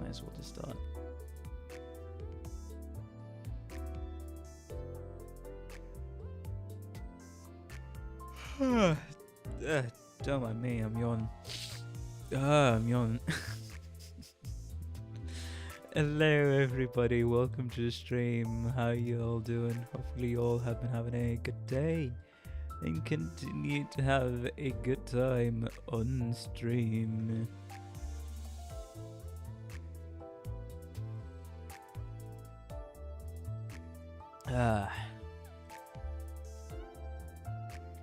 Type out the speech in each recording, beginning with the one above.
might as well just start. Don't mind me, I'm yawning. I'm yawning. Hello everybody, welcome to the stream. How you all doing? Hopefully you all have been having a good day and continue to have a good time on stream.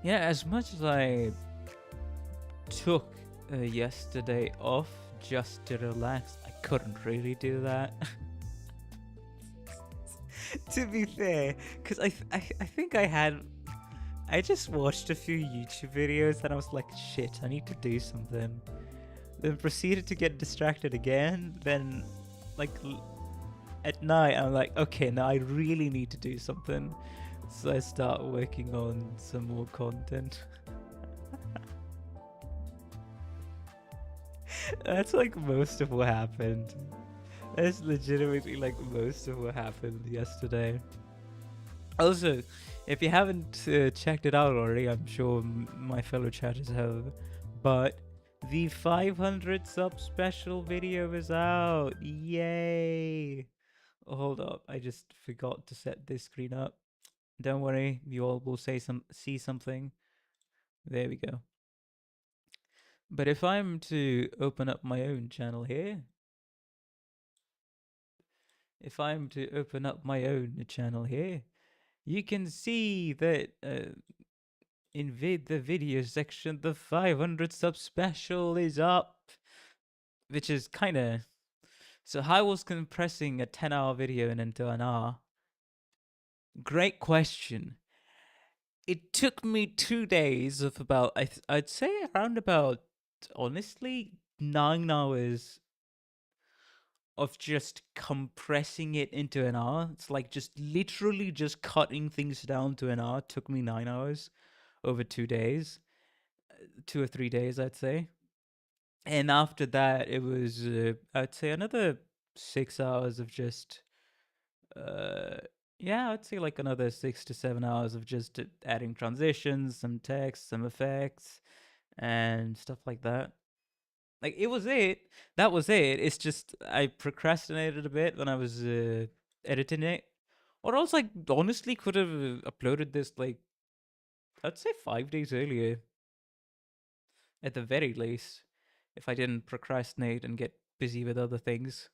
Yeah, as much as I took yesterday off just to relax, I couldn't really do that. To be fair, because I think I just watched a few YouTube videos and I was like, shit, I need to do something. Then proceeded to get distracted again. Then, like, at night, I'm like, okay, now I really need to do something. So I start working on some more content. That's like most of what happened. That's legitimately like most of what happened yesterday. Also, if you haven't checked it out already, I'm sure my fellow chatters have, but the 500 sub special video is out. Yay! Oh, hold up, I just forgot to set this screen up. Don't worry, you all will see something. There we go. But if I'm to open up my own channel here, you can see that in the video section, the 500 sub special is up, which is kind of... So I was compressing a 10-hour video into an hour. Great question. It took me 2 days of about, I'd say around about, honestly, 9 hours of just compressing it into an hour. It's like just literally just cutting things down to an hour. It took me 9 hours over 2 days, 2 or 3 days, I'd say. And after that, it was, I'd say another 6 hours of just, yeah, I'd say like another 6 to 7 hours of just adding transitions, some text, some effects, and stuff like that. Like, it was it. That was it. It's just I procrastinated a bit when I was editing it. Or else, like, honestly could have uploaded this, like, I'd say 5 days earlier. At the very least. If I didn't procrastinate and get busy with other things.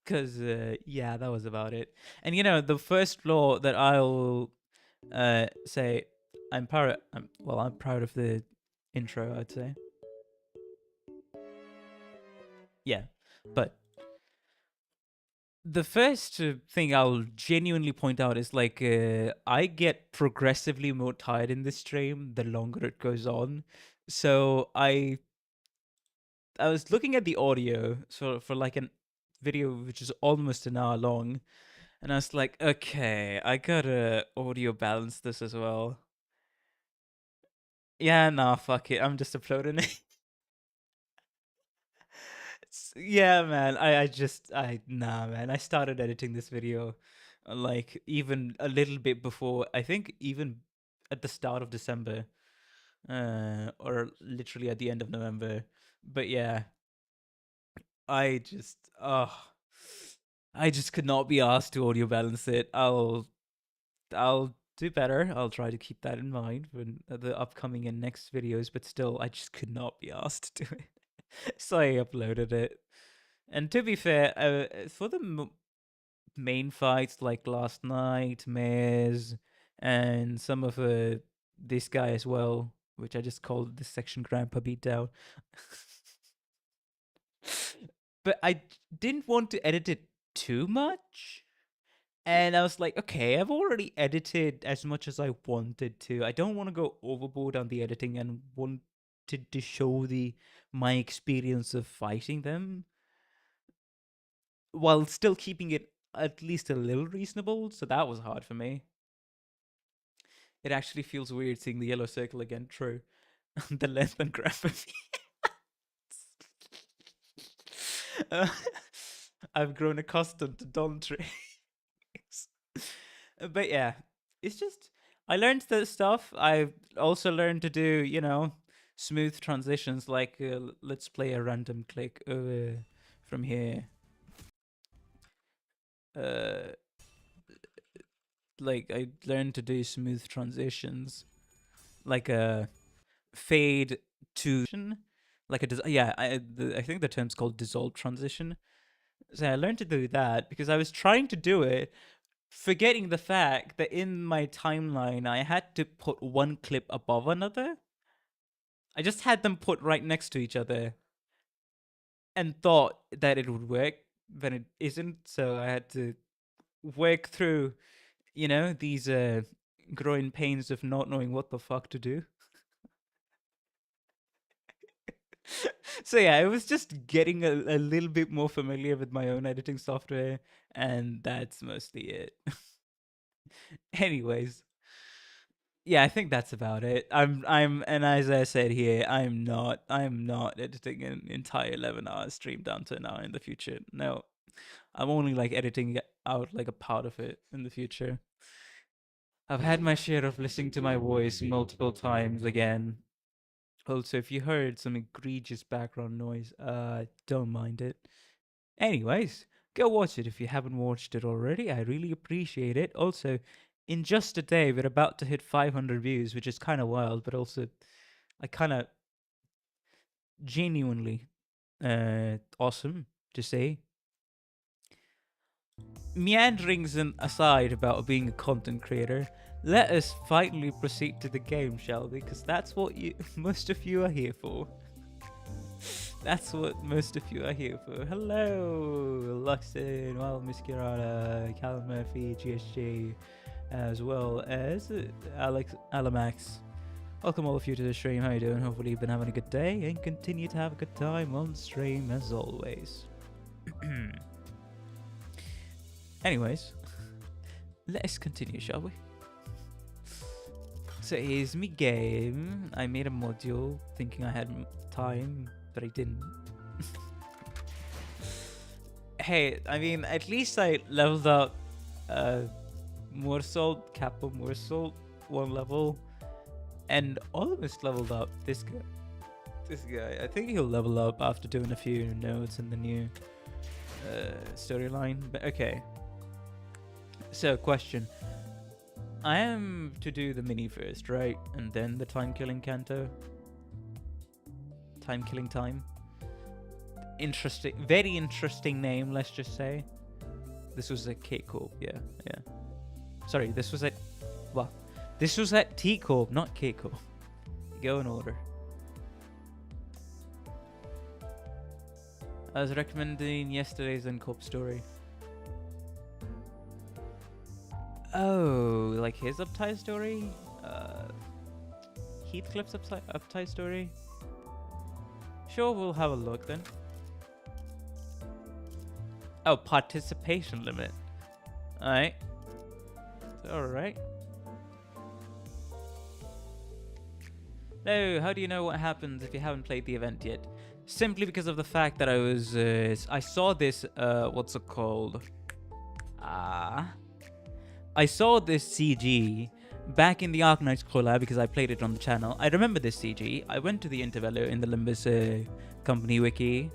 Because, yeah, that was about it. And, you know, the first flaw that I'll say, I'm proud of the intro, I'd say. Yeah, but the first thing I'll genuinely point out is, like, I get progressively more tired in this stream the longer it goes on. So I was looking at the audio for like a video which is almost an hour long, and I was like, okay, I gotta audio balance this as well. Yeah, nah, fuck it, I'm just uploading it. Yeah, man, nah, man, I started editing this video like even a little bit before, I think even at the start of December, or literally at the end of November. But yeah, I just could not be asked to audio balance it. I'll do better. I'll try to keep that in mind for the upcoming and next videos, but still, I just could not be asked to do it. So I uploaded it. And to be fair, for the main fights like last night, Maze, and some of this guy as well, which I just called this section Grandpa Beatdown. But I didn't want to edit it too much. And I was like, okay, I've already edited as much as I wanted to. I don't want to go overboard on the editing and wanted to show my experience of fighting them, while still keeping it at least a little reasonable. So that was hard for me. It actually feels weird seeing the yellow circle again. True. The length and graphic. Uh, I've grown accustomed to Don tricks. But yeah, it's just I learned that stuff. I've also learned to do, smooth transitions. Like let's play a random click from here. Uh, like I learned to do smooth transitions, like a fade to, like I think the term's called dissolve transition. So I learned to do that because I was trying to do it, forgetting the fact that in my timeline I had to put one clip above another. I just had them put right next to each other and thought that it would work, but it isn't. So I had to work through, these growing pains of not knowing what the fuck to do. So yeah, it was just getting a little bit more familiar with my own editing software, and that's mostly it. Anyways, yeah, I think that's about it. And as I said here, I'm not editing an entire 11-hour stream down to an hour in the future. No, I'm only like editing out like a part of it in the future. I've had my share of listening to my voice multiple times again. Also, if you heard some egregious background noise, don't mind it. Anyways, go watch it if you haven't watched it already. I really appreciate it. Also, in just a day, we're about to hit 500 views, which is kind of wild, but also, I kind of genuinely awesome to say. Meanderings aside about being a content creator, let us finally proceed to the game, shall we? Because that's what most of you are here for. That's what most of you are here for. Hello, Luxon, Wild Muscurata, Callum Murphy, GSG, as well as Alamax. Welcome all of you to the stream. How you doing? Hopefully you've been having a good day and continue to have a good time on stream as always. Anyways, let's continue, shall we? So here's me game. I made a module thinking I had time, but I didn't. Hey, I mean, at least I leveled up Morsalt, Kappa Morsalt, 1 level, and almost leveled up this guy. This guy, I think he'll level up after doing a few notes in the new storyline, but okay. So, question. I am to do the mini first, right? And then the time-killing canto? Timekilling Time? Interesting, very interesting name, let's just say. This was at K-Corp, yeah. Sorry, this was at... Well, this was at T-Corp, not K-Corp. Go in order. I was recommending yesterday's N-Corp story. Oh, like his uptie story? Heathcliff's uptie story? Sure, we'll have a look then. Oh, participation limit. Alright. Alright. No, how do you know what happens if you haven't played the event yet? Simply because of the fact that I saw this, what's it called? I saw this CG back in the Arknights collab because I played it on the channel. I remember this CG. I went to the Intervello in the Limbus company wiki.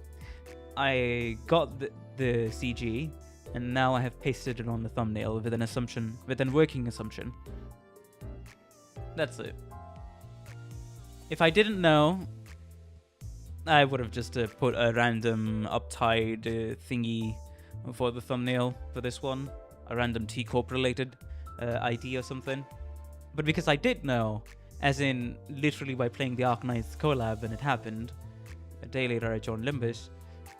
I got the CG, and now I have pasted it on the thumbnail with an working assumption. That's it. If I didn't know, I would have just put a random uptied thingy for the thumbnail for this one. A random T-Corp related ID or something. But because I did know, as in literally by playing the Arknights collab and it happened, a day later I joined Limbus,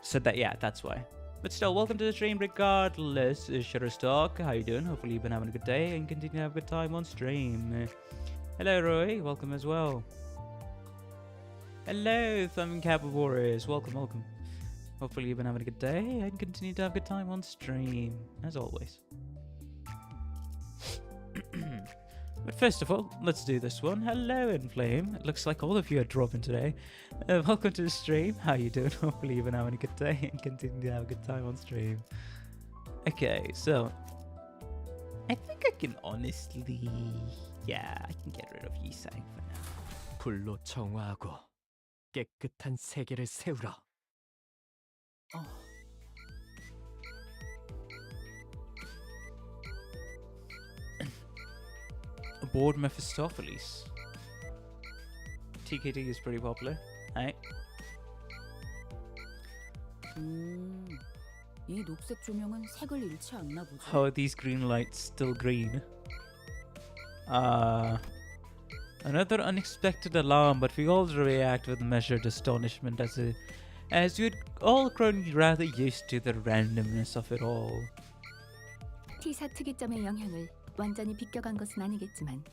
said that yeah, that's why. But still, welcome to the stream regardless, Shutterstock. How you doing? Hopefully you've been having a good day and continue to have a good time on stream. Hello Roy, welcome as well. Hello Thumb Cap Warriors, welcome. Hopefully you've been having a good day and continue to have a good time on stream, as always. But first of all, let's do this one. Hello, Inflame. It looks like all of you are dropping today. Welcome to the stream. How you doing? Hopefully you've been having a good day and continue to have a good time on stream. Okay, so I think I can honestly, yeah, I can get rid of Yisang for now. 불로 정화하고 깨끗한 세계를 세우라. Oh. Aboard Mephistopheles. TKT is pretty popular, right? 이 녹색 조명은 색을 잃지 않나 보지. How are these green lights still green? Another unexpected alarm, but we all react with measured astonishment as we'd all grown rather used to the randomness of it all. T사 특이점의 영향을 완전히 비껴간 것은 아니겠지만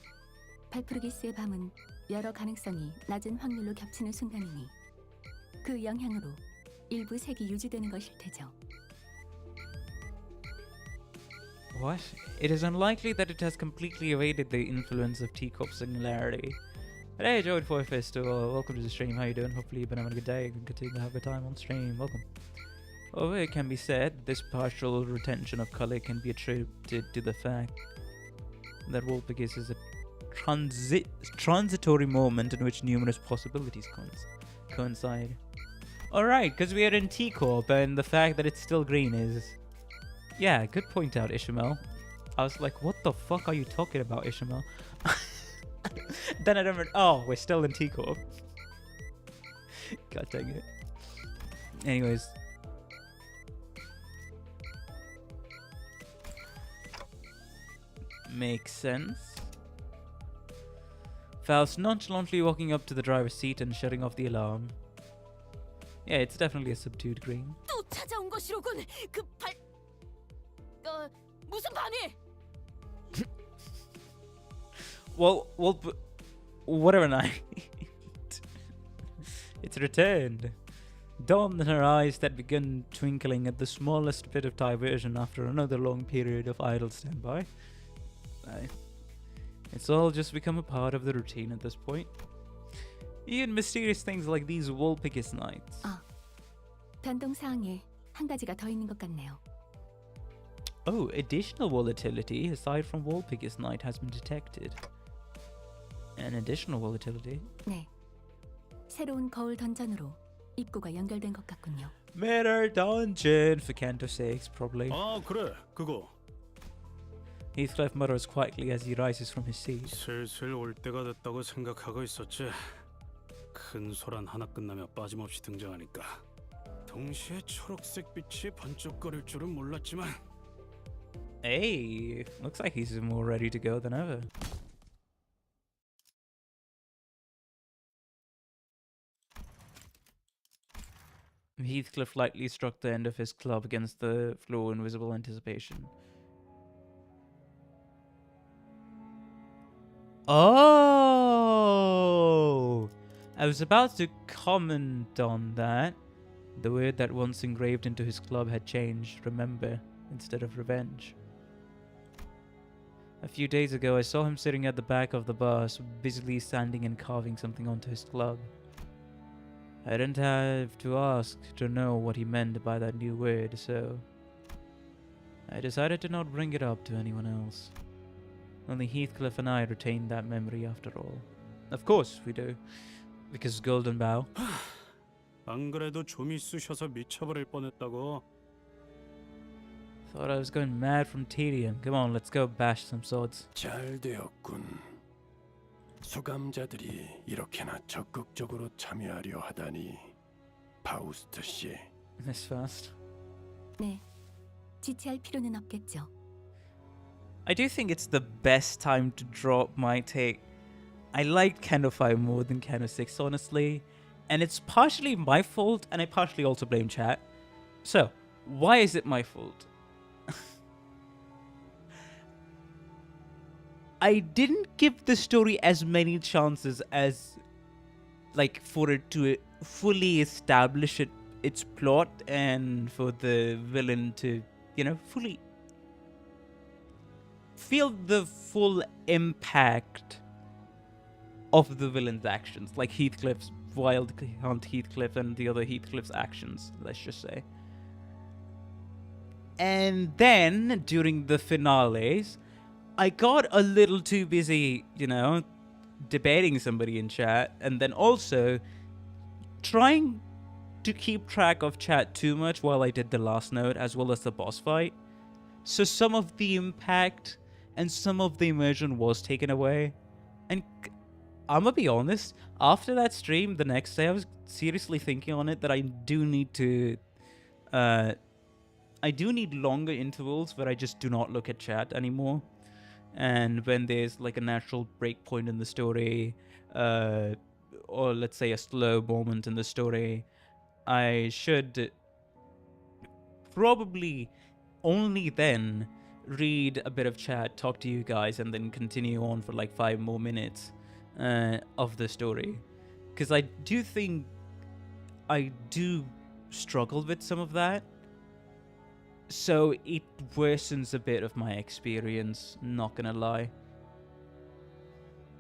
발프르기스의 밤은 여러 가능성이 낮은 확률로 겹치는 순간이니 그 영향으로 일부 색이 유지되는 것일 테죠. What? It is unlikely that it has completely evaded the influence of Teacup singularity. But hey, Joey for Festival, welcome to the stream. How you doing? Hopefully you've been having a good day and continue to have a good time on stream. Welcome. However, it can be said this partial retention of color can be attributed to the fact that Wolpigis is a transitory moment in which numerous possibilities coincide. Alright, because we are in T-Corp and the fact that it's still green is... Yeah, good point out, Ishmael. I was like, what the fuck are you talking about, Ishmael? Then I remembered, oh, we're still in T-Corp. God dang it. Anyways. Makes sense. Faust nonchalantly walking up to the driver's seat and shutting off the alarm. Yeah, it's definitely a subdued green. 또 찾아온 것이로군. 무슨 반위? Well, whatever night. It's returned. Dawn in her eyes that began twinkling at the smallest bit of diversion after another long period of idle standby. It's all just become a part of the routine at this point. Even mysterious things like these Wolpigis nights. 변동 사항에 한 가지가 더 있는 것 같네요. Oh, additional volatility aside from Wolpigis night has been detected. An additional volatility? 네. 새로운 거울 던전으로 입구가 연결된 것 같군요. Mirror dungeon for Canto 6, probably. 아 그래 그거 Heathcliff mutters quietly as he rises from his seat. 슬슬 올 때가 됐다고 생각하고 있었지. 큰 소란 하나 끝나며 빠짐없이 등장하니까 동시에 초록색 빛이 번쩍거릴 줄은 몰랐지만 Hey, looks like he's more ready to go than ever. Heathcliff lightly struck the end of his club against the floor in visible anticipation. Oh! I was about to comment on that. The word that once engraved into his club had changed, remember, instead of revenge. A few days ago, I saw him sitting at the back of the bus, busily sanding and carving something onto his club. I didn't have to ask to know what he meant by that new word, so I decided to not bring it up to anyone else. Only Heathcliff and I retained that memory after all. Of course we do, because Golden Bow. 안 그래도 좀이 쑤셔서 미쳐버릴 뻔했다고. Thought I was going mad from tedium. Come on, let's go bash some swords. 잘 되었군. 수감자들이 이렇게나 적극적으로 참여하려 하다니. 파우스트 씨. This fast. 네. 지체할 필요는 없겠죠. I do think it's the best time to drop my take. I liked Candle 5 more than Candle 6, honestly. And it's partially my fault, and I partially also blame chat. So, why is it my fault? I didn't give the story as many chances as, like, for it to fully establish its plot and for the villain to, you know, fully feel the full impact of the villain's actions, like Heathcliff's Wild Hunt Heathcliff and the other Heathcliff's actions, let's just say. And then during the finales, I got a little too busy, debating somebody in chat, and then also trying to keep track of chat too much while I did the last note as well as the boss fight. So some of the impact and some of the immersion was taken away. And I'm gonna be honest, after that stream the next day I was seriously thinking on it that I do need to I do need longer intervals where I just do not look at chat anymore. And when there's like a natural break point in the story, or let's say a slow moment in the story, I should probably only then read a bit of chat, talk to you guys, and then continue on for like 5 more minutes of the story. Because I do think I do struggle with some of that. So it worsens a bit of my experience, not gonna lie.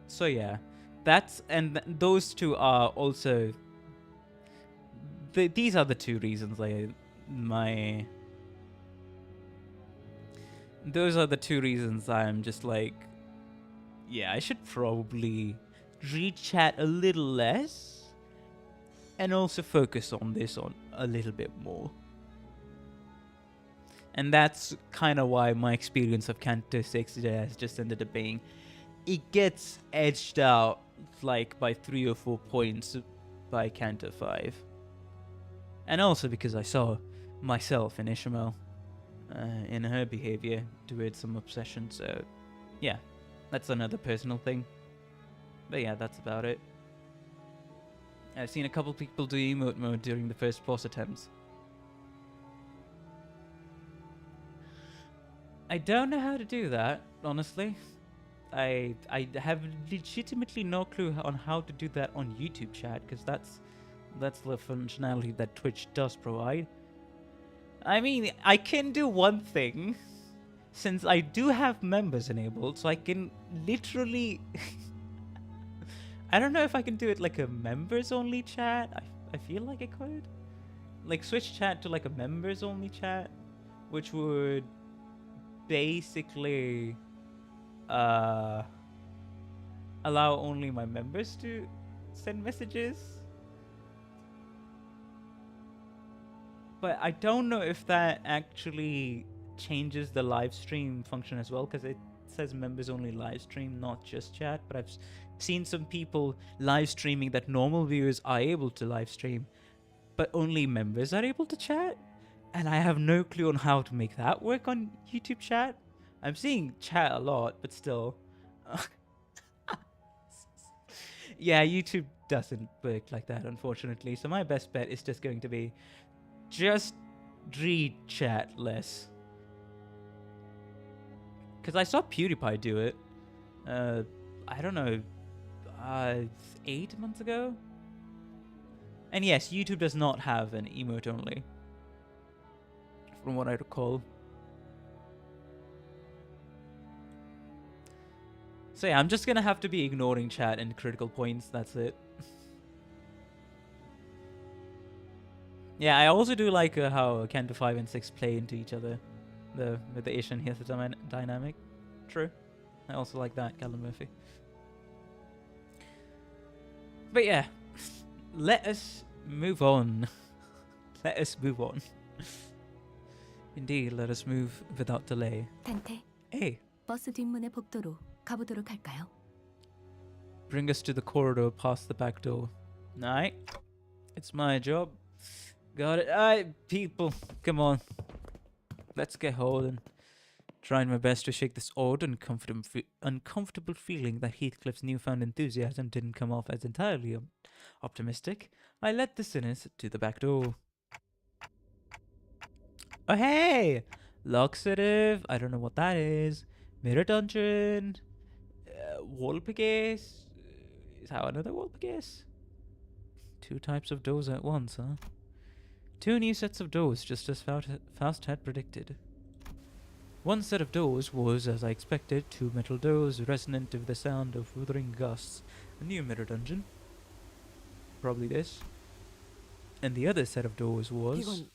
So yeah, those two are also... these are the two reasons those are the two reasons I'm just like, yeah, I should probably read chat a little less and also focus on this on a little bit more. And that's kind of why my experience of Canto 6 has just ended up being, it gets edged out like by 3 or 4 points by Canto 5. And also because I saw myself in Ishmael in her behavior towards some obsession. So yeah, that's another personal thing. But yeah, that's about it. I've seen a couple people do emote mode during the first boss attempts. I don't know how to do that, honestly. I have legitimately no clue on how to do that on YouTube chat, because that's the functionality that Twitch does provide. I mean, I can do one thing, since I do have members enabled, so I can literally... I don't know if I can do it like a members only chat. I feel like I could. Like switch chat to like a members only chat, which would basically allow only my members to send messages. But I don't know if that actually changes the live stream function as well, because it says members only live stream, not just chat. But I've seen some people live streaming that normal viewers are able to live stream, but only members are able to chat. And I have no clue on how to make that work on YouTube chat. I'm seeing chat a lot, but still. Yeah, YouTube doesn't work like that, unfortunately. So my best bet is just going to be just read chat less. Because I saw PewDiePie do it. I don't know, 8 months ago? And yes, YouTube does not have an emote only, from what I recall. So yeah, I'm just gonna have to be ignoring chat and critical points, that's it. Yeah, I also do like how Canto 5 and 6 play into each other. With the Ish and Heath dynamic. True. I also like that, Callum Murphy. But yeah, let us move on. Let us move on. Indeed, let us move without delay. 단테, Hey, 버스 뒷문의 복도로 가보도록 할까요? bring us to the corridor past the back door. Alright, it's my job. Got it. Alright, people, come on. Let's get holding. Trying my best to shake this odd, uncomfortable feeling that Heathcliff's newfound enthusiasm didn't come off as entirely optimistic. I led the sinners to the back door. Oh hey! Laxative, I don't know what that is. Mirror dungeon. Wolpergase. Is that another Wolpergase? 2 types of doors at once, huh? 2 new sets of doors, just as Faust had predicted. One set of doors was, as I expected, two metal doors resonant with the sound of wuthering gusts. A new mirror dungeon. Probably this. And the other set of doors was 이건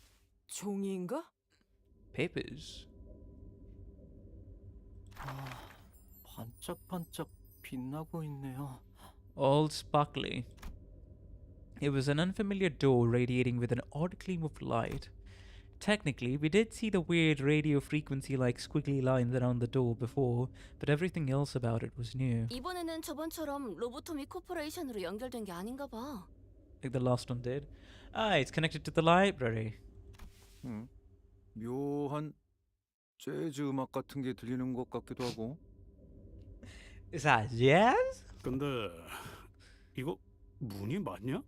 종이인가? papers. 반짝반짝 빛나고 있네요. All sparkly. It was an unfamiliar door radiating with an odd gleam of light. Technically, we did see the weird radio frequency-like squiggly lines around the door before, but everything else about it was new. 이번에는 저번처럼 로보토미 코퍼레이션으로 연결된 게 아닌가 봐. Like the last one did. Ah, it's connected to the library. 묘한 재즈 음악 같은 게 들리는 것 같기도 하고. Is that jazz? 근데 이거 문이 맞냐?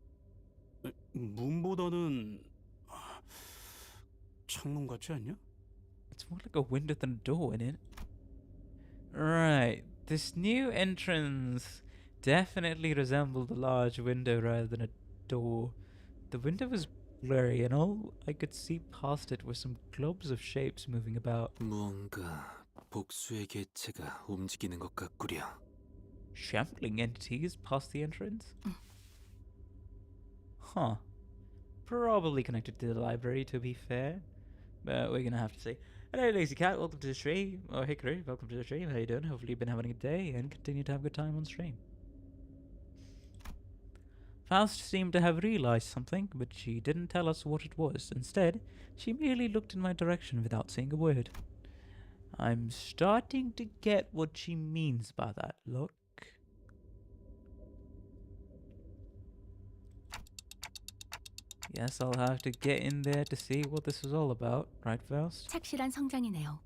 문보다는 창문 같지 않냐? It's more like a window than a door, isn't it? Right. This new entrance definitely resembled a large window rather than a door. The window was blurry and all I could see past it were some globs of shapes moving about. 무언가 복수의 개체가 움직이는 것 같구려. Shambling entities past the entrance? Huh. Probably connected to the library, to be fair. But we're gonna have to see. Hello, Lazy Cat. Welcome to the stream. Oh, Hickory. Welcome to the stream. How you doing? Hopefully you've been having a good day and continue to have a good time on stream. Faust seemed to have realized something, but she didn't tell us what it was. Instead, she merely looked in my direction without saying a word. I'm starting to get what she means by that look. Guess I'll have to get in there to see what this is all about, right, Faust? 착실한 성장이네요.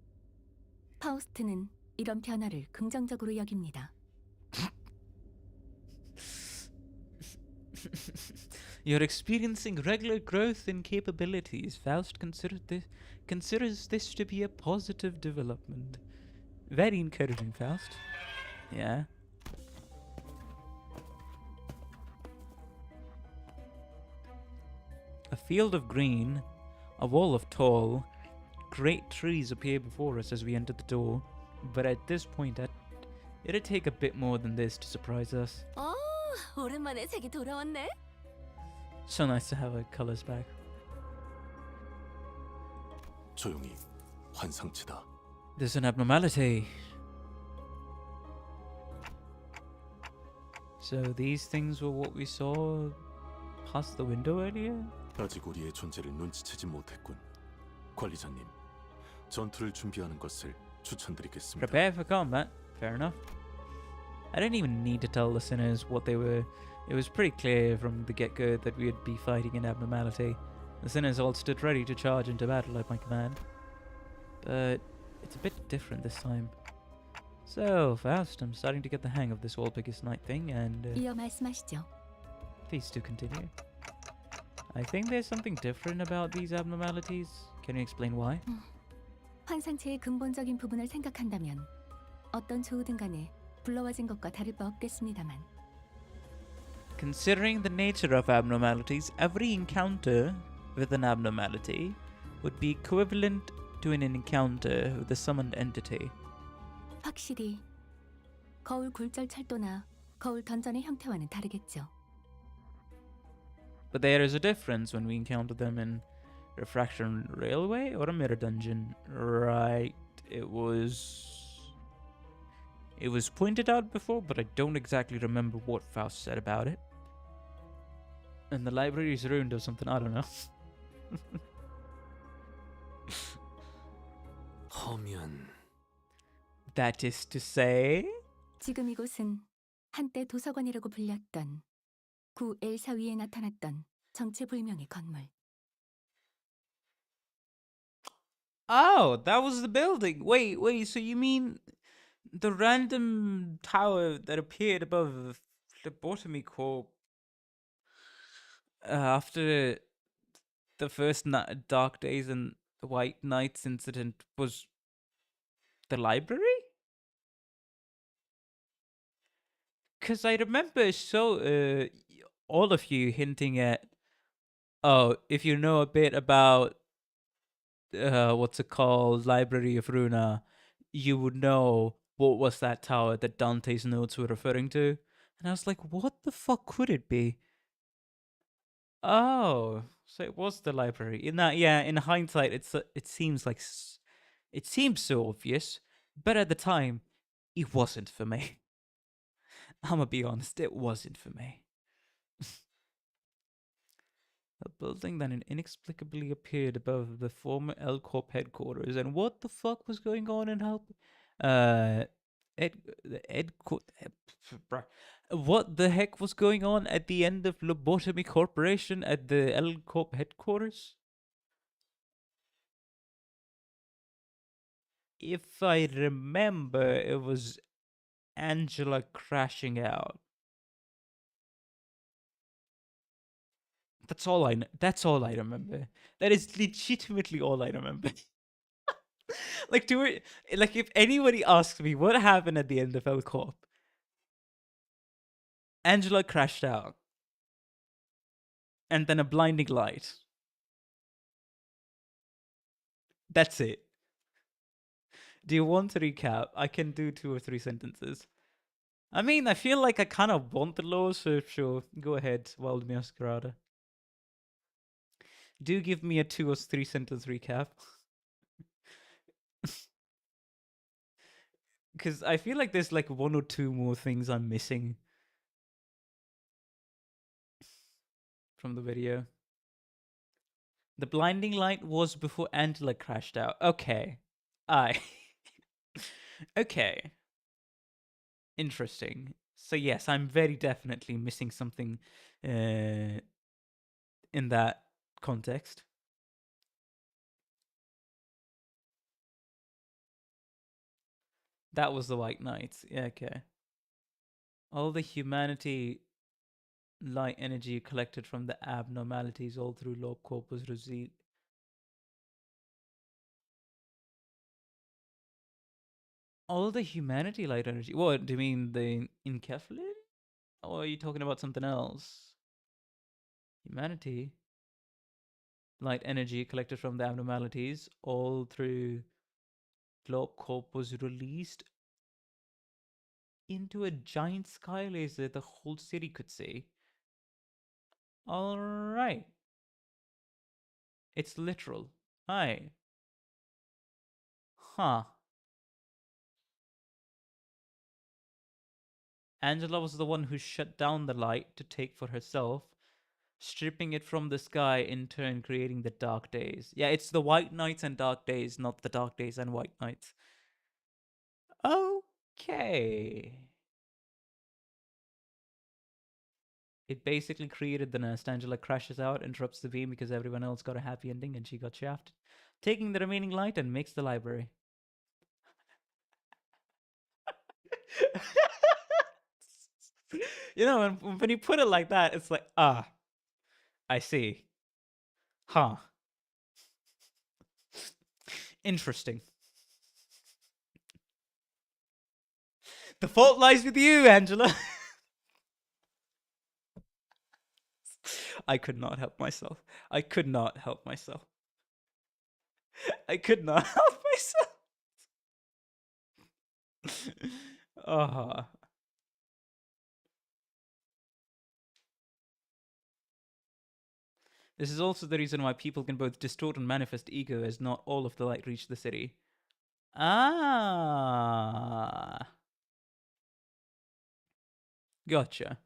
파우스트는 이런 변화를 긍정적으로 여깁니다. You're experiencing regular growth in capabilities. Faust considers this to be a positive development. Very encouraging, Faust. Yeah. A field of green, a wall of tall, great trees appear before us as we enter the door, but at this point, it'd take a bit more than this to surprise us. 오랜만에 색이 돌아왔네. So nice to have our colors back. 조용히 환상체다. There's an abnormality. So these things were what we saw past the window earlier? 아직 우리의 존재를 눈치채지 못했군. 관리자님, 전투를 준비하는 것을 추천드리겠습니다. Prepare for combat. Fair enough. I didn't even need to tell the sinners what they were. It was pretty clear from the get-go that we would be fighting an abnormality. The sinners all stood ready to charge into battle at my command. But it's a bit different this time. So, Faust, I'm starting to get the hang of this all biggest night thing, and 이어 말씀하시죠. please do continue. I think there's something different about these abnormalities. Can you explain why? 환상체의 근본적인 부분을 생각한다면 어떤 조우든 간에 불러와진 것과 다를 바 없겠습니다만 Considering the nature of abnormalities, every encounter with an abnormality would be equivalent to an encounter with a summoned entity. 확실히 거울 굴절 철도나 거울 던전의 형태와는 다르겠죠. But there is a difference when we encounter them in Refraction Railway or a Mirror Dungeon. Right, it was pointed out before, but I don't exactly remember what Faust said about it. And the library is ruined or something, I don't know. 허면 That is to say... 지금 이곳은 한때 도서관이라고 불렸던 구 엘사 위에 나타났던 정체불명의 건물. Oh, that was the building. Wait, so you mean the random tower that appeared above Phlebotomy Corp after the first Dark Days and the White Knights incident was the library? Because I remember all of you hinting at, oh, if you know a bit about what's it called, Library of Runa, you would know what was that tower that Dante's notes were referring to. And I was like, what the fuck could it be? Oh, so it was the library. In that, yeah, in hindsight, it seems like it seems so obvious, but at the time, it wasn't for me. I'm gonna be honest, it wasn't for me. A building that inexplicably appeared above the former L Corp headquarters, and what the fuck was going on in Help? Bruh. What the heck was going on at the end of Lobotomy Corporation at the L Corp headquarters? If I remember, it was Angela crashing out. That's all I. That's all I remember. That is legitimately all I remember. Like, like, if anybody asks me what happened at the end of L Corp, Angela crashed out, and then a blinding light. That's it. Do you want to recap? I can do 2 or 3 sentences. I mean, I feel like I kind of want the law, so sure, go ahead, Wild Masquerada. Do give me a 2 or 3 sentence recap. Because I feel like there's like 1 or 2 more things I'm missing from the video. The blinding light was before Angela crashed out. Okay. Okay. Interesting. So yes, I'm very definitely missing something in that context. That was the White Knight. Yeah, okay. All the humanity light energy collected from the abnormalities all through Lob Corp was received. All the humanity light energy. What do you mean, the encapsulate? Or are you talking about something else? Humanity light energy collected from the abnormalities all through Globe Corp was released into a giant sky laser the whole city could see. Alright. It's literal. Hi. Huh. Angela was the one who shut down the light to take for herself, stripping it from the sky, in turn creating the dark days. Yeah, it's the white nights and dark days, not the dark days and white nights. Okay. It basically created the nest. Angela crashes out, interrupts the beam because everyone else got a happy ending and she got shafted, taking the remaining light and makes the library. You know, when you put it like that, it's like, I see. Huh. Interesting. The fault lies with you, Angela. I could not help myself. I could not help myself. I could not help myself. This is also the reason why people can both distort and manifest ego, as not all of the light reached the city. Gotcha.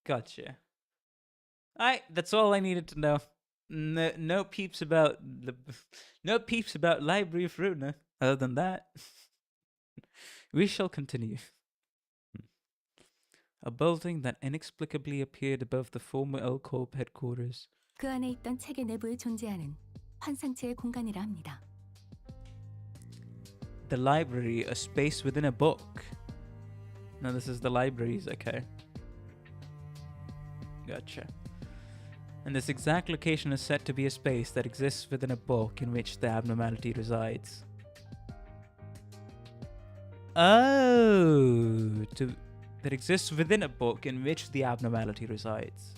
Gotcha. That's all I needed to know. No peeps about Library of Runa. Other than that, we shall continue. A building that inexplicably appeared above the former L Corp headquarters. 그 안에 있던 책의 내부에 존재하는 환상체의 공간이라 합니다. The library, a space within a book. No, this is the libraries, okay. Gotcha. And this exact location is said to be a space that exists within a book in which the abnormality resides. That exists within a book in which the abnormality resides.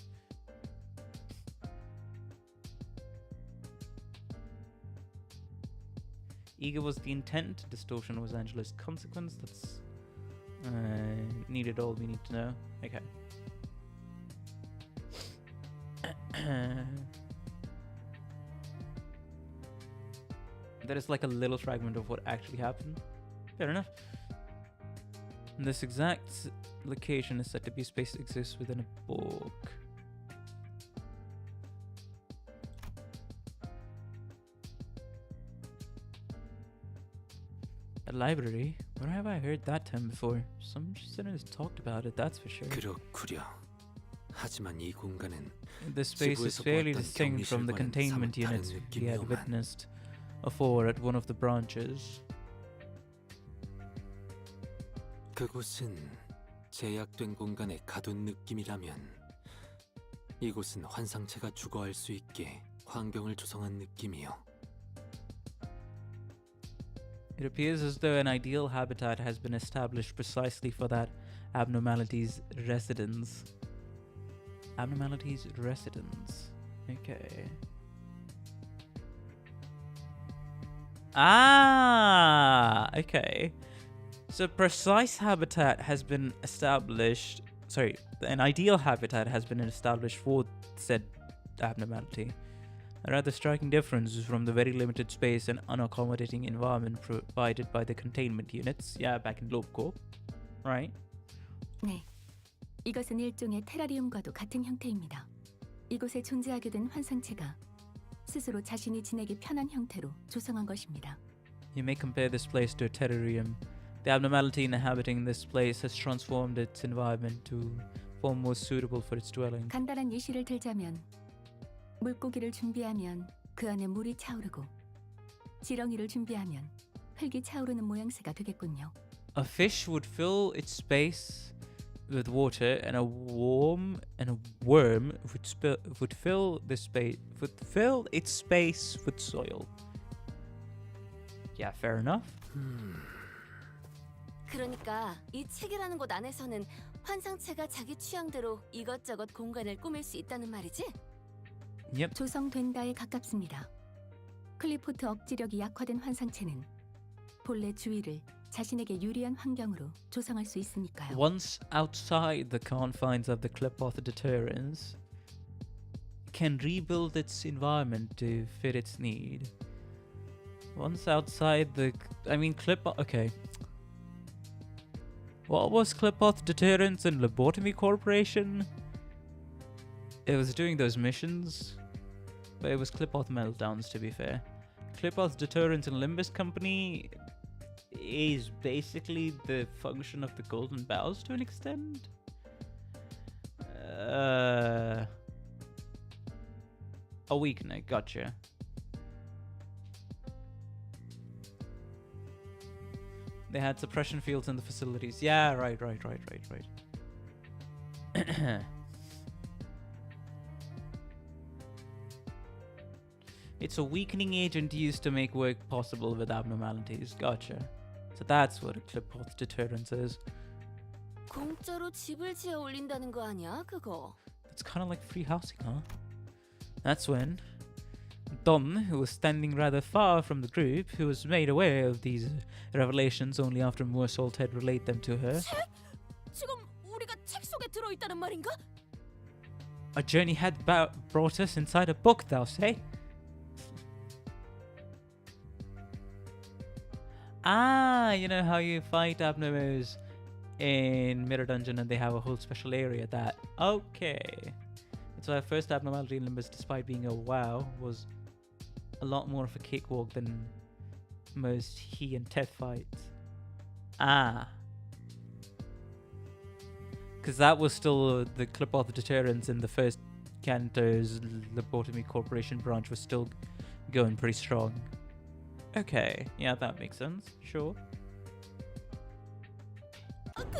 Ego was the intent, distortion was Angela's consequence. That's needed all we need to know. Okay. That is like a little fragment of what actually happened. Fair enough. This exact location is said to be space that exists within a book. A library? Where have I heard that term before? Some sinners talked about it, that's for sure. 그렇구려. 하지만 이 공간은 This space is 지구에서 fairly 보았던 distinct from the 경비실과는 containment 사뭇 다른 units we had 느낌이오만. witnessed afore at one of the branches. 그곳은 제약된 공간에 가둔 느낌이라면 이곳은 환상체가 주거할 수 있게 환경을 조성한 느낌이요. It appears as though an ideal habitat has been established precisely for that abnormality's residence. Abnormality's residence. Okay. Ah, okay. So precise habitat has been established. Sorry, an ideal habitat has been established for said abnormality. A rather striking difference from the very limited space and unaccommodating environment provided by the containment units. Yeah, back in Corp, right? 네, 이것은 일종의 테라리움과도 같은 형태입니다. 이곳에 존재하게 된 환상체가 스스로 자신이 지내기 편한 형태로 조성한 것입니다. You may compare this place to a terrarium. The abnormality inhabiting this place has transformed its environment to form more suitable for its dwelling. 간단한 예시를 들자면 물고기를 준비하면 그 안에 물이 차오르고 지렁이를 준비하면 흙이 차오르는 모양새가 되겠군요. A fish would fill its space with water, and a worm would fill its space with soil. Yeah, fair enough. 그러니까 이 책이라는 곳 안에서는 환상체가 자기 취향대로 이것저것 공간을 꾸밀 수 있다는 말이지? Yep. 조성된다에 가깝습니다. 클리포트 억지력이 약화된 환상체는 본래 주위를 자신에게 유리한 환경으로 조성할 수 있으니까요. Once outside the confines of the Clipoth deterrence, can rebuild its environment to fit its need. Once outside the... okay. What was Clipoth Deterrence and Lobotomy Corporation? It was doing those missions, but it was Clipoth Meltdowns, to be fair. Clipoth Deterrence and Limbus Company is basically the function of the Golden Bows to an extent. A weakener, gotcha. They had suppression fields in the facilities. Yeah, right. It's a weakening agent used to make work possible with abnormalities. Gotcha. So that's what a Clipoth deterrence is. 공짜로 집을 지어 올린다는 거 아니야, 그거? It's kind of like free housing, huh? That's when Don, who was standing rather far from the group, who was made aware of these revelations only after Moorsault had relayed them to her. 책? 지금 우리가 책 속에 들어있다는 말인가? A journey had brought us inside a book, thou say? Ah, you know how you fight abnormals in Mirror Dungeon and they have a whole special area that... Okay. So our first abnormality in Limbus, despite being a WoW, was a lot more of a cakewalk than most he and Teth fights. Ah. Because that was still the Clipoth deterrence in the first Canto's Lobotomy Corporation branch was still going pretty strong. Okay, yeah, that makes sense. Sure. 그것도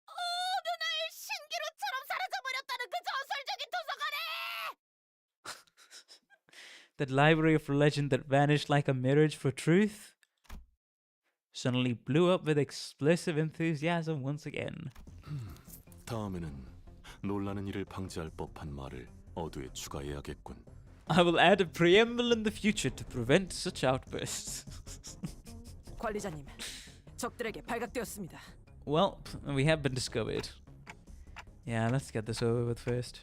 어느 날 신기루처럼 사라져버렸다는 그 전설적인 도서관에! That library of legend that vanished like a mirage for truth suddenly blew up with explosive enthusiasm once again. 다음에는 놀라는 일을 방지할 법한 말을 어두에 추가해야겠군. I will add a preamble in the future to prevent such outbursts. 관리자님, 적들에게 발각되었습니다. Well, we have been discovered. Yeah, let's get this over with first.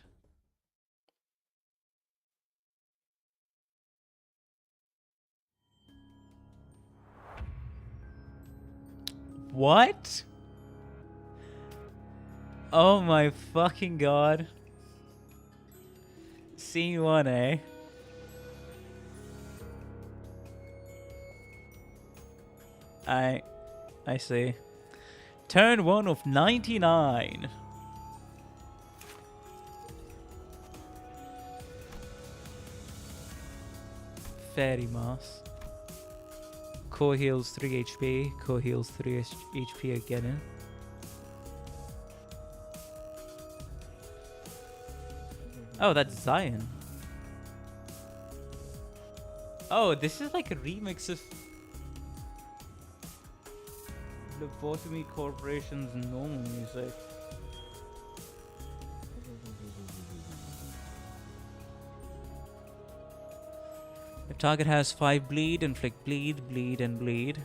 What? Oh my fucking god. Scene 1, eh? I see. Turn 1 of 99. Fairy Moss. Core heals 3 HP. Core heals 3 HP again. Oh, that's Zion. Oh, this is like a remix of Lobotomy Corporation's normal music. The target has 5 bleed, inflict bleed, bleed, and bleed.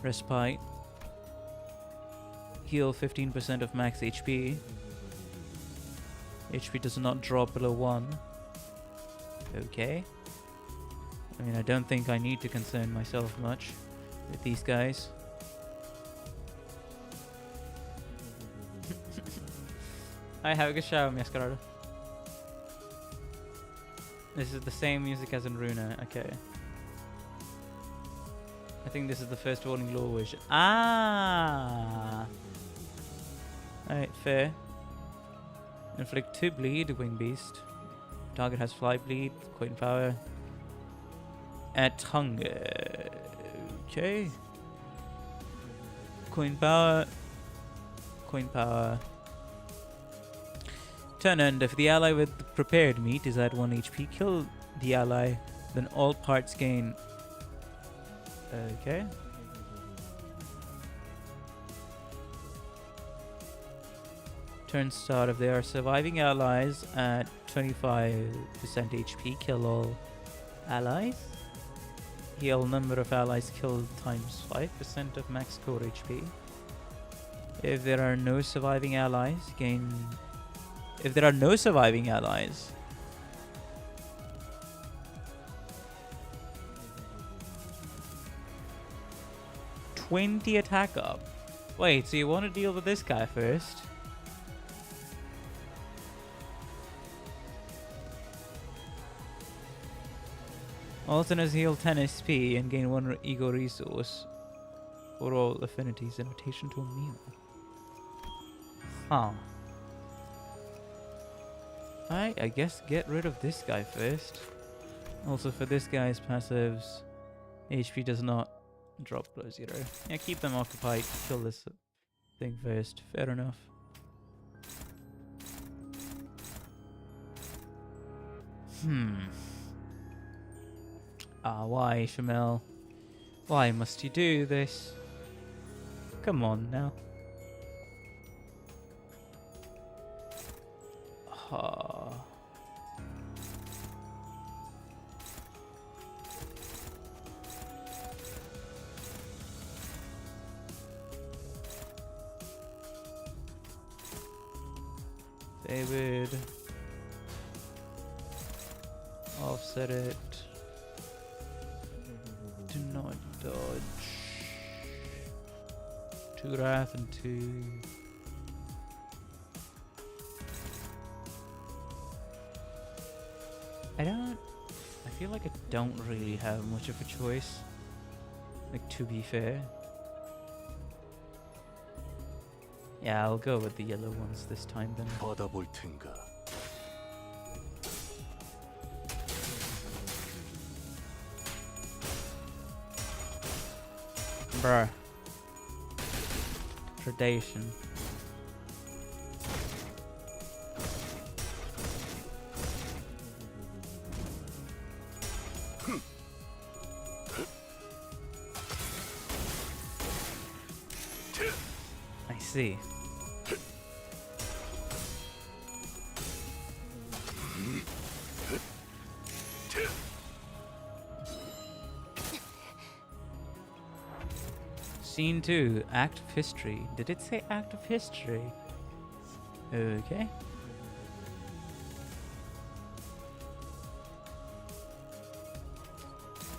Respite. Heal 15% of max HP. HP does not drop below 1. Okay. I mean, I don't think I need to concern myself much with these guys. I have a good shower, Mascarada. This is the same music as in Runa, okay. I think this is the first warning law wish. Ah! Alright, fair. Inflict 2 bleed, Wing Beast. Target has 5 bleed, Coin Power. At hunger. Okay. Coin Power. Coin Power. Turn end. If the ally with prepared meat is at 1 HP, kill the ally, then all parts gain. Okay. Turn start. If they are surviving allies at 25% HP, kill all allies. Heal number of allies killed times 5% of max core HP. If there are no surviving allies, gain... If there are no surviving allies... ...20 attack up. Wait, so you want to deal with this guy first? Alternates heal 10 SP and gain 1 ego resource for all affinities in rotation to a meal. Huh. Alright, I guess get rid of this guy first. Also for this guy's passives, HP does not drop below 0. Yeah, keep them occupied. Kill this thing first. Fair enough. Ah, why, Shamel? Why must you do this? Come on now. David. Offset it. Do not dodge. 2 Wrath and 2. I feel like I don't really have much of a choice. Like, to be fair. Yeah, I'll go with the yellow ones this time then. 받아볼 텐가. Bruh. Predation. I see. Scene 2, Act of History. Did it say Act of History? Okay.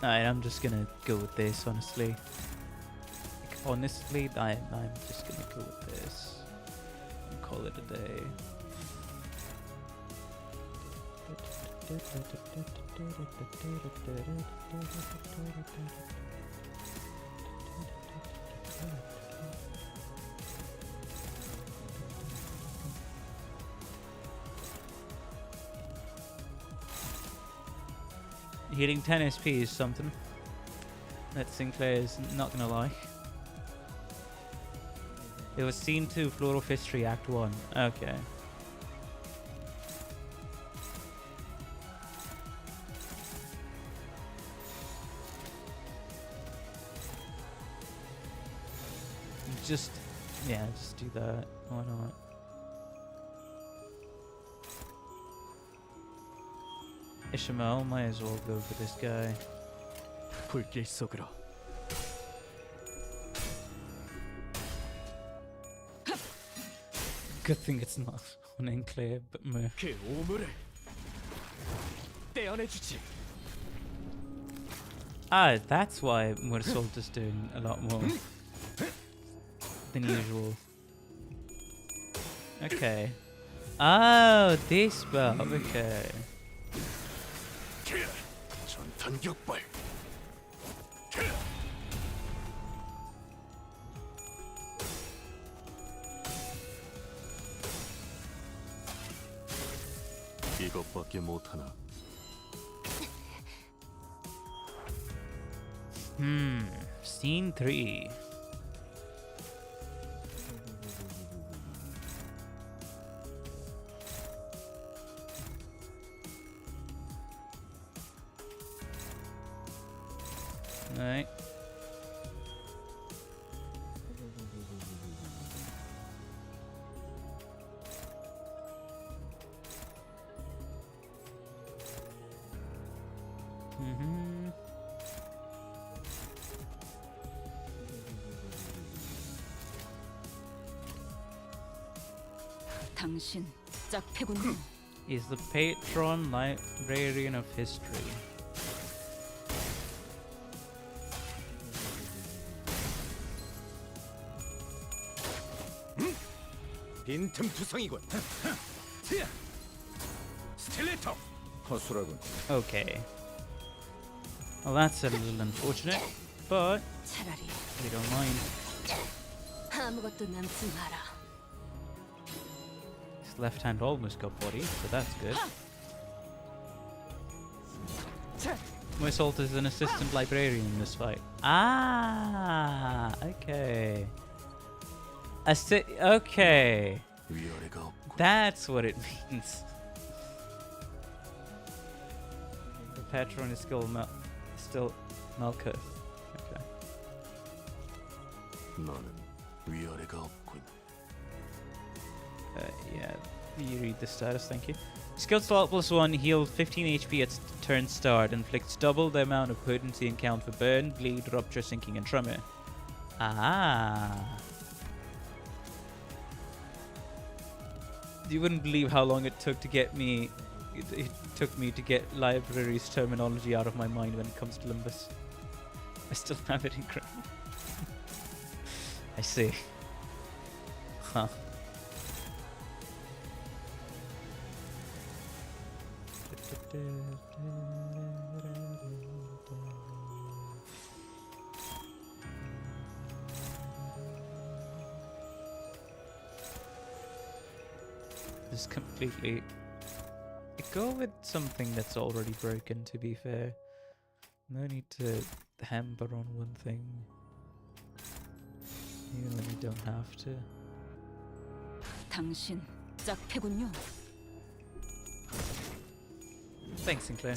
Alright, I'm just gonna go with this, honestly. Like, honestly, I'm just gonna go with this. And call it a day. Hitting 10 SP is something that Sinclair is not gonna like. It was Scene 2, Floor of History, Act 1. Okay. Just do that. Why not? Ishmael, might as well go for this guy. 불길 속으로. Good thing it's not on Enclave, but meh. 그 오물을 떼어내주지. Ah, that's why Mursolt is doing a lot more than usual. Okay. Oh, this spell. Okay. 전탄 격발. 이것밖에 못하나. Scene 3. Right. 당신 짝패군요. Is the patron librarian of history. 빈틈투성이군. 스틸레터. 허술하군. Okay. Well, that's a little unfortunate, but 차라리 we don't mind. 아무것도 남지 마라. His left hand almost got bodied, so that's good. Mursolt is an assistant librarian in this fight. Ah, okay. Okay. 위아래가 없고. That's what it means. The patron is still Malkuth. Okay. 너는 위아래가 없군. Yeah, you read the status, thank you. Skill slot +1, heal 15 HP at turn start, inflicts double the amount of potency and count for burn, bleed, rupture, sinking, and tremor. Ah. You wouldn't believe how long it took to get me. It took me to get library's terminology out of my mind when it comes to Limbus. I still have it in I see. Huh. Just completely go with something that's already broken, to be fair. No need to hamper on one thing. Even when you don't have to. 당신 짝패군요. Thanks, Sinclair.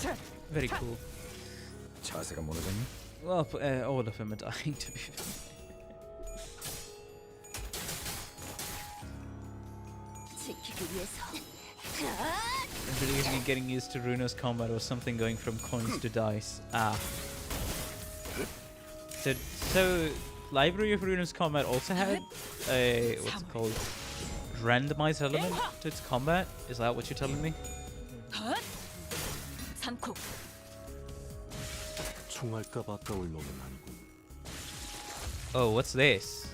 Very cool. 자세가 무너졌니? Well, all of them are dying, to be fair. 지키기 위해서. I believe me getting used to Runo's combat was something going from coins to dice. Ah. So Library of Runes combat also had a what's it called? Randomized element to its combat? Is that what you're telling me? 삼코. 총알값 아까울 놈은 아니군. Oh, what's this?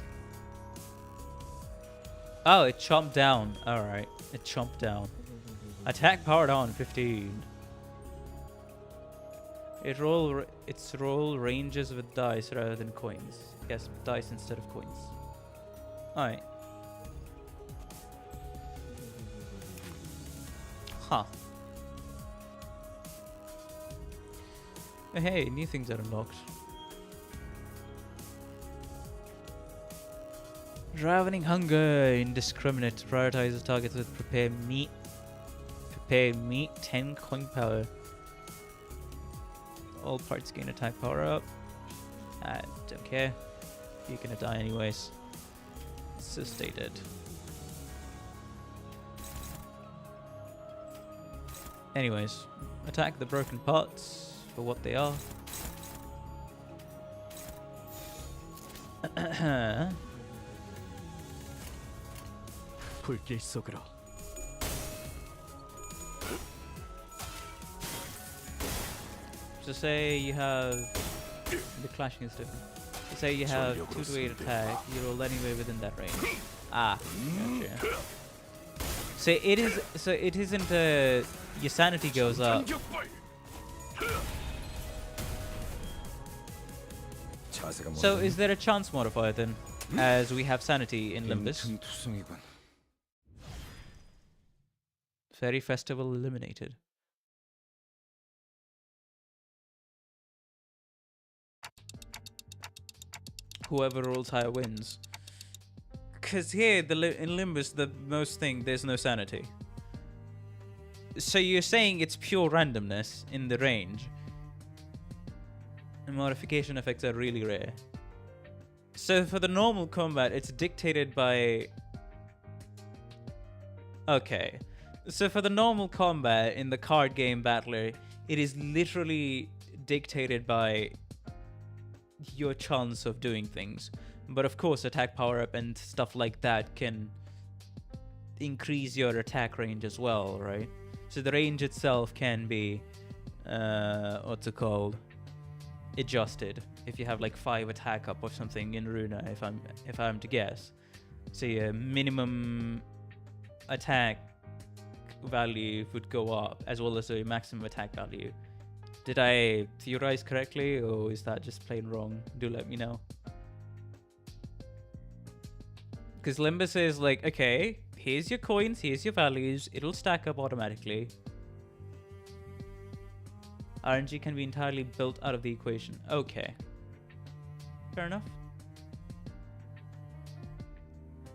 Oh, it chomped down. Alright, it chomped down. Attack powered on 15. Its roll ranges with dice rather than coins. Yes, dice instead of coins. Alright. Huh. Hey, new things are unlocked. Ravening hunger, indiscriminate. Prioritizes targets with prepared meat. Prepared meat, 10 coin power. All parts gain attack power up. I don't care. You're gonna die anyways. So stay dead. Anyways, attack the broken parts for what they are. 불길 속으로. So say you have the clashing is different. So say you have 2 to 8 attack, you roll anywhere within that range. Ah, gotcha. So it isn't your sanity goes up. So is there a chance modifier then? As we have sanity in Limbus. 빈틈투성이군. Fairy Festival eliminated. Whoever rolls higher wins. Because here, in Limbus, the most thing, there's no sanity. So you're saying it's pure randomness in the range. And modification effects are really rare. So for the normal combat, it's dictated by... Okay. So for the normal combat in the card game Battler, it is literally dictated by your chance of doing things. But of course, attack power up and stuff like that can increase your attack range as well, right? So the range itself can be, what's it called? Adjusted. If you have like 5 attack up or something in Runa, if I'm to guess. So your minimum attack value would go up as well as the maximum attack value. Did I theorize correctly, or is that just plain wrong? Do let me know. Because Limbus is like, okay, here's your coins, here's your values, it'll stack up automatically. RNG can be entirely built out of the equation. Okay. Fair enough.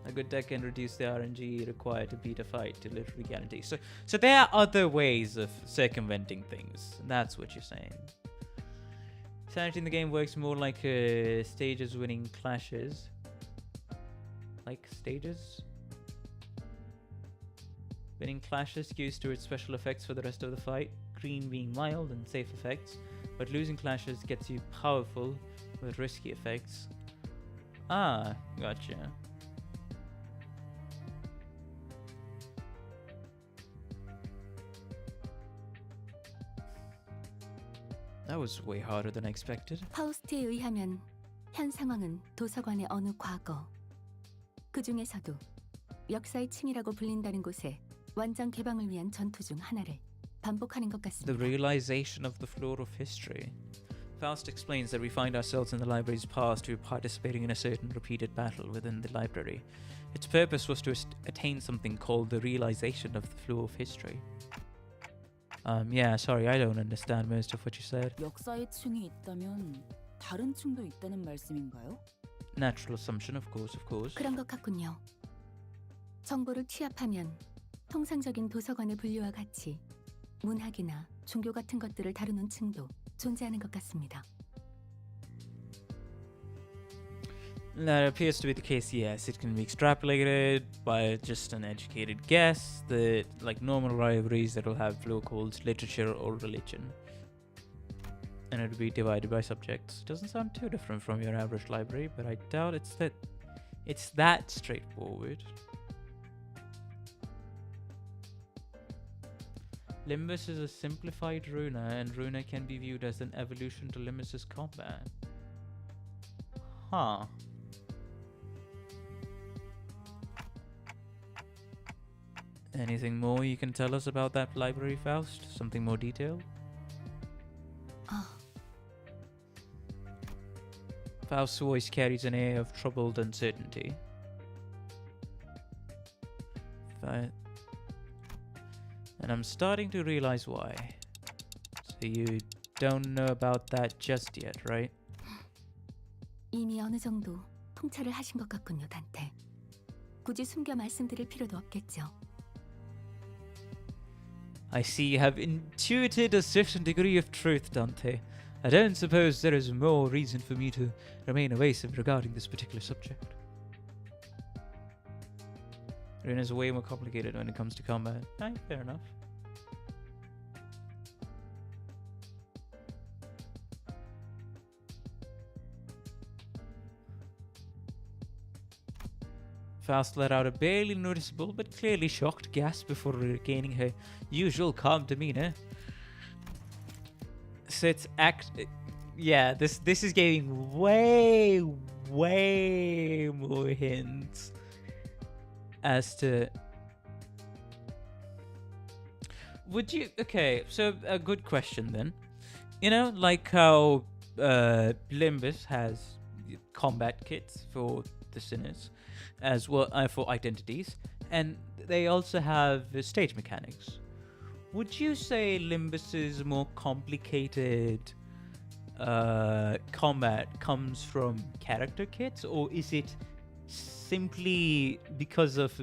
A good deck can reduce the RNG required to beat a fight to literally guarantee. So there are other ways of circumventing things. That's what you're saying. Sanity in the game works more like stages winning clashes. Like stages? Winning clashes skews towards special effects for the rest of the fight. Green being mild and safe effects. But losing clashes gets you powerful with risky effects. Ah, gotcha. That was way harder than I expected. 파우스트에 의하면 현 상황은 도서관의 어느 과거, 그 중에서도 역사의 층이라고 불린다는 곳에 완전 개방을 위한 전투 중 하나를 반복하는 것 The 같습니다. realization of the floor of history. Faust explains that we find ourselves in the library's past to participating in a certain repeated battle within the library. Its purpose was to attain something called the realization of the flow of history. Yeah, sorry, I don't understand most of what you said. 역사의 층이 있다면 다른 층도 있다는 말씀인가요? Natural assumption, of course. 그런 것 같군요. 정보를 취합하면 통상적인 도서관의 분류와 같이 문학이나 종교 같은 것들을 다루는 층도 존재하는 것 같습니다. That appears to be the case, yes. It can be extrapolated by just an educated guess that, like normal libraries that will have flow called literature or religion. and it'll be divided by subjects. Doesn't sound too different from your average library, but I doubt it's that straightforward. Limbus is a simplified Runa, and Runa can be viewed as an evolution to Limbus's combat. Huh. Anything more you can tell us about that library, Faust? Something more detailed? Faust's voice carries an air of troubled uncertainty. And I'm starting to realize why. So you don't know about that just yet, right? 이미 어느 정도 통찰을 하신 것 같군요, 단테. 굳이 숨겨 말씀드릴 필요도 없겠죠. I see you have intuited a certain degree of truth, Dante. I don't suppose there is more reason for me to remain evasive regarding this particular subject. Rune is way more complicated when it comes to combat. Aye, fair enough. Faust let out a barely noticeable but clearly shocked gasp before regaining her usual calm demeanor. So it's yeah, this is giving way more hints as to. Would you? Okay, so a good question then. You know, like how Limbus has combat kits for the sinners, as well for identities, and they also have stage mechanics. Would you say Limbus's more complicated combat comes from character kits, or is it simply because of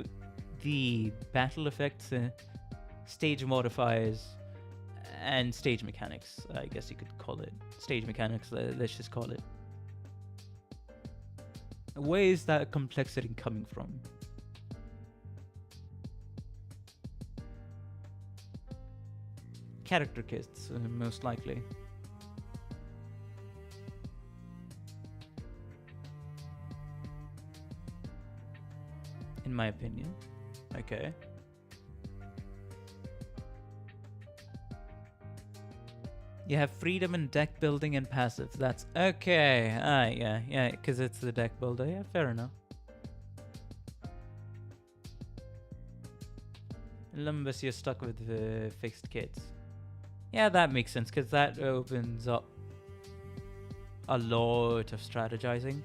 the battle effects, stage modifiers, and stage mechanics? I guess you could call it stage mechanics. Let's just call it. Where is that complexity coming from? Character kits, most likely. In my opinion. Okay. You have freedom in deck building and passive. That's okay. Yeah, because it's the deck builder. Yeah, fair enough. Limbus, you're stuck with the fixed kits. Yeah, that makes sense, because that opens up a lot of strategizing.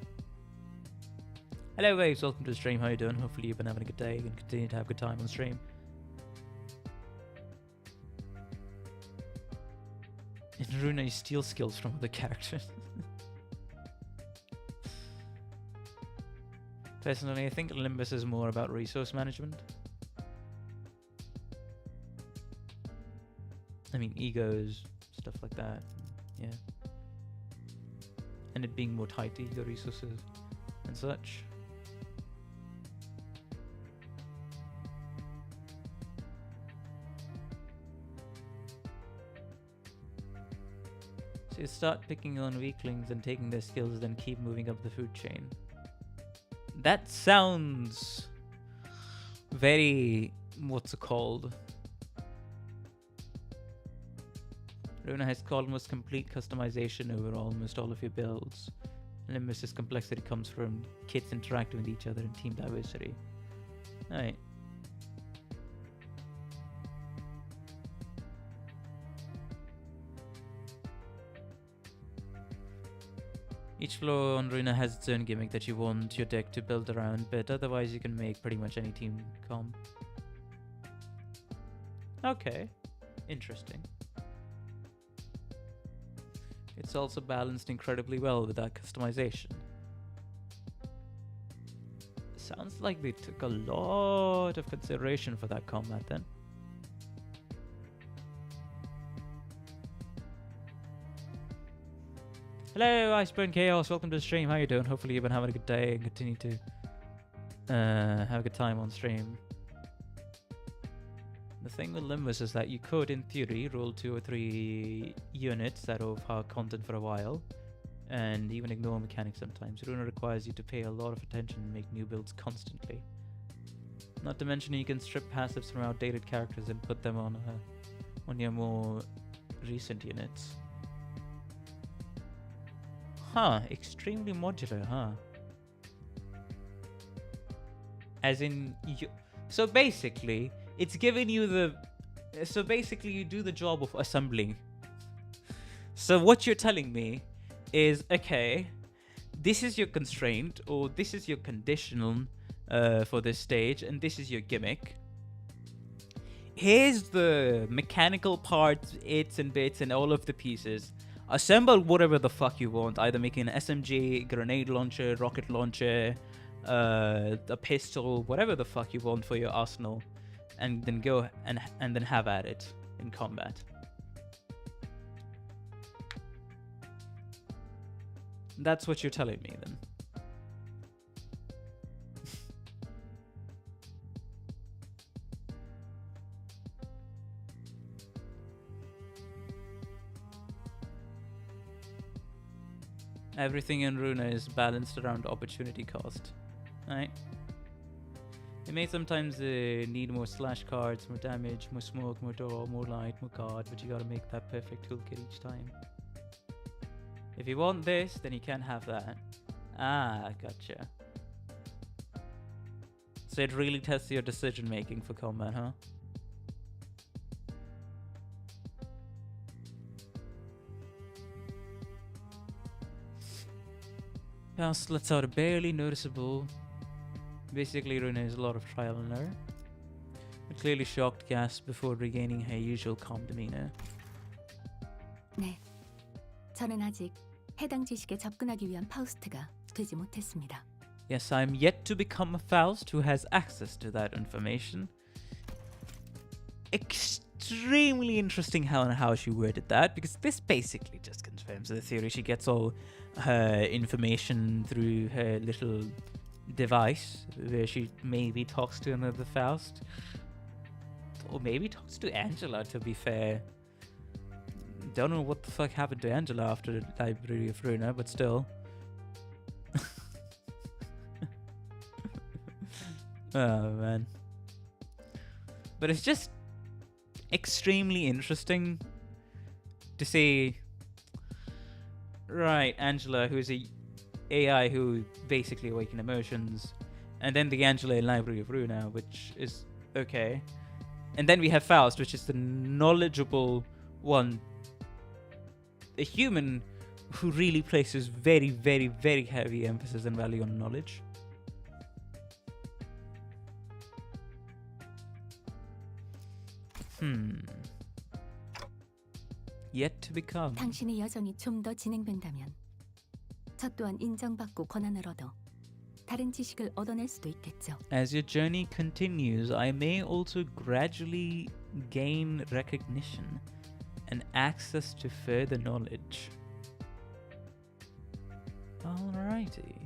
Hello, waves. Welcome to the stream. How you doing? Hopefully you've been having a good day and continue to have a good time on stream. In Runa, you steal skills from other characters. Personally, I think Limbus is more about resource management. I mean, egos, stuff like that. Yeah. And it being more tied to ego resources and such. So you start picking on weaklings and taking their skills, then keep moving up the food chain. That sounds very, what's it called? Runa has almost complete customization over almost all of your builds. Limbus's complexity comes from kits interacting with each other and team diversity. Alright. Each floor on Runa has its own gimmick that you want your deck to build around, but otherwise you can make pretty much any team comp. Okay. Interesting. It's also balanced incredibly well with that customization. Sounds like they took a lot of consideration for that combat then. Hello, Iceburn Chaos. Welcome to the stream. How you doing? Hopefully you've been having a good day and continue to have a good time on stream. The thing with Limbus is that you could, in theory, roll 2 or 3 units that are of hard content for a while, and even ignore mechanics sometimes. Runa requires you to pay a lot of attention and make new builds constantly. Not to mention you can strip passives from outdated characters and put them on your more recent units. Huh, extremely modular, huh? As in, so basically, it's giving you the... So basically, you do the job of assembling. So what you're telling me is, okay, this is your constraint, or this is your conditional for this stage, and this is your gimmick. Here's the mechanical parts, its and bits, and all of the pieces. Assemble whatever the fuck you want, either making an SMG, grenade launcher, rocket launcher, a pistol, whatever the fuck you want for your arsenal, and then go and then have at it in combat. That's what you're telling me then. Everything in Runa is balanced around opportunity cost, right? It may sometimes need more slash cards, more damage, more smoke, more door, more light, more card, but you gotta make that perfect toolkit each time. If you want this, then you can't have that. Ah, gotcha. So it really tests your decision making for combat, huh? Faust lets out a barely noticeable... Basically, Runa is a lot of trial and error. A clearly shocked gasp before regaining her usual calm demeanor. 네, 저는 아직 해당 지식에 접근하기 위한 파우스트가 되지 못했습니다. Yes, I'm yet to become a Faust who has access to that information. Extremely interesting how she worded that, because this basically just confirms the theory. She gets all her information through her little device, where she maybe talks to another Faust. Or maybe talks to Angela, to be fair. Don't know what the fuck happened to Angela after the Library of Runa, but still. Oh man. But it's just extremely interesting to see, right, Angela, who's a AI who basically awaken emotions, and then the Angela in Library of Runa, which is okay. And then we have Faust, which is the knowledgeable one, a human who really places very, very, very heavy emphasis and value on knowledge. Yet to become. 당신이 여정이 좀 더 진행된다면 저 또한 인정받고 권한을 얻어 다른 지식을 얻어낼 수도 있겠죠. As your journey continues, I may also gradually gain recognition and access to further knowledge. Alrighty.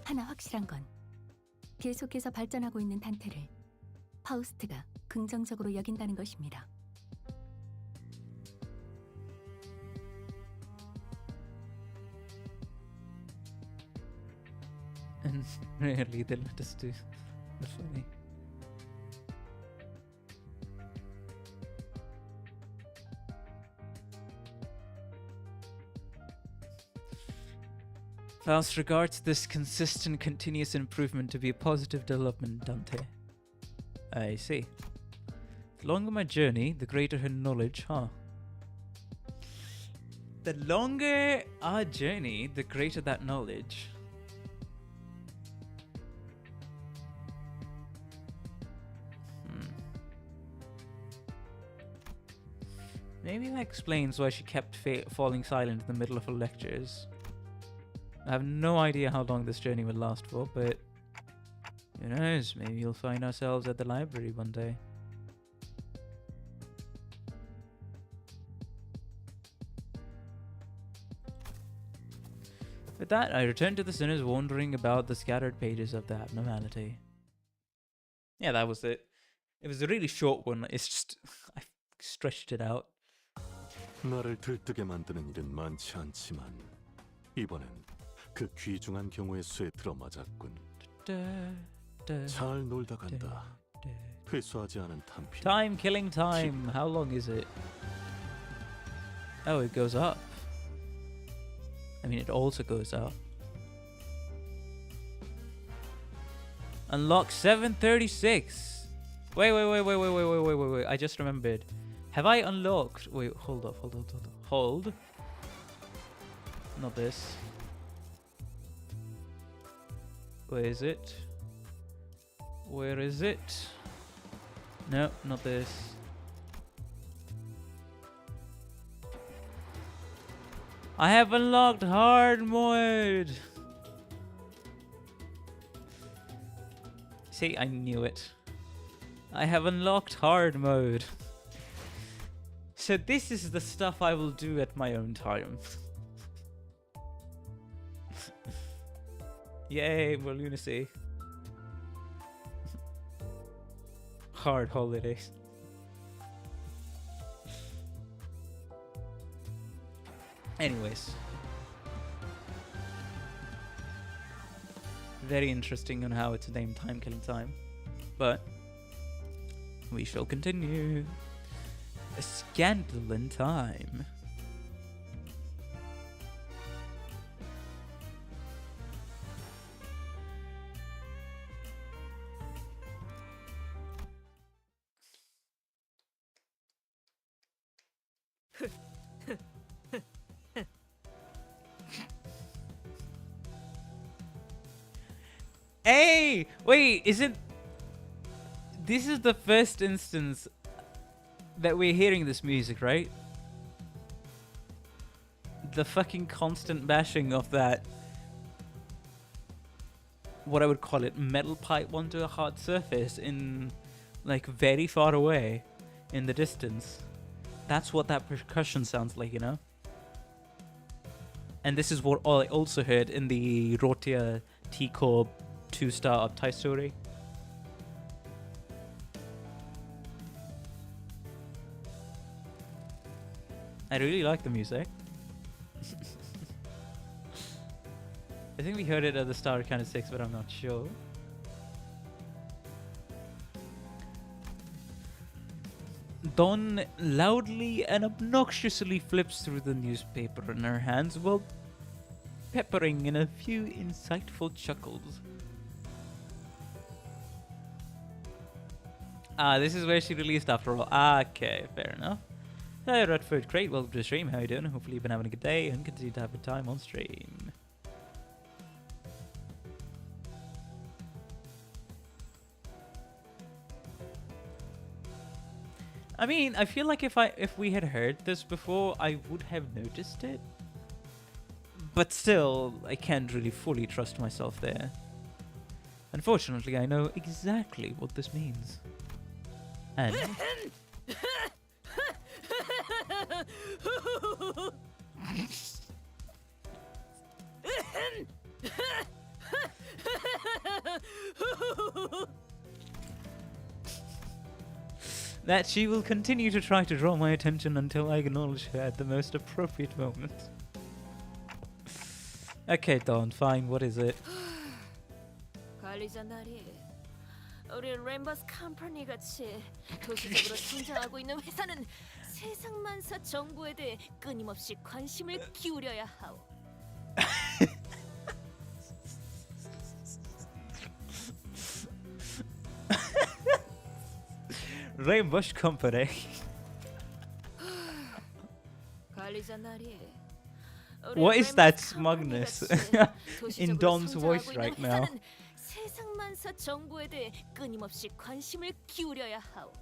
하나 확실한 건 계속해서 발전하고 있는 단테를 파우스트가 긍정적으로 여긴다는 것입니다. And rarely they let us do the funny. Faust regards this consistent, continuous improvement to be a positive development, Dante. I see. The longer my journey, the greater her knowledge, huh? The longer our journey, the greater that knowledge. Maybe that explains why she kept falling silent in the middle of her lectures. I have no idea how long this journey will last for, but who knows, maybe you'll find ourselves at the library one day. With that, I returned to the sinners wandering about the scattered pages of the abnormality. Yeah, that was it. It was a really short one. It's just I stretched it out. 나를 들뜨게 만드는 일은 많지 않지만 이번엔 그 귀중한 경우의 수에 들어맞았군. 잘 놀다 간다. 회수하지 않은 탄피. Timekilling time. How long is it? Oh, it goes up. I mean, it also goes up. Unlock 736. Wait. I just remembered. Have I unlocked? Wait, hold up. Hold. Not this. Where is it? Where is it? No, not this. I have unlocked hard mode. See, I knew it. I have unlocked hard mode. So this is the stuff I will do at my own time. Yay, more lunacy. Hard holidays. Anyways. Very interesting on how it's named Timekilling Time. But we shall continue. A scandal in time. Hey! Wait, isn't... This is the first instance that we're hearing this music, right? The fucking constant bashing of that... What I would call it, metal pipe onto a hard surface in... Like, very far away in the distance. That's what that percussion sounds like, you know? And this is what I also heard in the Rotia T-Corp 2-star uptight story. I really like the music. I think we heard it at the start of Kind of 6, but I'm not sure. Dawn loudly and obnoxiously flips through the newspaper in her hands while peppering in a few insightful chuckles. Ah, this is where she released after all. Okay, fair enough. Hi, Redford, great, welcome to the stream. How you doing? Hopefully you've been having a good day and continue to have a good time on stream. I mean, I feel like if we had heard this before, I would have noticed it. But still, I can't really fully trust myself there. Unfortunately, I know exactly what this means. And... that she will continue to try to draw my attention until I acknowledge her at the most appropriate moment. Okay, Dawn, fine, what is it? 관리자 나리, 우리 램버스 컴퍼니 같이 도시적으로 성장하고 있는 회사는 세상 만사 정보에 대해 끊임없이 관심을 기울여야 하오. Rainbush Company. 관리자 나리, What is that smugness in Dawn's voice right now? 세상 만사 정보에 대해 끊임없이 관심을 기울여야 하오.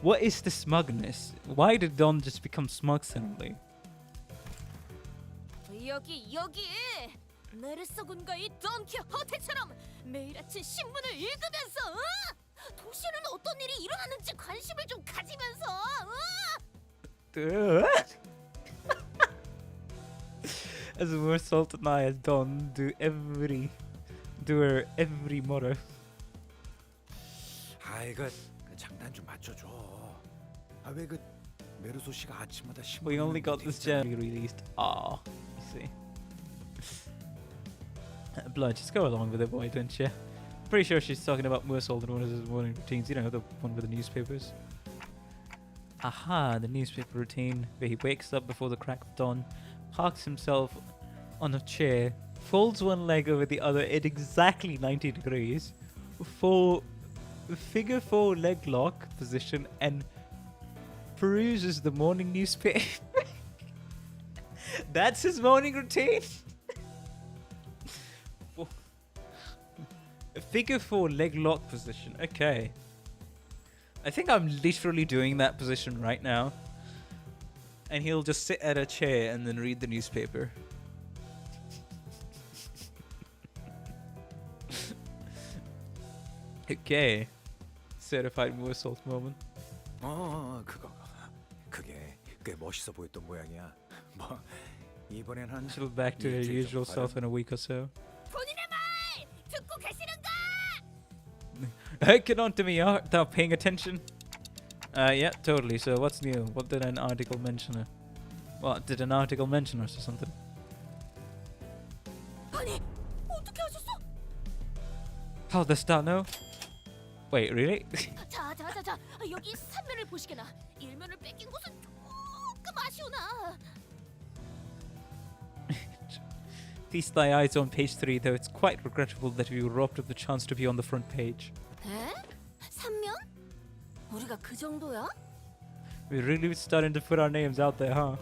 What is the smugness? Why did Dawn just become smug suddenly? 여기 네르소군과의 돈키호테처럼 매일 아침 신문을 읽으면서 도시에는 어떤 일이 일어나는지 관심을 좀 가지면서 as more salt and I as Don do her every motto. 아 이거 장단 좀 맞춰줘. 아 왜 그 메르소 씨가 아침마다 신문 We only 읽는 거 got this 되게 gem released. Ah, you see. Blood, just go along with it, boy, don't you? Pretty sure she's talking about more salt than one of his morning routines. You know, the one with the newspapers. Aha, the newspaper routine where he wakes up before the crack of dawn, parks himself on a chair, folds one leg over the other at exactly 90 degrees, for figure 4 leg lock position, and peruses the morning newspaper. That's his morning routine. Figure 4 leg lock position. Okay. I think I'm literally doing that position right now. And he'll just sit at a chair and then read the newspaper. Okay. Certified more salt moment. 그거 그게 꽤 멋있어 보였던 모양이야. 뭐 이번엔 한 She'll be back to her 일주일 usual 정도 self in a week or so. 본인의 말 듣고 계시는가? Get on to me, without paying attention. Yeah, totally. So what's new? What did an article mention? What did an article mention us or something? 아니, 어떻게 하셨어? How does that know? Wait, really? 자, 여기 3면을 보시게나. 1면을 뺏긴 것은 조금 아쉬우나. Feast thy eyes on page 3, though it's quite regrettable that we were robbed of the chance to be on the front page. 에? 3면? 우리가 그 정도야? We're really starting to put our names out there, huh?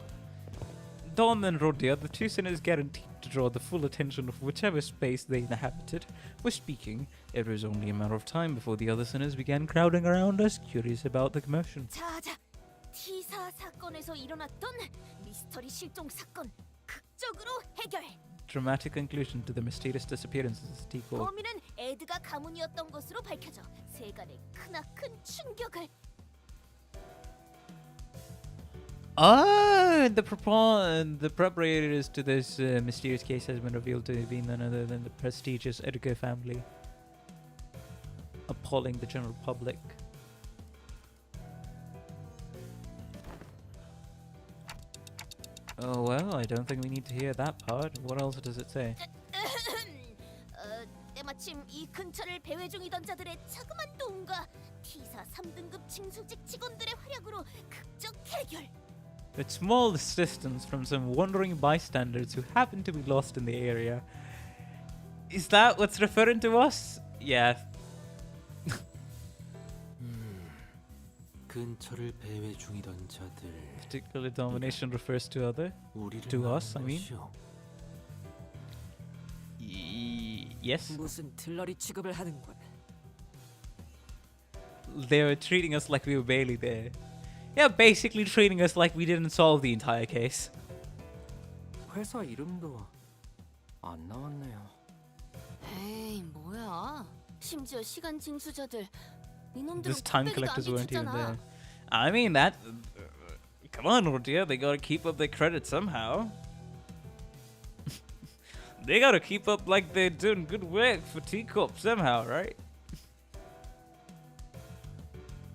Don and Rodia, the two sinners guaranteed to draw the full attention of whichever space they inhabited, were speaking. It was only a matter of time before the other sinners began crowding around us, curious about the commotion. 자, T사 사건에서 일어났던 미스터리 실종 사건 극적으로 해결. Dramatic conclusion to the mysterious disappearances of Tico. 범인은 에드가 가문이었던 것으로 밝혀져 세간에 크나큰 충격을. The preparators to this mysterious case has been revealed to have been none other than the prestigious Edgar family, appalling the general public. Oh well, I don't think we need to hear that part. What else does it say? 때마침 이 근처를 배회 중이던 자들의 자그만 도움과 T사 3등급 징수직 직원들의 활약으로 극적 해결. With small assistance from some wandering bystanders who happen to be lost in the area. Is that what's referring to us? Yeah. 근처를 배회 중이던 자들. Particular domination refers to other. 우리를 To us, I 말하는 mean. 것이요. Yes. 무슨 들러리 취급을 하는 거야? They were treating us like we were barely there. Yeah, basically treating us like we didn't solve the entire case. 회사 이름도 안 나왔네요. 에이, 뭐야? 심지어 시간 징수자들 이놈들은 This time 곱빼기도 안 collectors weren't even 비쳤잖아. there. I mean that. Come on, Rodia, they gotta keep up their credit somehow. They gotta keep up like they're doing good work for T-Corp somehow, right?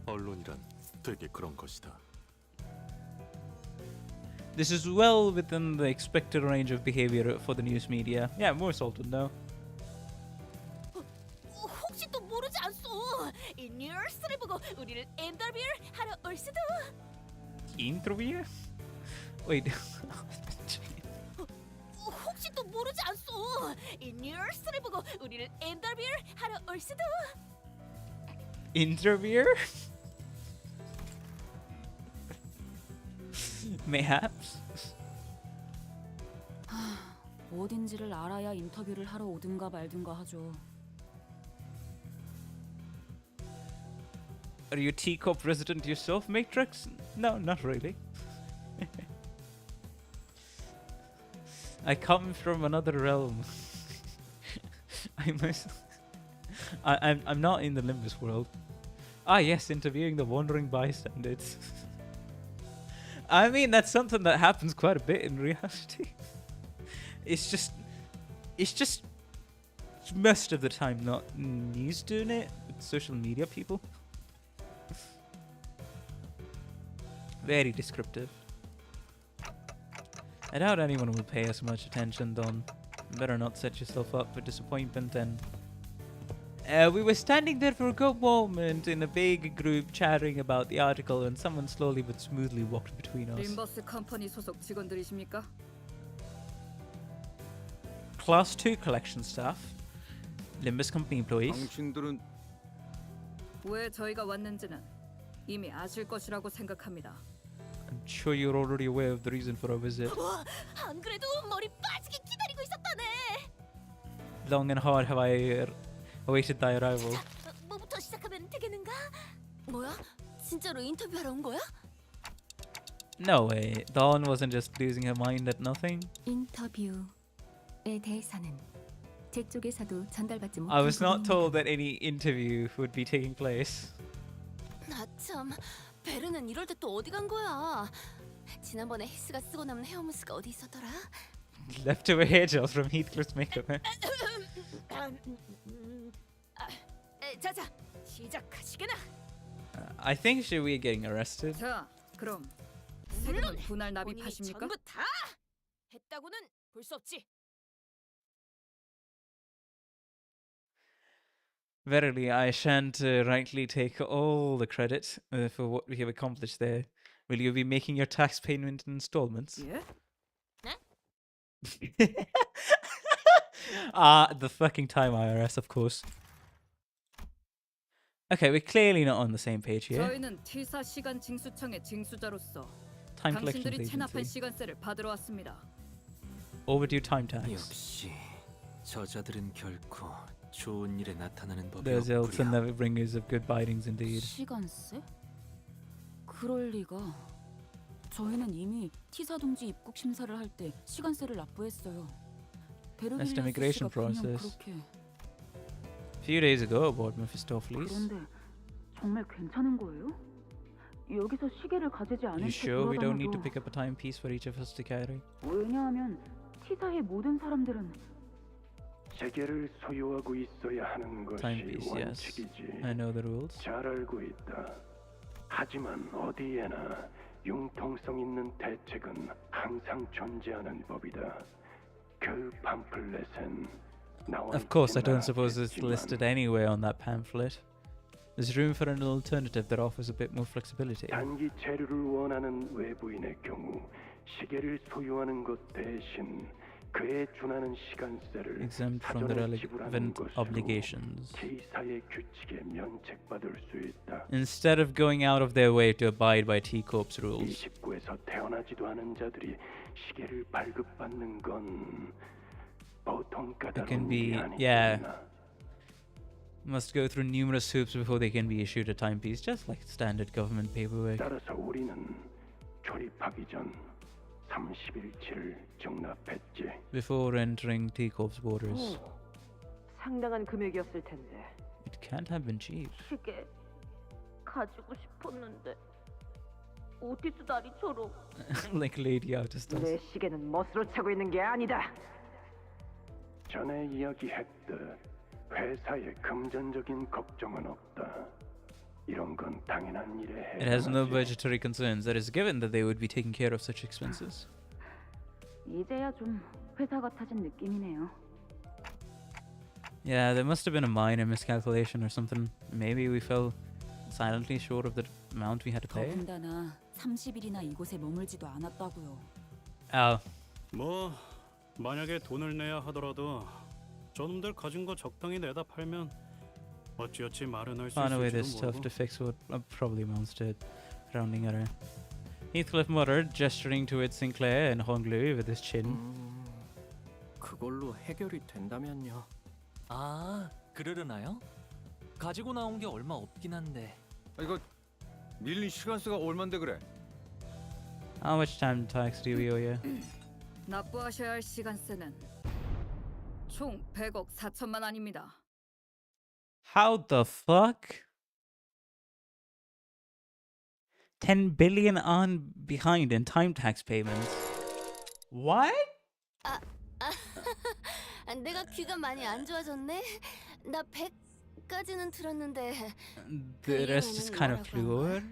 언론이란 되게 그런 것이다. This is well within the expected range of behavior for the news media. Yeah, more salt would know. 혹시 또 모르지 않소? 이 뉴스를 보고 우리를 인터뷰 하러 올 수도. Interview? Wait. 혹시 또 모르지 않소? 이 뉴스를 보고 우리를 인터뷰 하러 올 수도. Interview? Mayhaps. 어딘지를 알아야 인터뷰를 하러 오든가 말든가 하죠. Are you a T-Corp resident yourself, Matrix? No, not really. I come from another realm. I'm not in the Limbus world. Ah yes, interviewing the wandering bystanders. I mean, that's something that happens quite a bit in reality. It's just most of the time not news doing it. It's social media people. Very descriptive. I doubt anyone will pay us much attention, Don. Better not set yourself up for disappointment and... we were standing there for a good moment in a big group chatting about the article and someone slowly but smoothly walked between us. 림버스 컴퍼니 소속 직원들이십니까? Class 2 collection staff. Limbus company employees. 당신들은 왜 저희가 왔는지는 이미 아실 것이라고 생각합니다. I'm sure you're already aware of the reason for our visit. 안 그래도 머리 빠지게 기다리고 있었다네. Long and hard have I awaited thy arrival. 자, 뭐부터 시작하면 되겠는가? 뭐야? 진짜로 인터뷰하러 온 거야? No way. Dawn wasn't just losing her mind at nothing. 인터뷰에 대해서는 제 쪽에서도 전달받지 못한 I was not 부분입니다. told that any interview would be taking place. 나 참, 베르는 이럴 때 또 어디 간 거야? 지난번에 헤스가 쓰고 남은 헤어무스가 어디 있었더라? Leftover hair gels from Heathcliff's makeup. 자자, 시작하시게나. I think should we getting arrested? 자, 그럼 세금은 분할 본인이 납입하십니까? 전부 다 했다고는 볼 수 없지. Verily, I shan't rightly take all the credit for what we have accomplished there. Will you be making your tax payment in installments? 예? The fucking time IRS, of course. Okay, we're clearly not on the same page here. 저희는 T사 시간 징수청의 징수자로서 Time collections 당신들이 체납할 agency. 시간세를 받으러 왔습니다. Overdue time tax. 역시 저자들은 결코 좋은 일에 나타나는 법이 Those elves are 없구려. never bringers of good tidings indeed. 시간세? 그럴 리가. 저희는 이미 T사 동지 입국 심사를 할 때 시간세를 납부했어요. That's the 베르길리우스 immigration 씨가 분명 process. 그렇게. A few days ago aboard Mephistopheles. 그런데 정말 괜찮은 거예요? 여기서 시계를 가지지 않은 You 채 sure we don't need to 돌아다녀도 pick up a timepiece for each of us to carry? 왜냐하면 T사의 모든 사람들은 세계를 소유하고 있어야 하는 것이 Timepiece, yes. 원칙이지. I know the rules. 잘 알고 있다. 하지만 어디에나 융통성 있는 대책은 항상 존재하는 법이다. 그 pamphlet엔 나와 Of course, I 있진 don't suppose it's 않았겠지만 listed anywhere on that pamphlet. There's room for an alternative that offers a bit more flexibility. 단기 체류를 원하는 외부인의 경우 시계를 소유하는 것 대신 그에 준하는 시간세를 Exempt from the 사전에 지불하는 relevant 것으로 obligations. T사의 규칙에 면책받을 수 있다. Instead of going out of their way to abide by T-Corp's 이 rules. 식구에서 태어나지도 않은 자들이 시계를 발급받는 건 보통 It can 까다로운 be, 일이 아니구나. yeah. Must go through numerous hoops before they can be issued a timepiece, just like standard government paperwork. 따라서 우리는 출입하기 전 30일치를 적납했지. Before entering T-Corp's borders. 상당한 금액이었을 텐데. It can't have been cheap. 시계 가지고 싶었는데 오티스 다리처럼. Like Lady Autis 내 does. 시계는 멋으로 차고 있는 게 아니다. 전에 이야기했듯 회사에 금전적인 걱정은 없다. 이런 건 당연한 일에 It has no 해당하지. budgetary concerns. That is given that they would be taking care of such expenses. 이제야 좀 회사 같아진 느낌이네요. Yeah, there must have been a minor miscalculation or something. Maybe we fell silently short of the amount we had to pay. 더군다나 30일이나 이곳에 머물지도 않았다고요. Oh, 뭐 만약에 돈을 내야 하더라도 저놈들 가진 거 적당히 내다 팔면 어찌어찌 마련할 수 find a way this 있을지도 tough 모르고. to fix what probably amounts to rounding error. Heathcliff muttered, gesturing towards Sinclair and Honglu with his chin. 그걸로 해결이 된다면요. 아, 그러려나요? 가지고 나온 게 얼마 없긴 한데. 이거 밀린 시간세가 얼만데 그래? How much time tax do we owe you? 납부하셔야 할 시간세는 총 100억 4천만 원입니다. How the fuck? 10 billion on behind in time tax payments. What? 내가 귀가 많이 안 좋아졌네. 나 100까지는 들었는데. The rest is kind of fluid.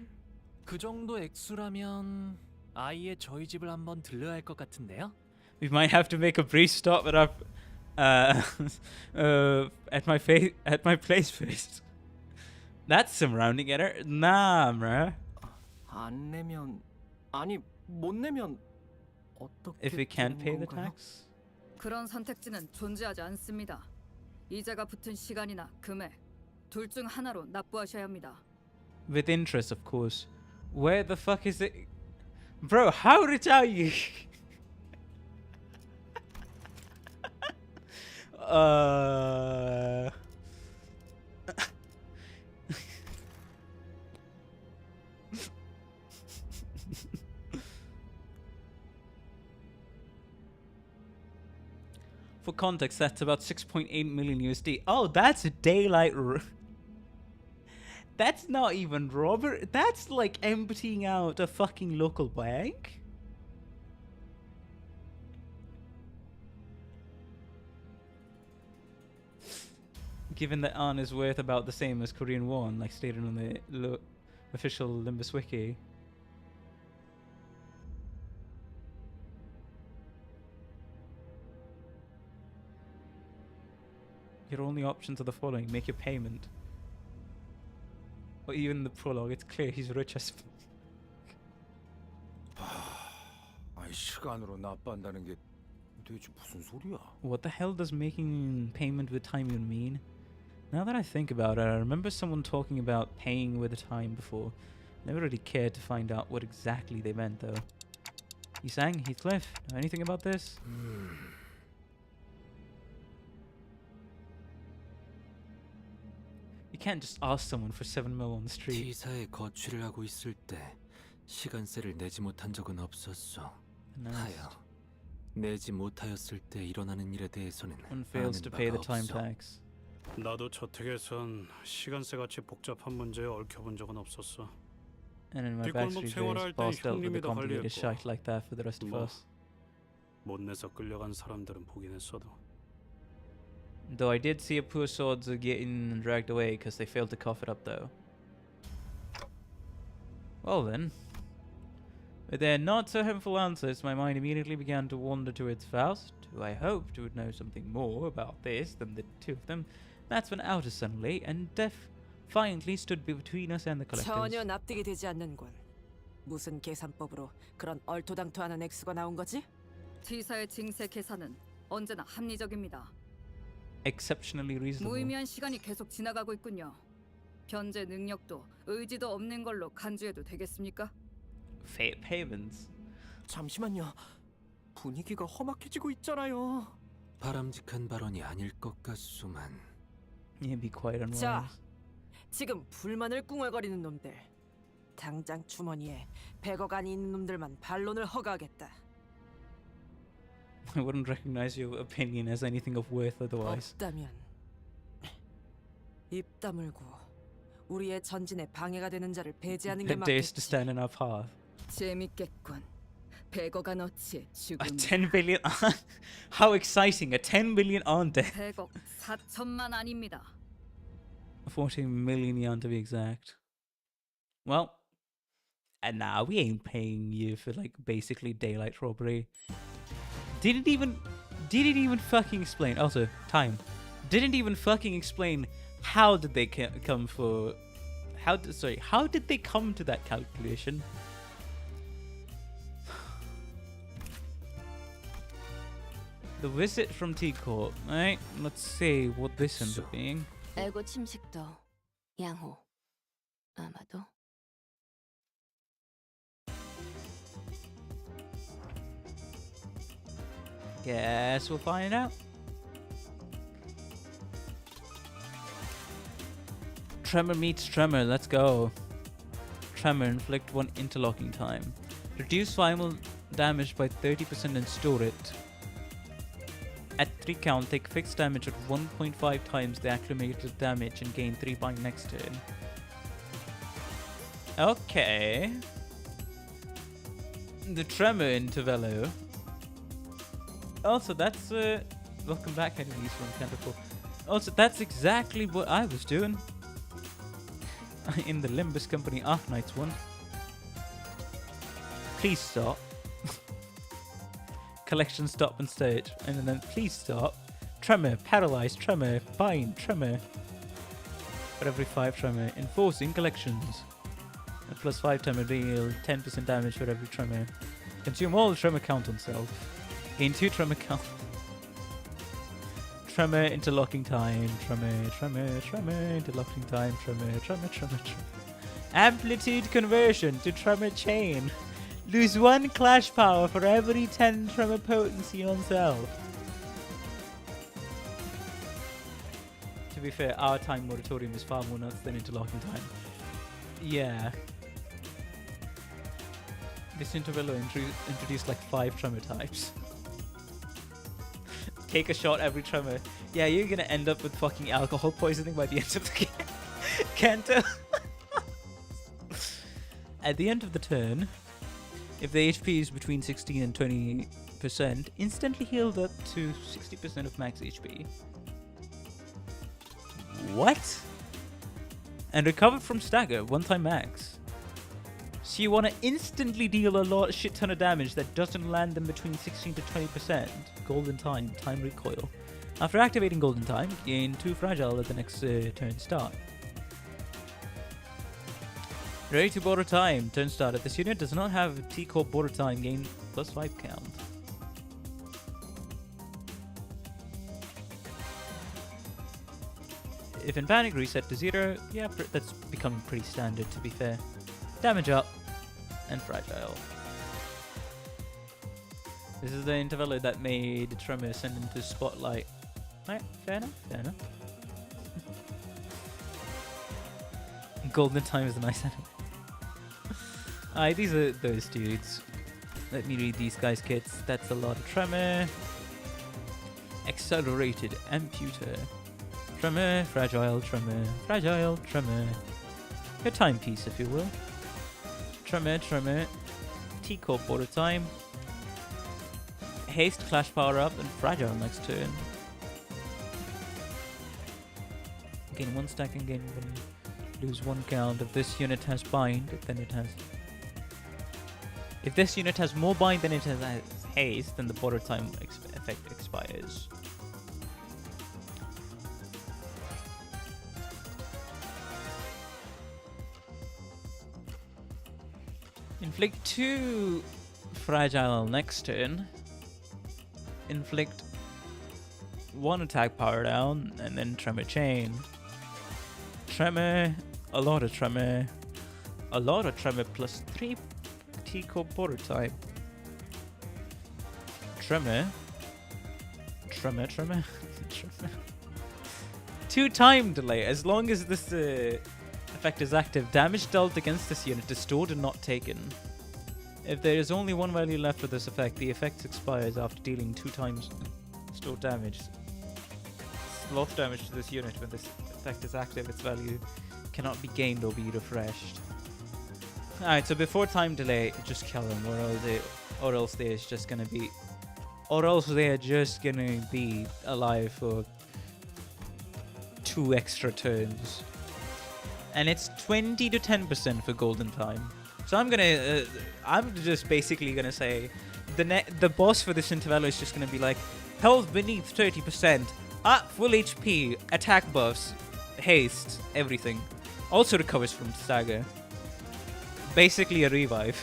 그 정도 액수라면 아예 저희 집을 한번 들러야 할 것 같은데요? We might have to make a brief stop at our at my place first. That's some rounding error. Nah, bruh. 안 내면 아니 못 내면 어떻게 If we can't pay the 되는 건가요? tax. 그런 선택지는 존재하지 않습니다. 이자가 붙은 시간이나 금액 둘 중 하나로 납부하셔야 합니다. With interest, of course. Where the fuck is it? Bro, how rich are you? For context, that's about 6.8 million USD. Oh, that's a daylight. That's not even robbery. That's like emptying out a fucking local bank. Given that An is worth about the same as Korean won, like stated on the official Limbus wiki. Your only options are the following: make your payment. Or even the prologue, it's clear he's rich as fuck. 아이 시간으로 납부한다는 게 도대체 무슨 소리야? What the hell does making payment with time even mean? Now that I think about it, I remember someone talking about paying with the time before. Never really cared to find out what exactly they meant though. You sang, Heathcliff? Know anything about this? You can't just ask someone for 7 mil on the street. T사에 거취를 하고 있을 때 시간세를 내지 못한 적은 없었어. 하여 내지 못하였을 때 일어나는 일에 대해서는 One fails to pay the time tax. 나도 저택에선 시간세 같이 복잡한 문제에 얽혀본 적은 없었어. And in my 뒷골목 backstreet 생활할 days, 땐 boss dealt with the 형님이 더 complicated 관리했고. shite like that for the rest of 뭐 us. 못 내서 끌려간 사람들은 보긴 했어도. Though I did see a poor swords getting dragged away because they failed to cough it up though. Well then. With their not so helpful answers, my mind immediately began to wander towards Faust, who I hoped would know something more about this than the two of them. That's when Outer suddenly and defiantly stood between us and the collectors. 전혀 납득이 되지 않는군. 무슨 계산법으로 그런 얼토당토하는 액수가 나온 거지? T사의 징세 계산은 언제나 합리적입니다. Exceptionally reasonable. 무의미한 시간이 계속 지나가고 있군요. 변제 능력도 의지도 없는 걸로 간주해도 되겠습니까? Fate payments. 잠시만요. 분위기가 험악해지고 있잖아요. 바람직한 발언이 아닐 것 같소만. Yeah, be quite unwise. 자, 지금 불만을 꿍얼거리는 놈들. 당장 주머니에 100억 안이 있는 놈들만 반론을 허가하겠다. I wouldn't recognize your opinion as anything of worth otherwise. 없다면 입 다물고 우리의 전진에 방해가 되는 자를 배제하는 게 That dares to 맞겠지. stand in our path. 재밌겠군. 100억 안 어치 죽음. A 10 billion. How exciting! A 10 billion on debt. 100억 4천만 아닙니다. 14 million yen to be exact. Well, and nah, we ain't paying you for like basically daylight robbery. Did it even fucking explain? Also, time. Didn't even fucking explain how did they come for? How did they come to that calculation? The visit from T-Corp. Right, let's see what this ends up being. 알고 침식도 양호. 아마도. Guess we'll find out. Tremor meets Tremor, let's go. Tremor, inflict 1 interlocking time. Reduce final damage by 30% and store it. At 3 count, take fixed damage at 1.5 times the accumulated damage and gain 3 by next turn. Okay. The Tremor Intervello. Also, that's Welcome back, enemies from Canterbury. Also, that's exactly what I was doing in the Limbus Company Arknights one. Please stop. Collection stop and stage. And then please stop. Tremor, paralyze, tremor, bind, tremor. For every 5 tremor. Enforcing collections. A plus 5 tremor deal 10% damage for every tremor. Consume all tremor count on self. Gain 2 tremor count. Tremor interlocking time. Tremor, tremor, tremor, interlocking time. Tremor, tremor, tremor, tremor. Amplitude conversion to tremor chain. Lose 1 clash power for every 10 tremor potency on self. To be fair, our time moratorium is far more nuts than interlocking time. Yeah. This Intervello introduced like 5 tremor types. Take a shot every tremor. Yeah, you're gonna end up with fucking alcohol poisoning by the end of the game. Canto. At the end of the turn, if the HP is between 16 and 20%, instantly healed up to 60% of max HP. What? And recovered from stagger, 1 time max. So you want to instantly deal a shit ton of damage that doesn't land them between 16 to 20%. Golden Time, time recoil. After activating Golden Time, gain 2 fragile at the next turn start. Ready to border time, turn start. If this unit does not have T-Corp border time, gain plus 5 count. If in panic, reset to 0. Yeah, that's becoming pretty standard to be fair. Damage up. And fragile. This is the Intervello that made Tremor send into Spotlight. Right, fair enough, fair enough. Golden Time is a nice enemy. Alright, these are those dudes. Let me read these guys' kits. That's a lot of Tremor. Accelerated Amputer. Tremor, fragile, tremor, fragile, tremor. Your timepiece, if you will. Tremor, tremor, T-Corp border time, haste, clash power up, and fragile next turn. Gain 1 stack and gain 1, lose 1 count. If this unit has bind, then it has. If this unit has more bind than it has haste, then the border time effect expires. Inflict 2 fragile next turn. Inflict 1 attack power down, and then tremor chain. Tremor, a lot of tremor plus 3 T-Corp border time. Tremor, tremor, tremor, tremor. 2 time delay. As long as this effect is active, damage dealt against this unit is stored and not taken. If there is only 1 value left for this effect, the effect expires after dealing 2 times stored damage. Lost damage to this unit when this effect is active, its value cannot be gained or be refreshed. Alright, so before time delay, just kill them, or else they're just gonna be alive for 2 extra turns. And it's 20 to 10% for Golden Time. So I'm just basically gonna say, the boss for this Intervello is just gonna be like, health beneath 30%, up full HP, attack buffs, haste, everything. Also recovers from stagger. Basically a revive.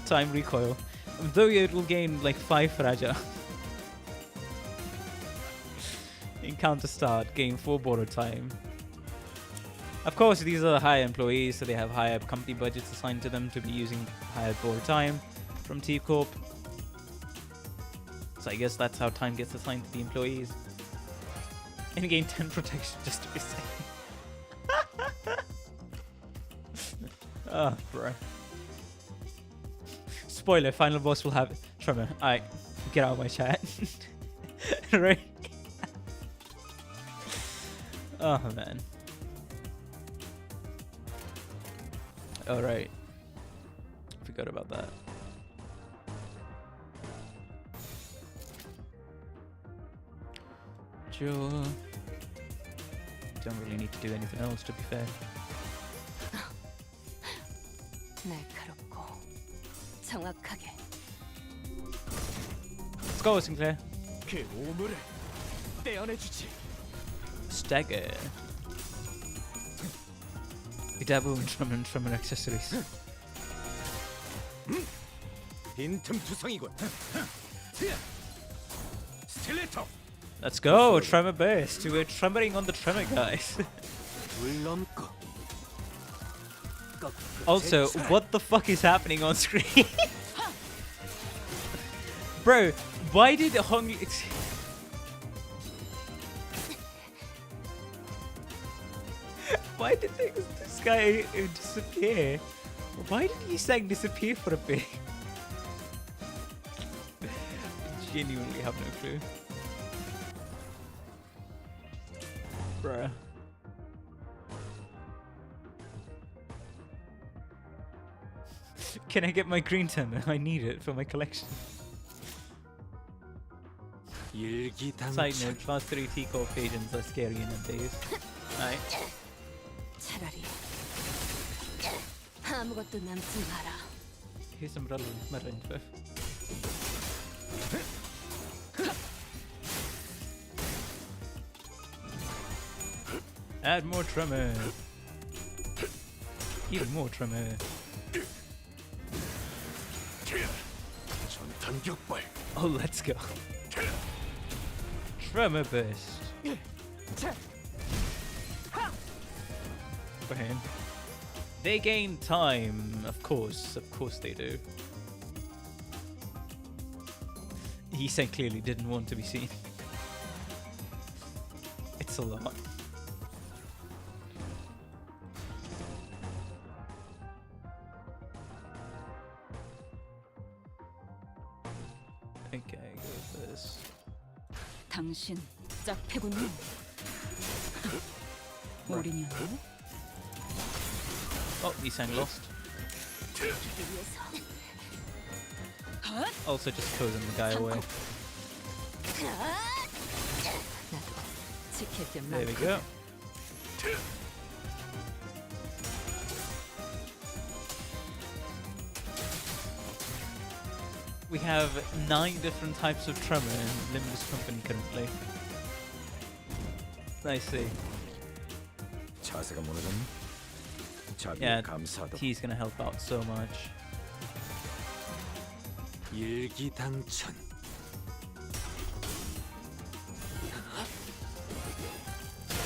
Time recoil. Though it will gain like 5 fragile. Encounter start, gain 4 border time. Of course, these are higher employees, so they have higher company budgets assigned to them to be using higher border time from T-Corp. So I guess that's how time gets assigned to the employees. And gain 10 protection just to be safe. Oh, bro. Spoiler, final boss will have Tremor. Alright, get out of my chat. Right? Oh, man. Alright. Forgot about that. Sure. Don't really need to do anything else, to be fair. 날카롭고 정확하게. Let's go, Sinclair. 그 오물을 떼어내주지. Stagger. We dabble in drum and accessories. 빈틈 투성이군. 스틸레터. Let's go, tremor burst. We're tremoring on the tremor, guys. 물 넘고. Also, what the fuck is happening on screen? Bro, why did Hong... Why did this guy disappear? Why did he sang disappear for a bit? Genuinely have no clue. Bruh. Can I get my green tender? I need it for my collection. Side note, class 3 T-Corp agents are scary in the days. Alright. 차라리 아무것도 남지 마라. Here's some meta info. Add more tremor. Even more tremor. 전탄격발. Oh, let's go. Tremor burst. Bang. They gain time, of course they do. He said clearly didn't want to be seen. It's a lot. Okay, go for this. 당신 짝패군요. 우리냐? Oh, he sang lost. Also just causing the guy away. There we go. We have 9 different types of tremor in Limbus company currently. I see. 자세가 무너졌니? Yeah, 감사하다. he's gonna help out so much. 일기당천.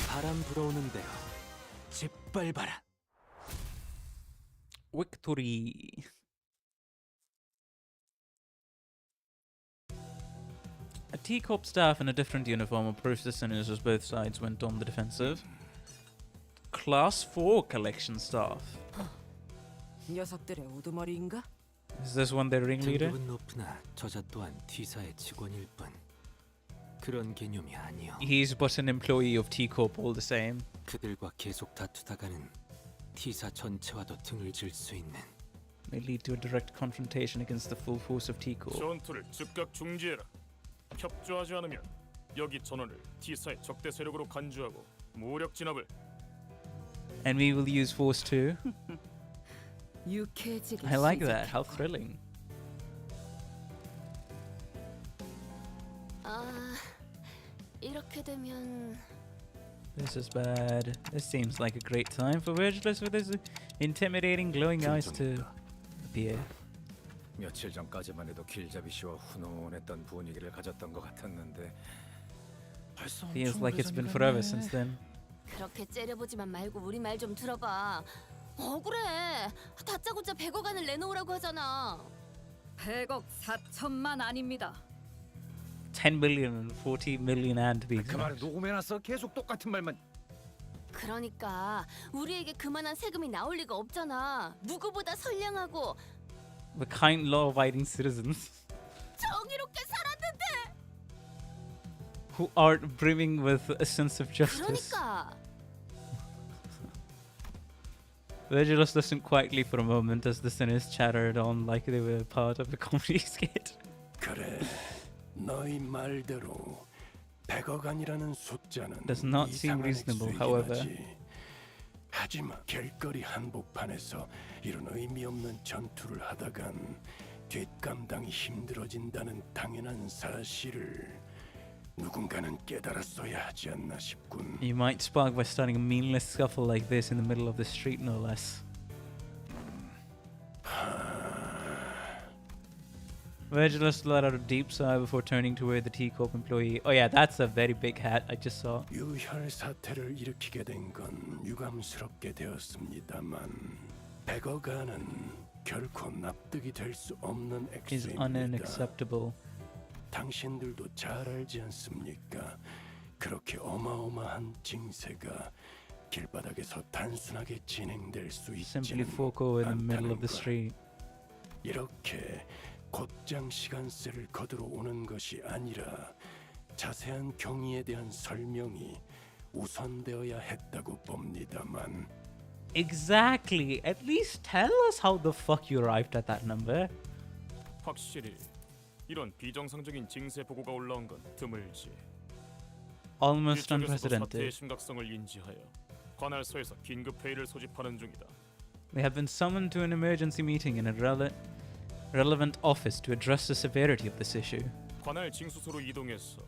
바람 불어오는데요. 짓밟아라. Victory. A T-Corp staff in a different uniform approached the sinners as both sides went on the defensive. Class 4 collection staff. 녀석들의 우두머리인가? Is this one their ringleader? 등급은 높으나 저자 또한 T사의 직원일 뿐. 그런 개념이 아니요. He's but an employee of T-Corp all the same. 그들과 계속 다투다가는 T사 전체와도 등을 질 수 있는. May lead to a direct confrontation against the full force of T-Corp. 전투를 즉각 중지해라. 협조하지 않으면 여기 전원을 T사의 적대 세력으로 간주하고 무력 진압을. And we will use force too. 유쾌해지기 I like that. How thrilling. 아, 이렇게 되면 This is bad. This seems like a great time for Virgilus with his intimidating glowing eyes to appear. 며칠 전까지만 해도 길잡이 씨와 훈훈했던 분위기를 가졌던 것 같았는데 벌써 Feels like it's been forever since then. 그렇게 째려보지만 말고 우리 말 좀 들어봐. 억울해. 다짜고짜 100억 원을 내놓으라고 하잖아. 100억 4천만 아닙니다. 10 million and 40 million and to be 그 말은 exact. 녹음해놨어. 계속 똑같은 말만. 그러니까 우리에게 그만한 세금이 나올 리가 없잖아. 누구보다 선량하고 We're kind, law-abiding citizens 정의롭게 살았는데. who are brimming with a sense of justice. 그러니까 Virgilus doesn't quietly for a moment as the sinners chattered on like they were part of a comedy skit. 그래, 너희 말대로 100억안이라는 숫자는 Does not seem 이상한 reasonable, 액수이긴 however. 하지. 하지만 길거리 한복판에서 이런 의미 없는 전투를 하다간 뒷감당이 힘들어진다는 당연한 사실을 누군가는 깨달았어야 하지 않나 싶군. You might spark by starting a meaningless scuffle like this in the middle of the street, no less. Virgilus let out a deep sigh before turning toward the T-Corp employee. Oh yeah, that's a very big hat, I just saw. 유혈 사태를 일으키게 된 건 유감스럽게 되었습니다만 100억안은 결코 납득이 될 수 없는 Is 액수입니다. unacceptable. 당신들도 잘 알지 않습니까? 그렇게 어마어마한 징세가 길바닥에서 단순하게 진행될 수 Simply 있지는 foco in the middle of the 않다는 걸. street. 이렇게 곧장 시간세를 거두러 오는 것이 아니라 자세한 경위에 대한 설명이 우선되어야 했다고 봅니다만. Exactly. At least tell us how the fuck you arrived at that number. 확실히 이런 비정상적인 징세 보고가 올라온 건 드물지. Almost 이쪽에서도 사태의 unprecedented. 심각성을 인지하여 관할소에서 긴급 회의를 소집하는 중이다. They have been summoned to an emergency meeting in a relevant office to address the severity of this issue. 관할 징수소로 이동해서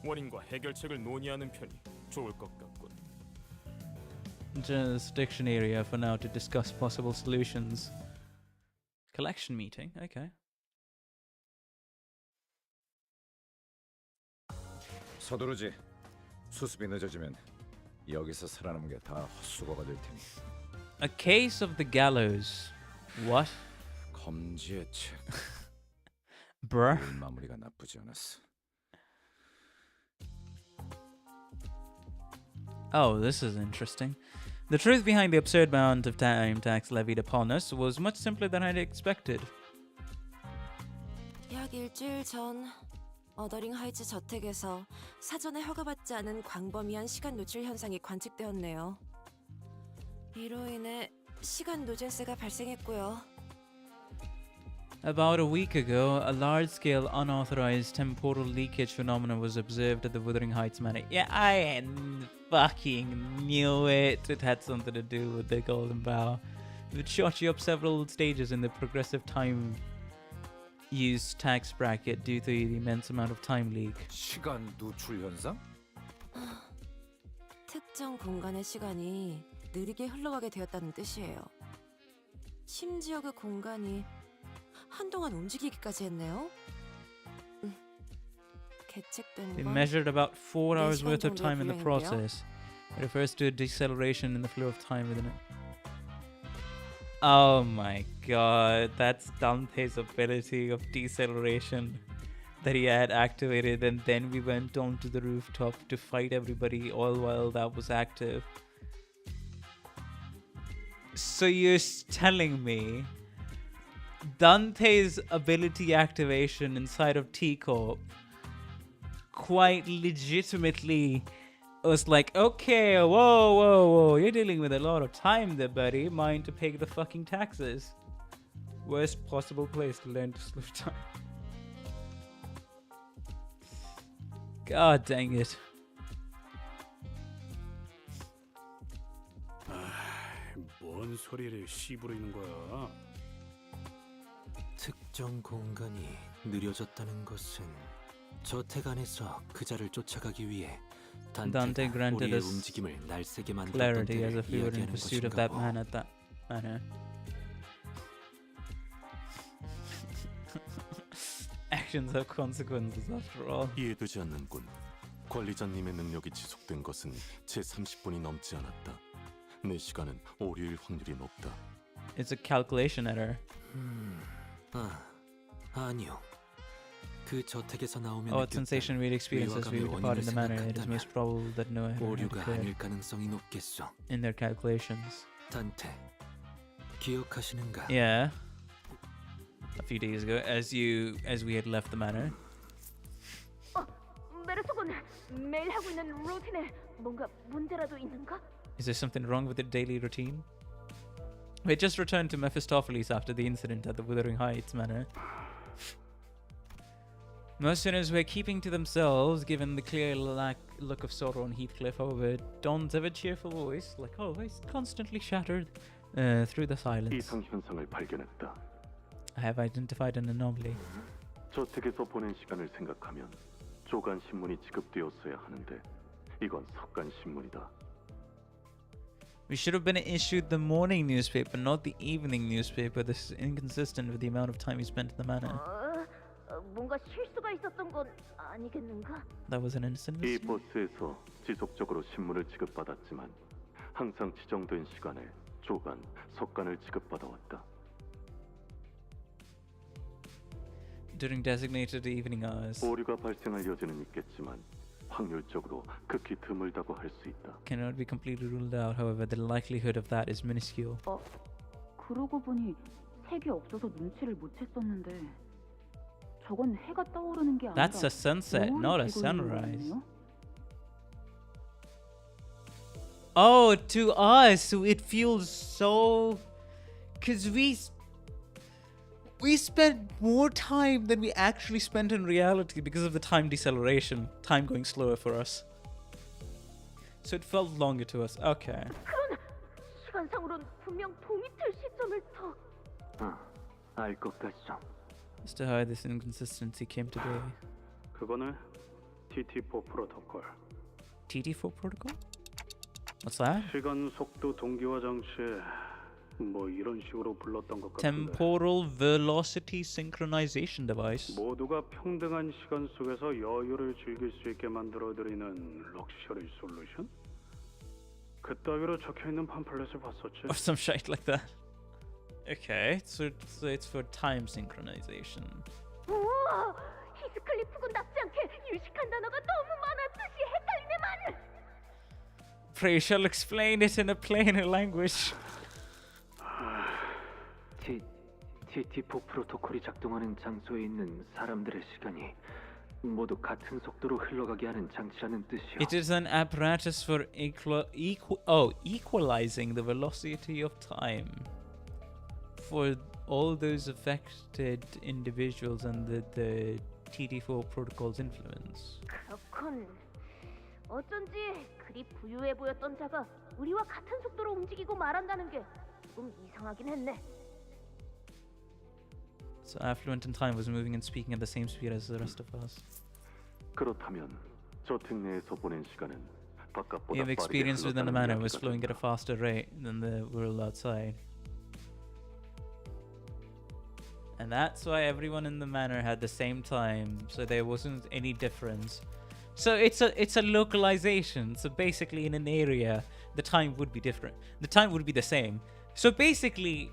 원인과 해결책을 논의하는 편이 좋을 것 같군. Jurisdiction area for now to discuss possible solutions. Collection meeting, okay. 서두르지. 수습이 늦어지면 여기서 살아남은 게 다 헛수고가 될 테니. A case of the gallows. What? 검지의 책. Bruh. 일 마무리가 나쁘지 않았어. Oh, this is interesting. The truth behind the absurd amount of time tax levied upon us was much simpler than I'd expected. 약 일주일 전 어더링 하이츠 저택에서 사전에 허가받지 않은 광범위한 시간 노출 현상이 관측되었네요. 이로 인해 시간 노잼세가 발생했고요. About a week ago, a large-scale unauthorized temporal leakage phenomenon was observed at the Wuthering Heights Manor. Yeah, I fucking knew it. It had something to do with the Golden Bough. It shot you up several stages in the progressive time use tax bracket due to the immense amount of time leak. 시간 누출 현상? 특정 공간의 시간이 느리게 흘러가게 되었다는 뜻이에요. 심지어 그 공간이 한동안 움직이기까지 했네요. 계책된 It 건 measured about 4 hours worth of 정도의 time in the 분량인데요. process. It refers to a deceleration in the flow of time within it. Oh my god, that's Dante's ability of deceleration that he had activated, and then we went onto the rooftop to fight everybody all while that was active. So you're telling me Dante's ability activation inside of T-Corp quite legitimately was like, okay, whoa, you're dealing with a lot of time there, buddy. Mind to pay the fucking taxes. Worst possible place to learn to slow time. God dang it. 뭔 소리를 씨부리는 거야? 특정 공간이 느려졌다는 것은 저택 안에서 그자를 쫓아가기 위해 Dante 단테가 granted 우리의 us 움직임을 날쌔게 만들었던 clarity as 때를 if we were in 이야기하는 pursuit of 것인가 that 보. man at that manner. Actions have consequences after all. 이해되지 않는군. 관리자님의 능력이 지속된 것은 제 30분이 넘지 않았다. 내 시간은 오류일 확률이 높다. It's a calculation error. 아니요. 그 저택에서 나오면 What sensation we'd experience as we would depart in the manner, it is most probable that no error had 오류가 occurred 아닐 가능성이 높겠어. in their calculations. 단테, 기억하시는가? Yeah. A few days ago, as we had left the manor. 메르소군, 매일 하고 있는 루틴에 뭔가 문제라도 있는가? Is there something wrong with your daily routine? We just returned to Mephistopheles after the incident at the Wuthering Heights manor. Most sinners were keeping to themselves, given the clear look of sorrow on Heathcliff. However, Don's ever cheerful voice, like always, constantly shattered through the silence. 이상 현상을 발견했다. I have identified an anomaly. 저택에서 보낸 시간을 생각하면 조간 신문이 지급되었어야 하는데 이건 석간 신문이다. We should have been issued the morning newspaper, not the evening newspaper. This is inconsistent with the amount of time he spent in the manor. 뭔가 실수가 있었던 건 아니겠는가? That was an innocent 이 mistake. 버스에서 지속적으로 신문을 지급받았지만 항상 지정된 시간에 조간, 석간을 지급받아왔다. During designated evening hours. 오류가 발생할 여지는 있겠지만 확률적으로 극히 드물다고 할 수 있다. Cannot be completely ruled out. However, the likelihood of that is minuscule. 그러고 보니 색이 없어서 눈치를 못 챘었는데 저건 해가 떠오르는 게 아니라 That's a sunset, not a sunrise. Oh, to us, it feels so... Because we spent more time than we actually spent in reality because of the time deceleration, time going slower for us. So it felt longer to us. Okay. 그러나 시간상으론 분명 동이 틀 시점을 더... 알 것 같소. As to how this inconsistency came to be. 그거는 TT4 프로토콜. TT4 protocol? What's that? 시간 속도 동기화 장치 뭐 이런 식으로 불렀던 것 같은데. Temporal velocity synchronization device. 모두가 평등한 시간 속에서 여유를 즐길 수 있게 만들어드리는 럭셔리 솔루션? 그따위로 적혀있는 팜플렛을 봤었지. Or some shit like that. Okay, so it's for time synchronization. 우와! 히스클리프군 답지 않게 유식한 단어가 너무 많아 뜻이 헷갈리네만! Pray shall explain it in a plainer language. TT4 프로토콜이 작동하는 장소에 있는 사람들의 시간이 모두 같은 속도로 흘러가게 하는 장치라는 뜻이요. It is an apparatus for equalizing the velocity of time for all those affected individuals under the TT4 protocol's influence. 그렇군. 어쩐지 그리 부유해 보였던 자가 우리와 같은 속도로 움직이고 말한다는 게 조금 이상하긴 했네. So affluent in time was moving and speaking at the same speed as the rest of us. 그렇다면 저택 내에서 보낸 시간은 바깥보다 We have 빠르게 experience within the 흘러가는 manor was 이야기가 flowing at a 된다. faster rate than the world outside. And that's why everyone in the manor had the same time, so there wasn't any difference. So it's a localization. So basically in an area, the time would be different. The time would be the same. So basically,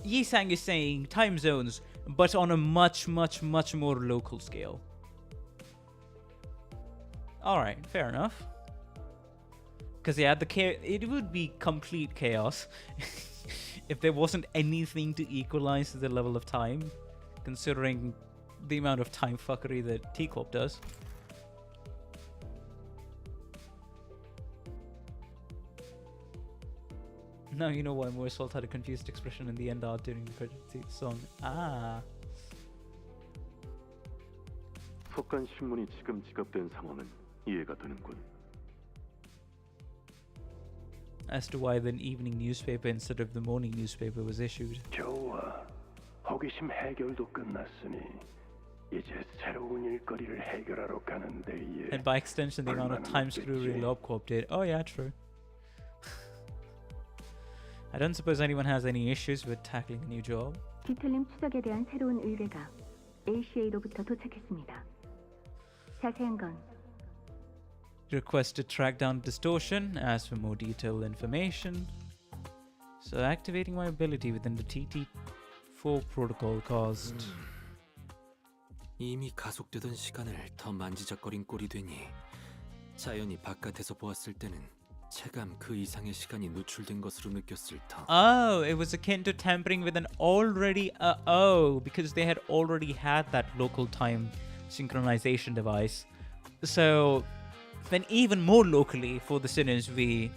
Yisang is saying time zones, but on a much more local scale. Alright, fair enough. Because yeah, it would be complete chaos if there wasn't anything to equalize the level of time, considering the amount of time fuckery that T-Corp does. Now you know why Moisalt had a confused expression in the end art during the credits to the song. Ah. 석간 신문이 지금 지급된 상황은 이해가 되는군. As to why the evening newspaper instead of the morning newspaper was issued. 좋아. 호기심 해결도 끝났으니 이제 새로운 일거리를 해결하러 가는 데에 And by extension, the amount of time screwery LobCorp did. Oh yeah, true. I don't suppose anyone has any issues with tackling a new job. 디텔림 추적에 대한 새로운 의뢰가 ACA로부터 도착했습니다. 자세한 건 Request to track down distortion, ask for more detailed information. So activating my ability within the TT4 protocol caused... 이미 가속되던 시간을 더 만지작거린 꼴이 되니 자연히 바깥에서 보았을 때는 체감 그 이상의 시간이 노출된 것으로 느꼈을 터. Oh, it was akin to tampering with an already... because they had already had that local time synchronization device. So... then even more locally for the sinners, we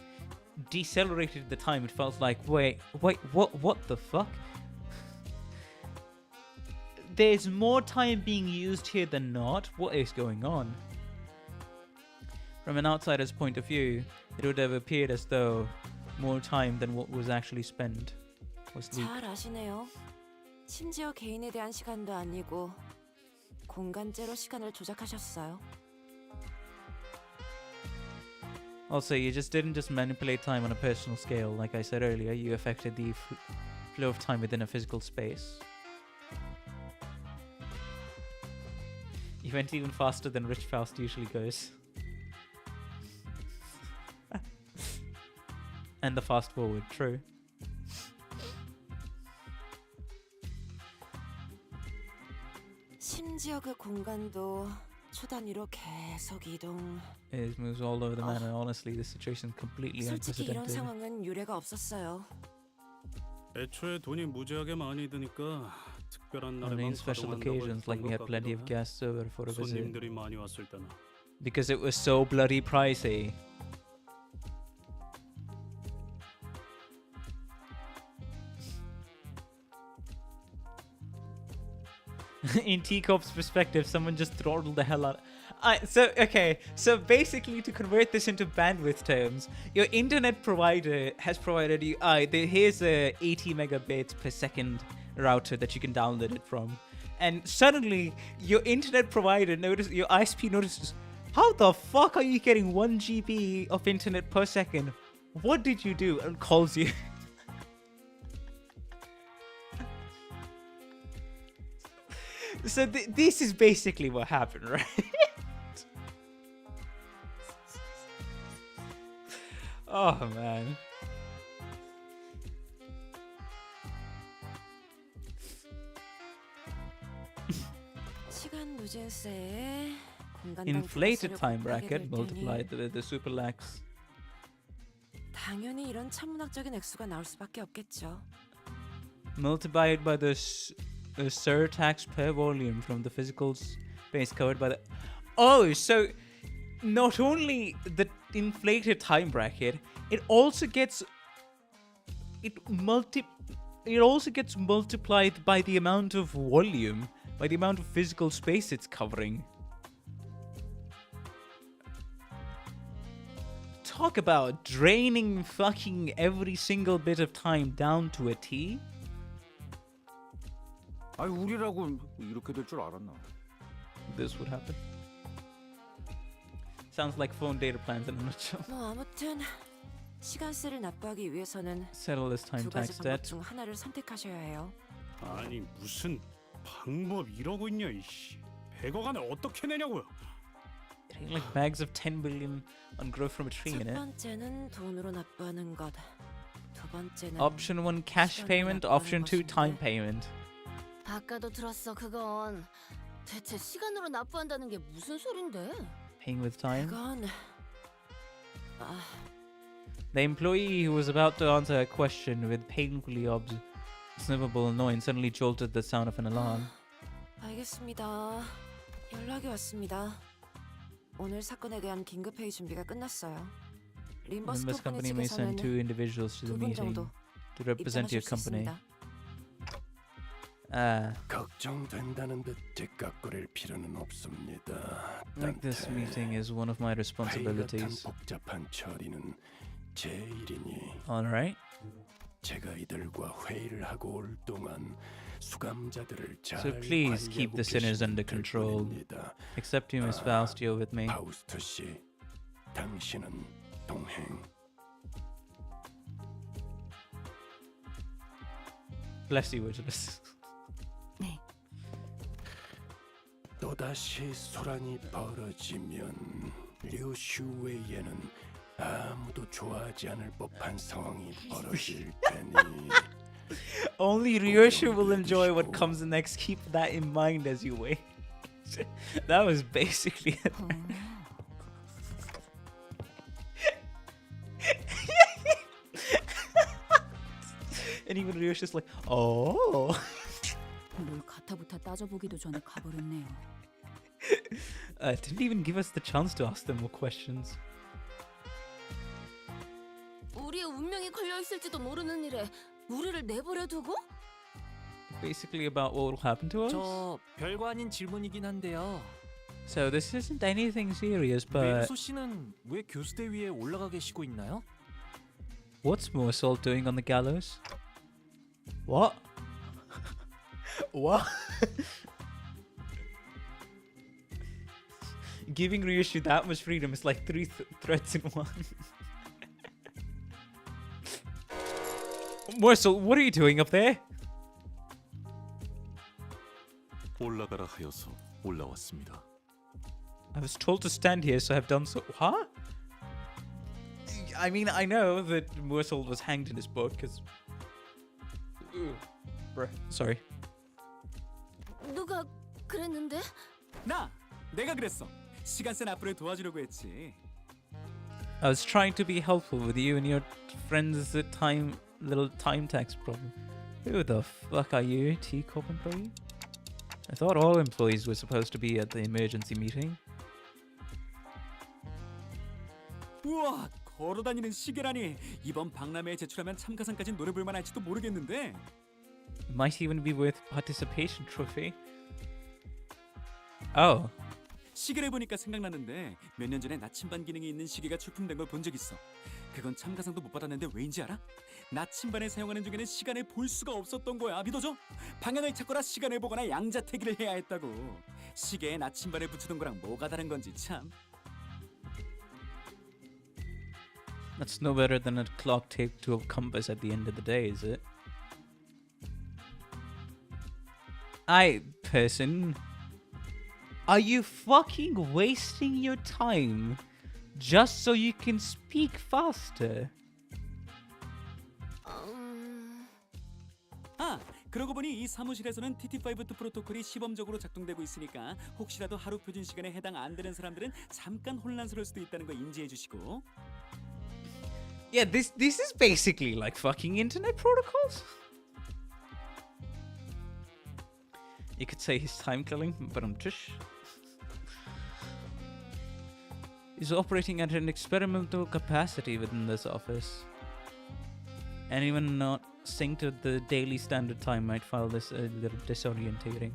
decelerated the time. It felt like, wait, what the fuck? there's more time being used here than not. What is going on? From an outsider's point of view, it would have appeared as though more time than what was actually spent was leaked. 잘 아시네요. 심지어 개인에 대한 시간도 아니고 공간제로 시간을 조작하셨어요. Also, you just didn't just manipulate time on a personal scale. Like I said earlier, you affected the flow of time within a physical space. You went even faster than Rich Faust usually goes. And the fast forward, true. 심지어 그 공간도 초단위로 계속 이동. It moves all over the map, and honestly, this situation is completely 솔직히 이런 unprecedented. 상황은 유례가 없었어요. 애초에 돈이 무지하게 많이 드니까 특별한 On 날에만 special 가동한다고 occasions, like we had 했던 것 plenty of 같기도 해. guests over for a visit. 손님들이 많이 왔을 때나. Because it was so bloody pricey. In T-Corp's perspective, someone just throttled the hell out. So basically, to convert this into bandwidth terms, your internet provider has provided you, here's a 80 megabits per second router that you can download it from. And suddenly, your internet provider your ISP notices, how the fuck are you getting 1 GB of internet per second? What did you do? And calls you. So this is basically what happened, right? Oh man. 시간 누진세에 공간당 Inflated 부가세를 time 곱하게 bracket 될 multiplied 테니 the super lax. 당연히 이런 천문학적인 액수가 나올 수밖에 없겠죠. Multiplied by the surtax per volume from the physical space covered by the... Oh, so not only the inflated time bracket, it also gets multiplied by the amount of volume, by the amount of physical space it's covering. Talk about draining fucking every single bit of time down to a T. 아니 우리라고 이렇게 될 줄 알았나? This would happen. Sounds like phone data plans in a nutshell. 뭐 아무튼 시간세를 납부하기 위해서는 Settle this time 두 가지 tax 방법 debt. 중 하나를 선택하셔야 해요. 아니 무슨 방법 이러고 있냐 이씨. 100억 안에 어떻게 내냐고요? Getting like bags of 10 billion on growth from a tree 첫 in it. 번째는 돈으로 납부하는 것. 두 번째는 Option 1 cash payment, option 2 time payment. 아까도 들었어 그건. 대체 시간으로 납부한다는 게 무슨 소린데? Paying with time. 그건 The employee who was about to answer a question with painfully observable annoyance suddenly jolted the sound of an alarm. 알겠습니다. 연락이 왔습니다. 오늘 사건에 대한 긴급 회의 준비가 끝났어요. 림버스 Limbus 컴퍼니 company may send 2 측에서는 individuals to the 두 분 meeting 정도 to represent your 입장하실 수 company. 있습니다. 걱정된다는 듯 뒷깎거릴 필요는 없습니다. Like this meeting is one of my responsibilities. 복잡한 처리는 제 일이니. Alright. 제가 이들과 회의를 하고 올 동안 수감자들을 잘 So please keep the sinners under control. Except you, Miss Faust, you're with me. 파우스트 씨, 당신은 동행. Bless you, Witches. 네. 또다시 소란이 벌어지면 류슈웨이에는 아무도 좋아하지 않을 법한 상황이 벌어질 테니. Only Ryoshu will enjoy what comes next. Keep that in mind as you wait. That was basically it. And even Ryoshu's like, oh. 뭘 가타부타 따져보기도 전에 가버렸네요. Didn't even give us the chance to ask them more questions. 우리의 운명이 걸려 있을지도 모르는 일에 우리를 내버려 두고? basically about what will happen to us. 저 별거 아닌 질문이긴 한데요. So this isn't anything serious, but 웨르소 씨는 왜 교수대 위에 올라가 계시고 있나요? what's Morsel doing on the gallows? What? What? Giving Ryushu that much freedom is like three threats in one. Morsel, what are you doing up there? 올라가라 하여서 올라왔습니다. I was told to stand here, so I've done so. Huh? I mean, I know that Morsel was hanged in his book, because... Bruh, sorry. 누가 그랬는데? 내가 그랬어. 시간센 앞으로 도와주려고 했지. I was trying to be helpful with you and your friends' little time tax problem. Who the fuck are you, T-Corp employee? I thought all employees were supposed to be at the emergency meeting. 우와, 걸어다니는 시계라니. 이번 박람회에 제출하면 참가상까지 노려볼 만할지도 모르겠는데. Might even be worth participation trophy. Oh. 시계를 보니까 생각나는데 몇 년 전에 나침반 기능이 있는 시계가 출품된 걸 본 적 있어. 그건 참가상도 못 받았는데 왜인지 알아? 나침반을 사용하는 중에는 시간을 볼 수가 없었던 거야. 믿어줘? 방향을 찾거나 시간을 보거나 양자택일을 해야 했다고. 시계에 나침반을 붙이던 거랑 뭐가 다른 건지 참. That's no better than a clock taped to a compass at the end of the day, is it? Person, are you fucking wasting your time just so you can speak faster? 그러고 보니 이 사무실에서는 TT5 프로토콜이 시범적으로 작동되고 있으니까 혹시라도 하루 표준 시간에 해당 안 되는 사람들은 잠깐 혼란스러울 수도 있다는 거 인지해 주시고. Yeah, this is basically like fucking internet protocols. You could say he's time killing, but I'm just... He's operating at an experimental capacity within this office. Anyone not synced with the daily standard time might find this a little disorientating.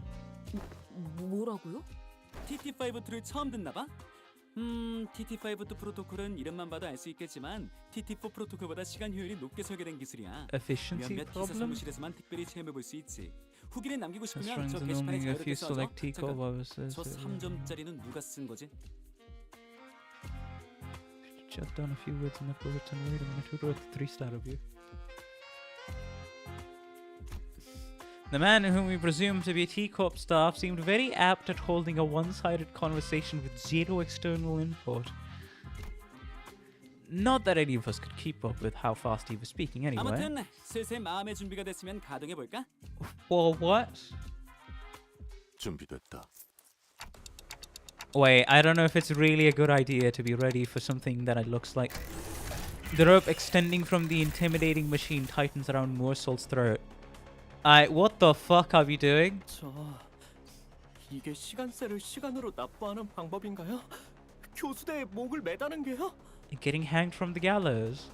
뭐라고요? TT5를 처음 듣나 봐? TT5 프로토콜은 이름만 봐도 알 수 있겠지만 TT4 프로토콜보다 시간 효율이 높게 설계된 기술이야. Efficiency 몇몇 problem? 기사 사무실에서만 특별히 체험해 볼 수 있지. 후기를 남기고 That's 싶으면 저 runs 게시판에 only if you 자유롭게 써줘. select T-Corp offices. 저 3점짜리는 누가 쓴 거지? Jot down a few words in the bulletin. Wait a minute, who wrote the 3-star review? The man whom we presume to be T-Corp staff seemed very apt at holding a one-sided conversation with zero external input. Not that any of us could keep up with how fast he was speaking anyway. 아무튼 슬슬 마음의 준비가 됐으면 가동해 볼까? For what? 준비됐다. Wait, I don't know if it's really a good idea to be ready for something that it looks like. The rope extending from the intimidating machine tightens around Morsel's throat. What the fuck are we doing? 이게 시간세를 시간으로 납부하는 방법인가요? 교수대에 목을 매다는 게요? Getting hanged from the gallows.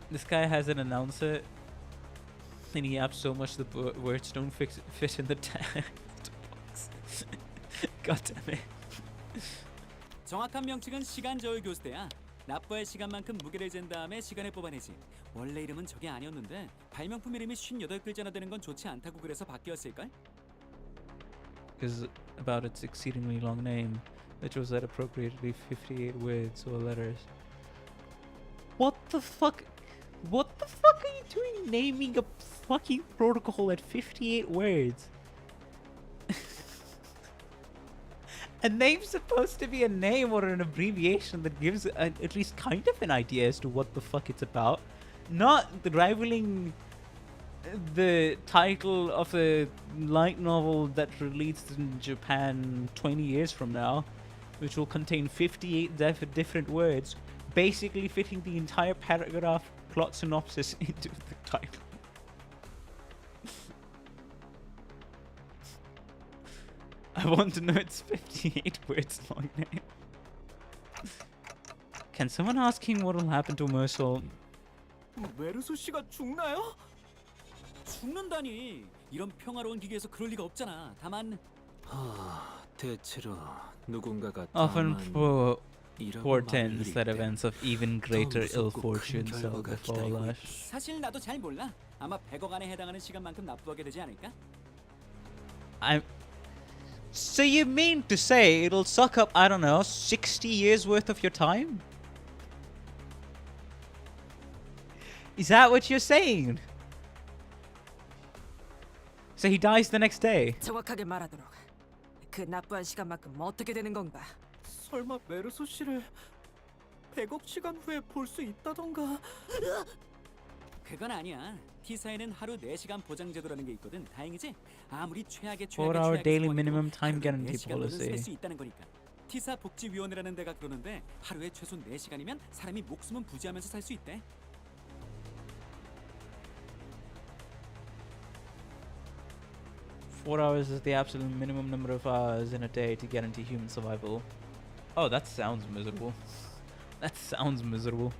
This guy has an announcer, and he yaps so much the words don't fit in the text box. God damn it. 정확한 명칭은 시간 저울 교수대야. 납부할 시간만큼 무게를 잰 다음에 시간을 뽑아내지. 원래 이름은 저게 아니었는데 발명품 이름이 58글자나 되는 건 좋지 않다고 그래서 바뀌었을걸? Because about its exceedingly long name, which was at appropriately 58 words or letters. What the fuck? What the fuck are you doing naming a fucking protocol at 58 words? A name's supposed to be a name or an abbreviation that gives at least kind of an idea as to what the fuck it's about. Not rivaling the title of a light novel that released in Japan 20 years from now, which will contain 58 different words, basically fitting the entire paragraph plot synopsis into the title. I want to know its 58 words long name. Can someone ask him what will happen to Mersault? 메르소 씨가 죽나요? 죽는다니. 이런 평화로운 기계에서 그럴 리가 없잖아. 다만 대체로 누군가가 Often 다만 portends that events of even greater ill fortune shall befall us. 사실 나도 잘 몰라. 아마 100억 안에 해당하는 시간만큼 납부하게 되지 않을까? So you mean to say it'll suck up, I don't know, 60 years worth of your time? Is that what you're saying? So he dies the next day? 정확하게 말하도록. 그 납부한 시간만큼 어떻게 되는 건가? 설마 메르소 씨를 100억 시간 후에 볼 수 있다던가? 그건 아니야. T사에는 하루 4시간 보장 제도라는 게 있거든. 다행이지? 아무리 최악의 4-hour daily minimum time guarantee 4시간로는 쓸 policy. 수 있다는 거니까. T사 복지위원회라는 데가 그러는데 하루에 최소 4시간이면 사람이 목숨은 부지하면서 살 수 있대. 4 hours is the absolute minimum number of hours in a day to guarantee human survival. Oh, that sounds miserable. That sounds miserable.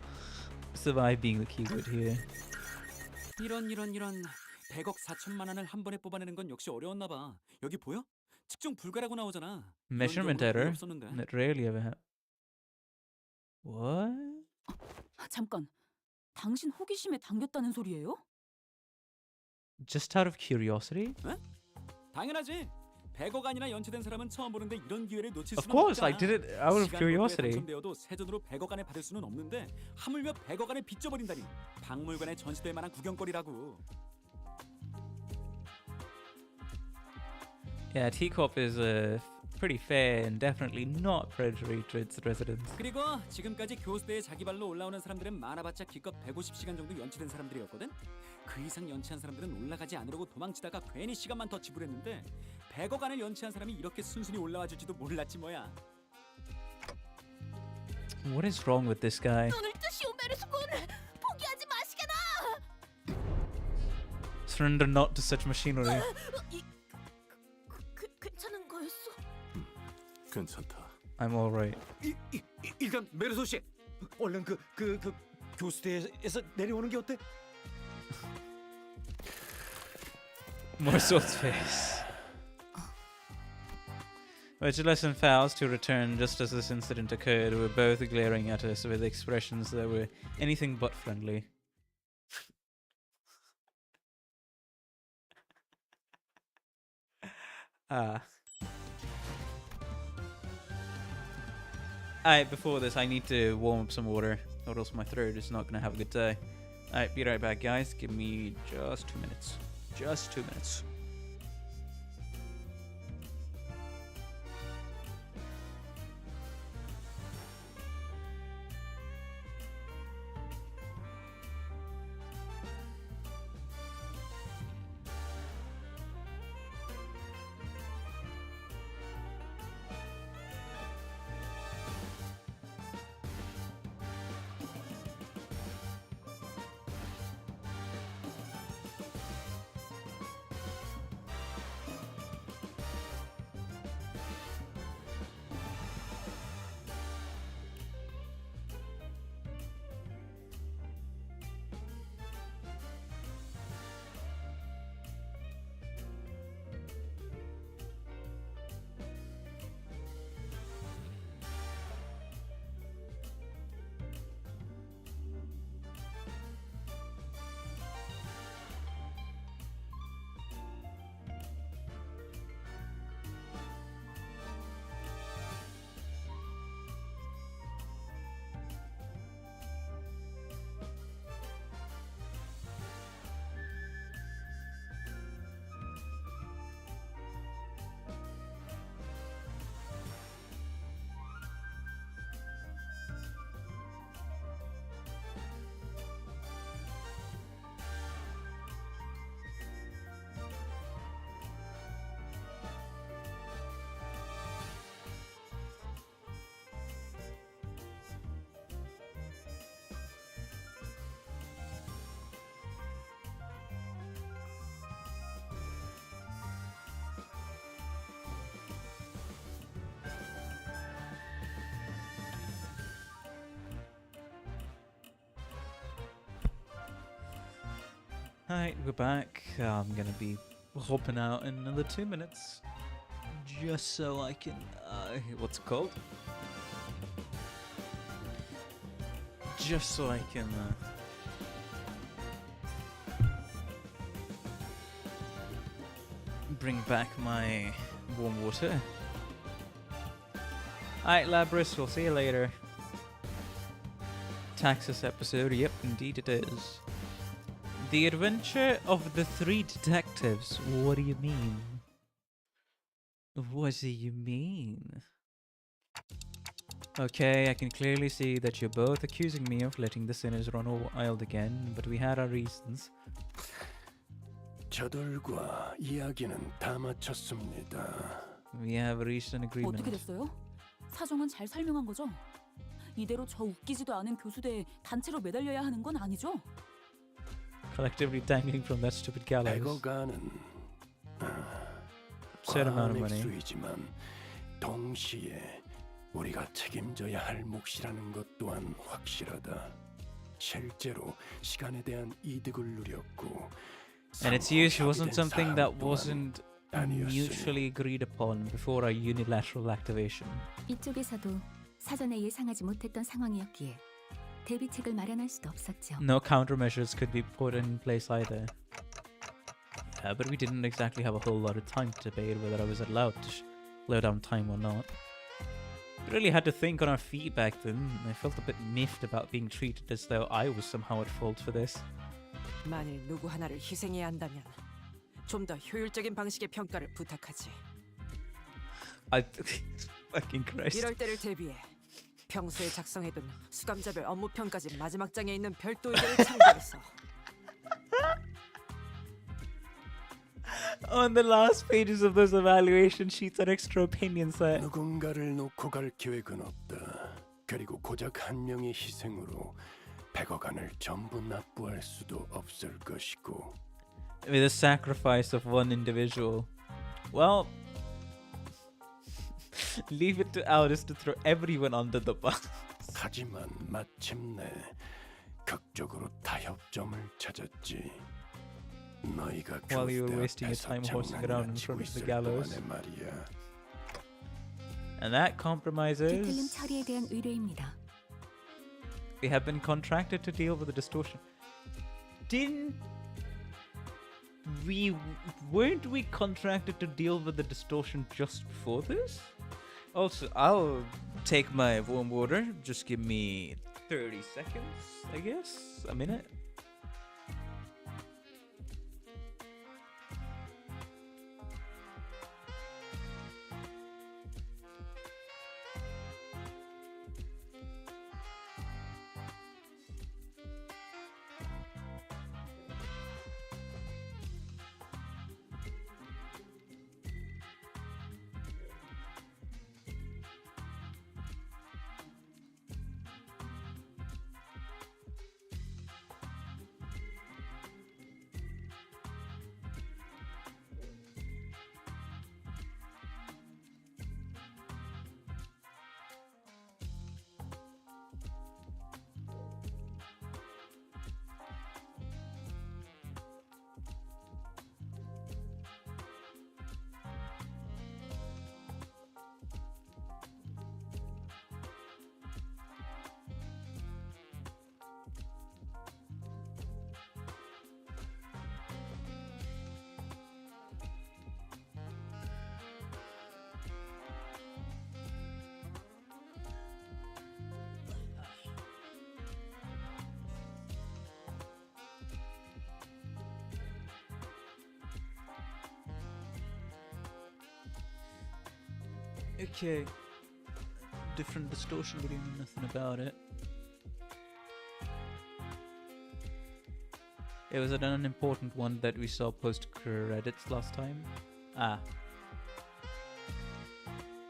Survive being the keyword here. 이런 100억 4천만 원을 한 번에 뽑아내는 건 역시 어려웠나 봐. 여기 보여? 측정 불가라고 나오잖아. 이런 Measurement 경우는 거의 error? 없었는데. That rarely ever happens. What? 잠깐. 당신 호기심에 당겼다는 소리예요? Just out of curiosity? 당연하지. 100억안이나 연체된 사람은 처음 보는데 이런 기회를 놓칠 Of 수는 course, 없잖아. I did it out of 시간 로또에 curiosity. 당첨되어도 세전으로 100억안을 받을 수는 없는데 하물며 100억안을 빚져버린다니. 박물관에 전시될 만한 구경거리라고. Yeah, T-Corp is pretty fair and definitely not predatory to its residents. 그리고 지금까지 교수대에 자기 발로 올라오는 사람들은 많아봤자 기껏 150시간 정도 연체된 사람들이었거든. 그 이상 연체한 사람들은 올라가지 않으려고 도망치다가 괜히 시간만 더 지불했는데 100억안을 연체한 사람이 이렇게 순순히 올라와 줄지도 몰랐지 뭐야. What is wrong with this guy? 눈을 뜨시오 메르소군. 포기하지 마시게나. Surrender not to such machinery. 괜찮은 거였어? 괜찮다. I'm alright. 일단 메르소 씨, 얼른 그 교수대에서 내려오는 게 어때? Morsel's face. Vigilus and Faust, who returned just as this incident occurred, were both glaring at us with expressions that were anything but friendly. Alright, before this, I need to warm up some water, or else my throat is not going to have a good day. Alright, be right back, guys. Give me just 2 minutes. Just 2 minutes. Alright, we're back. I'm gonna be hopping out in another 2 minutes. Just so I can, what's it called? Just so I can, bring back my warm water. Alright, Labris, we'll see you later. Taxes episode, yep, indeed it is. The Adventure of the Three Detectives. What do you mean? What do you mean? Okay, I can clearly see that you're both accusing me of letting the sinners run wild again, but we had our reasons. 저들과 이야기는 다 마쳤습니다. We have reached an agreement. 어떻게 됐어요? 사정은 잘 설명한 거죠? 이대로 저 웃기지도 않은 교수대에 단체로 매달려야 하는 건 아니죠? Collectively dangling from that stupid gallows. 100억안은 Set amount of money. 수이지만 동시에 우리가 책임져야 할 몫이라는 것 또한 확실하다. 실제로 시간에 대한 이득을 누렸고 And its use wasn't something that wasn't mutually agreed upon before our unilateral activation. 이쪽에서도 사전에 예상하지 못했던 상황이었기에 대비책을 마련할 수도 없었죠. No countermeasures could be put in place either. But we didn't exactly have a whole lot of time to debate whether I was allowed to slow down time or not. We really had to think on our feet back then. I felt a bit miffed about being treated as though I was somehow at fault for this. 만일 누구 하나를 희생해야 한다면 좀 더 효율적인 방식의 평가를 부탁하지. Fucking Christ. 이럴 때를 대비해 평소에 작성해둔 수감자별 업무 평가지 마지막 장에 있는 별도 의견을 참고해서 On the last pages of those evaluation sheets are extra opinions there. 누군가를 놓고 갈 계획은 없다. 그리고 고작 한 명의 희생으로 100억안을 전부 납부할 수도 없을 것이고. With the sacrifice of one individual. Well, leave it to Aldous to throw everyone under the bus. 하지만 마침내 극적으로 타협점을 찾았지. 너희가 While you were wasting your time horsing around in front of the gallows. And that compromises. 뒤틀림 처리에 대한 의뢰입니다. We have been contracted to deal with the distortion. Weren't we contracted to deal with the distortion just before this? Also, I'll take my warm water. Just give me 30 seconds, I guess. A minute. Okay. Different distortion, but you know nothing about it. It was an unimportant one that we saw post credits last time. Ah.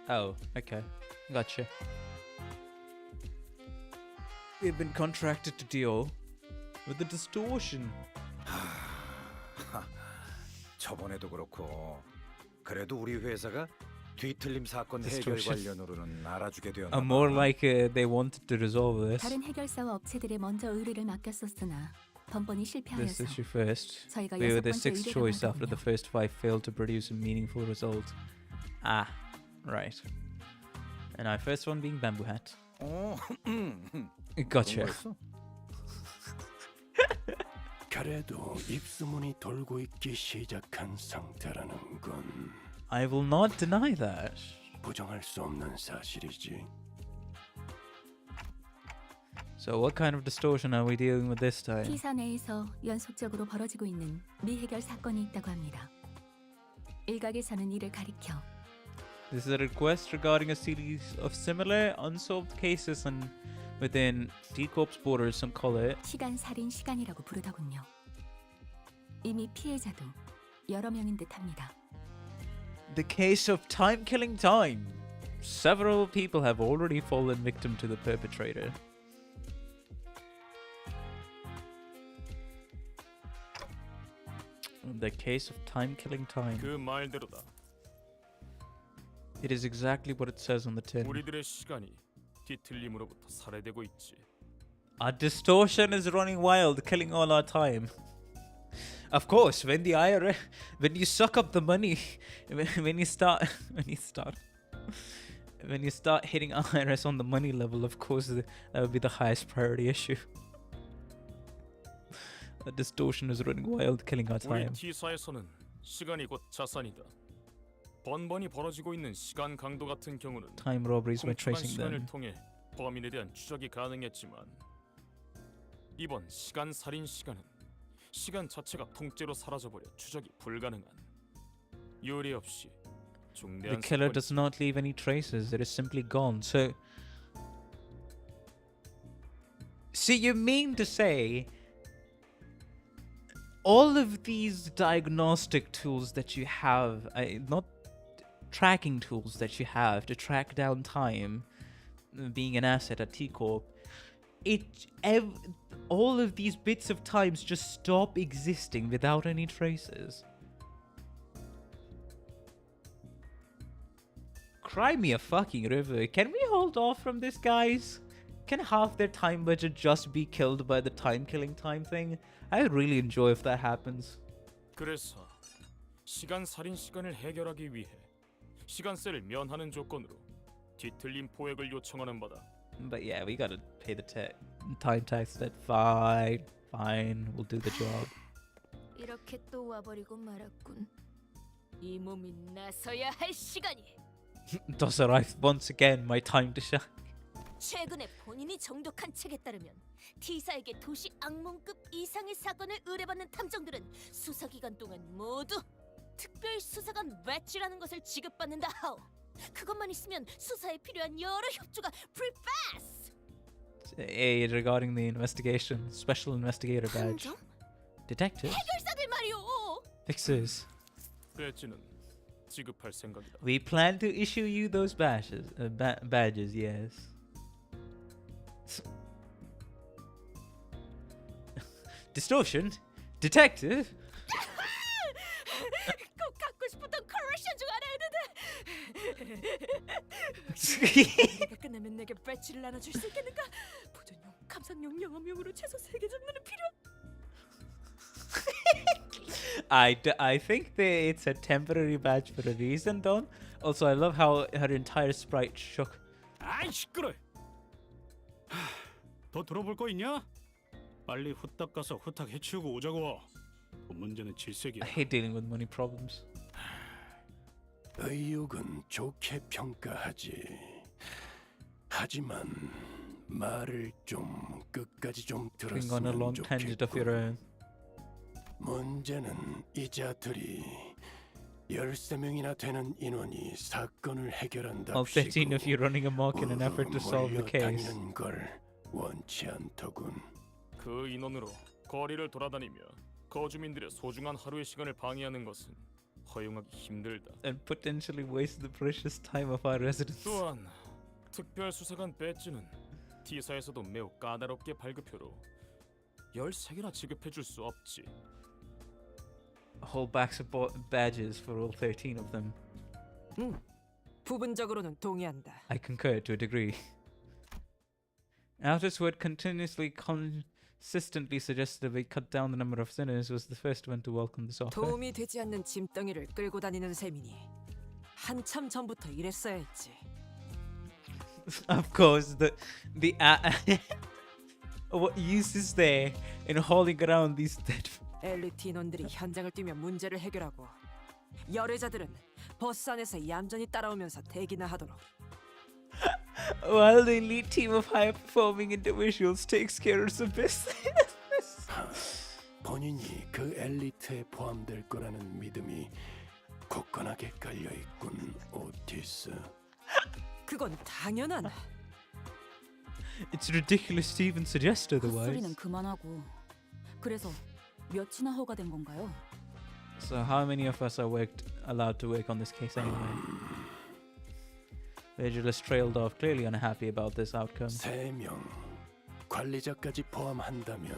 Oh, okay. Gotcha. We've been contracted to deal with the distortion. 저번에도 그렇고 그래도 우리 회사가 뒤틀림 사건 해결 관련으로는 알아주게 되었나. More like they wanted to resolve this. 다른 해결사와 업체들에 먼저 의뢰를 맡겼었으나 번번이 This 실패하여서 is your first. 저희가 We were 여섯 the 번째 sixth 의뢰가 choice after the 나더군요. first 5 failed to produce a meaningful result. Ah, right. And our first one being Bamboo Hat. Gotcha. 그래도 입소문이 돌고 있기 시작한 상태라는 건 I will not deny that. 부정할 수 없는 사실이지. So what kind of distortion are we dealing with this time? T사 내에서 연속적으로 벌어지고 있는 미해결 사건이 있다고 합니다. 일각에서는 이를 가리켜 This is a request regarding a series of similar unsolved cases and within T-Corp's borders, some call it 시간 살인 시간이라고 부르더군요. 이미 피해자도 여러 명인 듯합니다. the case of Timekilling Time. Several people have already fallen victim to the perpetrator. The case of Timekilling Time. 그 말대로다. It is exactly what it says on the tin. 우리들의 시간이 뒤틀림으로부터 살해되고 있지. Our distortion is running wild, killing all our time. Of course, when the IRS, when you suck up the money, when you start hitting IRS on the money level, of course, that would be the highest priority issue. The distortion is running wild, killing our 우리 time. T사에서는 시간이 곧 자산이다. 번번이 벌어지고 있는 시간 강도 같은 경우는 Time robberies by 훔쳐간 tracing 시간을 them. 통해 범인에 대한 추적이 가능했지만 이번 시간 살인 시간은 시간 자체가 통째로 사라져버려 추적이 불가능한 유례 없이 The 중대한 killer 사건이 does not leave any traces. It is simply gone. So you mean to say all of these diagnostic tools that you have, not tracking tools that you have to track down time, being an asset at T-Corp, all of these bits of times just stop existing without any traces? Cry me a fucking river. Can we hold off from this, guys? Can half their time budget just be killed by the time-killing time thing? I would really enjoy if that happens. 그래서 시간 살인 시간을 해결하기 위해 시간세를 면하는 조건으로 뒤틀림 포획을 요청하는 바다. But yeah, we gotta pay the time tax. That fine, we'll do the job. 이렇게 또 와버리고 말았군. 이 몸이 나서야 할 시간이. Thus arrives once again my time to shine. 최근에 본인이 정독한 책에 따르면 T사에게 도시 악몽급 이상의 사건을 의뢰받는 탐정들은 수사기간 동안 모두 특별수사관 배지라는 것을 지급받는다 하오. 그것만 있으면 수사에 필요한 여러 협조가 프리패스. Aid regarding the investigation. Special investigator badge. 탐정? Detective. 해결사들 말이오. Fixers. 배지는 지급할 생각이다. We plan to issue you those badges, yes. Distortion? Detective? 꼭 갖고 싶었던 컬렉션 중 하나였는데. 내가 끝나면 내게 배지를 나눠줄 수 있겠는가? 보존용, 감상용, 영업용으로 최소 3개 정도는 필요. I think that it's a temporary badge for a reason, Don. Also, I love how her entire sprite shook. 아이 시끄러. 더 들어볼 거 있냐? 빨리 후딱 가서 후딱 해치우고 오자고. 돈 문제는 질색이야. I hate dealing with money problems. 의욕은 좋게 평가하지. 하지만 말을 좀 끝까지 좀 Going on a 들었으면 long tangent of your 좋겠군. own. 문제는 이자들이 13명이나 되는 인원이 사건을 All 해결한답시고 13 of you running amok in an effort to solve the case. 몰려다니는 걸 원치 않더군. 그 인원으로 거리를 돌아다니며 거주민들의 소중한 하루의 시간을 방해하는 것은 허용하기 힘들다. And potentially waste the precious time of our residents. 또한 특별수사관 배지는 T사에서도 매우 까다롭게 발급표로 13개나 지급해줄 수 없지. Whole backs of badges for all 13 of them. 부분적으로는 동의한다. I concur to a degree. Outers who had continuously consistently suggested we cut down the number of sinners was the first one to welcome this offer. 도움이 되지 않는 짐덩이를 끌고 다니는 셈이니 한참 전부터 이랬어야 했지. Of course, what use is there in hauling around these dead? 엘리트 인원들이 현장을 뛰며 문제를 해결하고 열애자들은 버스 안에서 얌전히 따라오면서 대기나 하도록. While the elite team of high-performing individuals takes care of the business. 본인이 그 엘리트에 포함될 거라는 믿음이 굳건하게 깔려 있군, 오티스. 그건 당연한. It's ridiculous to even suggest otherwise. 헛소리는 그만하고. 그래서 몇이나 허가된 건가요? So how many of us are allowed to work on this case anyway? Vigilus trailed off, clearly unhappy about this outcome. 3명. 관리자까지 포함한다면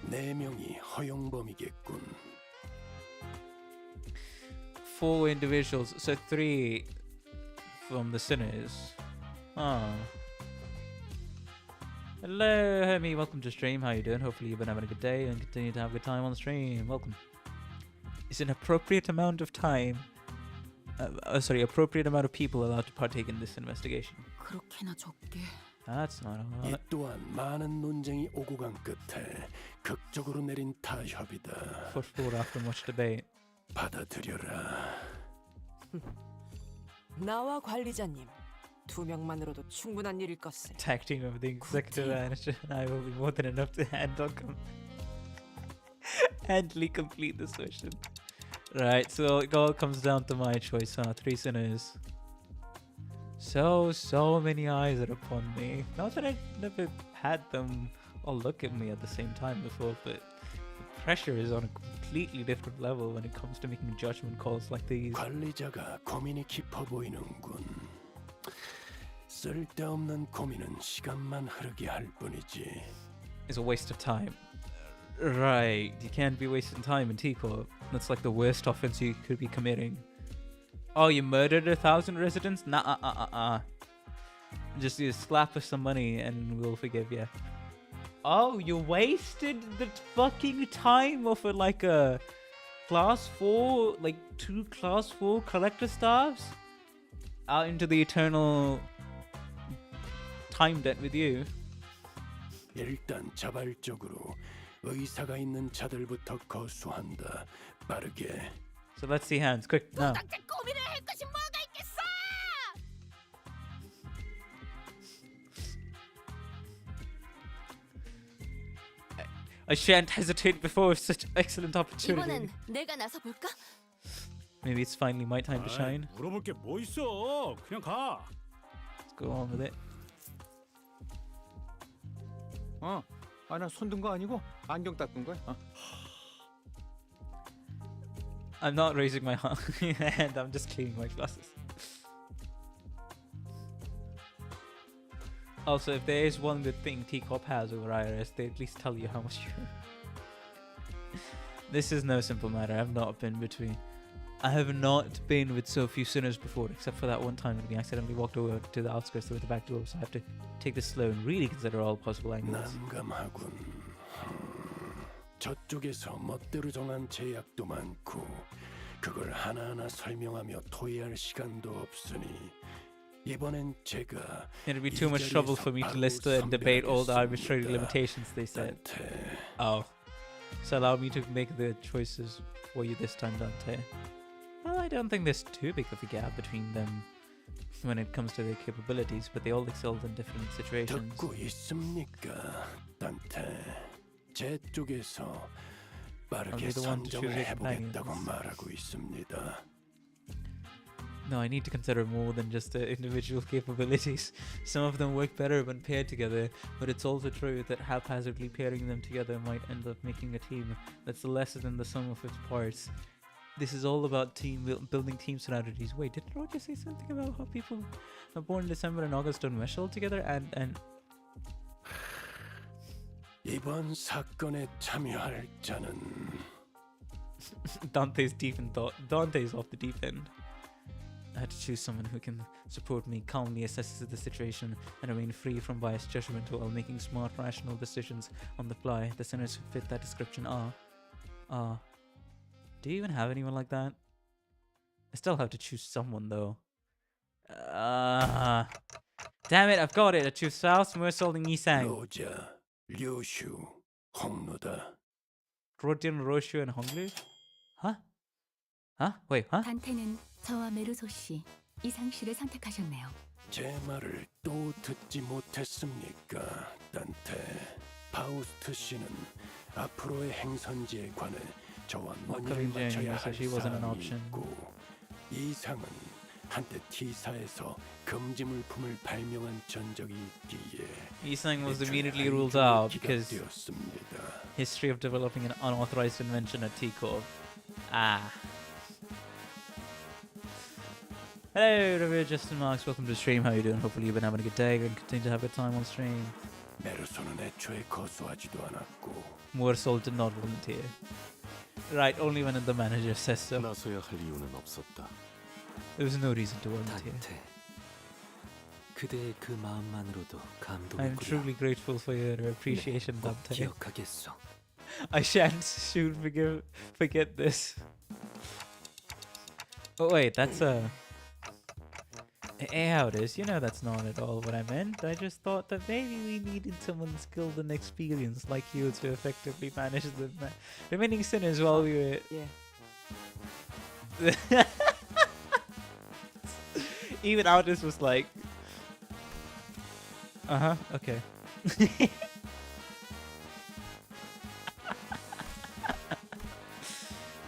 4명이 허용범이겠군. 4 individuals, so 3 from the sinners. Ah. Hello, Hermie. Welcome to stream. How you doing? Hopefully you've been having a good day and continue to have a good time on the stream. Welcome. Is an appropriate amount of time, appropriate amount of people allowed to partake in this investigation? 그렇게나 적게. That's not a 이 lot. 또한 많은 논쟁이 오고 간 끝에 극적으로 내린 타협이다. Put forward after much debate. 받아들여라. 나와 관리자님 2명만으로도 충분한 일일 것을. Tag team of the executive manager and I will be more than enough to handily complete this mission. Right, so it all comes down to my choice, huh? 3 sinners. So many eyes are upon me. Not that I never had them all look at me at the same time before, but the pressure is on a completely different level when it comes to making judgment calls like these. 관리자가 고민이 깊어 보이는군. 쓸데없는 고민은 시간만 흐르게 할 뿐이지. It's a waste of time. Right, you can't be wasting time in T-Corp. That's like the worst offense you could be committing. Oh, you murdered 1,000 residents? Nah, Just slap us some money and we'll forgive you. Oh, you wasted the fucking time of like a class 4, like 2 class 4 collector staffs out into the eternal time debt with you. 일단 자발적으로 의사가 있는 자들부터 거수한다. 빠르게. So let's see hands, quick now. 도덕적 고민을 할 것이 뭐가 있겠어? I shan't hesitate before such excellent opportunity. 이번엔 내가 나서 볼까? Maybe it's finally my time to shine. 물어볼 게 뭐 있어? 그냥 가. Let's go on with it. 나 손 든 거 아니고 안경 닦은 거야. I'm not raising my hand, I'm just cleaning my glasses. Also, if there is one good thing T-Corp has over IRS, they at least tell you how much you... This is no simple matter. I have not been with so few sinners before, except for that one time when we accidentally walked over to the outskirts through the back door, so I have to take this slow and really consider all possible angles. 난감하군. 저쪽에서 멋대로 정한 제약도 많고 그걸 하나하나 설명하며 토의할 시간도 없으니 이번엔 제가 It'd be too much trouble for me to list and debate all the arbitrary limitations they said. Oh. So allow me to make the choices for you this time, Dante. Well, I don't think there's too big of a gap between them when it comes to their capabilities, but they all excelled in different situations. 듣고 있습니까, 단테? 제 쪽에서 빠르게 선정을 해보겠다고 말하고 있습니다. No, I need to consider more than just the individual capabilities. Some of them work better when paired together, but it's also true that haphazardly pairing them together might end up making a team that's lesser than the sum of its parts. This is all about building team strategies. Wait, did Roger say something about how people are born in December and August don't mesh all together? And 이번 사건에 참여할 자는 Dante's deep in thought. Dante's off the deep end. I had to choose someone who can support me, calmly assesses the situation, and remain free from biased judgment while making smart, rational decisions on the fly. The sinners who fit that description are... Do you even have anyone like that? I still have to choose someone, though. Damn it, I've got it. I choose South, Mursol, and Nisang. 로자, 류슈, 홍루다. Rodion, Roshu, and Honglu? Huh? Huh? Wait, huh? 단테는 저와 메르소 씨, 이상 씨를 선택하셨네요. 제 말을 또 듣지 못했습니까, 단테? 파우스트 씨는 앞으로의 행선지에 관해 저와 논의를 마쳐야 할 사항이 있고, 이상은 한때 T사에서 금지 물품을 발명한 전적이 있기에 Isang was immediately ruled out because history of developing an unauthorized invention at T-Corp. Hello, Revere Justin Marks. Welcome to the stream. How you doing? Hopefully you've been having a good day and continue to have a good time on stream. 메르소는 애초에 거수하지도 않았고. Mursol did not volunteer. Right, only when the manager says so. 나서야 할 이유는 없었다. There was no reason to volunteer. 단테, 그대의 그 마음만으로도 감동이구나. I'm truly grateful for your appreciation, Dante. 기억하겠소. I shan't soon forget this. Oh wait, that's Hey, how it is? You know that's not at all what I meant. I just thought that maybe we needed someone skilled and experienced like you to effectively manage the remaining sinners while we were... Yeah. Even Aldous was like... okay.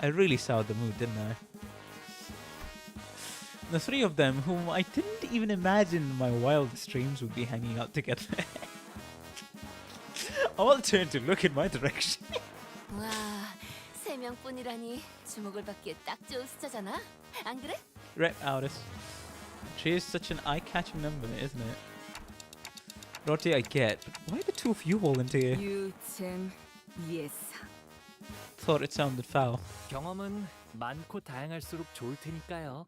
I really soured the mood, didn't I? The three of them, whom I didn't even imagine in my wildest dreams would be hanging out together, all turned to look in my direction. 와, 3명뿐이라니 주목을 받기에 딱 좋은 숫자잖아. 안 그래? Right, Aldous. 3 is such an eye-catching number, isn't it? Rotti, I get, but why the two of you volunteer? You, Tim, yes. Thought it sounded foul. 경험은 많고 다양할수록 좋을 테니까요.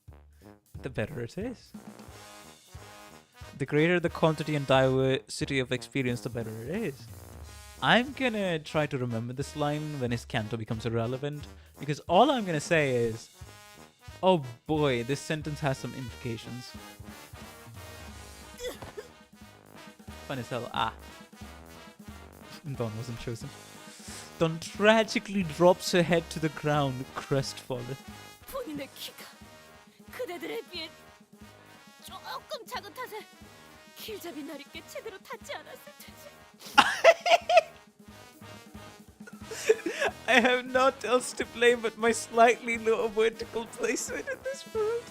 The better it is. The greater the quantity and diversity of experience, the better it is. I'm gonna try to remember this line when his canto becomes irrelevant, because all I'm gonna say is, oh boy, this sentence has some implications. Fun as hell. Dawn wasn't chosen. Dawn tragically drops her head to the ground, crestfallen. 본인의 키가 그대들에 비해 조금 작은 탓에 길잡이 나리께 제대로 닿지 않았을 테지. I have not else to blame but my slightly lower vertical placement in this world.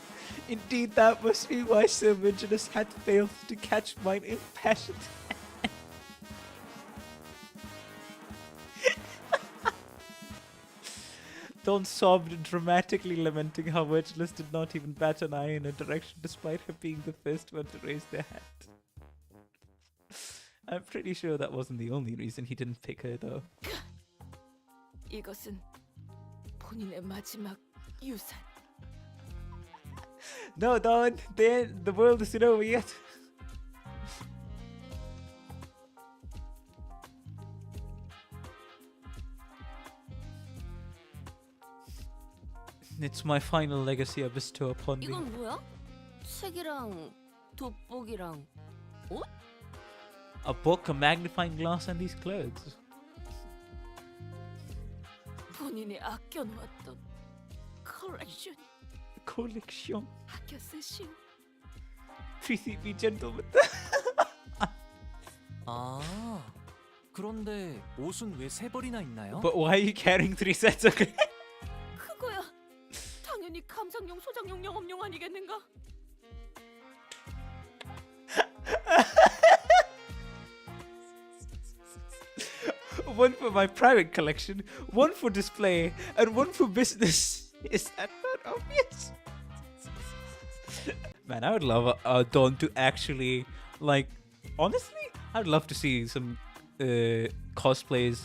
Indeed, that must be why Sir Virginus had failed to catch mine impassioned hand. Dawn sobbed, dramatically lamenting how Virginus did not even bat an eye in her direction despite her being the first one to raise their hand. I'm pretty sure that wasn't the only reason he didn't pick her though. 이것은 본인의 마지막 유산. No, Dawn, the world isn't over yet. It's my final legacy I bestow upon thee. 이건 뭐야? 책이랑 돋보기랑 옷? A book, a magnifying glass, and these clothes. 본인이 아껴놓았던 컬렉션. Collection. 아껴 쓰신. Prithee be gentlemen. 아, 그런데 옷은 왜 3벌이나 있나요? But why are you carrying 3 sets of clothes? 그거야. 당연히 감상용, 소장용, 영업용 아니겠는가? One for my private collection, one for display, and one for business. Is that not obvious? Man, I would love Dawn to actually, like, honestly, I'd love to see some cosplays,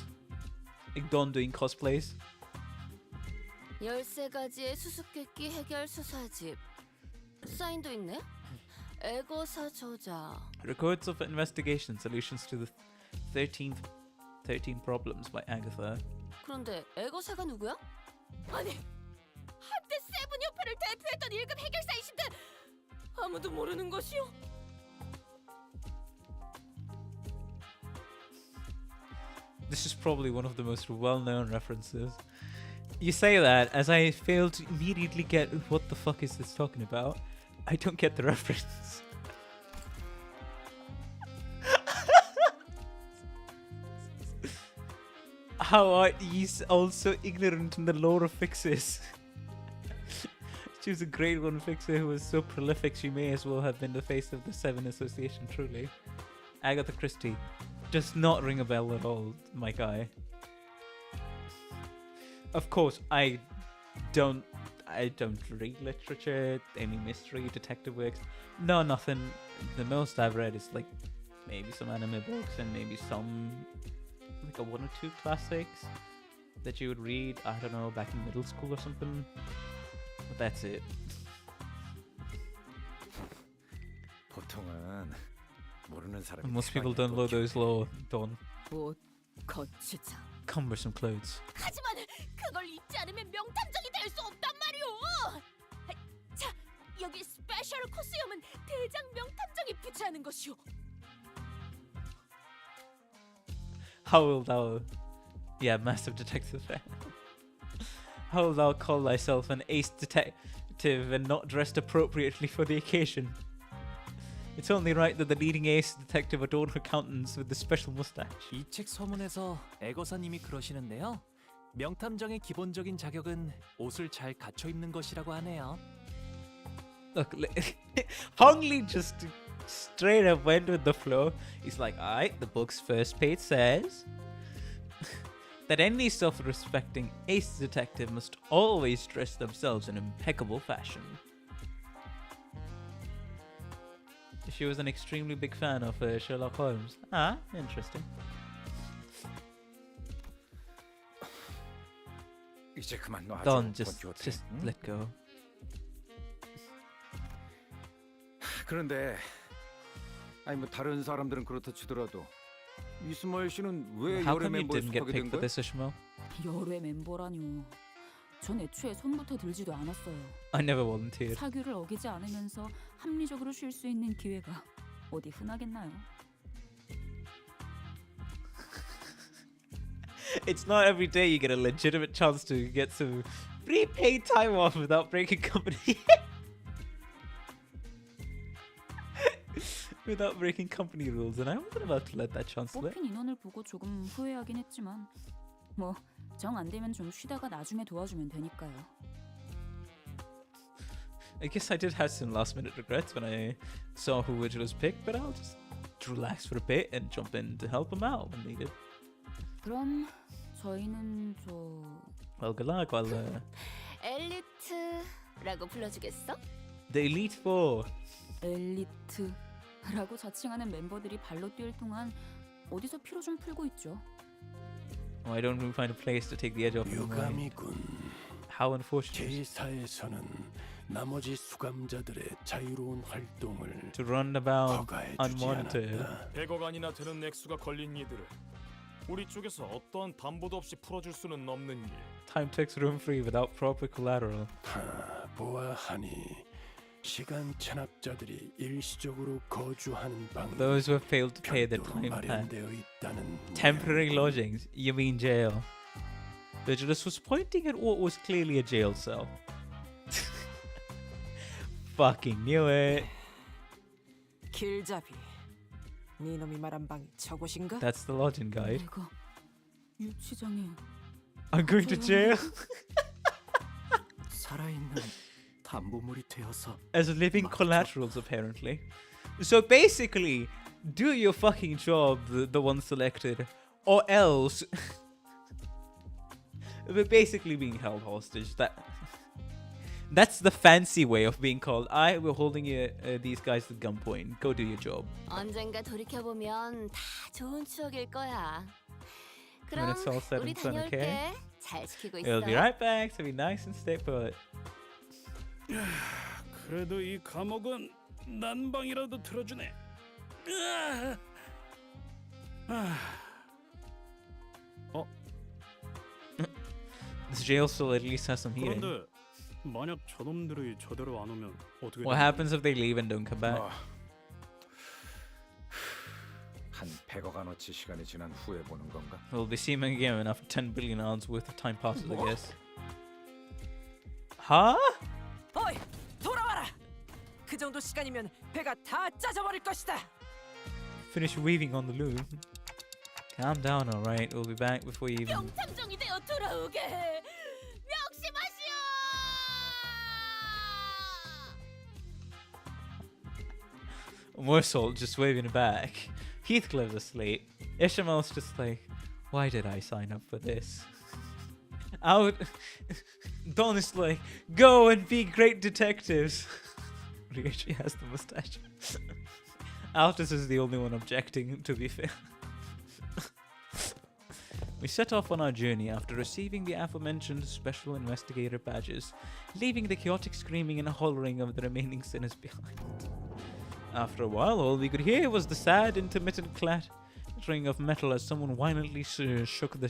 like Dawn doing cosplays. 13가지의 수수께끼 해결 수사집. 사인도 있네. 애거사 저자. Records of Investigation, Solutions to the 13 Problems by Agatha. 그런데 애거사가 누구야? 아니, 한때 세븐협회를 대표했던 1급 해결사이신데 아무도 모르는 것이요? This is probably one of the most well-known references. You say that as I fail to immediately get what the fuck is this talking about. I don't get the reference. How are you also ignorant in the lore of fixes? She was a grade 1 fixer who was so prolific she may as well have been the face of the Seven Association, truly. Agatha Christie does not ring a bell at all, my guy. Of course, I don't read literature, any mystery, detective works. No, nothing. The most I've read is like maybe some anime books and maybe some like a 1 or 2 classics that you would read, I don't know, back in middle school or something. But that's it. 보통은 모르는 사람이 Most people don't know those law, Don. 옷, 거치장. Cumbersome clothes. 하지만 그걸 잊지 않으면 명탐정이 될 수 없단 말이오. 자, 여기 스페셜 코스염은 대장 명탐정이 부채하는 것이오. How will thou... Yeah, massive detective fan. How will thou call thyself an ace detective and not dressed appropriately for the occasion? It's only right that the leading ace detective adorn her countenance with the special mustache. 이 책 서문에서 애거사님이 그러시는데요. 명탐정의 기본적인 자격은 옷을 잘 갖춰 입는 것이라고 하네요. Look, Hong Lee just straight up went with the flow. He's like, alright, the book's first page says that any self-respecting ace detective must always dress themselves in impeccable fashion. She was an extremely big fan of Sherlock Holmes. Ah, interesting. 이제 그만 놔줘. Don, just let go. 그런데 아니 뭐 다른 사람들은 그렇다 치더라도 이스마일 씨는 왜 How 열애 come you 멤버에 didn't get 속하게 picked 된 for 거야? this, Ishmael? 열애 멤버라뇨. 전 애초에 손부터 들지도 않았어요. I never volunteered. 사규를 어기지 않으면서 합리적으로 쉴 수 있는 기회가 어디 흔하겠나요? It's not every day you get a legitimate chance to get some free paid time off without breaking company. Without breaking company rules, and I wasn't about to let that chance slip. 뽑힌 인원을 보고 조금 후회하긴 했지만 뭐 정 안 되면 좀 쉬다가 나중에 도와주면 되니까요. I guess I did have some last minute regrets when I saw who was picked, but I'll just relax for a bit and jump in to help him out when needed. 그럼 저희는 저 Well, good luck. Well, 엘리트라고 불러주겠어? the Elite Four. 엘리트라고 자칭하는 멤버들이 발로 뛸 동안 어디서 피로 좀 풀고 있죠. Why don't we find a place to take the edge off the mind? 유감이군. How unfortunate. 제사에서는 나머지 수감자들의 자유로운 활동을 To run about 허가해주지 unwanted. 않았다. 100억 원이나 되는 액수가 걸린 이들을 우리 쪽에서 어떠한 담보도 없이 풀어줄 수는 없는 일. Time takes room free without proper collateral. 보아하니 시간 체납자들이 일시적으로 거주하는 방 Those who have failed to pay their time back. 마련되어 있다는 Temporary lodgings. You mean jail? Vigilus was pointing at what was clearly a jail cell. Fucking knew it. 길잡이. 네 놈이 말한 방이 저곳인가? That's the lodging guide. 내가 유치장에 I'm going to jail. 살아있는 담보물이 되어서 As living collaterals, apparently. So basically, do your fucking job, the one selected, or else we're basically being held hostage. That's the fancy way of being called. We're holding you, these guys at gunpoint. Go do your job. 언젠가 돌이켜보면 다 좋은 추억일 거야. When 그럼 it's all said 우리 and done, okay? 다녀올게. 잘 지키고 있어. We'll be right back, so be nice and stay put. 그래도 이 감옥은 난방이라도 틀어주네. 으아! 아. This jail cell at least has some heating. 그런데 만약 저놈들이 저대로 안 오면 어떻게? What happens if they leave and don't come back? 한 100억안어치 시간이 지난 후에 보는 건가? We'll be seeing him again after 10 billion hours worth of time passes, I guess. Huh? 어이, 돌아와라. 그 정도 시간이면 배가 다 짜져버릴 것이다. Finish weaving on the loom. Calm down, alright. We'll be back before you even... 명탐정이 되어 돌아오게 명심하시오. Morsel just waving it back. Heathcliff's asleep. Ishamel's just like, why did I sign up for this? Out. Don is like, go and be great detectives. Ryuichi has the mustache. Altus is the only one objecting, to be fair. We set off on our journey after receiving the aforementioned special investigator badges, leaving the chaotic screaming and hollering of the remaining sinners behind. After a while, all we could hear was the sad, intermittent clattering of metal as someone violently shook the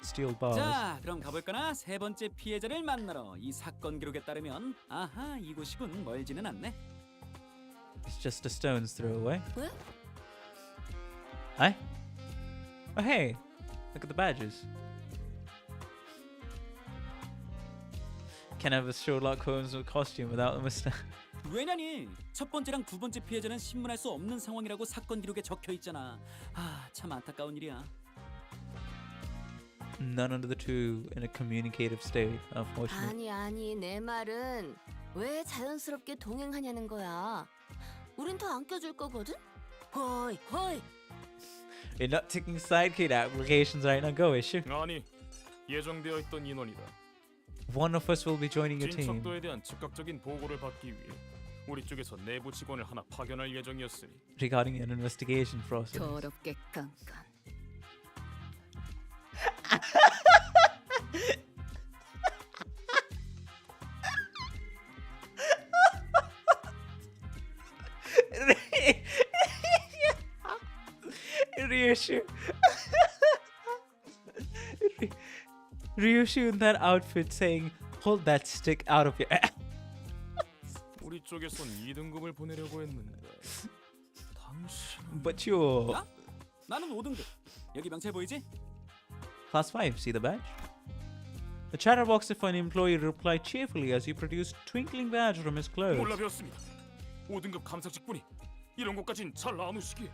steel bars. 자, 그럼 가볼까나? 세 번째 피해자를 만나러. 이 사건 기록에 따르면 아하, 이곳이군. 멀지는 않네. It's just a stone's throw away. What? Hi? Oh, hey. Look at the badges. Can't have a Sherlock Holmes costume without a mustache. 왜냐니? 첫 번째랑 두 번째 피해자는 신문할 수 없는 상황이라고 사건 기록에 적혀 있잖아. 아, 참 안타까운 일이야. None of the two in a communicative state, unfortunately. 아니 내 말은 왜 자연스럽게 동행하냐는 거야. 우린 더 안 껴줄 거거든. 호이. You're not taking sidekick applications right now. Go, issue. 아니, 예정되어 있던 인원이다. One of us will be joining your team. 진척도에 대한 즉각적인 보고를 받기 위해 우리 쪽에서 내부 직원을 하나 파견할 예정이었으니 Regarding an investigation process. 더럽게 깐깐. Ryushu in that outfit saying, "Hold that stick out of your ass." 우리 쪽에선 2등급을 보내려고 했는데 당신은 But you're 나? 나는 5등급. 여기 명찰 보이지? Class 5, see the badge? The chatterbox of an employee replied cheerfully as he produced twinkling badge from his clothes. 몰라 배웠습니다. 5등급 감사 직분이 이런 것까진 잘 나누시기에.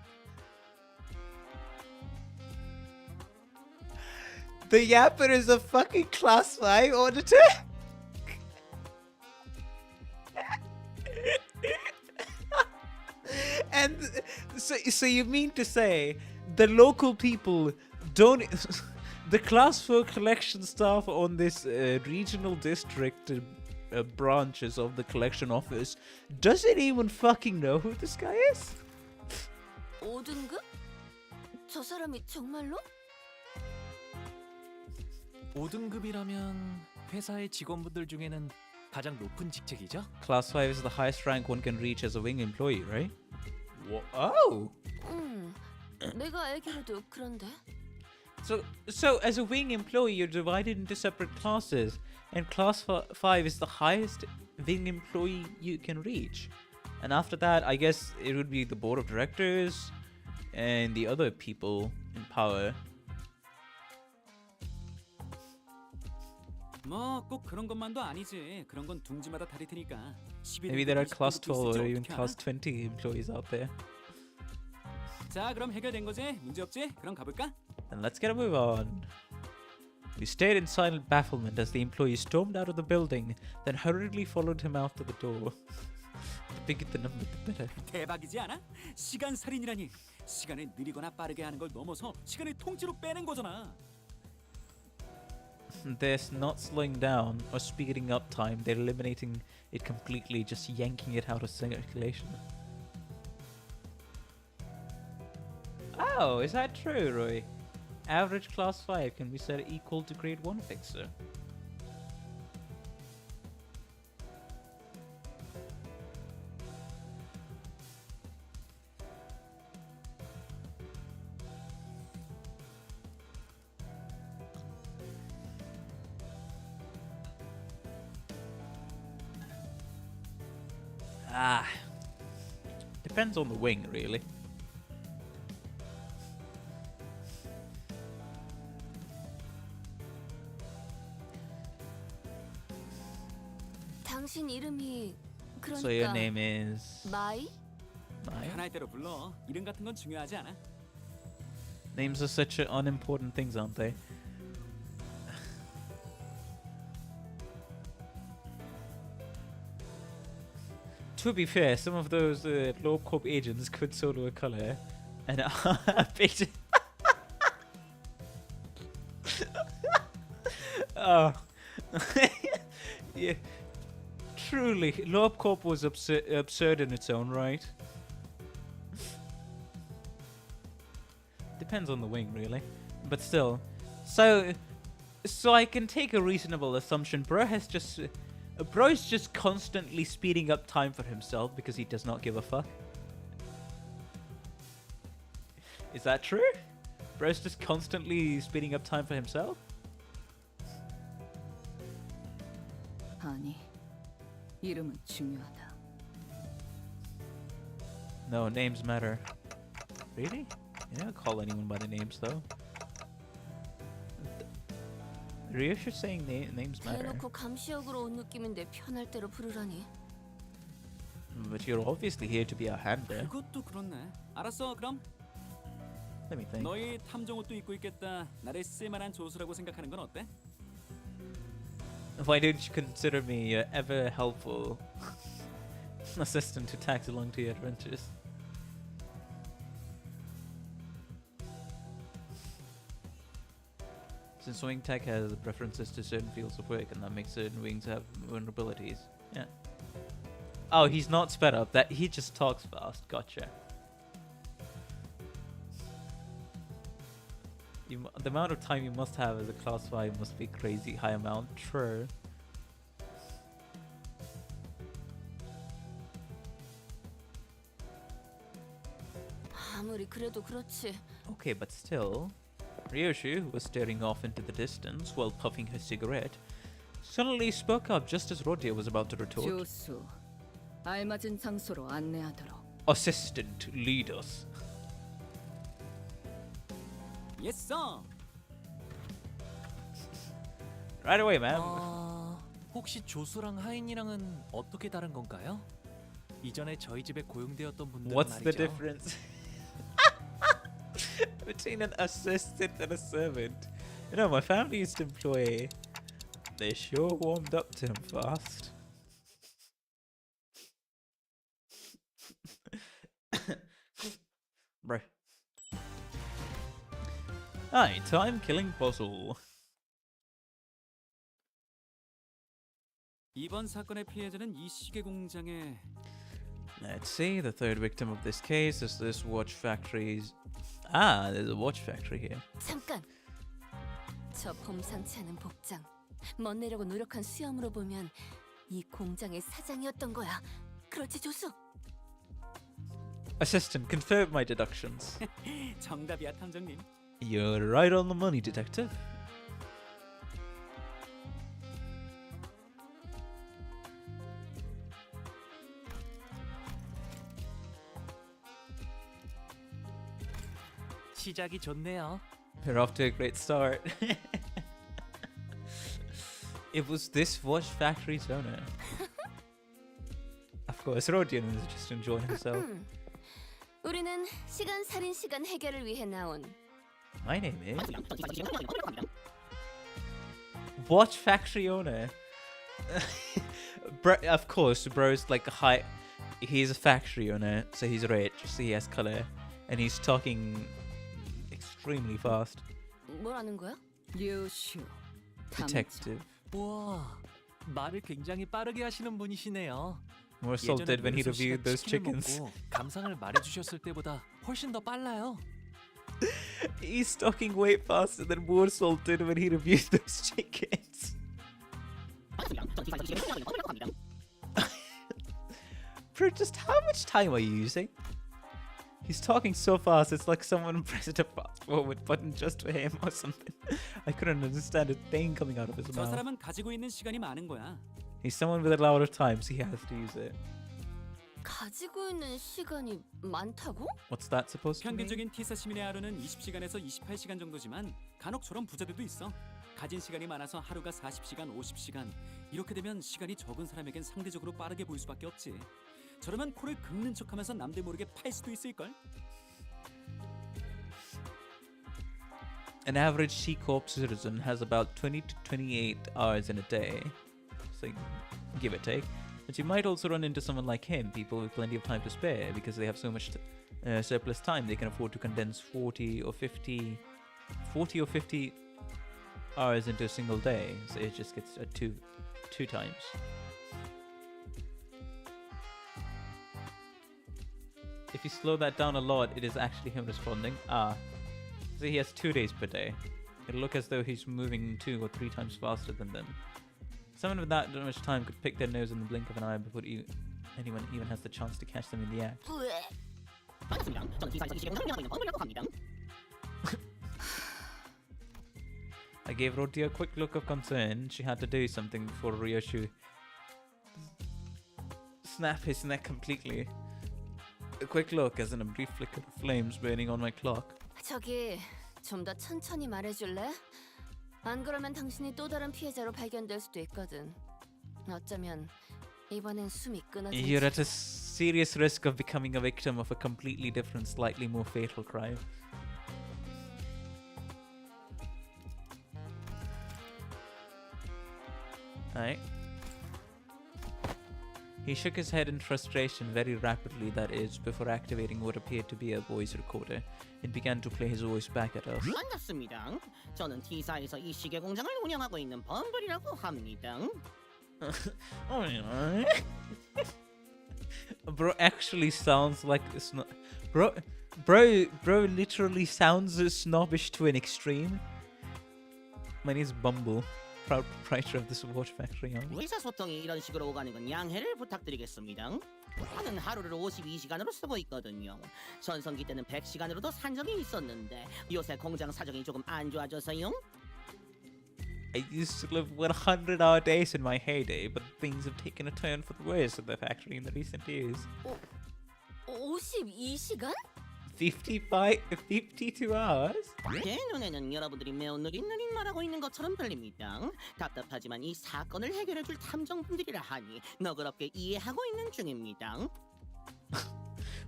The yapper is a fucking class 5 auditor? And so you mean to say the local people don't... The class 4 collection staff on this regional district branches of the collection office doesn't even fucking know who this guy is? 5등급? 저 사람이 정말로? 5등급이라면 회사의 직원분들 중에는 가장 높은 직책이죠? Class 5 is the highest rank one can reach as a wing employee, right? Oh! 내가 알기로도 그런데. So as a wing employee, you're divided into separate classes, and class 5 is the highest wing employee you can reach. And after that, I guess it would be the board of directors and the other people in power. 뭐 꼭 그런 것만도 아니지. 그런 건 둥지마다 다를 테니까. Maybe there are class 12 or even class 20 employees out there. 자, 그럼 해결된 거지? 문제 없지? 그럼 가볼까? And let's get a move on. We stayed in silent bafflement as the employee stormed out of the building, then hurriedly followed him out to the door. The bigger the number, the better. 대박이지 않아? 시간 살인이라니. 시간을 느리거나 빠르게 하는 걸 넘어서 시간을 통째로 빼는 거잖아. They're not slowing down or speeding up time, they're eliminating it completely, just yanking it out of circulation. Oh, is that true, Roy? Average class 5 can be set equal to grade 1 fixer. Depends on the wing, really. 당신 이름이 So your 그러니까 name is 마이? 편할 대로 불러. 이름 같은 건 중요하지 않아. Names are such unimportant things, aren't they? To be fair, some of those low corp agents could solo a color, and I picked. Oh, yeah. Truly, low corp was absurd in its own right. Depends on the wing, really, but still. So I can take a reasonable assumption. Bro's just constantly speeding up time for himself because he does not give a fuck. Is that true? Bro's just constantly speeding up time for himself? 아니, 이름은 중요하다. No, names matter. Really? You don't call anyone by the names, though. Ryoshi's saying names matter. 대놓고 감시역으로 온 느낌인데 편할 대로 부르라니. But you're obviously here to be our handler. 그것도 그렇네. 알았어, 그럼. Let me think. 너희 탐정 옷도 입고 있겠다. 나를 쓸만한 조수라고 생각하는 건 어때? Why don't you consider me your ever helpful assistant to tag along to your adventures? Since wing tech has preferences to certain fields of work, and that makes certain wings have vulnerabilities. Yeah. Oh, he's not sped up. That he just talks fast. Gotcha. The amount of time you must have as a class 5 must be crazy high amount. True. 아무리 그래도 그렇지. Okay, but still, Ryoshi, who was staring off into the distance while puffing her cigarette, suddenly spoke up just as Rodia was about to retort. 조수, 알맞은 장소로 안내하도록. Assistant, lead us. Yes, sir. Right away, man. 혹시 조수랑 하인이랑은 어떻게 다른 건가요? 이전에 저희 집에 고용되었던 분들은 What's 말이죠. the difference between an assistant and a servant? You know, my family used to employ. They sure warmed up to him fast. Bruh. Hi, Timekilling puzzle. 이번 사건의 피해자는 이 시계 공장에 Let's see, the third victim of this case is this watch factory's... Ah, there's a watch factory here. 잠깐. 저 범상치 않은 복장, 멋내려고 노력한 수염으로 보면 이 공장의 사장이었던 거야. 그렇지, 조수? Assistant, confirm my deductions. 정답이야, 탐정님. You're right on the money, detective. 시작이 좋네요. We're off to a great start. It was this watch factory's owner. Of course, Rodion is just enjoying himself. 우리는 시간 살인 시간 해결을 위해 나온 My name is... Watch factory owner. Of course, bro's like a high... He's a factory owner, so he's rich, so he has color. And he's talking extremely fast. 뭐라는 거야? 류슈, Detective. 와, 말을 굉장히 빠르게 하시는 분이시네요. More salted when he reviewed those chickens. 감상을 말해주셨을 때보다 훨씬 더 빨라요. He's talking way faster than more salted when he reviewed those chickens. Bro, just how much time are you using? He's talking so fast, it's like someone pressed a fast forward button just for him or something. I couldn't understand a thing coming out of his 저 mouth. 사람은 가지고 있는 시간이 많은 거야. He's someone with a lot of time, so he has to use it. 가지고 있는 시간이 많다고? What's that supposed to mean? 평균적인 T사 시민의 하루는 20시간에서 28시간 정도지만 간혹 저런 부자들도 있어. 가진 시간이 많아서 하루가 40시간, 50시간. 이렇게 되면 시간이 적은 사람에겐 상대적으로 빠르게 보일 수밖에 없지. 저러면 코를 긁는 척하면서 남들 모르게 팔 수도 있을걸? An average C corp citizen has about 20 to 28 hours in a day, so give or take. But you might also run into someone like him, people with plenty of time to spare, because they have so much surplus time they can afford to condense 40 or 50 hours into a single day, so it just gets two times. If you slow that down a lot, it is actually him responding. So he has 2 days per day. It'll look as though he's moving 2 or 3 times faster than them. Someone with that much time could pick their nose in the blink of an eye before anyone even has the chance to catch them in the act. I gave Roti a quick look of concern. She had to do something before Ryoshu snap his neck completely. A quick look, as in a brief flicker of flames burning on my clock. 저기 좀 더 천천히 말해줄래? 안 그러면 당신이 또 다른 피해자로 발견될 수도 있거든. 어쩌면 이번엔 숨이 끊어질지. You're at a serious risk of becoming a victim of a completely different, slightly more fatal crime. Alright. He shook his head in frustration very rapidly, that is, before activating what appeared to be a voice recorder. It began to play his voice back at us. 반갑습니다. 저는 T사에서 이 시계 공장을 운영하고 있는 범블이라고 합니다. Bro actually sounds like bro literally sounds snobbish to an extreme. My name is Bumble, proud proprietor of this watch factory. 의사소통이 이런 식으로 오가는 건 양해를 부탁드리겠습니다. 나는 하루를 52시간으로 쓰고 있거든요. 전성기 때는 100시간으로도 산 적이 있었는데 요새 공장 사정이 조금 안 좋아져서요. I used to live 100-hour days in my heyday, but things have taken a turn for the worse at the factory in the recent years. 52시간? 52 hours? 제 눈에는 여러분들이 매우 느릿느릿 말하고 있는 것처럼 들립니다. 답답하지만 이 사건을 해결해줄 탐정분들이라 하니 너그럽게 이해하고 있는 중입니다.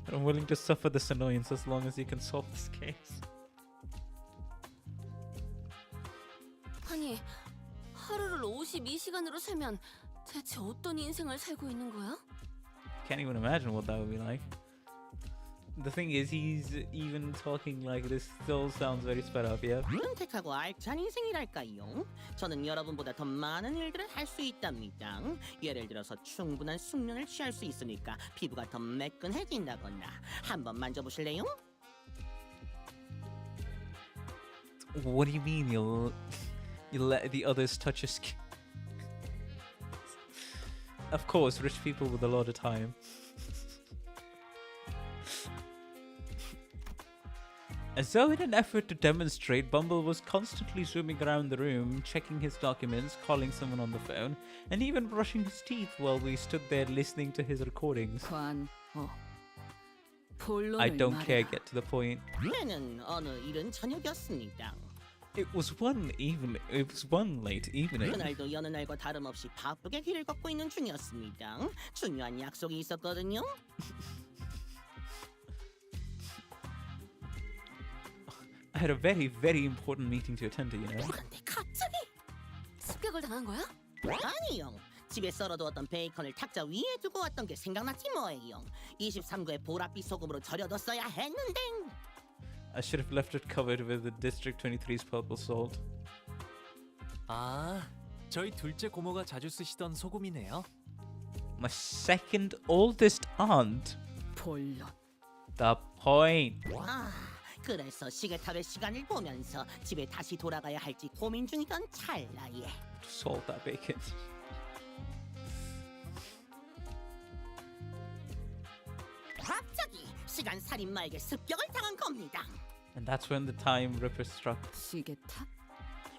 But I'm willing to suffer this annoyance as long as you can solve this case. 아니, 하루를 52시간으로 살면 대체 어떤 인생을 살고 있는 거야? Can't even imagine what that would be like. The thing is, he's even talking like this still sounds very sped up, yeah? 윤택하고 알찬 인생이랄까요? 저는 여러분보다 더 많은 일들을 할 수 있답니다. 예를 들어서 충분한 숙면을 취할 수 있으니까 피부가 더 매끈해진다거나. 한번 만져보실래요? What do you mean you'll let the others touch your skin? Of course, rich people with a lot of time. As though in an effort to demonstrate, Bumble was constantly zooming around the room, checking his documents, calling someone on the phone, and even brushing his teeth while we stood there listening to his recordings. I don't care, get to the point. 내는 어느 이른 저녁이었습니다. It was one late evening. 그날도 여느 날과 다름없이 바쁘게 길을 걷고 있는 중이었습니다. 중요한 약속이 있었거든요. I had a very, very important meeting to attend to, you know. 그런데 갑자기 습격을 당한 거야? 아니요. 집에 썰어두었던 베이컨을 탁자 위에 두고 왔던 게 생각났지 뭐예요. 23구의 보랏빛 소금으로 절여뒀어야 했는데. I should have left it covered with the District 23's purple salt. 아, 저희 둘째 고모가 자주 쓰시던 소금이네요. My second oldest aunt. 본론. The point. 와, 그래서 시계탑의 시간을 보면서 집에 다시 돌아가야 할지 고민 중이던 찰나에. Salt that bacon. 갑자기 시간 살인마에게 습격을 당한 겁니다. And that's when the time ripper struck. 시계탑?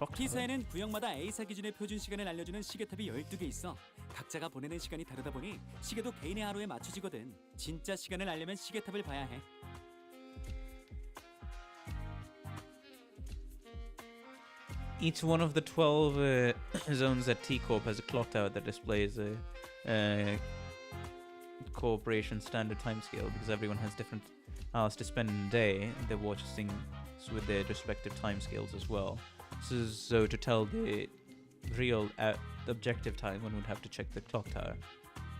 clock tower. T사에는 구역마다 A사 기준의 표준 시간을 알려주는 시계탑이 12개 있어. 각자가 보내는 시간이 다르다 보니 시계도 개인의 하루에 맞춰지거든. 진짜 시간을 알려면 시계탑을 봐야 해. Each one of the 12 zones at T-Corp has a clock tower that displays a corporation standard timescale because everyone has different hours to spend in a day and they're watching with their respective timescales as well. So to tell the real objective time, one would have to check the clock tower.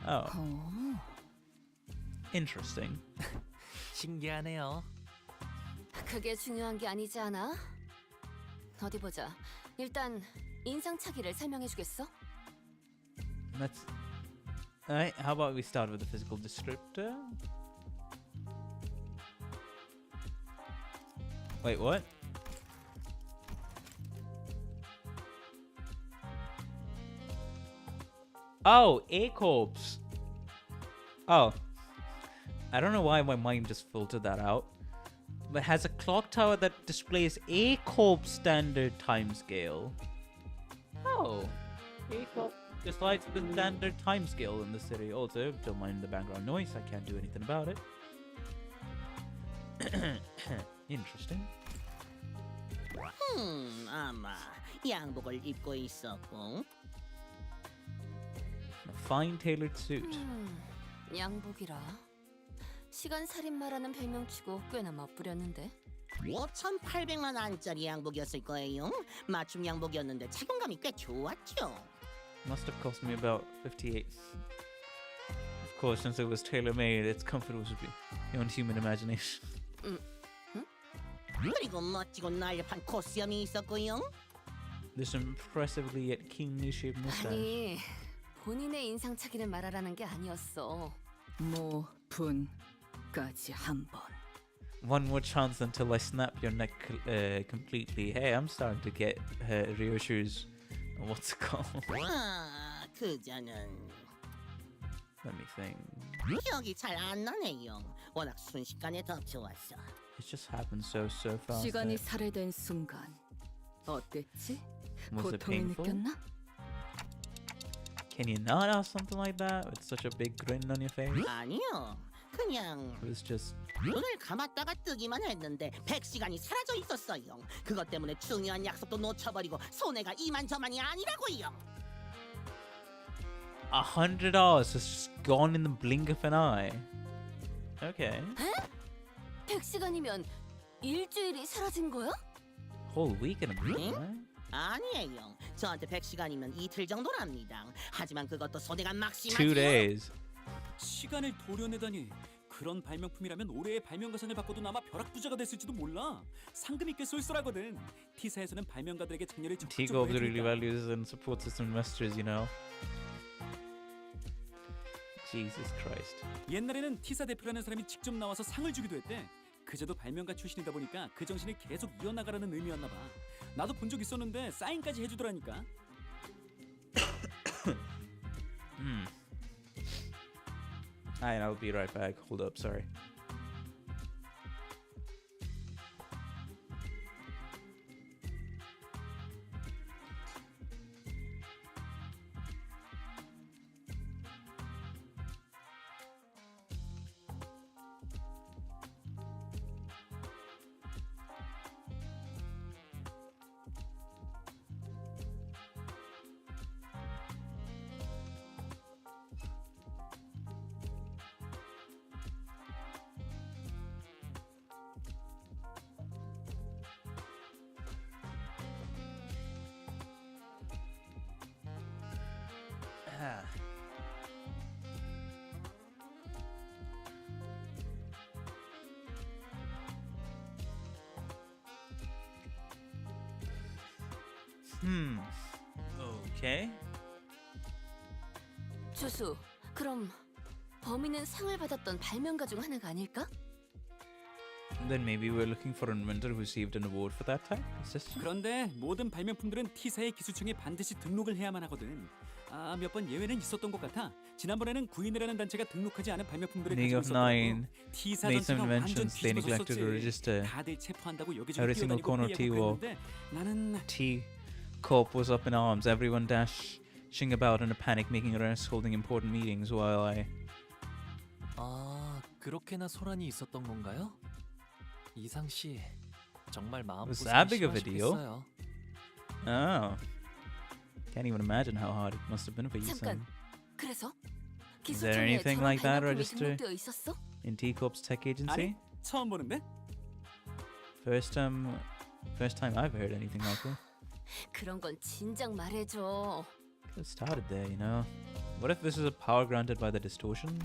Oh. Interesting. 신기하네요. 그게 중요한 게 아니지 않아? 어디 보자. 일단 인상착의를 설명해 주겠어? Let's. Alright, how about we start with the physical descriptor? Wait, what? Oh, A-Corps. Oh. I don't know why my mind just filtered that out. But has a clock tower that displays A-Corp standard timescale. Oh. A-Corp decides the standard timescale in the city. Also, don't mind the background noise, I can't do anything about it. Interesting. 아마 양복을 입고 있었고. A fine tailored suit. 양복이라. 시간 살인마라는 별명치고 꽤나 멋부렸는데. 5,800만 원짜리 양복이었을 거예요. 맞춤 양복이었는데 착용감이 꽤 좋았죠. Must have cost me about 58. Of course, since it was tailor-made, its comfort was beyond human imagination. 그리고 멋지고 날렵한 코스염이 있었고요. This impressively yet keenly shaped mustache. 아니, 본인의 인상착의를 말하라는 게 아니었어. 분까지 한 번. One more chance until I snap your neck completely. Hey, I'm starting to get Ryoshu's what's it called? 아, 그자는 Let me think. 기억이 잘 안 나네요. 워낙 순식간에 덮쳐왔어. It just happened so fast. 시간이 that- 살해된 순간 어땠지? Was it 고통이 painful? 느꼈나? Can you not have something like that with such a big grin on your face? 아니요. 그냥 It was just 눈을 감았다가 뜨기만 했는데 100시간이 사라져 있었어요. 그것 때문에 중요한 약속도 놓쳐버리고 손해가 이만저만이 아니라고요. $100 has just gone in the blink of an eye. Okay. 100시간이면 일주일이 사라진 거야? Whole week in a blink, 응? right? 아니에요. 저한테 100시간이면 이틀 정도랍니다. 하지만 그것도 손해가 2 막심하지요. days. 시간을 도려내다니. 그런 발명품이라면 올해의 발명가상을 받고도 아마 벼락부자가 됐을지도 몰라. 상금이 꽤 쏠쏠하거든. T사에서는 발명가들에게 장려를 T-Corp 적극적으로 really 해주니까. values and supports its investors, you know. Jesus Christ. 옛날에는 T사 대표라는 사람이 직접 나와서 상을 주기도 했대. 그제도 발명가 출신이다 보니까 그 정신을 계속 이어나가라는 의미였나 봐. 나도 본 적 있었는데 사인까지 해주더라니까. Alright, I'll be right back. Hold up, sorry. Okay. 조수, 그럼 범인은 상을 받았던 발명가 중 하나가 아닐까? Then maybe we're looking for an inventor who received an award for that type of system. 그런데 모든 발명품들은 T사의 기술청에 반드시 등록을 해야만 하거든. 아, 몇 번 예외는 있었던 것 같아. 지난번에는 구인이라는 단체가 등록하지 않은 발명품들을 League 가지고 of Nine 있었더라고. T사 made some 전체가 완전 inventions they neglected to 뒤집어졌었지. register. 다들 체포한다고 여기저기 Every single 뛰어다니고 corner of 피해보고 T-Corp. 그랬는데 나는 corp was up in arms, everyone dashing about in a panic, making arrests, holding important meetings while I... 아, 그렇게나 소란이 있었던 건가요? 이상 씨, 정말 Was 마음고생이 that big of a deal? 심하셨겠어요. Oh. Can't even imagine how hard it must have been for you, 잠깐. son. 그래서 Is there 기술청에 anything 저런 like that 발명품이 registered 등록되어 있었어? in T-Corp's tech agency? 아니, 처음 보는데? First time I've heard anything like it. 그런 건 진작 말해줘. Could have started there, you know. What if this is a power granted by the distortion?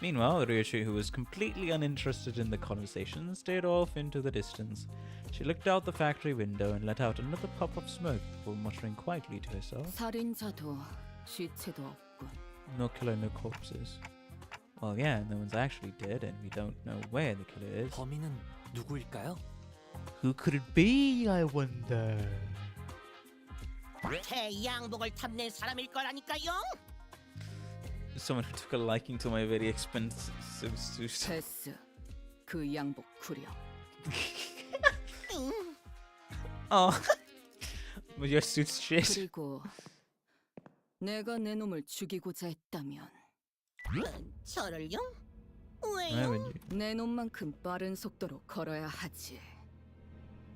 Meanwhile, Ryoshu, who was completely uninterested in the conversation, stared off into the distance. She looked out the factory window and let out another puff of smoke before muttering quietly to herself. 살인자도 시체도 없군. No killer, no corpses. Well, yeah, no one's actually dead, and we don't know where the killer is. 범인은 누구일까요? Who could it be, I wonder? 제 양복을 탐낸 사람일 거라니까요. Someone who took a liking to my very expensive suit. 패스. 그 양복 구려. Oh, but your suit's shit. 그리고 내가 내 놈을 죽이고자 했다면 저를요? Why 왜요? would you? 내 놈만큼 빠른 속도로 걸어야 하지.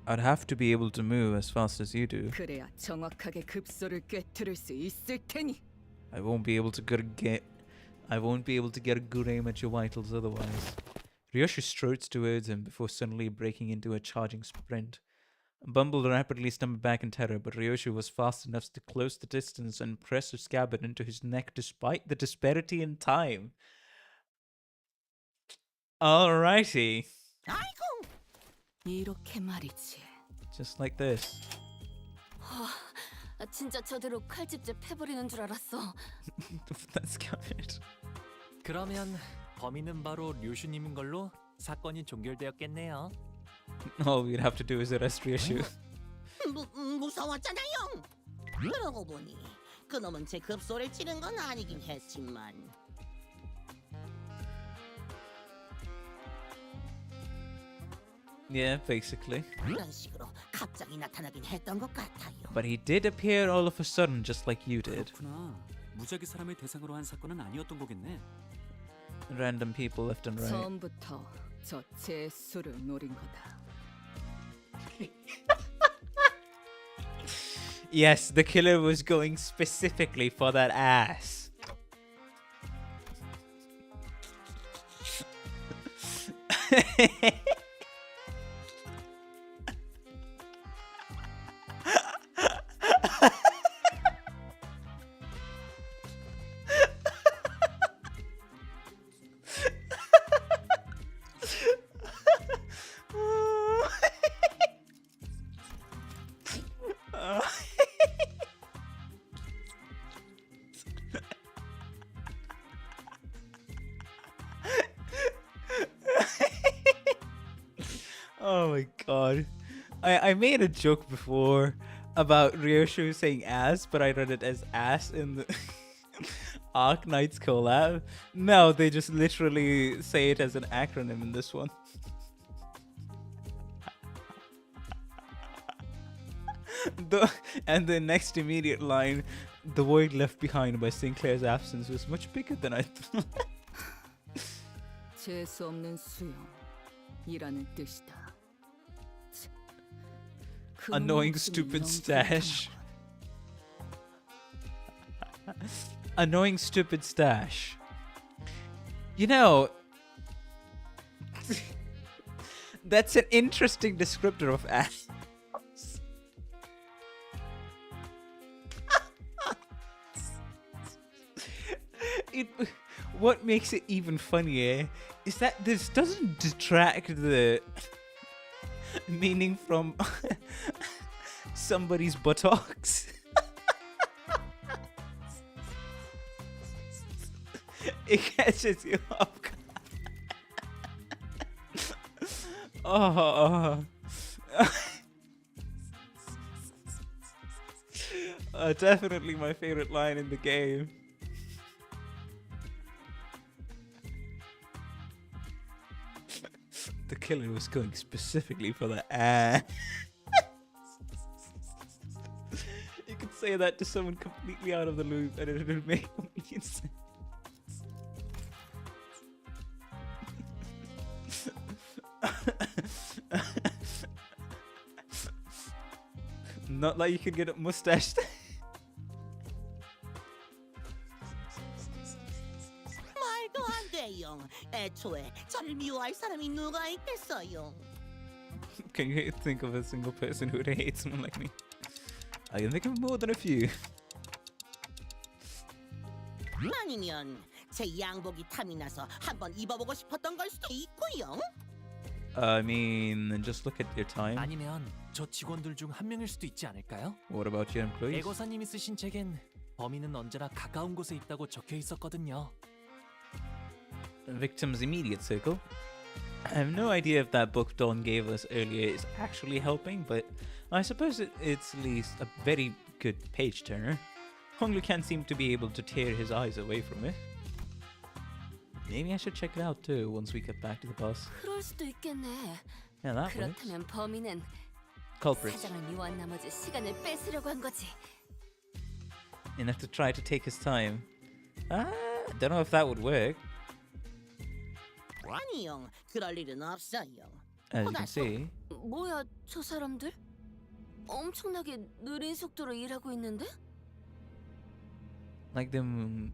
I'd have to be able to move as fast as you do. 그래야 정확하게 급소를 꿰뚫을 수 있을 테니. I won't be able to get a good aim at your vitals otherwise. Ryoshu strode towards him before suddenly breaking into a charging sprint. Bumble rapidly stumbled back in terror, but Ryoshu was fast enough to close the distance and press her scabbard into his neck despite the disparity in time. Alrighty. 아이고. 이렇게 말이지. Just like this. 진짜 저대로 칼집제 패버리는 줄 알았어. That's scabbard. 그러면 범인은 바로 류슈님인 걸로 사건이 종결되었겠네요. All we'd have to do is arrest Ryoshu. 무서웠잖아요. 그러고 보니 그놈은 제 급소를 찌른 건 아니긴 했지만. Yeah, basically. 이런 식으로 갑자기 나타나긴 했던 것 같아요. But he did appear all of a sudden, just like you did. 그렇구나. 무작위 사람을 대상으로 한 사건은 아니었던 거겠네. Random people left and right. 처음부터 저 제수를 노린 거다. Yes, the killer was going specifically for that ass. Oh my god. I made a joke before about Ryoshu saying ass, but I read it as ass in the Arc Knights collab. No, they just literally say it as an acronym in this one. And the next immediate line, the void left behind by Sinclair's absence was much bigger than I thought. 재수 없는 수용이라는 뜻이다. Annoying stupid stash. Annoying stupid stash. You know, that's an interesting descriptor of ass. What makes it even funnier is that this doesn't detract the meaning from somebody's buttocks. It catches you off guard. Definitely my favorite line in the game. The killer was going specifically for the ass. say that to someone completely out of the loop and it'll make complete sense. Not like you could get it mustached. 말도 안 돼요. 애초에 저를 미워할 사람이 누가 있겠어요? Can you think of a single person who would hate someone like me? I can think of more than a few. 아니면 제 양복이 탐이 나서 한번 입어보고 싶었던 걸 수도 있고요. I mean, just look at your time. 아니면 저 직원들 중 한 명일 수도 있지 않을까요? What about your employees? 애거사님이 쓰신 책엔 범인은 언제나 가까운 곳에 있다고 적혀 있었거든요. Victim's immediate circle. I have no idea if that book Don gave us earlier is actually helping, but I suppose it's at least a very good page turner. Hong Lu can't seem to be able to tear his eyes away from it. Maybe I should check it out too once we get back to the bus. 그럴 수도 있겠네. Yeah, that works. 그렇다면 범인은 Culprits. 사장을 미워한 나머지 시간을 뺏으려고 한 거지. Enough to try to take his time. Don't know if that would work. 아니요, 그럴 일은 없어요. As you can see. 뭐야, 저 사람들? 엄청나게 느린 속도로 일하고 있는데? Like them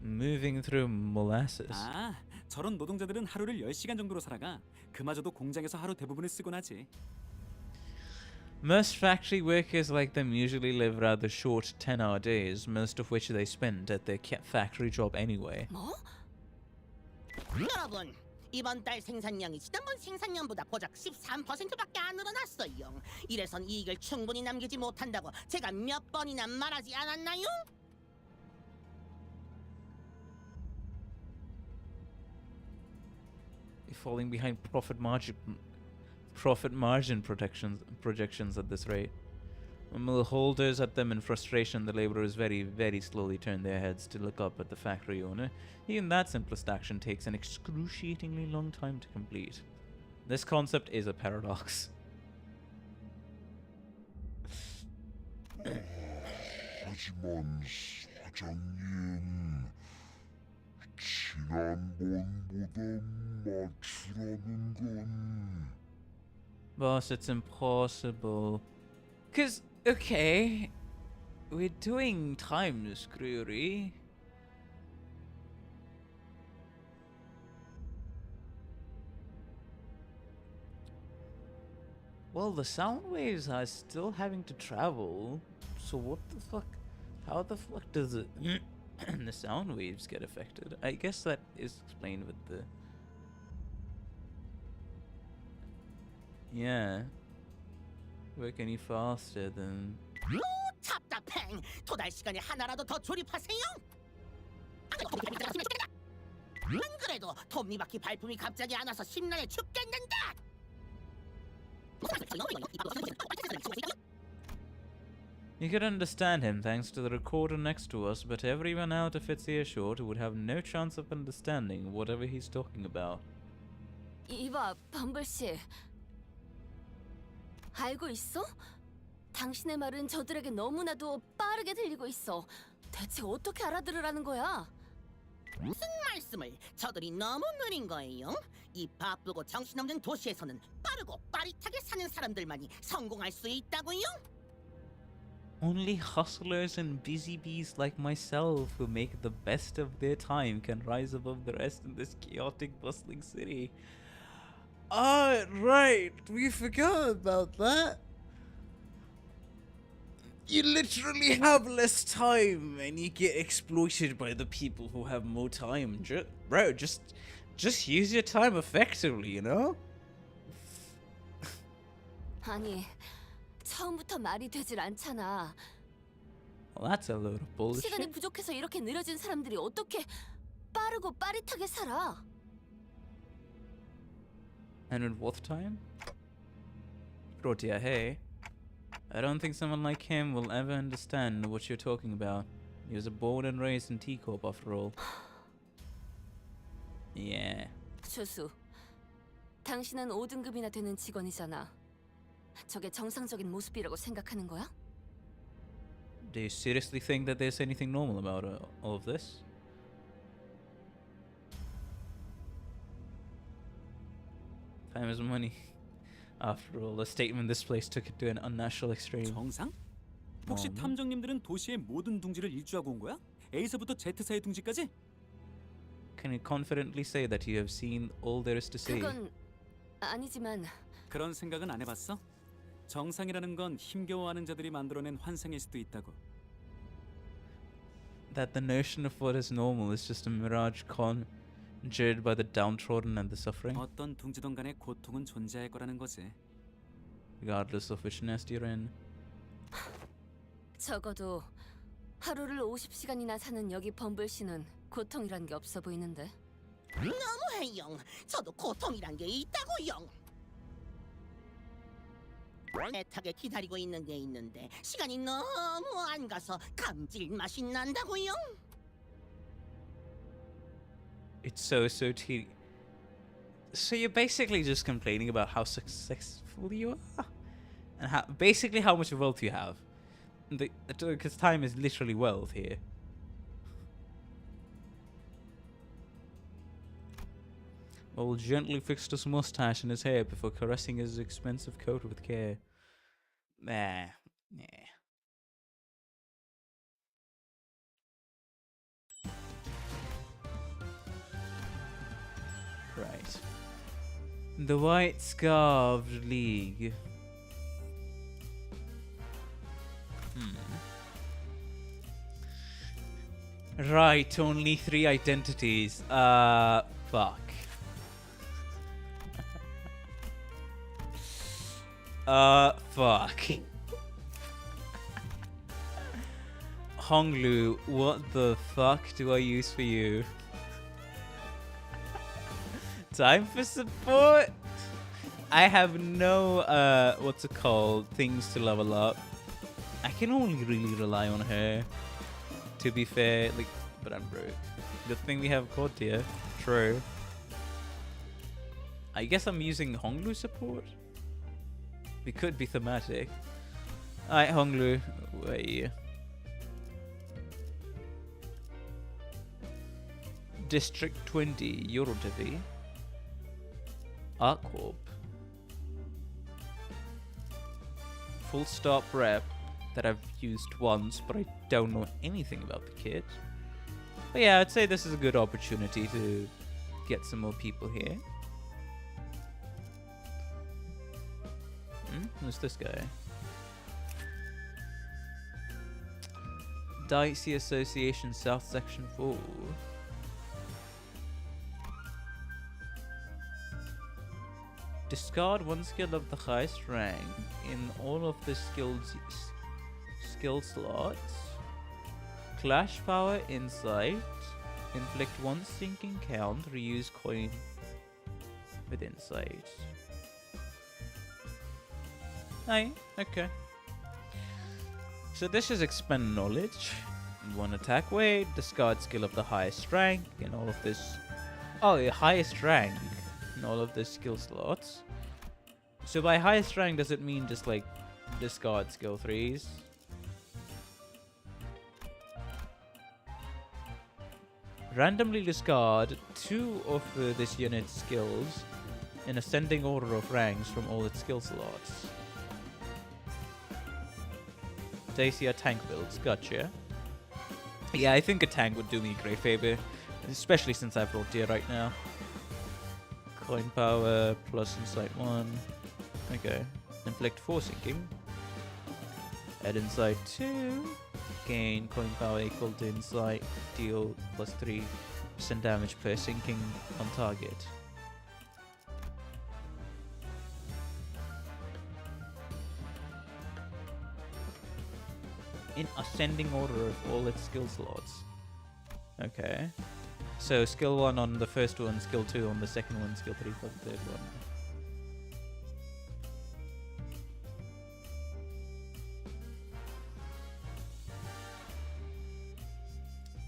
moving through molasses. 아, 저런 노동자들은 하루를 10시간 정도로 살아가. 그마저도 공장에서 하루 대부분을 쓰곤 하지. Most factory workers like them usually live rather short 10-hour days, most of which they spend at their factory job anyway. 뭐? 여러분, 이번 달 생산량이 지난번 생산량보다 고작 13%밖에 안 늘어났어요. 이래선 이익을 충분히 남기지 못한다고 제가 몇 번이나 말하지 않았나요? Falling behind profit margin projections at this rate. When mill holders at them in frustration, the laborers very, very slowly turn their heads to look up at the factory owner. Even that simplest action takes an excruciatingly long time to complete. This concept is a paradox. 하지만 사장님, 지난번보다 맞추라는 건... Boss, it's impossible. 'Cause, okay, we're doing time screwery. Well, the sound waves are still having to travel. So what the fuck? How the fuck does it... the sound waves get affected? I guess that is explained with the... Yeah. Work any faster than... 답답해. 도달 시간에 하나라도 더 조립하세요. 안 그래도 톱니바퀴 발품이 갑자기 안 와서 심란해 죽겠는데. You could understand him thanks to the recorder next to us, but everyone out of its earshot would have no chance of understanding whatever he's talking about. 이봐, 범블씨. 알고 있어? 당신의 말은 저들에게 너무나도 빠르게 들리고 있어. 대체 어떻게 알아들으라는 거야? 무슨 말씀을? 저들이 너무 느린 거예요. 이 바쁘고 정신없는 도시에서는 빠르고 빠릿하게 사는 사람들만이 성공할 수 있다고요? Only hustlers and busy bees like myself who make the best of their time can rise above the rest in this chaotic, bustling city. Right, we forgot about that. You literally have less time and you get exploited by the people who have more time. Bro, just use your time effectively, you know? 아니, 처음부터 말이 되질 않잖아. Well, that's a load of bullshit. 시간이 부족해서 이렇게 느려진 사람들이 어떻게 빠르고 빠릿하게 살아? And with what time? Rotia, hey. I don't think someone like him will ever understand what you're talking about. He was born and raised in T-Corp after all. Yeah. 조수, 당신은 5등급이나 되는 직원이잖아. 저게 정상적인 모습이라고 생각하는 거야? Do you seriously think that there's anything normal about all of this? Time is money. After all, the statement this place took it to an unnatural extreme. 정상? 혹시 탐정님들은 도시의 모든 둥지를 일주하고 온 거야? A서부터 Z 사이 둥지까지? Can you confidently say that you have seen all there is to see? 그건 아니지만 그런 생각은 안 해봤어? 정상이라는 건 힘겨워하는 자들이 만들어낸 환상일 수도 있다고. That the notion of what is normal is just a mirage conjured by the downtrodden and the suffering? 어떤 둥지든 간에 고통은 존재할 거라는 거지. Regardless of which nest you're in. 적어도 하루를 50시간이나 사는 여기 범블씨는 고통이란 게 없어 보이는데. 너무해요. 저도 고통이란 게 있다고요. 애타게 기다리고 있는 게 있는데 시간이 너무 안 가서 감질맛이 난다고요. It's so tedious. So you're basically just complaining about how successful you are? And basically how much wealth you have. Because time is literally wealth here. Well, gently fixed his mustache and his hair before caressing his expensive coat with care. Nah. Right. The White Scarved League. Right, only 3 identities. Fuck. Fuck. Honglu, what the fuck do I use for you? Time for support? I have no, what's it called, things to level up. I can only really rely on her. To be fair, like, but I'm broke. Good thing we have Cordia. True. I guess I'm using Honglu support? We could be thematic. Alright, Honglu, where are you? District 20, Eurotivi. Corp. Full stop rep that I've used once, but I don't know anything about the kit. But yeah, I'd say this is a good opportunity to get some more people here. Who's this guy? Dicey Association South Section 4. Discard 1 skill of the highest rank in all of the skill slots. Clash Power Insight. Inflict 1 sinking count. Reuse coin with Insight. Aye, okay. So this is expend knowledge. 1 attack weight. Discard skill of the highest rank in all of this. Oh, the highest rank in all of the skill slots. So by highest rank, does it mean just like discard skill 3s? Randomly discard 2 of this unit's skills in ascending order of ranks from all its skill slots. Dacia tank builds, gotcha. Yeah, I think a tank would do me a great favor, especially since I've rolled tier right now. Coin power plus insight 1. Okay. Inflict 4 sinking. Add insight 2. Gain coin power equal to insight. Deal plus 3% damage per sinking on target. In ascending order of all its skill slots. Okay. So skill 1 on the first one, skill 2 on the second one, skill 3 for the third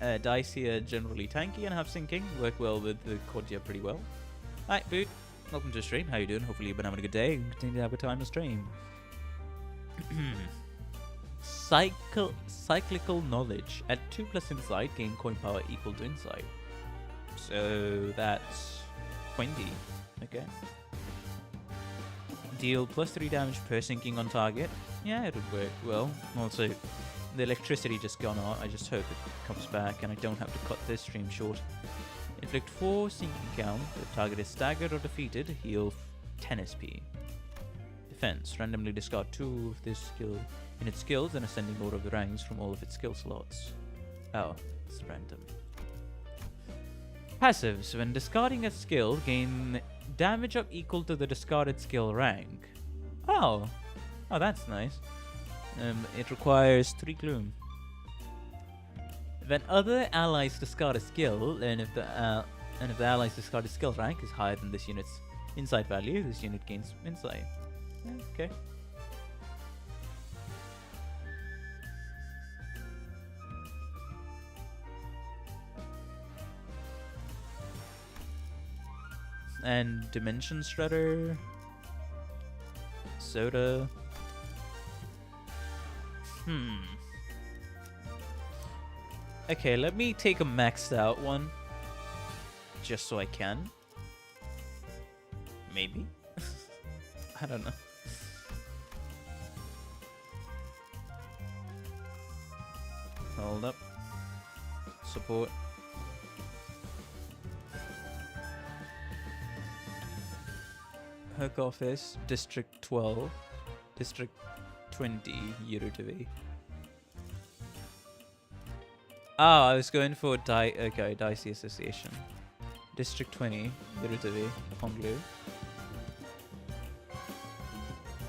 one. Dicey are generally tanky and have sinking. Work well with the Cordia pretty well. Alright, Boot. Welcome to the stream. How you doing? Hopefully you've been having a good day and continue to have a time to stream. cyclical knowledge. Add 2 plus insight, gain coin power equal to insight. So that's 20. Okay. Deal plus 3 damage per sinking on target. Yeah, it would work well. Also, the electricity just gone out. I just hope it comes back and I don't have to cut this stream short. Inflict 4 sinking count. If target is staggered or defeated, heal 10 SP. Defense. Randomly discard 2 of this skill in its skills and ascending order of the ranks from all of its skill slots. Oh, it's random. Passives. When discarding a skill, gain damage up equal to the discarded skill rank. Oh, that's nice. It requires 3 gloom. When other allies discard a skill, and if the allies discarded skill rank is higher than this unit's insight value, this unit gains insight. Okay. And Dimension Shredder. Soda. Okay, let me take a maxed out one. Just so I can. Maybe. I don't know. Hold up. Support. Hook office, District 12, District 20, Euro TV. Oh, I was going for Dicey Association. District 20, Euro TV, Honglu.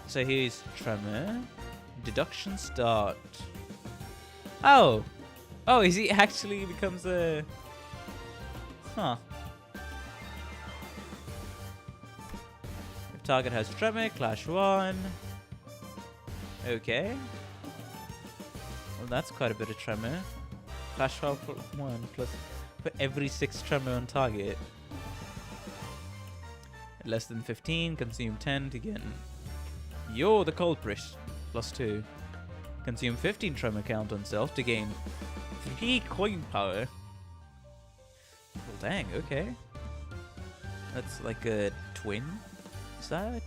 So here's Tremor. Deduction start. Oh! Oh, is he actually becomes a... Huh. If target has Tremor, Clash 1. Okay. Well, that's quite a bit of Tremor. Clash 1 plus for every 6 Tremor on target. Less than 15, consume 10 to get... You're the culprit. Plus 2. Consume 15 Tremor count on self to gain 3 coin power. Well, dang, okay. That's like a twin? Is that?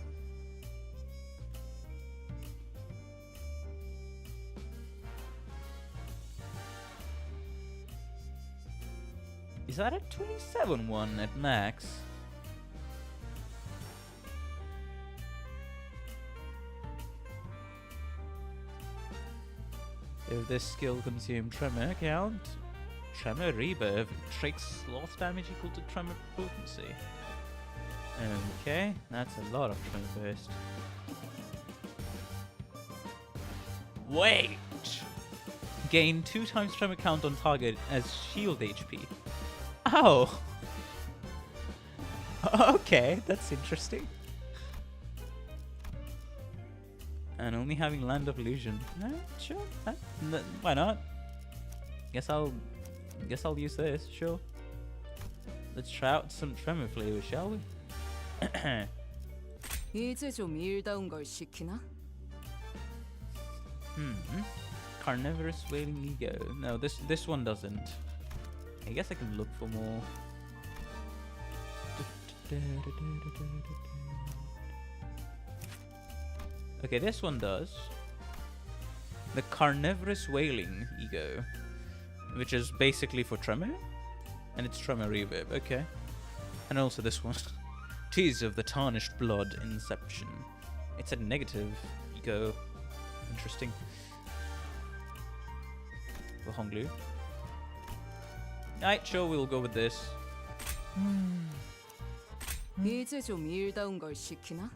Is that a 27 one at max? If this skill consume Tremor count, Tremor Rebirth tricks sloth damage equal to Tremor potency. Okay, that's a lot of Tremor burst. Wait! Gain 2 times Tremor count on target as shield HP. Oh! Okay, that's interesting. And only having Land of Illusion. Sure. Why not? Guess I'll use this. Sure. Let's try out some Tremor flavor, shall we? 이제 좀 일다운 걸 시키나? Carnivorous Wailing Ego. No, this one doesn't. I guess I can look for more. Okay, this one does. The Carnivorous Wailing Ego, which is basically for Tremor, and it's Tremor Reverb. Okay, and also this one, Tears of the Tarnished Blood Inception. It's a negative ego. Interesting. For Honglu. Alright, sure, we'll go with this. 이제 좀 일다운 걸 시키나?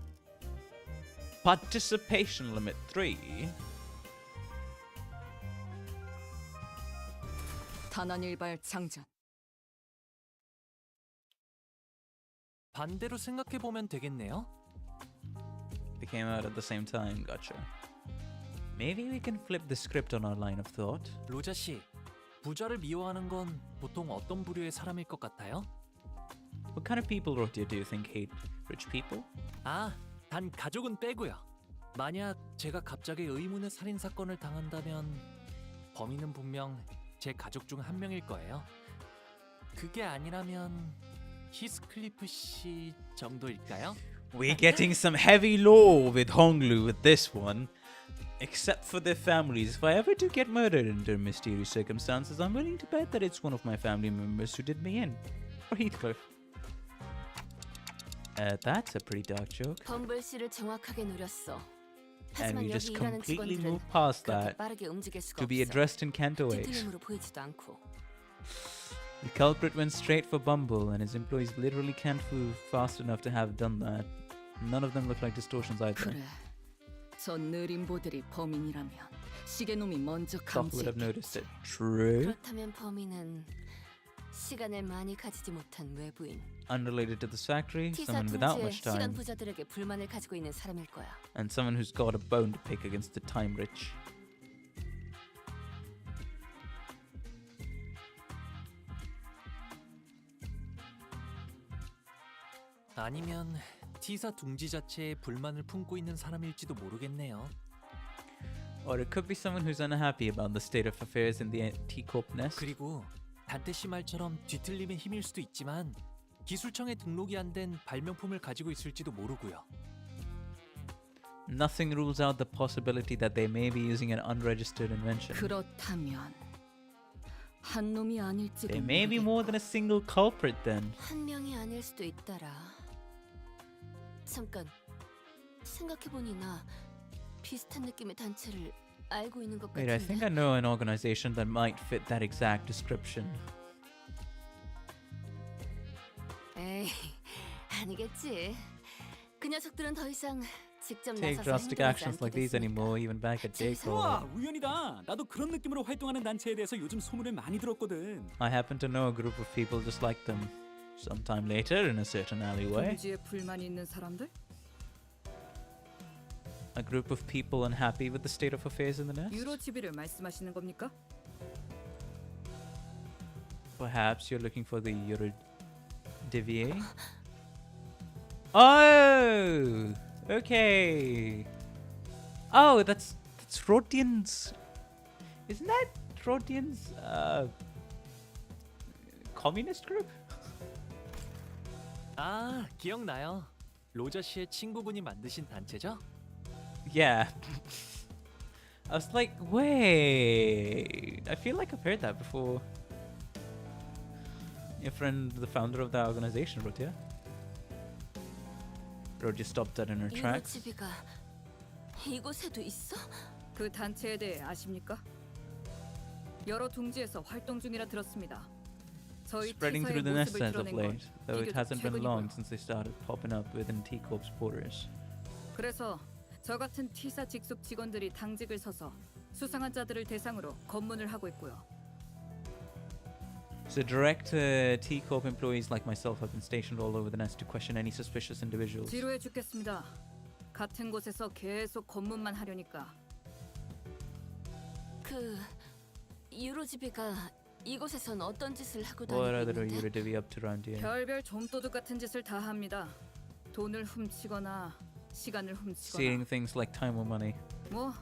Participation limit 3. 단한일발 장전. 반대로 생각해 보면 되겠네요. They came out at the same time, gotcha. Maybe we can flip the script on our line of thought. 로자 씨, 부자를 미워하는 건 보통 어떤 부류의 사람일 것 같아요? What kind of people do you think hate rich people? 아, 단 가족은 빼고요. 만약 제가 갑자기 의문의 살인 사건을 당한다면 범인은 분명 제 가족 중 한 명일 거예요. 그게 아니라면 히스클리프 씨 정도일까요? We're getting some heavy lore with Honglu with this one. Except for their families, if I ever do get murdered under mysterious circumstances, I'm willing to bet that it's one of my family members who did me in. Or Heathcliff. That's a pretty dark joke. 범블 씨를 정확하게 노렸어. And 하지만 we just 여기 일하는 completely 직원들은 move past 그렇게 that 빠르게 움직일 수가 to be 없어. addressed in Canto 8. 뒤틀림으로 보이지도 않고. The culprit went straight for Bumble, and his employees literally can't move fast enough to have done that. None of them look like distortions either. 그래. 저 느림보들이 범인이라면 시계놈이 먼저 Clockie would have 감지했겠지. noticed it. True. 그렇다면 범인은 시간을 많이 가지지 못한 외부인. Unrelated to this factory, T사 someone without 둥지에 much 시간 time, 부자들에게 불만을 가지고 있는 사람일 거야. and someone who's got a bone to pick against the time rich. 아니면 T사 둥지 자체에 불만을 품고 있는 사람일지도 모르겠네요. Or it could be someone who's unhappy about the state of affairs in the T-Corp nest. 그리고 단테 씨 말처럼 뒤틀림의 힘일 수도 있지만 기술청에 등록이 안 된 발명품을 가지고 있을지도 모르고요. Nothing rules out the possibility that they may be using an unregistered invention. 그렇다면 한 놈이 아닐지도 There may be more than a single culprit then. 한 명이 아닐 수도 있더라. 잠깐 생각해보니 나 비슷한 느낌의 단체를 알고 있는 것 Wait, I think 같은데. I know an organization that might fit that exact description. 에이, 아니겠지. 그 녀석들은 더 이상 직접 Take 나서서 drastic 행동하지 actions 않게 like these 됐으니까. anymore, even back at 우와, J-Corp. 우연이다. 나도 그런 느낌으로 활동하는 단체에 대해서 요즘 소문을 많이 들었거든. I happen to know a group of people just like them. Sometime later, in a certain alleyway, 둥지에 불만이 있는 사람들? a group of people unhappy with the state of affairs in the nest. 유로 지비를 말씀하시는 겁니까? Perhaps you're looking for the Euro Divier. Oh, okay. Oh, that's Rodian's. Isn't that Rodian's communist group? 아, 기억나요. 로저 씨의 친구분이 만드신 단체죠? Yeah. I was like, wait. I feel like I've heard that before. Your friend, the founder of that organization, wrote here. Or just stopped that in her 유로 tracks. 지비가 이곳에도 있어? 그 단체에 대해 아십니까? 여러 둥지에서 활동 중이라 들었습니다. 저희 Spreading T사의 through the nest 모습을 as of 드러낸 건 late, though it 비교적 hasn't been long 최근이고요. since they started popping up within T-Corp's borders. 그래서 저 같은 T사 직속 직원들이 당직을 서서 수상한 자들을 대상으로 검문을 하고 있고요. So direct T-Corp employees like myself have been stationed all over the nest to question any suspicious individuals. 지루해 죽겠습니다. 같은 곳에서 계속 검문만 하려니까. 그 유로 지비가 이곳에선 어떤 짓을 하고 What 다니고 other 있는데? Euro Divi up to around here? 별별 좀도둑 같은 짓을 다 합니다. 돈을 훔치거나 시간을 훔치거나. Stealing things like time or money. 뭐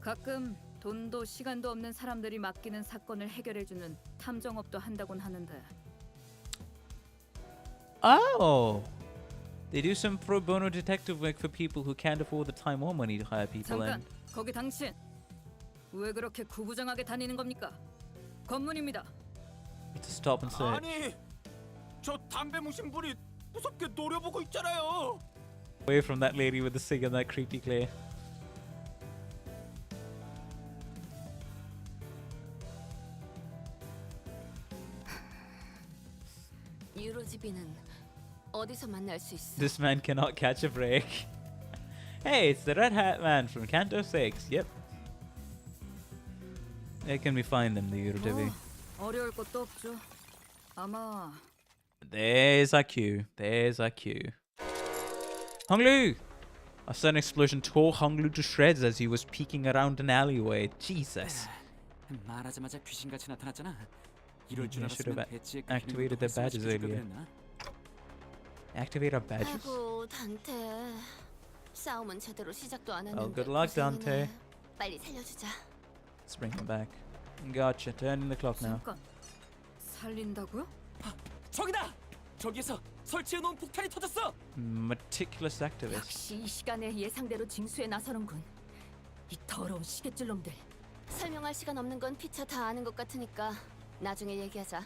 가끔 돈도 시간도 없는 사람들이 맡기는 사건을 해결해주는 탐정업도 한다곤 하는데. Oh! They do some pro bono detective work for people who can't afford the time or money to hire people 잠깐, in. 거기 당신 왜 그렇게 구부정하게 다니는 겁니까? 검문입니다. To stop and search. 아니, 저 담배 무신 분이 무섭게 노려보고 있잖아요. Away from that lady with the cig and that creepy glare. 유로 지비는 어디서 만날 수 있어? This man cannot catch a break. Hey, it's the red hat man from Canto 6. Yep. Where can we find them, the Euro Divi? 어려울 것도 없죠. 아마 There's our cue. There's our cue. Honglu! A sudden explosion tore Honglu to shreds as he was peeking around an alleyway. Jesus. 말하자마자 귀신같이 나타났잖아. 이럴 줄 They should have 알았으면 배지에 activated their badges earlier. Activate our badges? 아이고 단테 싸움은 제대로 시작도 안 Oh, 했는데 good luck, 고생이네. Dante. 빨리 살려주자. Let's bring him back. Gotcha. Turning the clock now. 잠깐. 살린다고요? 저기다! 저기에서 설치해놓은 폭탄이 터졌어! Meticulous activist. 역시 이 시간에 예상대로 징수에 나서는군. 이 더러운 시계줄 놈들. 설명할 시간 없는 건 피차 다 아는 것 같으니까 나중에 얘기하자.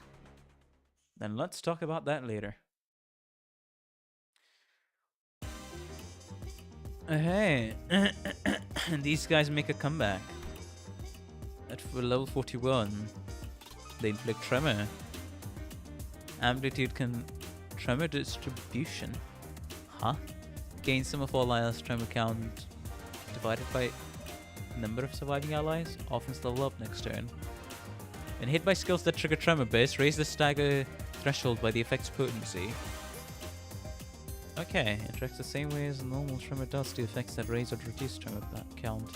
Then let's talk about that later. Hey, these guys make a comeback. For level 41, they inflict tremor. Amplitude tremor distribution. Huh? Gain some of all allies' tremor count divided by number of surviving allies. Offense level up next turn. When hit by skills that trigger tremor burst, raise the stagger threshold by the effect's potency. Okay, it tracks the same way as a normal tremor does to effects that raise or reduce tremor count.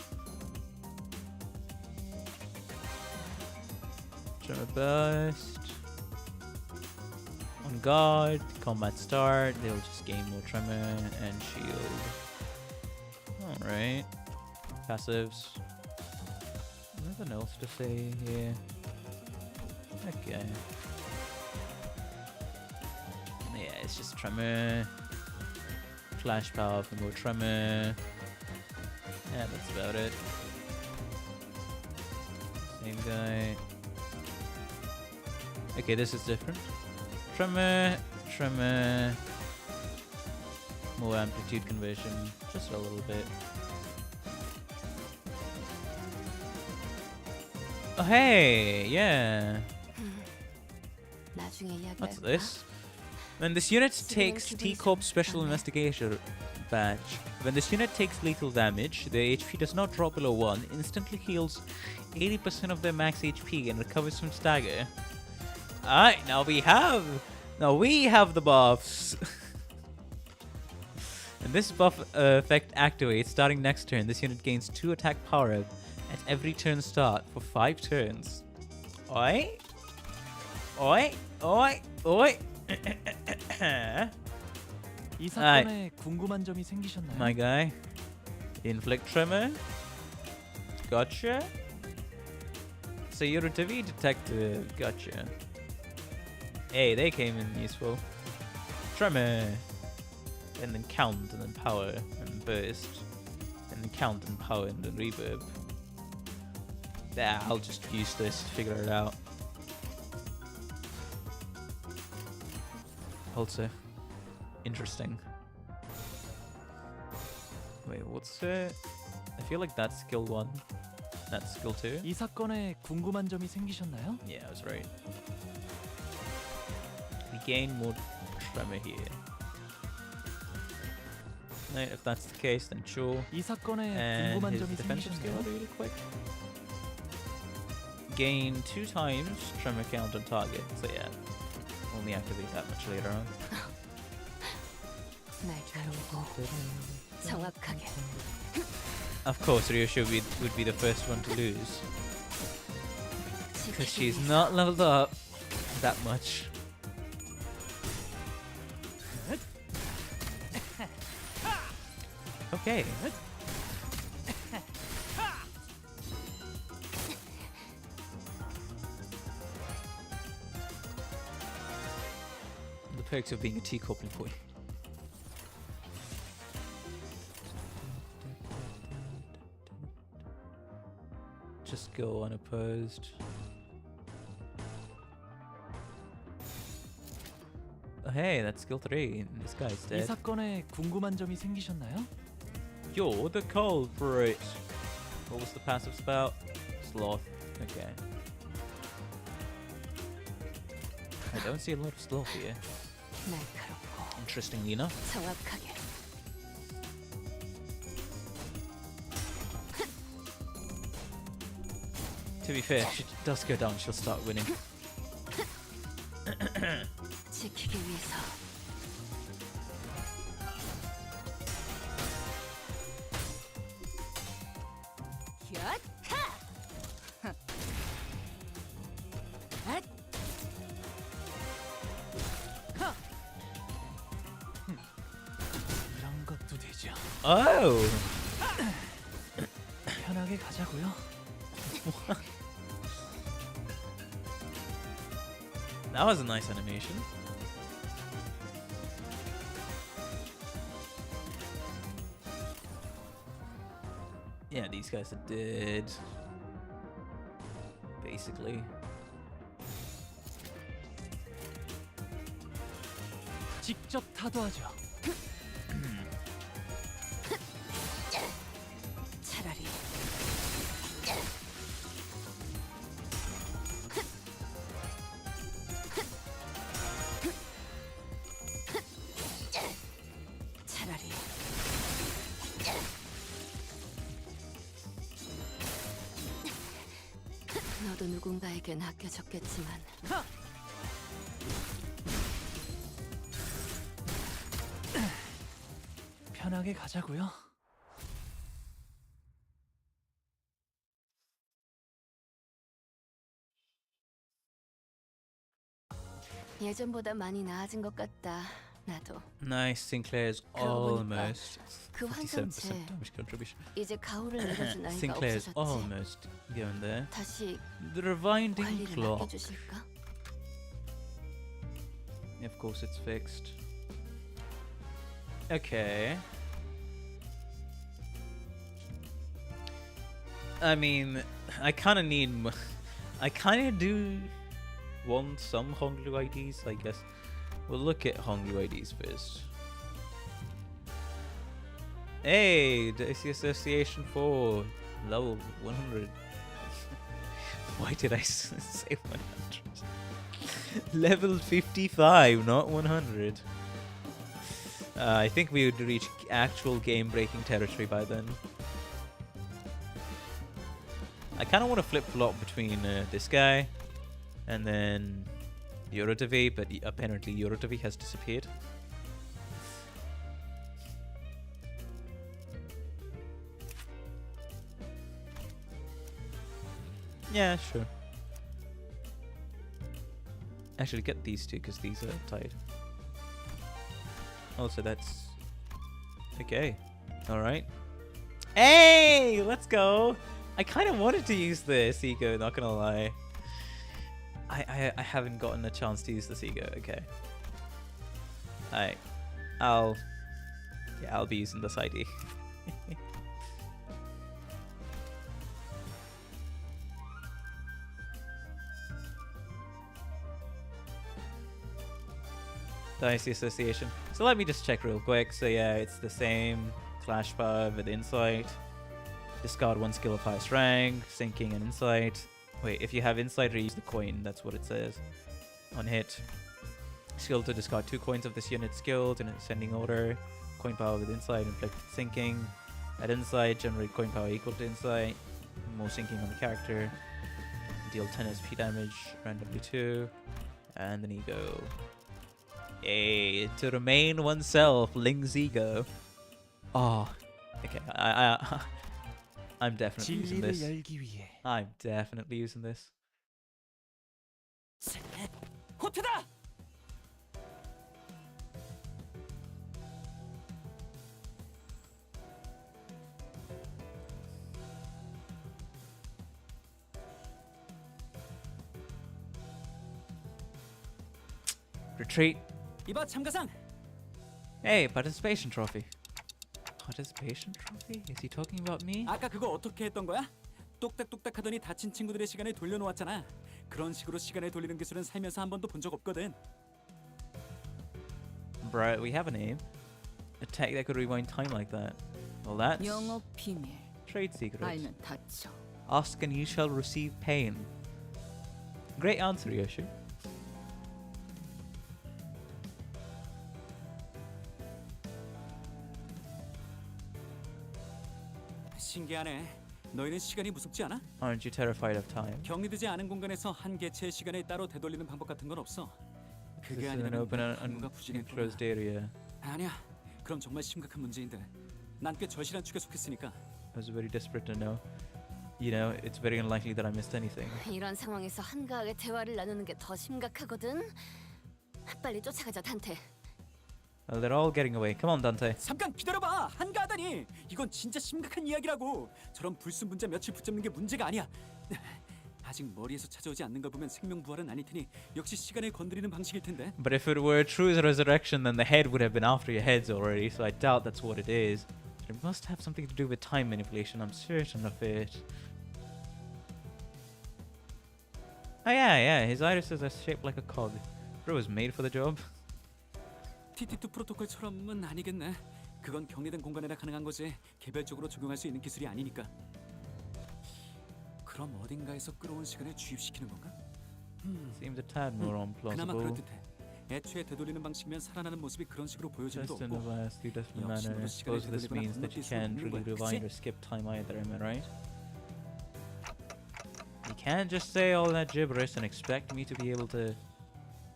Tremor burst. On guard, combat start, they'll just gain more tremor and shield. Alright. Passives. Nothing else to say here. Okay. Yeah, it's just tremor. Flash power for more tremor. Yeah, that's about it. Same guy. Okay, this is different. Tremor, tremor. More amplitude conversion, just a little bit. Oh, hey, yeah. 나중에 이야기할 What's 거야. this? When this unit takes T-Corp Special Investigation Badge, when this unit takes lethal damage, their HP does not drop below 1, instantly heals 80% of their max HP and recovers from stagger. Alright, now we have the buffs. And this buff effect activates starting next turn. This unit gains 2 attack power up at every turn start for 5 turns. Oi? Oi? Oi? Oi? 이 사건에 궁금한 점이 생기셨나요? My guy. Inflict tremor. Gotcha. So you're a TV detective. Gotcha. Hey, they came in useful. Tremor. And then count, and then power, and burst. And then count, and power, and then reverb. Yeah, I'll just use this to figure it out. Also, interesting. Wait, what's it? I feel like that's skill 1. That's skill 2. 이 사건에 궁금한 점이 생기셨나요? Yeah, I was right. We gain more tremor here. No, if that's the case, then sure. 이 사건에 And 궁금한 his 점이 defensive skill 생기셨나요? really quick. Gain 2 times tremor count on target. So yeah, only activate that much later on. 날 다루고 정확하게. Of course, Ryosho would be the first one to lose. Because she's not leveled up that much. Okay. The perks of being a T-Corp employee. Just go unopposed. Oh, hey, that's skill 3. This guy's 이 dead. 사건에 궁금한 점이 생기셨나요? You're the culprit. What was the passive spout? Sloth. Okay. I don't see a lot of sloth here. 날카롭고 Interestingly enough. 정확하게. To be fair, if she does go down, she'll start winning. 지키기 위해서. 이런 것도 되죠. Oh. 편하게 가자고요. That was a nice animation. Yeah, these guys are dead. Basically. 직접 타도하죠. 차라리 차라리 너도 누군가에겐 아껴졌겠지만 편하게 가자고요. 예전보다 많이 나아진 것 같다. 나도. Nice. Sinclair's 그러고 보니까 almost 그 57% 환상체 damage contribution. 이제 가오를 내려준 아이가 Sinclair's 없어졌지. almost going there. 다시 The rewinding 관리를 clock. 맡겨주실까? Of course, it's fixed. Okay. I mean, I kind of need. I kind of do want some Honglu IDs, I guess. We'll look at Honglu IDs first. Hey, Dicey Association 4. Level 100. Why did I say 100? Level 55, not 100. I think we would reach actual game-breaking territory by then. I kind of want to flip-flop between this guy and then Eurotavi, but apparently Eurotavi has disappeared. Yeah, sure. Actually, get these two because these are tied. Also, that's okay. All right. Hey, let's go. I kind of wanted to use this ego. Not gonna lie. I haven't gotten a chance to use this ego. Okay. Alright. I'll be using this ID. Dynasty Association. So let me just check real quick. So yeah, it's the same Clash Power with Insight. Discard one skill of highest rank, Sinking and Insight. Wait, if you have Insight, use the coin. That's what it says. On hit. Skill to discard 2 coins of this unit skilled in ascending order. Coin power with Insight, inflicted Sinking. At Insight, generate coin power equal to Insight. More Sinking on the character. Deal 10 SP damage, randomly 2. And then Ego. Hey, to remain oneself, Ling's ego. Oh, okay. I'm definitely using this. I'm definitely using this. 호트다! Retreat. 이봐 참가상. Hey, participation trophy. Participation trophy? Is he talking about me? 아까 그거 어떻게 했던 거야? 똑딱똑딱 하더니 다친 친구들의 시간을 돌려놓았잖아. 그런 식으로 시간을 돌리는 기술은 살면서 한 번도 본 적 없거든. Right, we have a name. A tech that could rewind time like that. Well, that's 영업 비밀. trade secret. 알면 다쳐. Ask and you shall receive pain. Great answer, Yoshi. 신기하네. 너희는 시간이 무섭지 않아? Aren't you terrified of time? 격리되지 않은 공간에서 한 개체의 시간을 따로 되돌리는 방법 같은 건 없어. This 그게 is an 아니면 open and 뭔가 부진했구나. enclosed area. 아니야. 그럼 정말 심각한 문제인데. 난 꽤 절실한 축에 속했으니까. I was very desperate to know. You know, it's very unlikely that I missed anything. 이런 상황에서 한가하게 대화를 나누는 게 더 심각하거든. 빨리 쫓아가자, 단테. Well, they're all getting away. Come on, Dante. 잠깐 기다려봐. 한가하다니. 이건 진짜 심각한 이야기라고. 저런 불순분자 며칠 붙잡는 게 문제가 아니야. 아직 머리에서 찾아오지 않는 걸 보면 생명 부활은 아닐 테니 역시 시간을 건드리는 방식일 텐데. But if it were a true resurrection, then the head would have been after your heads already, so I doubt that's what it is. But it must have something to do with time manipulation, I'm certain of it. Oh yeah, his irises are shaped like a cog. Bro was made for the job. TT2 프로토콜처럼은 아니겠네. 그건 격리된 공간에나 가능한 거지. 개별적으로 적용할 수 있는 기술이 아니니까. 그럼 어딘가에서 끌어온 시간을 주입시키는 건가? Seems a tad more 그나마 unplausible. 그럴듯해. 애초에 되돌리는 방식이면 살아나는 모습이 그런 식으로 보여지기도 Just in 없고. a vastly different 역시 manner. 너도 I 시간을 suppose this 되돌리거나 means that you 건너뛸 수 can't 없는 really 거야, rewind or 그치? skip time either, am I right? You can't just say all that gibberish and expect me to be able to...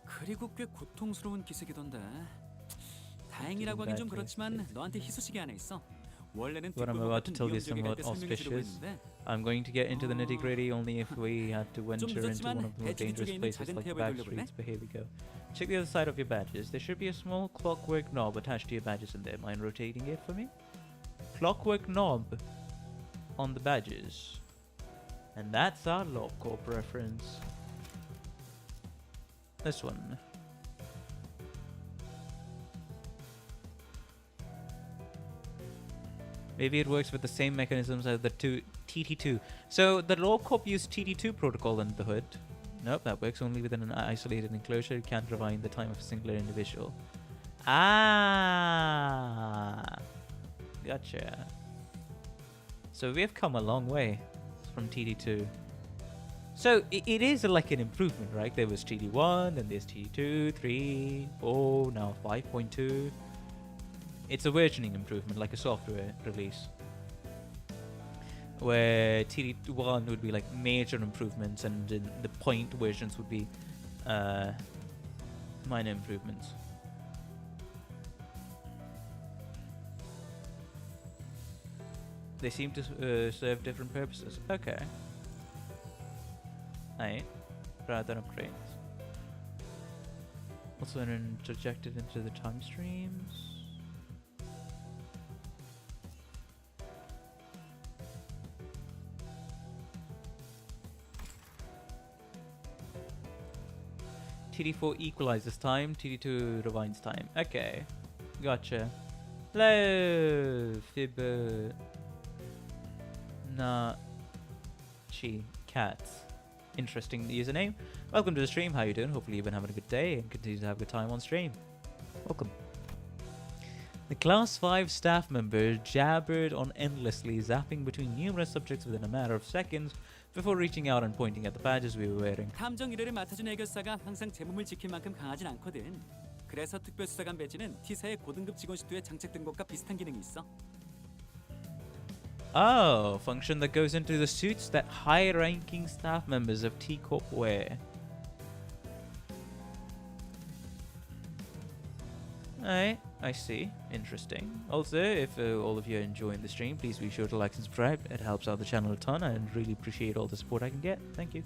그리고 꽤 고통스러운 기색이던데. 다행이라고 하긴 좀 그렇지만 너한테 희소식이 하나 있어. 원래는 What I'm 뒷골목 about to 같은 tell you is 위험지역에 갈 somewhat 때 설명해 주려고 auspicious. 했는데 I'm going to get into the nitty-gritty only if we had to 좀 venture into one 늦었지만 of the more 배치기 dangerous 쪽에 있는 places 작은 like the 태엽을 back 돌려볼래? streets. But here we go. Check the other side of your badges. There should be a small clockwork knob attached to your badges in there. Mind rotating it for me? Clockwork knob on the badges. And that's our law corp reference. This one. Maybe it works with the same mechanisms as the TT2. So the law corp used TT2 protocol in the hood. Nope, that works only within an isolated enclosure. It can't rewind the time of a singular individual. Ah, gotcha. So we have come a long way from TT2. So it is like an improvement, right? There was TT1, then there's TT2, 3, 4, now 5.2. It's a versioning improvement, like a software release. Where TT1 would be like major improvements, and the point versions would be minor improvements. They seem to serve different purposes. Okay. Aye. Rather than upgrades. Also interjected into the time streams. TD4 equalizes time, TD2 rewinds time. Okay. Gotcha. Hello, Fib. Nah. Chi. Cats. Interesting username. Welcome to the stream. How you doing? Hopefully you've been having a good day and continue to have a good time on stream. Welcome. The Class 5 staff member jabbered on endlessly, zapping between numerous subjects within a matter of seconds before reaching out and pointing at the badges we were wearing. 탐정 일회를 맡아준 해결사가 항상 제 몸을 지킬 만큼 강하진 않거든. 그래서 특별수사관 배지는 T사의 고등급 직원 시도에 장착된 것과 비슷한 기능이 있어. Oh, function that goes into the suits that high-ranking staff members of T-Corp wear. Alright, I see. Interesting. Also, if all of you are enjoying the stream, please be sure to like and subscribe. It helps out the channel a ton. I really appreciate all the support I can get. Thank you.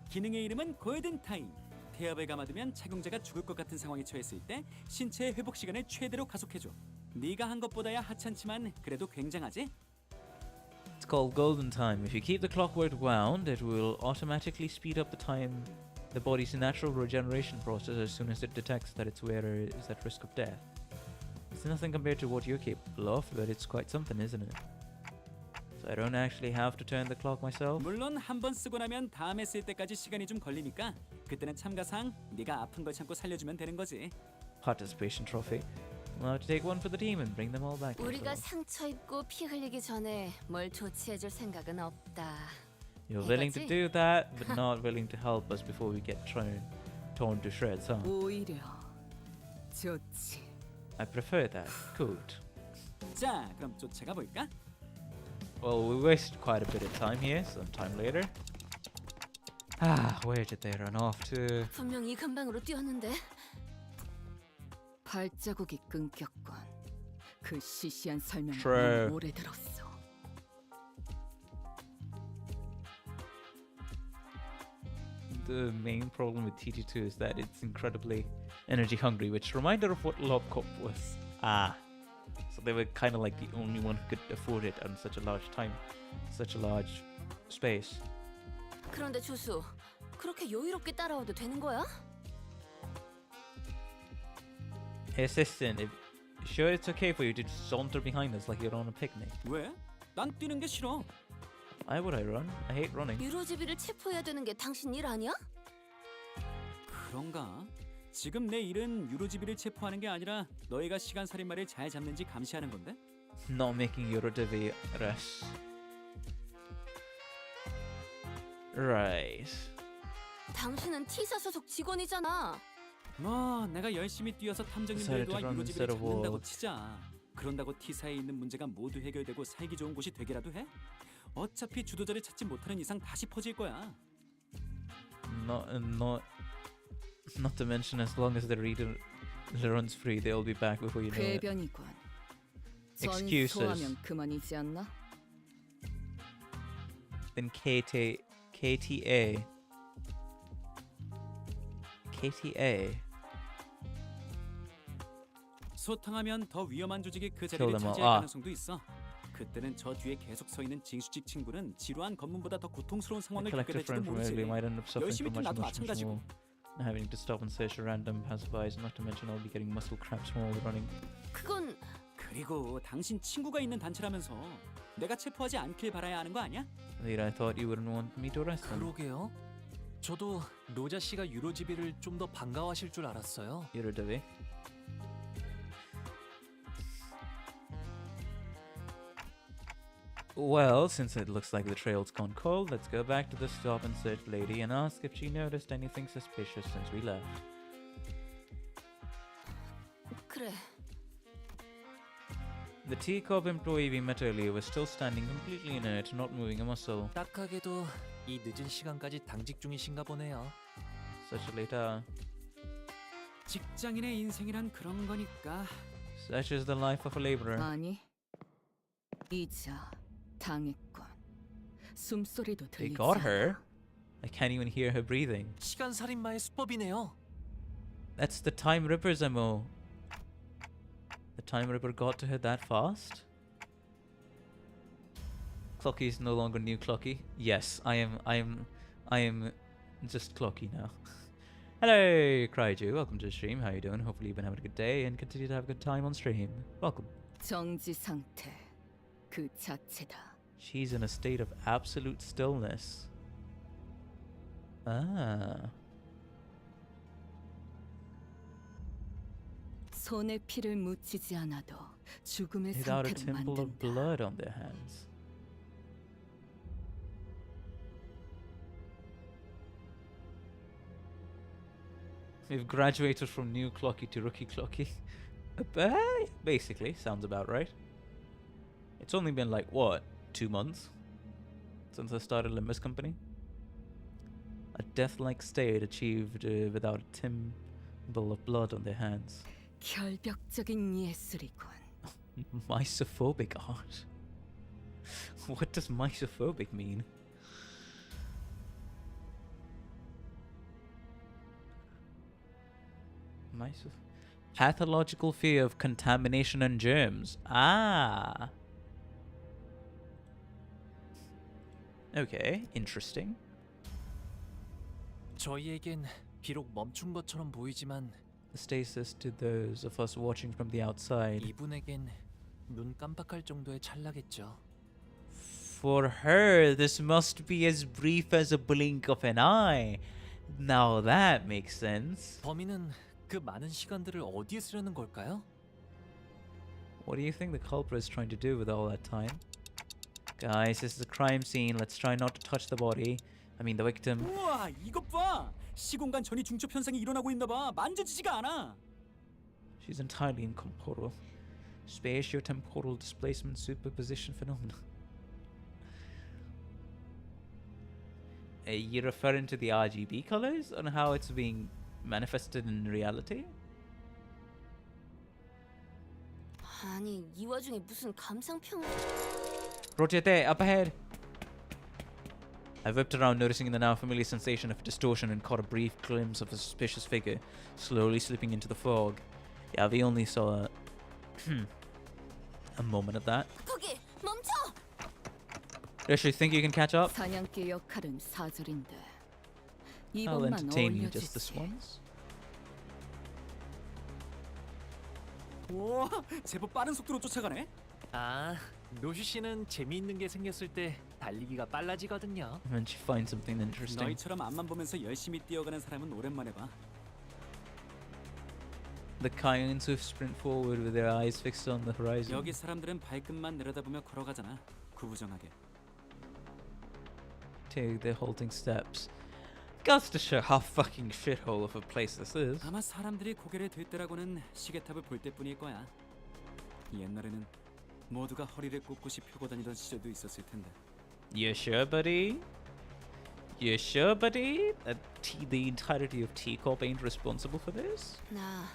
기능의 이름은 골든 타임. 태엽을 감아두면 착용자가 죽을 것 같은 상황에 처했을 때 신체의 회복 시간을 최대로 가속해줘. 네가 한 것보다야 하찮지만 그래도 굉장하지? It's called golden time. If you keep the clockwork wound, it will automatically speed up the time, the body's natural regeneration process as soon as it detects that its wearer is at risk of death. It's nothing compared to what you're capable of, but it's quite something, isn't it? So I don't actually have to turn the clock myself. 물론 한 번 쓰고 나면 다음에 쓸 때까지 시간이 좀 걸리니까 그때는 참가상 네가 아픈 걸 참고 살려주면 되는 거지. Participation trophy. We'll have to take one for the team and bring them all back. 우리가 상처 입고 피 흘리기 전에 뭘 조치해줄 생각은 없다. You're willing to do that, but not willing to help us before we get torn to shreds, huh? 오히려 좋지. I prefer that. Good. 자, 그럼 쫓아가 볼까? Well, we wasted quite a bit of time here, sometime later. Ah, where did they run off to? 분명 이 근방으로 뛰었는데. 발자국이 끊겼건 그 시시한 설명은 True. 오래 들었어. the main problem with TT2 is that it's incredibly energy hungry, which reminder of what Corp was. So they were kind of like the only one who could afford it on such a large time, such a large space. 그런데 조수, 그렇게 여유롭게 따라와도 되는 거야? Hey, assistant, sure it's okay for you to saunter behind us like you're on a picnic? 왜? 난 뛰는 게 싫어. Why would I run? I hate running. 유로지비를 체포해야 되는 게 당신 일 아니야? 그런가? 지금 내 일은 유로지비를 체포하는 게 아니라 너희가 시간 살인마를 잘 잡는지 감시하는 건데? Not making Eurodivi rush. Right. 당신은 T사 소속 직원이잖아. 뭐 내가 열심히 뛰어서 탐정님들을 도와 유로지비를 잡는다고 치자. 그런다고 T사에 있는 문제가 모두 해결되고 살기 좋은 곳이 되기라도 해? 어차피 주도자를 찾지 못하는 이상 다시 퍼질 거야. Not to mention, as long as the reader runs free, they'll be back before you know it. 궤변이군. Excuses. 전소하면 그만이지 않나? Then KTA. 소탕하면 더 위험한 조직이 그 Kill 자리를 them all. 차지할 가능성도 있어. 그때는 저 뒤에 계속 서 있는 징수직 친구는 지루한 검문보다 더 고통스러운 A 상황을 겪게 collective 될지도 friend from 모르지. earlier might end up suffering 열심히 from 뛴 much, 나도 much, much 마찬가지고. more. Having to stop and search random passerbys, not to mention I'll be getting muscle cramps from all the running. 그건 그리고 당신 친구가 있는 단체라면서 내가 체포하지 않길 바라야 하는 거 아니야? Later, I thought you wouldn't want me to arrest them. 그러게요. 저도 로자 씨가 유로지비를 좀 더 반가워하실 줄 알았어요. Eurodivi. Well, since it looks like the trail's gone cold, let's go back to the stop and search lady and ask if she noticed anything suspicious since we left. 그래. The T-Corp employee we met earlier was still standing completely inert, not moving a muscle. 딱하게도 이 늦은 시간까지 당직 중이신가 보네요. Such a late hour. 직장인의 인생이란 그런 거니까. Such is the life of a laborer. 아니, 이자 당했군. 숨소리도 They 들리지 got 않아. her. I can't even hear her breathing. 시간 살인마의 수법이네요. That's the Time Ripper's MO. The Time Ripper got to her that fast? Clockie is no longer new Clockie. Yes, I am just Clockie now. Hello, Cryju. Welcome to the stream. How you doing? Hopefully you've been having a good day and continue to have a good time on stream. Welcome. 정지 상태 그 자체다. She's in a state of absolute stillness. Ah. 손에 피를 묻히지 않아도 죽음의 Without a 상태로 temple of 만든다. blood on their hands. We've graduated from new Clockie to rookie Clockie. Basically, sounds about right. It's only been like, what, 2 months? Since I started Limbus Company? A death-like state achieved without a temple of blood on their hands. 결벽적인 예술이군. Misophobic art? What does misophobic mean? Pathological fear of contamination and germs. Ah. Okay, interesting. 저희에겐 비록 멈춘 것처럼 보이지만 The stasis to those of us watching from the outside. 이분에겐 눈 깜빡할 정도의 찰나겠죠. For her, this must be as brief as a blink of an eye. Now that makes sense. 범인은 그 많은 시간들을 어디에 쓰려는 걸까요? What do you think the culprit is trying to do with all that time? Guys, this is a crime scene. Let's try not to touch the body. I mean the victim. 우와, 이것 봐. 시공간 전이 중첩 현상이 일어나고 있나 봐. 만져지지가 않아. She's entirely incorporeal. Spatio-temporal displacement superposition phenomena. Are you referring to the RGB colors on how it's being manifested in reality? 아니, 이 와중에 무슨 감상평... Roger there, up ahead. I whipped around, noticing the now familiar sensation of distortion, and caught a brief glimpse of a suspicious figure slowly slipping into the fog. Yeah, we only saw a moment of that. 거기 멈춰! Yoshi, think you can catch up? 사냥개 역할은 사절인데 I'll 이번만 entertain you just this 올려주지. once. 오, 제법 빠른 속도로 쫓아가네. 아, 노슈 씨는 재미있는 게 생겼을 때 달리기가 빨라지거든요. When she finds something interesting. 너희처럼 앞만 보면서 열심히 뛰어가는 사람은 오랜만에 봐. The kinds who sprint forward with their eyes fixed on the horizon. 여기 사람들은 발끝만 내려다보며 걸어가잖아. 구부정하게. Take their halting steps. Goes to show how fucking shithole of a place this is. 아마 사람들이 고개를 들더라고는 시계탑을 볼 때뿐일 거야. 옛날에는 모두가 허리를 꼿꼿이 펴고 다니던 시절도 있었을 텐데. You sure, buddy? You sure, buddy? That the entirety of T-Corp ain't responsible for this? 나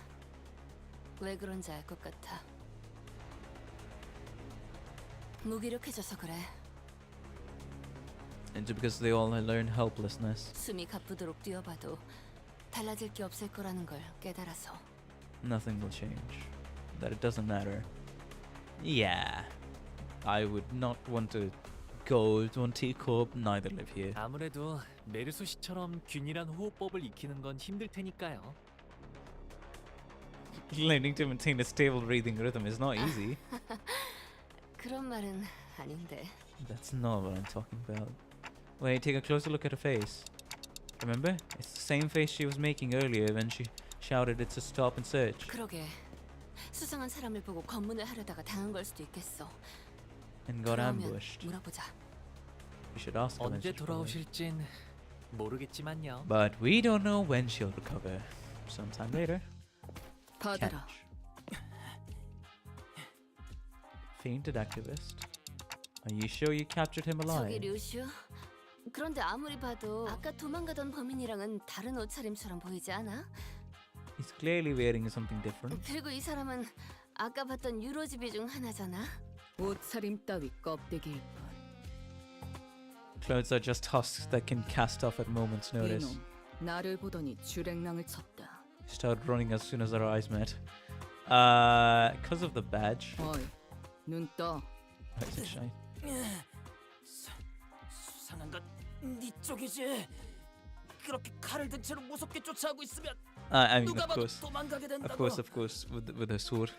왜 그런지 알 것 같아. 무기력해져서 그래. And because they all learn helplessness. 숨이 가쁘도록 뛰어봐도 달라질 게 없을 거라는 걸 깨달아서. Nothing will change. That it doesn't matter. Yeah. I would not want to go on T-Corp, neither live here. 아무래도 메르소 씨처럼 균일한 호흡법을 익히는 건 힘들 테니까요. Learning to maintain a stable breathing rhythm is not easy. 그런 말은 아닌데. That's not what I'm talking about. Wait, take a closer look at her face. Remember? It's the same face she was making earlier when she shouted it to stop and search. 그러게. 수상한 사람을 보고 검문을 하려다가 당한 걸 수도 있겠어. And got 그러면 ambushed. 물어보자. We should ask her when 언제 she's recovering. 돌아오실진 모르겠지만요. But we don't know when she'll recover. Sometime later. 받아라. Fainted activist. Are you sure you captured him 저기 alive? 류슈? 그런데 아무리 봐도 아까 도망가던 범인이랑은 다른 옷차림처럼 보이지 않아? He's clearly wearing something different. 그리고 이 사람은 아까 봤던 유로집이 중 하나잖아. 옷차림 따위 껍데기일 뿐. Clothes are just husks that can cast off at moment's notice. 이놈 나를 보더니 주랭랑을 쳤다. Started running as soon as our eyes met. Because of the badge. 어이, 눈 떠. Why is it shine? 수상한 건 네 쪽이지. 그렇게 칼을 든 채로 무섭게 쫓아오고 있으면 I mean, 누가 of 봐도 course. 도망가게 된다고. Of course, with her sword.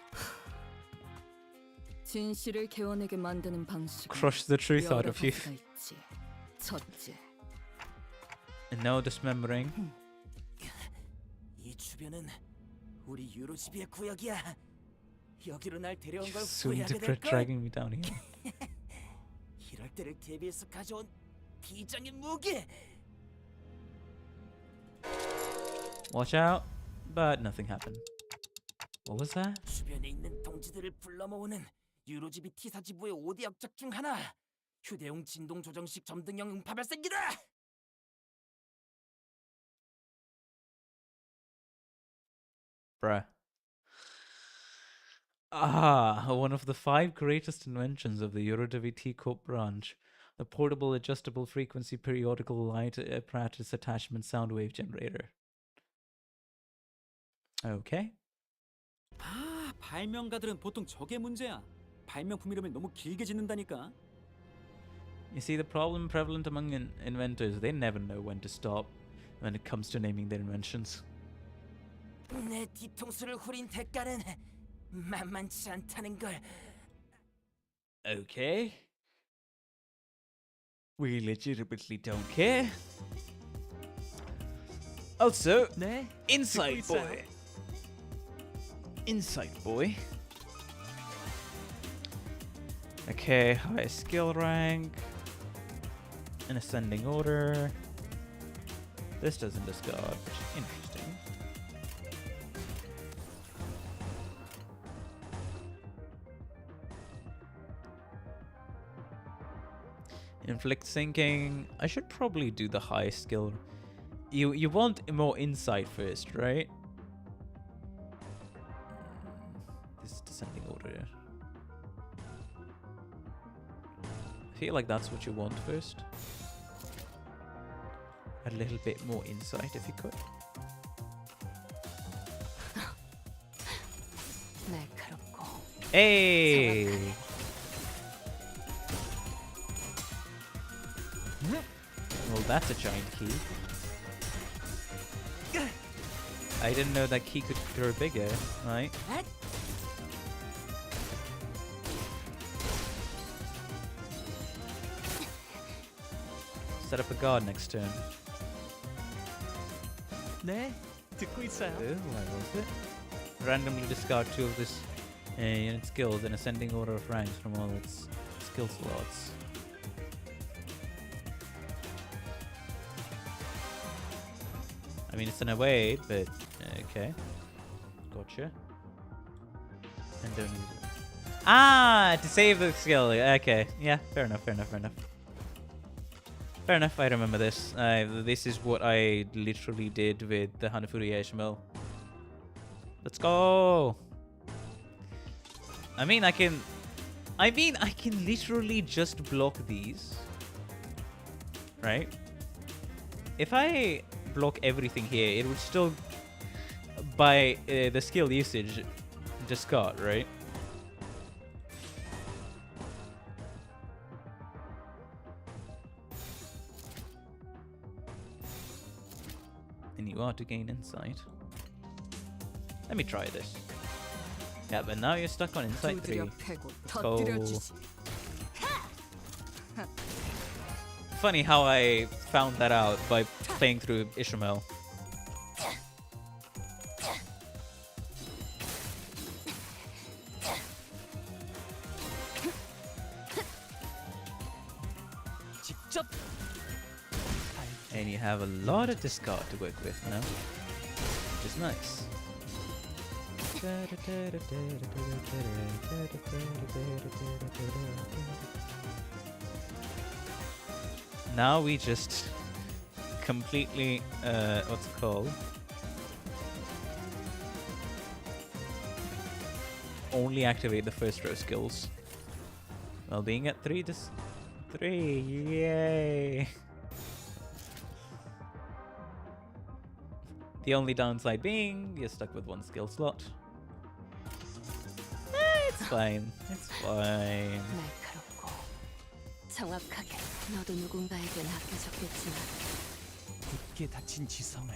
진실을 개워내게 만드는 방식은 Crush the truth out 여러 of you. 가지가 있지. 첫째, And now dismembering. 이 주변은 우리 유로집의 구역이야. 여기로 날 데려온 걸 Soon 후회하게 to 될 걸. dragging me down here. 이럴 때를 대비해서 가져온 비장의 무기. Watch out. But nothing happened. What was that? 주변에 있는 동지들을 불러 모으는 유로집이 T사지부의 5대 역작 중 하나. 휴대용 진동 조정식 점등형 음파 발생기다. Bruh. Ah, one of the 5 greatest inventions of the EuroDVT Corp branch. The portable adjustable frequency periodical light apparatus attachment sound wave generator. Okay. 아, 발명가들은 보통 저게 문제야. 발명품 이름을 너무 길게 짓는다니까. You see, the problem prevalent among inventors, they never know when to stop when it comes to naming their inventions. 내 뒤통수를 후린 대가는 만만치 않다는 걸. Okay. We legitimately don't care. Also, Insight Boy. Insight Boy. Okay, high skill rank. In ascending order. This doesn't discard, which is interesting. Inflict sinking. I should probably do the high skill. You want more insight first, right? This is descending order. I feel like that's what you want first. a little bit more insight if you could. 날카롭고 Hey! Well, that's a giant key. I didn't know that key could grow bigger, right? Set up a guard next turn. 네, 듣고 있어요. Why was it? Randomly discard 2 of this unit skills in ascending order of ranks from all its skill slots. I mean, it's an evade, but okay. Gotcha. And don't use it. Ah, to save the skill. Okay, yeah, fair enough, fair enough, fair enough. Fair enough, I remember this. This is what I literally did with the Hanafuri HML. Let's go! I mean, I can literally just block these. Right? If I block everything here, it would still, by the skill usage, discard, right? And you are to gain insight. Let me try this. Yeah, but now you're stuck on insight 3. Let's go. Funny how I found that out by playing through Ishmael. And you have a lot of discard to work with now, which is nice. Now we just completely, what's it called? Only activate the first row skills. Well, being at 3, yay! The only downside being you're stuck with 1 skill slot. It's fine. It's fine. 날카롭고 정확하게 너도 누군가에겐 아껴졌겠지만 굳게 닫힌 지성을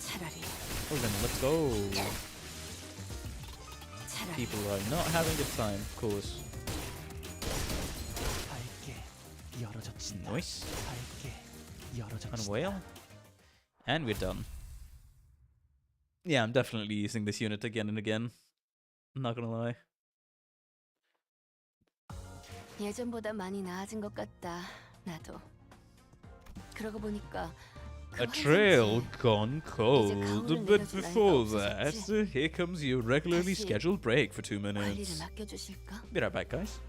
차라리 Well then, let's go. People are not having a good time, of course. 밝게 열어젖힌다. Nice. 밝게 On 열어젖힌다. whale. And we're done. Yeah, I'm definitely using this unit again and again. I'm not gonna lie. 예전보다 많이 나아진 것 같다. 나도. 그러고 보니까 A trail gone cold, but before that, here comes your regularly scheduled break for 2 관리를 minutes. 맡겨주실까? Be right back, guys.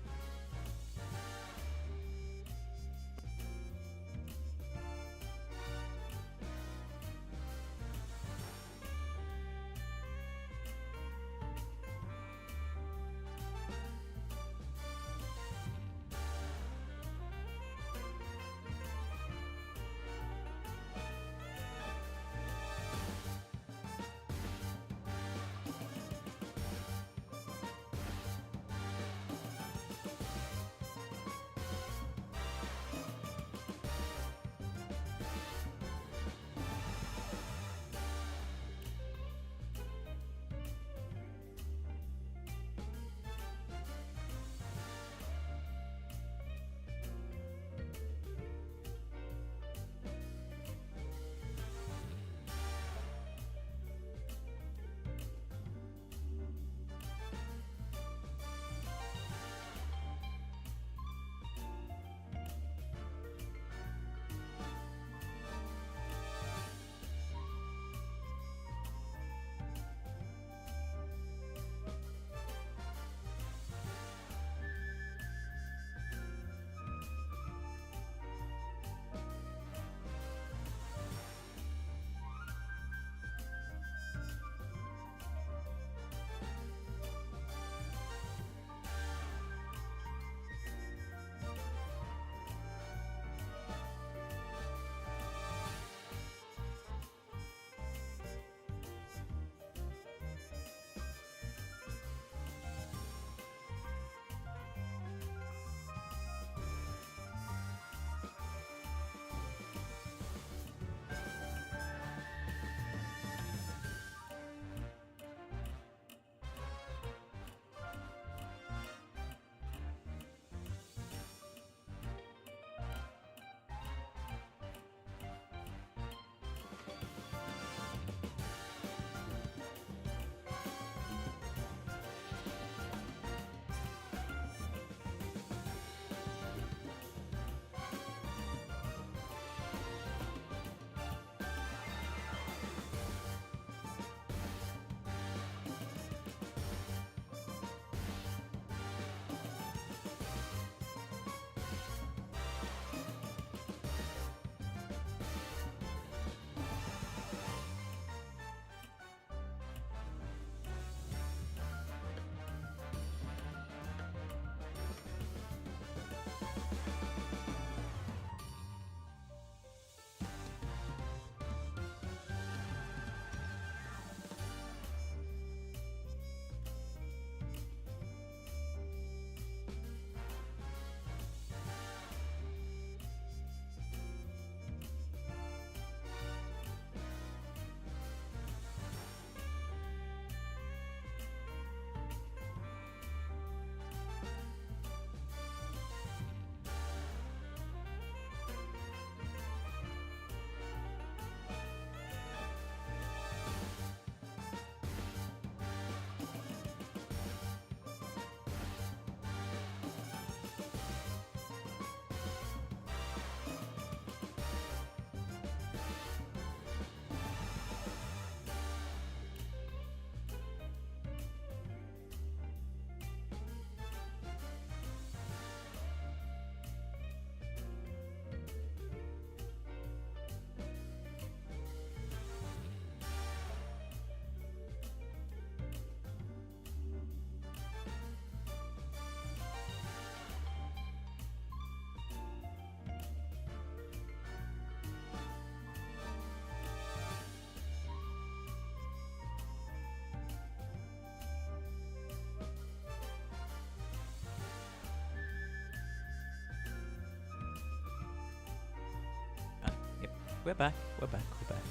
We're back. We're back. We're back.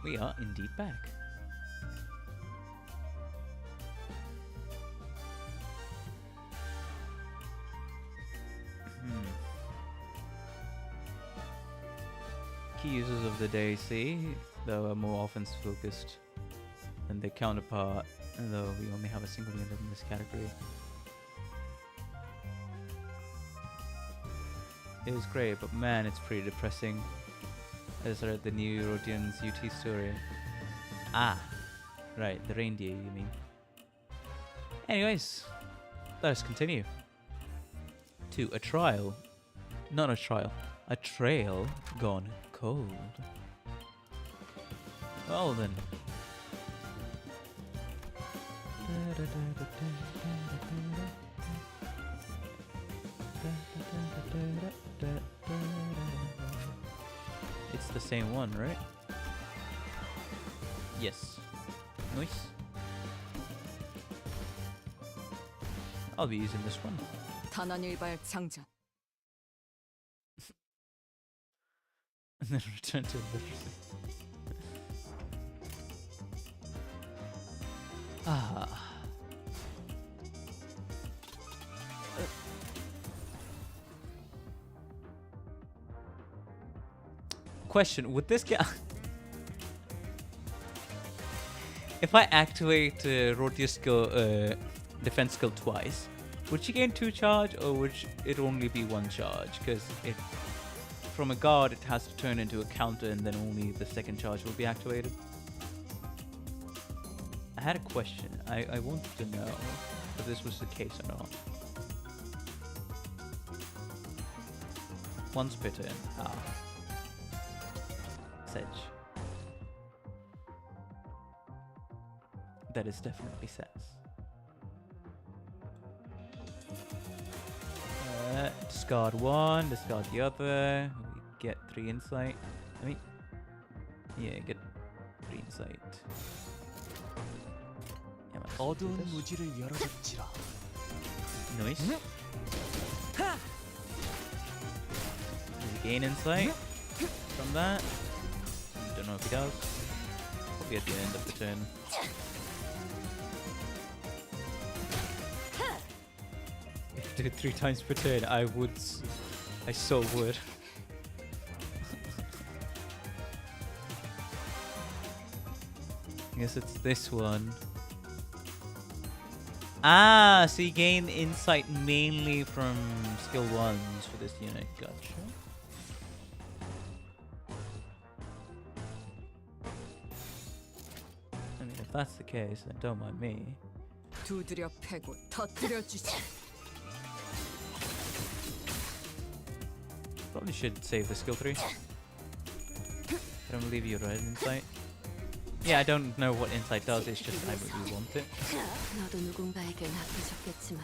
We are indeed back. Key users of the day see, though, are more offense focused than their counterpart, though we only have a single unit in this category. It was great, but man, it's pretty depressing. I just read the new Rodian's UT story. Ah, right, the reindeer, you mean. Anyways, let us continue to a trial. Not a trial, a trail gone cold. Well then. It's the same one, right? Yes. Nice. I'll be using this one. 단한일발 장전. And then return to literacy. Question, would this get... If I activate Rodia's skill, defense skill twice, would she gain 2 charge or would it only be 1 charge? Because from a guard it has to turn into a counter and then only the second charge will be activated. I had a question. I wanted to know if this was the case or not. Once per turn. Sedge. That is definitely sense. Discard 1, discard the other. We get 3 insight. Yeah, get 3 insight. 어두운 무지를 열어젖히라. Nice. Gain insight from that. Don't know if he does. Probably at the end of the turn. If I did it 3 times per turn, I would. I so would. I guess it's this one. Ah, so you gain insight mainly from skill 1s for this unit. Gotcha. I mean, if that's the case, then don't mind me. 두드려 패고 터뜨려 주지. Probably should save the skill 3. I don't believe you read insight. Yeah, I don't know what insight does, it's just I really want it. 너도 누군가에겐 아프셨겠지만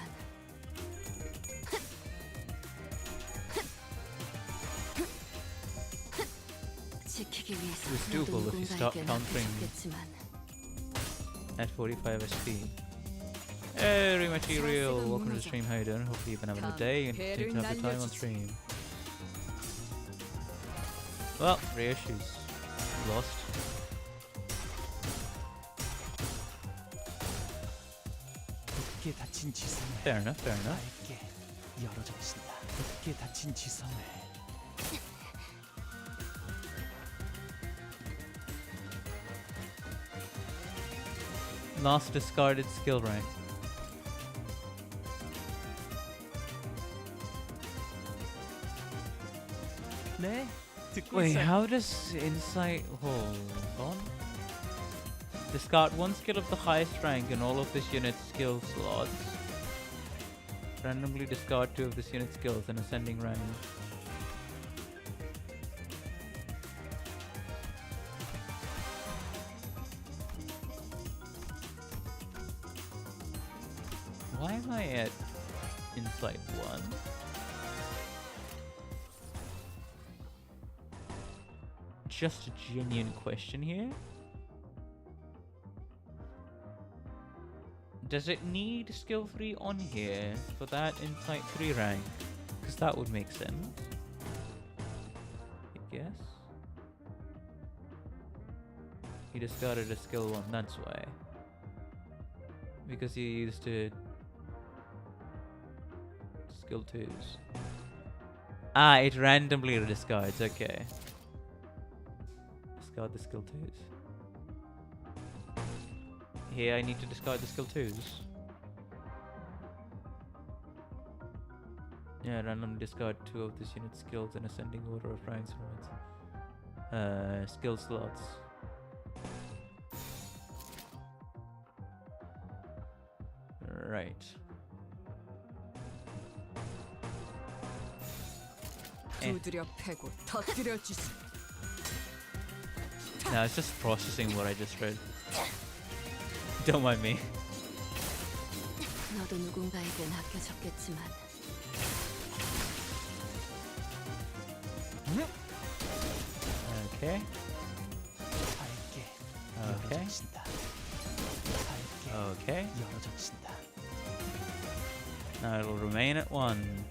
지키기 위해서 It's 너도 doable if you start 누군가에겐 countering 아프셨겠지만 at 45 SP. Hey, Material, welcome to the stream, how you doing? Hopefully you've been having a day and take to have your time on stream. Well, reissues. Lost. 다친 지성을 Fair enough, fair enough. 밝게 열어젖힌다. 곱게 닫힌 지성을 Last discarded skill rank. 네, 듣고 Wait, 있어요. how does insight hold on? Discard 1 skill of the highest rank in all of this unit's skill slots. Randomly discard 2 of this unit's skills in ascending rank. Why am I at insight 1? Just a genuine question here. Does it need skill 3 on here for that insight 3 rank? Because that would make sense. I guess. He discarded a skill 1, that's why. Because he used it. Skill 2s. Ah, it randomly discards, okay. Discard the skill 2s. Here I need to discard the skill 2s. Yeah, randomly discard 2 of this unit's skills in ascending order of ranks from its skill slots. Right. 두드려 패고 터뜨려 주지. No, it's just processing what I just read. Don't mind me. 너도 누군가에겐 아껴졌겠지만 Okay. Okay. Okay. Now it'll remain at 1.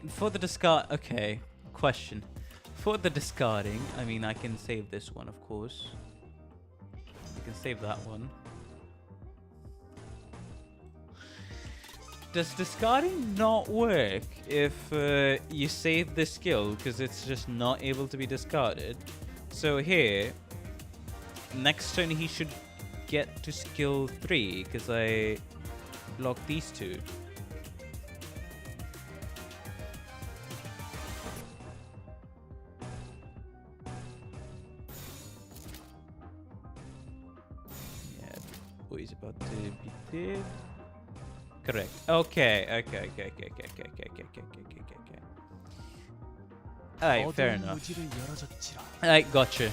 For the discard, okay, question. For the discarding, I mean, I can save this one, of course. I can save that one. Does discarding not work if you save the skill because it's just not able to be discarded? So here, next turn he should get to skill 3 because I blocked these 2. Is about to be did. Correct. Okay. Alright, fair enough. Alright, gotcha.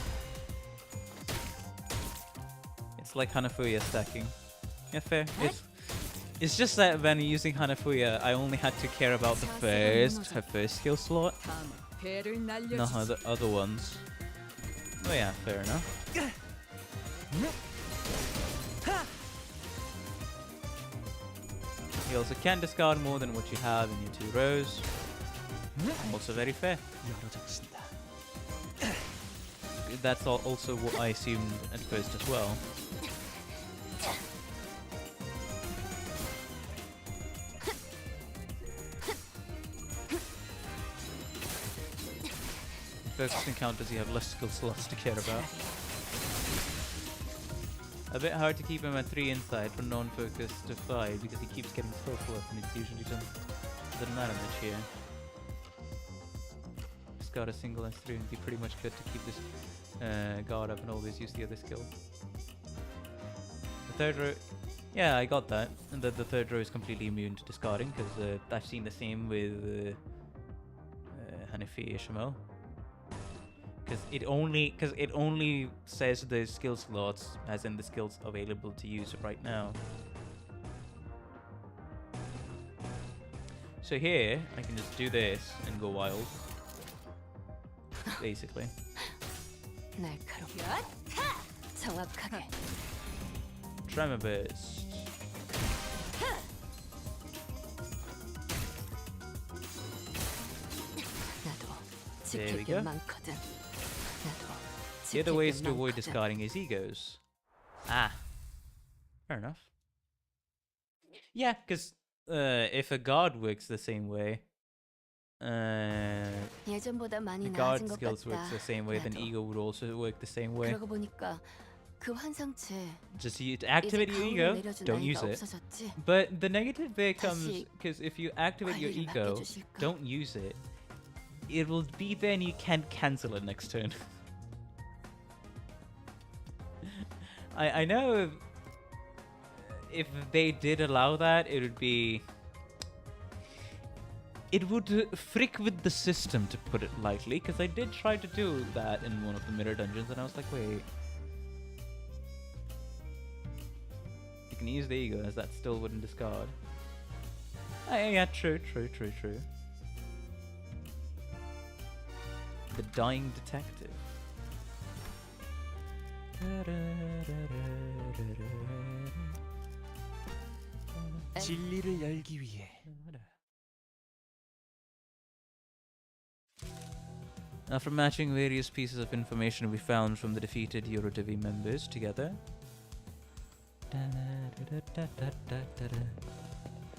It's like Hanafuya stacking. Yeah, fair. It's just that when using Hanafuya, I only had to care about her first skill slot, not her other ones. Oh yeah, fair enough. You also can discard more than what you have in your 2 rows. Also very fair. That's also what I assumed at first as well. Focus encounters, you have less skill slots to care about. A bit hard to keep him at 3 inside for non-focus to 5 because he keeps getting social up and it's usually doesn't matter much here. Discard a single S3 and be pretty much good to keep this guard up and always use the other skill. The third row, yeah, I got that. And the third row is completely immune to discarding because I've seen the same with Hanafi Ishmael. Because it only says the skill slots, as in the skills available to use right now. So here, I can just do this and go wild. Basically. Tremor Burst. There we go. The other ways to avoid discarding his egos. Ah. Fair enough. Yeah, because if a guard works the same way, the guard skills works the same way, then ego would also work the same way. Just activate your ego, don't use it. But the negative there comes because if you activate your ego, don't use it, it will be there and you can't cancel it next turn. I know if they did allow that, it would frick with the system, to put it lightly, because I did try to do that in one of the mirror dungeons and I was like, wait, you can use the ego as that still wouldn't discard. Yeah, true. The Dying Detective. 진리를 열기 위해. After matching various pieces of information we found from the defeated EuroTV members together,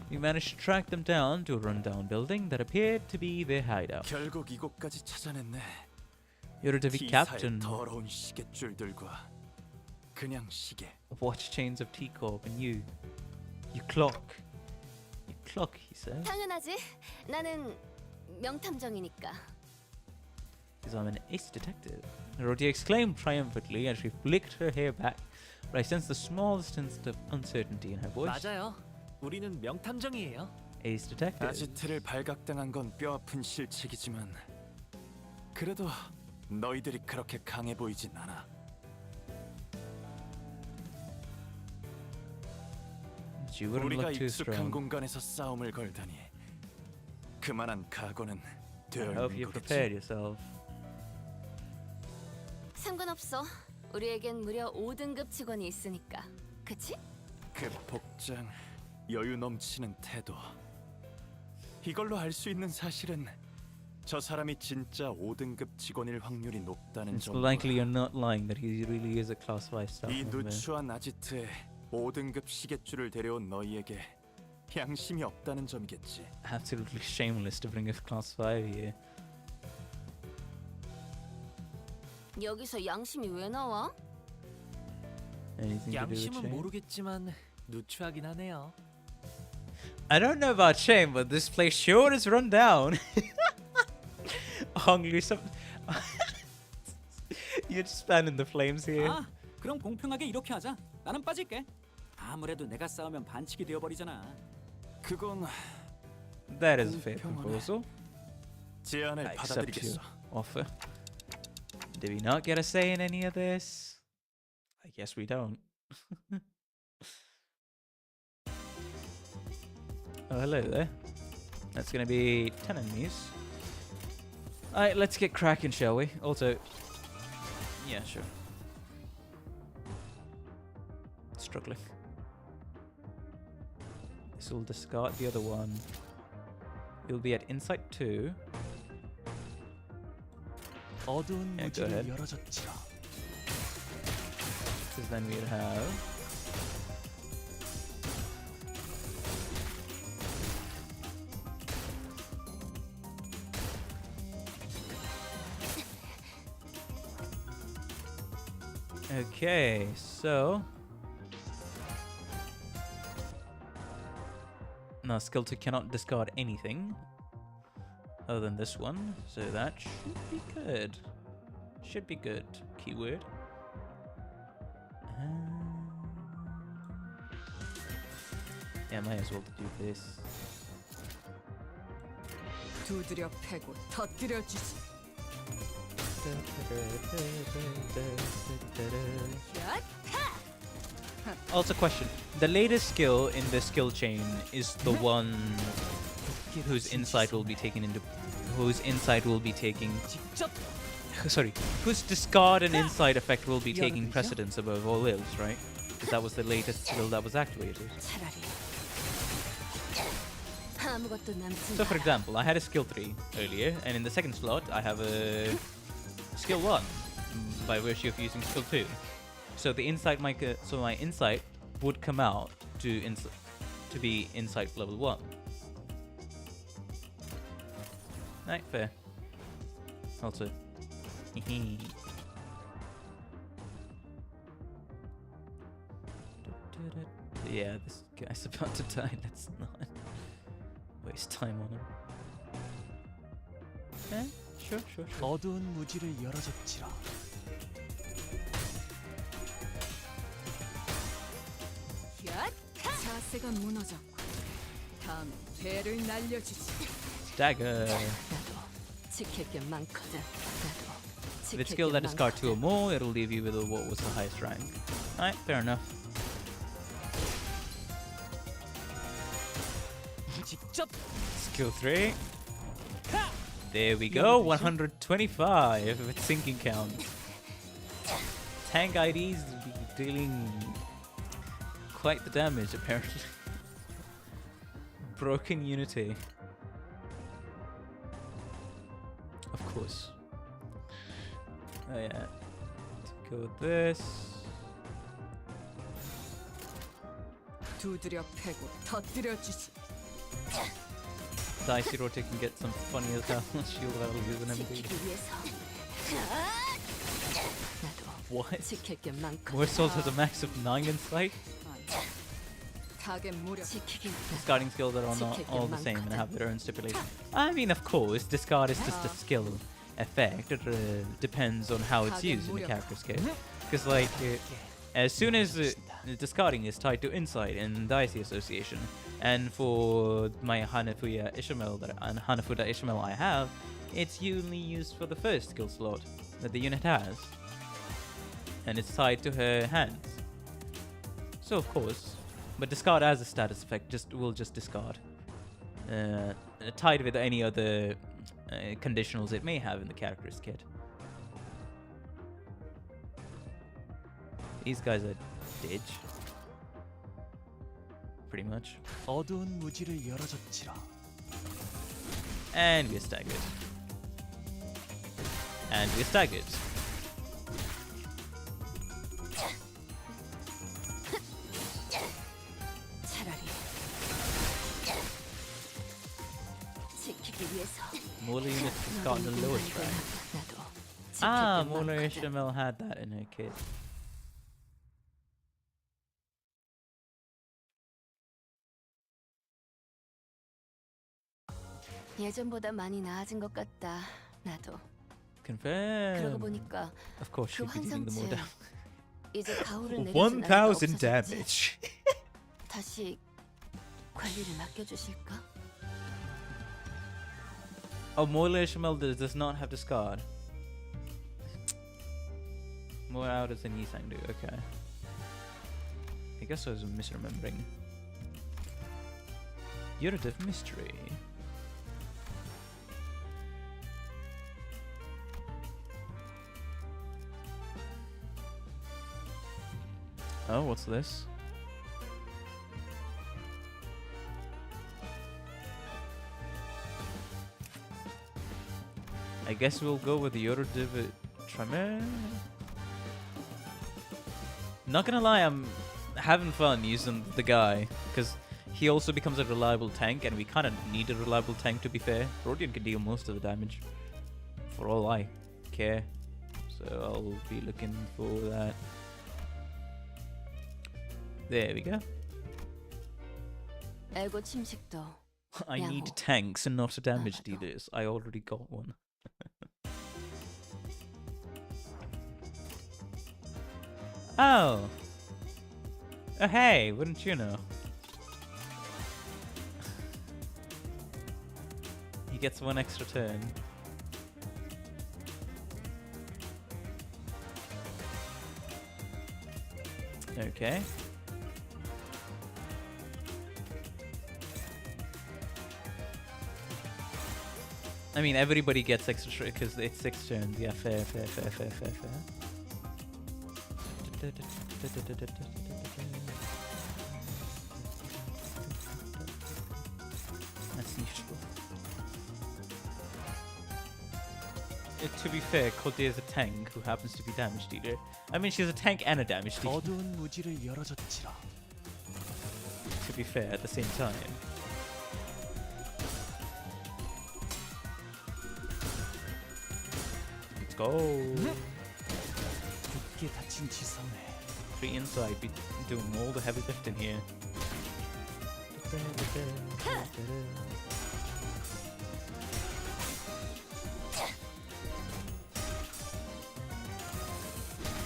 we managed to track them down to a rundown building that appeared to be their hideout. 결국 이곳까지 찾아냈네. EuroTV captain 더러운 시계줄들과 그냥 시계. watch chains of T-Corp and you clock. You clock, he said. 당연하지. 나는 명탐정이니까. Because I'm an ace detective. Dorothy exclaimed triumphantly as she flicked her hair back, but I sensed the smallest hint of uncertainty in her voice. 맞아요. 우리는 명탐정이에요. Ace detective. 아지트를 발각당한 건 뼈아픈 실책이지만 그래도 너희들이 그렇게 강해 보이진 않아. But you wouldn't 우리가 look too 익숙한 strong. 공간에서 싸움을 걸다니 그만한 각오는 I 되어 hope 있는 you've prepared 거겠지. yourself. 상관없어. 우리에겐 무려 5등급 직원이 있으니까. 그치? 그 복장, 여유 넘치는 태도. 이걸로 알 수 있는 사실은 저 사람이 진짜 5등급 직원일 확률이 높다는 It's 점. likely you're not lying that he really is a class 5 staff 이 member. 누추한 아지트에 5등급 시계줄을 데려온 너희에게 양심이 없다는 점이겠지. Absolutely shameless to bring a class 5 here. 여기서 양심이 왜 나와? Anything to do with 양심은 shame? 모르겠지만 누추하긴 하네요. I don't know about shame, but this place sure is run down. Hungry some. You're just fanning the flames here. 아, 그럼 공평하게 이렇게 하자. 나는 빠질게. 아무래도 내가 싸우면 반칙이 되어버리잖아. 그건 That is a fair proposal. 제안을 I accept your 받아들이겠어. offer. Did we not get a say in any of this? I guess we don't. Oh, hello there. That's gonna be 10 enemies. Alright, let's get cracking, shall we? Also, yeah, sure. Struggling. This will discard the other one. We'll be at Insight 2. 어두운 Yeah, go 무지를 ahead. 열어줬지라. Because then we'll have okay, so now skill 2 cannot discard anything other than this one, so that should be good. Should be good. Keyword. Yeah, might as well do this. 두드려 패고 터뜨려 주지. Also, question: the latest skill in the skill chain is the one whose insight will be taken into, whose insight will be taking. Sorry, whose discard and insight effect will be taking precedence above all else, right? Because that was the latest skill that was activated. 아무것도 남지. So, for example, I had a skill 3 earlier, and in the second slot, I have a skill 1 by virtue of using skill 2. So the insight might, so my insight would come out to be insight level 1. Right, fair. Also, yeah, this guy's about to die. Let's not waste time on him. Okay, sure. 어두운 무지를 열어줬지라. 자세가 무너졌고 다음엔 배를 날려주지. Dagger. 지킬 게 많거든. With a skill that discard 2 or more, it'll leave you with what was the highest rank. Alright, fair enough. 직접 Skill 3. There we go, 125 with sinking count. tank IDs be dealing quite the damage apparently. Broken Unity. Of course. Oh yeah. Let's go with this. 두드려 패고 터뜨려 주지. Dicey Rote can get some funny as hell shield level using MD. What? Warsaw has a max of 9 insight? Discarding skills are not all the same and have their own stipulations. I mean, of course, discard is just a skill effect. It depends on how it's used in the character's case. Because, like, as soon as discarding is tied to insight in Dicey Association, and for my Hanafuda Ishmael I have, it's usually used for the first skill slot that the unit has. And it's tied to her hands. So, of course. But discard as a status effect will just discard. Tied with any other conditionals it may have in the character's kit. These guys are ditch. Pretty much. 어두운 무지를 열어줬지라. And we're staggered. And we're staggered. Mola unit has gotten the lowest rank. Ah, Mola Ishmael had that in her kit. 예전보다 많이 나아진 것 같다. 나도. Confirm. 그러고 보니까 Of course, 그 she'll be dealing the more 환상체 damage. 이제 가오를 내려줄 1000 아이가 damage. 다시 관리를 맡겨주실까? Oh, Mola Ishmael does not have discard. More outers than Yisang do, okay. I guess I was misremembering. Urative Mystery. Oh, what's this? I guess we'll go with the Urative Tremor. Not gonna lie, I'm having fun using the guy, because he also becomes a reliable tank, and we kind of need a reliable tank to be fair. Rodion can deal most of the damage, for all I care. So I'll be looking for that. There we go. 에고 침식도. I need tanks and not damage dealers. I already got one. Oh. Oh hey, wouldn't you know? He gets one extra turn. Okay. I mean, everybody gets extra because it's 6 turns. Yeah, fair. That's useful. To be fair, Kodai is a tank who happens to be damage dealer. I mean, she's a tank and a damage dealer. 어두운 무지를 열어줬지라. To be fair, at the same time. Let's go. 굳게 닫힌 지성에 3 inside, be doing all the heavy lifting here.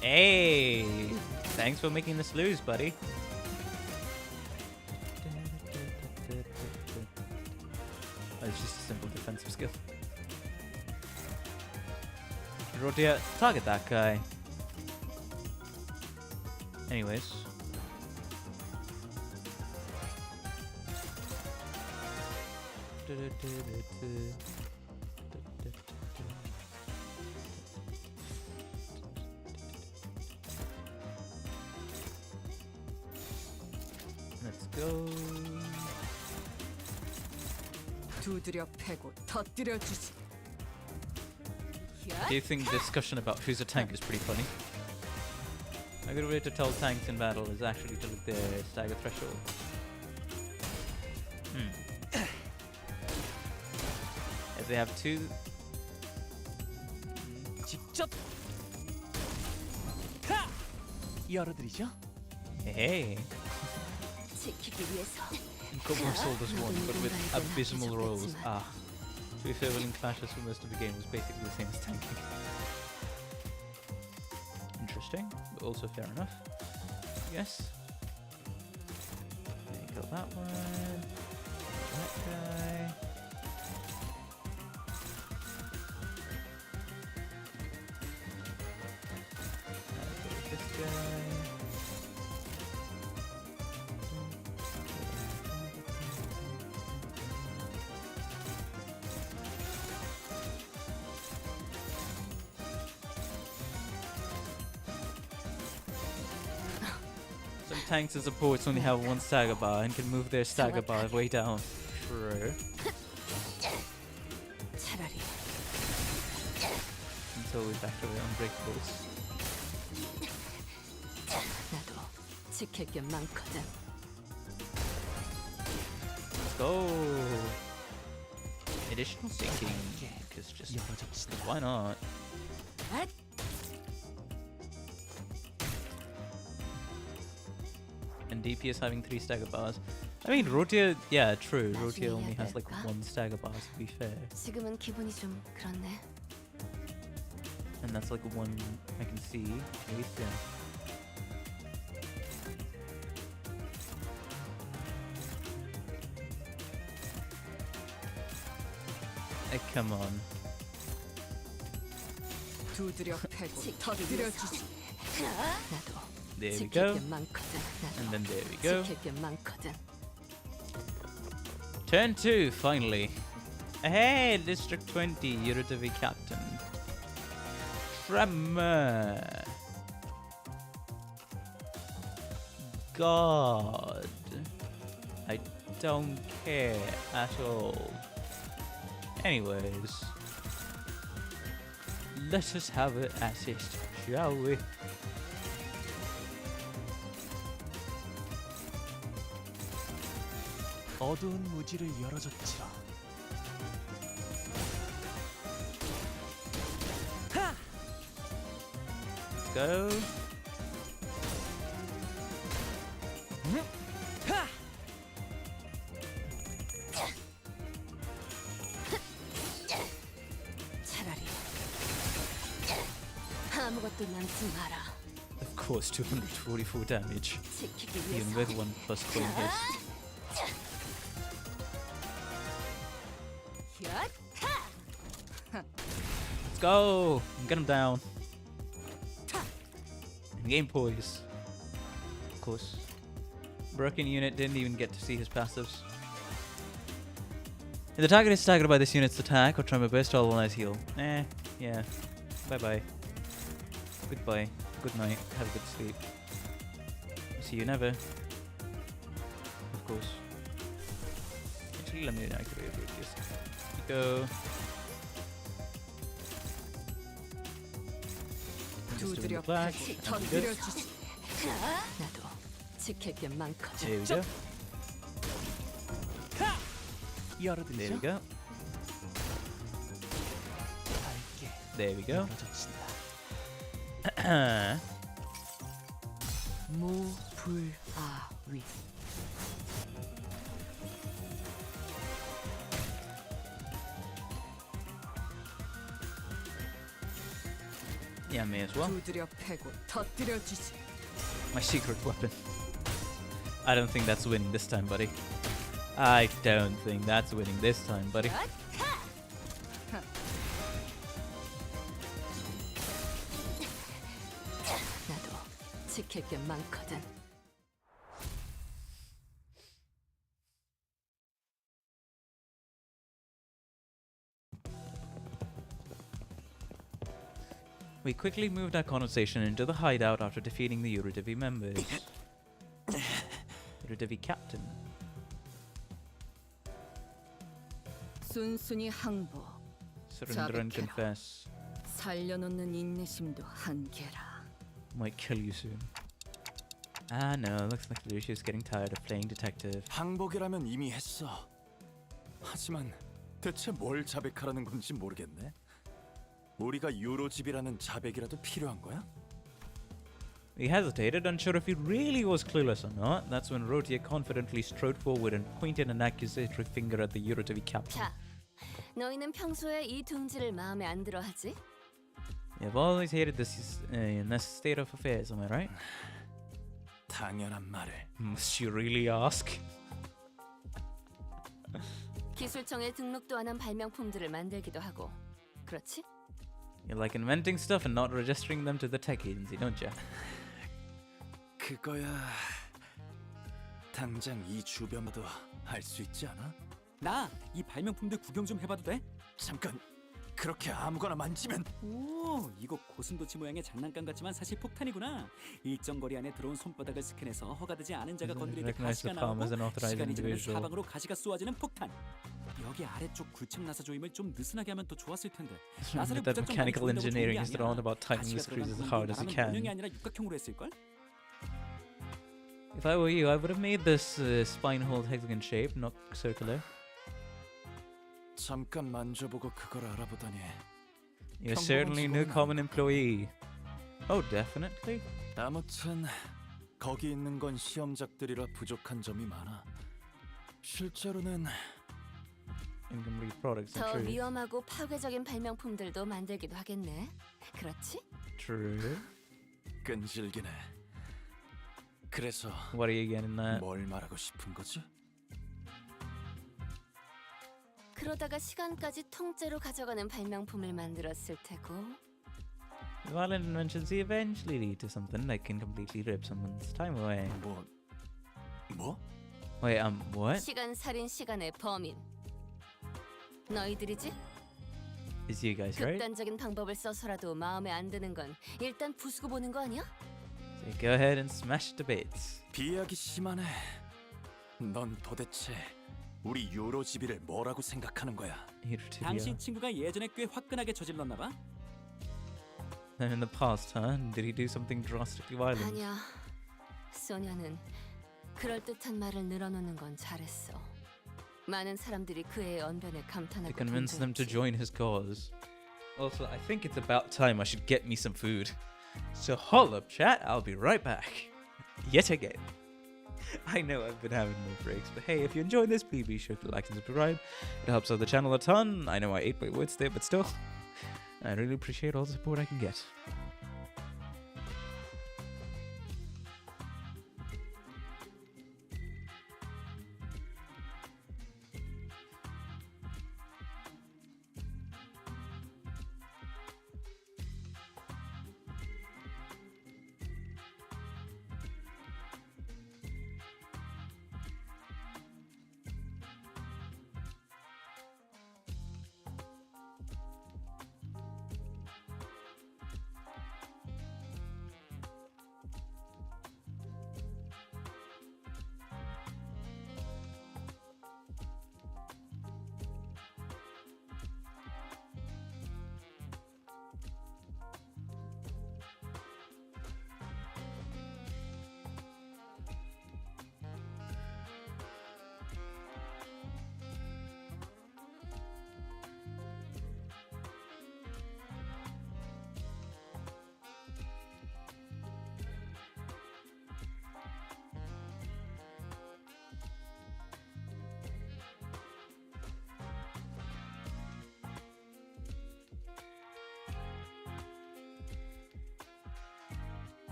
Hey! Thanks for making this lose, buddy. Oh, it's just a simple defensive skill. Rodia, target that guy. Anyways. go. 두드려 패고 터뜨려 주지. I do think the discussion about who's a tank is pretty funny. A good way to tell tanks in battle is actually to look at their stagger threshold. If they have two... 직접 하! 열어드리죠. Hey! 지키기 위해서. Cobra sold as one, but with abysmal rolls. Ah. To be fair, winning clashes for most of the game was basically the same as tanking. Interesting, but also fair enough. Yes. Okay, kill that one. That guy. This guy. Some tanks and supports only have one stagger bar and can move their stagger bar way down. True. 차라리 Until we back to the unbreakables. 나도 지킬 게 많거든. Let's go. Additional sinking. Cause just why not? And DPS having 3 stagger bars. I mean, Rotier, yeah, true. Rotier only has like 1 stagger bar, to be fair. 지금은 기분이 좀 그렇네. And that's like 1 I can see. At least, yeah. Come on. 두드려 패고 터뜨려 주지. 나도 There we 지킬 go. 게 많거든. And then there we go. 지킬 게 많거든. Turn 2, finally. Hey, District 20, you're the V Captain. Tremor. God. I don't care at all. Anyways. Let us have an assist, shall we? 어두운 무지를 열어줬지라. Go. 차라리 아무것도 남지 마라. Of course, 244 damage. 지키기 Even 위해서. with 1 plus coin hit. Let's go! Get him down. And game poise. Of course. Broken unit didn't even get to see his passives. If the target is staggered by this unit's attack or tremor burst, I'll allies heal. Yeah. Bye bye. Goodbye. Good night. Have a good sleep. See you never. Of course. Actually, let me activate this. Go. 두드려 패고 터뜨려 주지. 나도 지킬 게 많거든. There we go. 열어드리죠. There we go. 밝게 There we go. 열어줬습니다. 무불아위. Yeah, may as well. 두드려 패고 터뜨려 주지. My secret weapon. I don't think that's winning this time, buddy. I don't think that's winning this time, buddy. 나도 지킬 게 많거든. We quickly moved our conversation into the hideout after defeating the Eurodivi members. Eurodevi captain. 순순히 항복. Surrender and 자백해라. confess. 살려놓는 인내심도 한계라. Might kill you soon. Ah no, looks like Lucius getting tired of playing detective. 항복이라면 이미 했어. 하지만 대체 뭘 자백하라는 건지 모르겠네. 우리가 유로집이라는 자백이라도 필요한 거야? He hesitated, unsure if he really was clueless or not. That's when Rotier confidently strode forward and pointed an accusatory finger at the Eurodevi captain. 자, 너희는 평소에 이 둥지를 마음에 안 들어하지? You've always hated this state of affairs, am I right? 당연한 말을. Must you really ask? 기술청에 등록도 안 한 발명품들을 만들기도 하고, 그렇지? You like inventing stuff and not registering them to the tech agency, don't you? 그거야 당장 이 주변도 할 수 있지 않아? 나 이 발명품들 구경 좀 해봐도 돼? 잠깐 그렇게 아무거나 만지면. 오, 이거 고슴도치 모양의 장난감 같지만 사실 폭탄이구나. 일정 거리 안에 들어온 손바닥을 스캔해서 허가되지 않은 자가 건드릴 때 가시가 나오고 시간이 지나면 사방으로 가시가 쏘아지는 폭탄. 여기 아래쪽 굴착 나사 조임을 좀 느슨하게 하면 더 좋았을 텐데. 나사를 That 무작정 mechanical 많이 조인다고 좋은 게 engineering is 아니야. all about tightening the 가시가 screws as 들어간 hard as you 나라면 can. 원형이 아니라 육각형으로 했을 걸? If I were you, I would have made this spine-hole hexagon shape, not circular. 잠깐 만져보고 그걸 알아보다니. You're certainly no common employee. Oh, definitely. 아무튼 거기 있는 건 시험작들이라 부족한 점이 많아. 실제로는 incomplete products. 더 True. 위험하고 파괴적인 발명품들도 만들기도 하겠네. 그렇지? True. 끈질기네. 그래서 What are you getting at? 뭘 말하고 싶은 거지? 그러다가 시간까지 통째로 가져가는 발명품을 만들었을 테고. Violent inventions eventually lead to something that can completely rip someone's time away. 뭐? Wait, what? 시간 살인 시간의 범인. 너희들이지? Is you guys right? 극단적인 방법을 써서라도 마음에 안 드는 건 일단 부수고 보는 거 아니야? So go ahead and smash the bits. 비약이 심하네. 넌 도대체 우리 유로지비를 뭐라고 생각하는 거야? 당신 친구가 예전에 꽤 화끈하게 저질렀나 봐. Then in the past, huh? Did he do something drastically violent? 아니야. 소녀는 그럴듯한 말을 늘어놓는 건 잘했어. 많은 사람들이 그의 언변에 To 감탄하고 convince them to 동조했지. join his cause. Also, I think it's about time I should get me some food. So hold up, chat. I'll be right back. Yet again. I know I've been having no breaks, but hey, if you enjoyed this, please be sure to like and subscribe. It helps out the channel a ton. I know I ate my words there, but still, I really appreciate all the support I can get.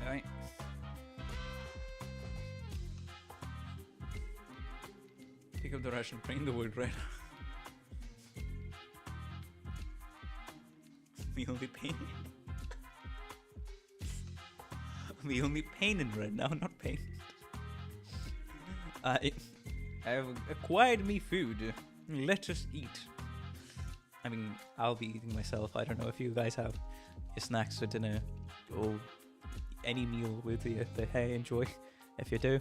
Alright. Pick up the Russian train, the world right. The only pain. The only pain in red now, not pain. I've acquired me food. Let us eat. I mean, I'll be eating myself. I don't know if you guys have your snacks for dinner or any meal with you that I enjoy. If you do,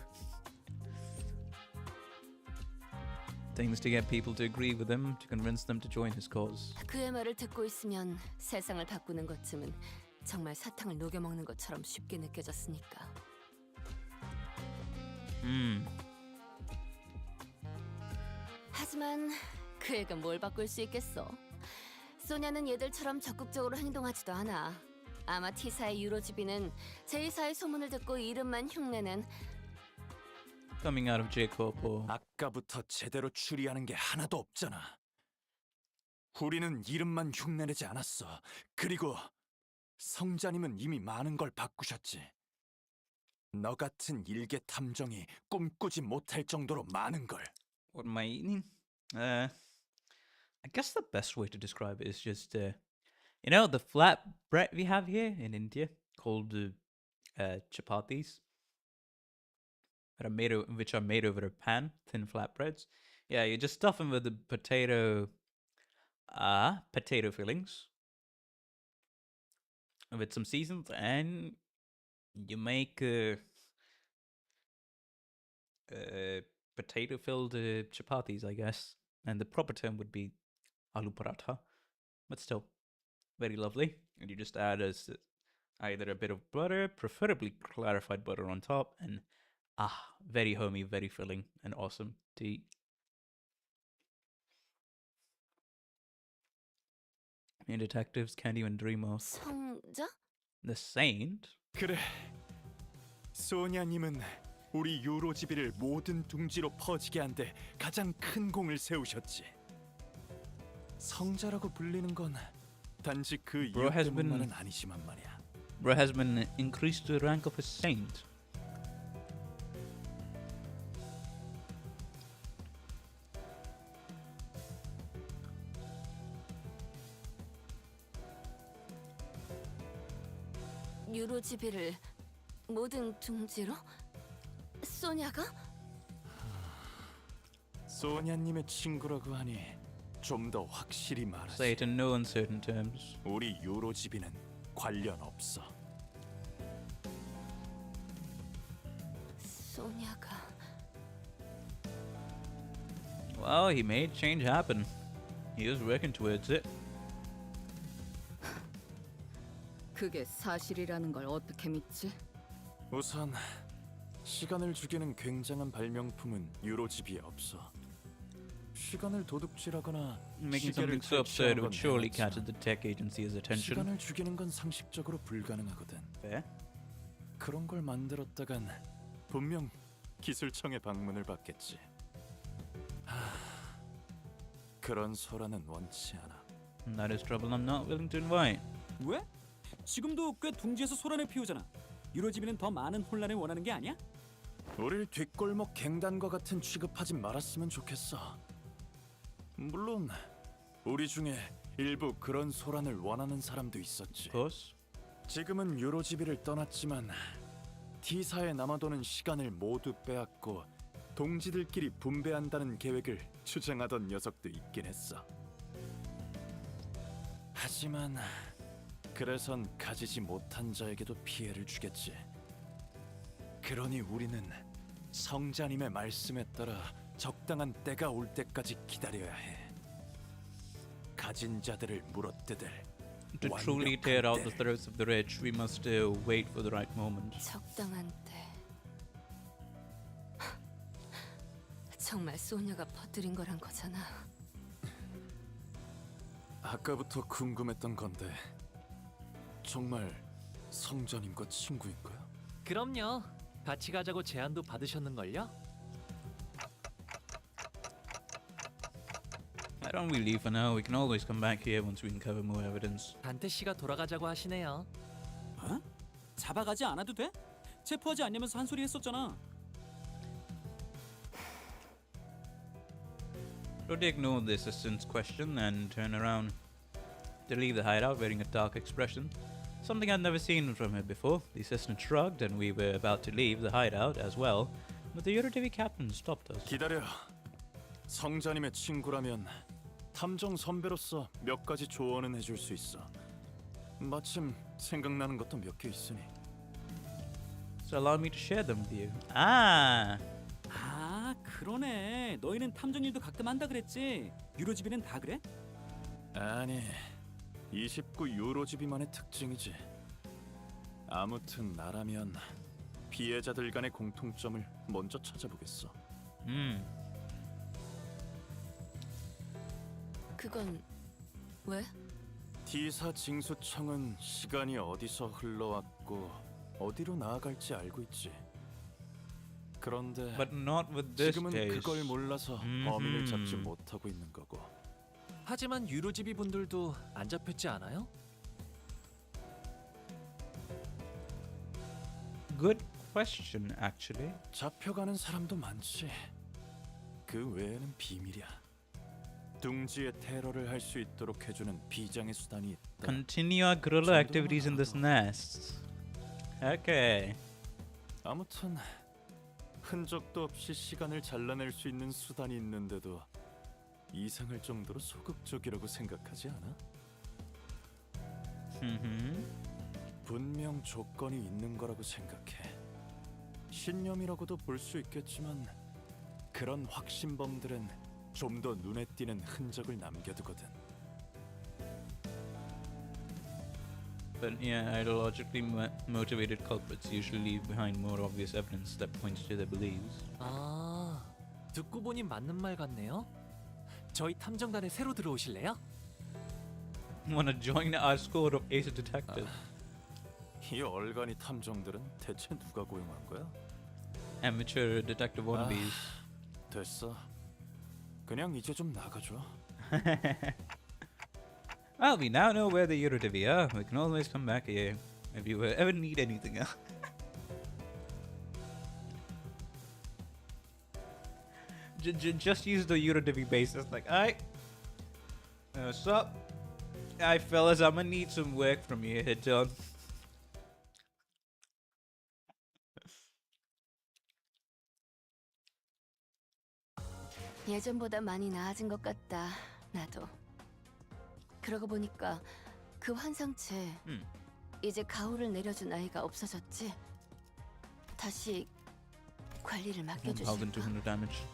things to get people to agree with him, to convince them to join his cause. 그의 말을 듣고 있으면 세상을 바꾸는 것쯤은 정말 사탕을 녹여 먹는 것처럼 쉽게 느껴졌으니까. 하지만 그 애가 뭘 바꿀 수 있겠어? 소냐는 얘들처럼 적극적으로 행동하지도 않아. 아마 T사의 유로지비는 제2사의 소문을 듣고 이름만 흉내낸 Coming out of J-Corp or 아까부터 제대로 추리하는 게 하나도 없잖아. 우리는 이름만 흉내내지 않았어. 그리고 성자님은 이미 많은 걸 바꾸셨지. 너 같은 일개 탐정이 꿈꾸지 못할 정도로 많은 걸. What am I eating? I guess the best way to describe it is just, you know, the flat bread we have here in India called chapatis, which are made over a pan, thin flat breads. Yeah, you just stuff them with the potato fillings with some seasons, and you make potato-filled chapatis, I guess. And the proper term would be aloo paratha, but still very lovely. And you just add either a bit of butter, preferably clarified butter on top, and very homey, very filling, and awesome to eat. And detectives can't even dream of. 성자? The saint? 그래. 소냐님은 우리 유로지비를 모든 둥지로 퍼지게 한 데 가장 큰 공을 세우셨지. 성자라고 불리는 건 단지 그 이유 때문만은 아니지만 말이야. Bro has been increased to the rank of a saint. 유로지비를 모든 둥지로? 소냐가? 소냐님의 친구라고 하니 좀 더 확실히 말하지. Say it in no uncertain terms. 우리 유로지비는 관련 없어. 소냐가. Well, he made change happen. He was working towards it. 그게 사실이라는 걸 어떻게 믿지? 우선 시간을 죽이는 굉장한 발명품은 유로지비에 없어. 시간을 도둑질하거나 Making 시계를 something so absurd 탈취하는 건 would surely 해냈지만 catch the tech agency's attention. 시간을 죽이는 건 상식적으로 불가능하거든. 네? 그런 걸 만들었다간 분명 기술청의 방문을 받겠지. 그런 소란은 원치 않아. That is trouble I'm not willing to invite. 왜? 지금도 꽤 둥지에서 소란을 피우잖아. 유로지비는 더 많은 혼란을 원하는 게 아니야? 우릴 뒷골목 갱단과 같은 취급하지 말았으면 좋겠어. 물론 우리 중에 일부 그런 소란을 원하는 사람도 있었지. 지금은 유로지비를 떠났지만 T사에 남아도는 시간을 모두 빼앗고 동지들끼리 분배한다는 계획을 주장하던 녀석도 있긴 했어. 하지만 그래선 가지지 못한 자에게도 피해를 주겠지. 그러니 우리는 성자님의 말씀에 따라 적당한 때가 올 때까지 기다려야 해. 가진 자들을 물어뜯을 To truly tear out the throats of the rich, we must wait for the right moment. 적당한 때. 정말 소냐가 퍼뜨린 거란 거잖아. 아까부터 궁금했던 건데 정말 성자님과 친구인 거야? 그럼요. 같이 가자고 제안도 받으셨는걸요? Why don't we leave for now? We can always come back here once we can cover more evidence. 단테 씨가 돌아가자고 하시네요. 어? 잡아가지 않아도 돼? 체포하지 않냐면서 한 소리 했었잖아. Rhodey ignored the assistant's question and turned around to leave the hideout wearing a dark expression. Something I'd never seen from her before. The assistant shrugged and we were about to leave the hideout as well But the Euro TV captain stopped us. 기다려. 성자님의 친구라면 탐정 선배로서 몇 가지 조언은 해줄 수 있어. 마침 생각나는 것도 몇 개 있으니. So allow me to share them with you. Ah. 아, 그러네. 너희는 탐정 일도 가끔 한다 그랬지. 유로집이는 다 그래? 아니, 29 유로집이만의 특징이지. 아무튼 나라면 피해자들 간의 공통점을 먼저 찾아보겠어. 그건 왜? T사 징수청은 시간이 어디서 흘러왔고 어디로 나아갈지 알고 있지. 그런데 But not with this 지금은 case. 그걸 몰라서 범인을 잡지 못하고 있는 거고. 하지만 유로집이 분들도 안 잡혔지 않아요? Good question, actually. 잡혀가는 사람도 많지. 그 외에는 비밀이야. 둥지의 테러를 할 수 있도록 해주는 비장의 수단이 있다. Continue our guerrilla activities in this nest. Okay. 아무튼 흔적도 없이 시간을 잘라낼 수 있는 수단이 있는데도 이상할 정도로 소극적이라고 생각하지 않아? 분명 조건이 있는 거라고 생각해. 신념이라고도 볼 수 있겠지만 그런 확신범들은 좀 더 눈에 띄는 흔적을 남겨두거든. But yeah, ideologically motivated culprits usually leave behind more obvious evidence that points to their beliefs. 아, 듣고 보니 맞는 말 같네요. 저희 탐정단에 새로 들어오실래요? Wanna join our squad of ace detectives? 이 얼간이 탐정들은 대체 누가 고용한 거야? Amateur detective wannabes. 됐어. 그냥 이제 좀 나가줘. Well, we now know where the Euro TV are. We can always come back here if you ever need anything else. Just use the Euro TV basis. Like, alright, what's up? Alright, fellas, I'm gonna need some work from you here, John. 예전보다 많이 나아진 것 같다. 나도. 그러고 보니까 그 환상체 이제 가호를 내려준 아이가 없어졌지. 다시 관리를 맡겨주실까? 1,200 damage.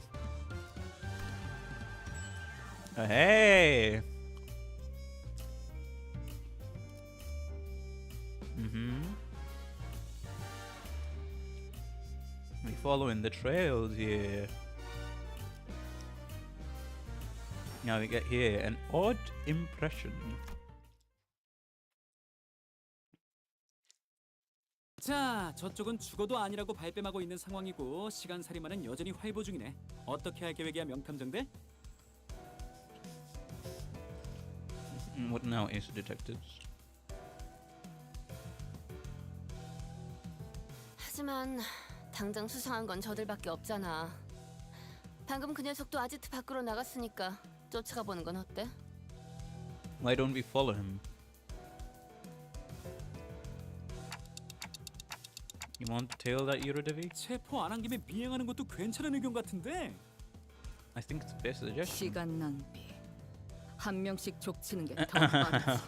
Hey. We following the trails here. Now we get here an odd impression. 자, 저쪽은 죽어도 아니라고 발뺌하고 있는 상황이고 시간살인마는 여전히 활보 중이네. 어떻게 할 계획이야, 명탐정들? What now, Ace Detectives? 하지만 당장 수상한 건 저들밖에 없잖아. 방금 그 녀석도 아지트 밖으로 나갔으니까 쫓아가 보는 건 어때? Why don't we follow him? You want to tail that Euro TV? 체포 안 한 김에 미행하는 것도 괜찮은 의견 같은데. I think it's the best suggestion. 시간 낭비. 한 명씩 족치는 게 더 많지.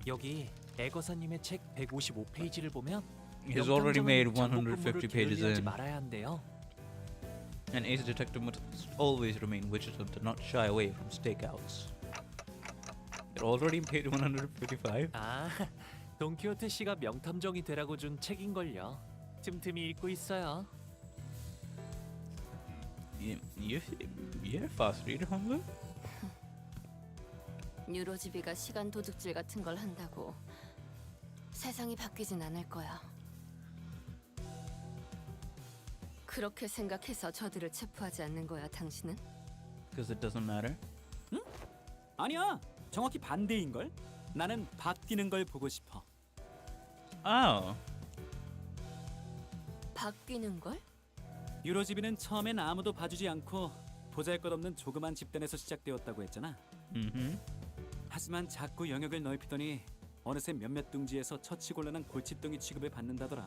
여기 애거사님의 책 155페이지를 보면 He's already made 명탐정은 150 pages 게을리하지 in. 말아야 한대요. An ace detective must always remain vigilant and not shy away from stakeouts. You're already paid 155? 아, 돈키호테 씨가 명탐정이 되라고 준 책인걸요. 틈틈이 읽고 있어요. You're a fast reader, Hongo? 뉴로지비가 시간 도둑질 같은 걸 한다고 세상이 바뀌진 않을 거야. 그렇게 생각해서 저들을 체포하지 않는 거야, 당신은? Because it doesn't matter. 응? 아니야. 정확히 반대인 걸. 나는 바뀌는 걸 보고 싶어. Oh. 바뀌는 걸? 유로지비는 처음엔 아무도 봐주지 않고 보잘것없는 조그만 집단에서 시작되었다고 했잖아. 하지만 자꾸 영역을 넓히더니 어느새 몇몇 둥지에서 처치곤란한 골칫덩이 취급을 받는다더라.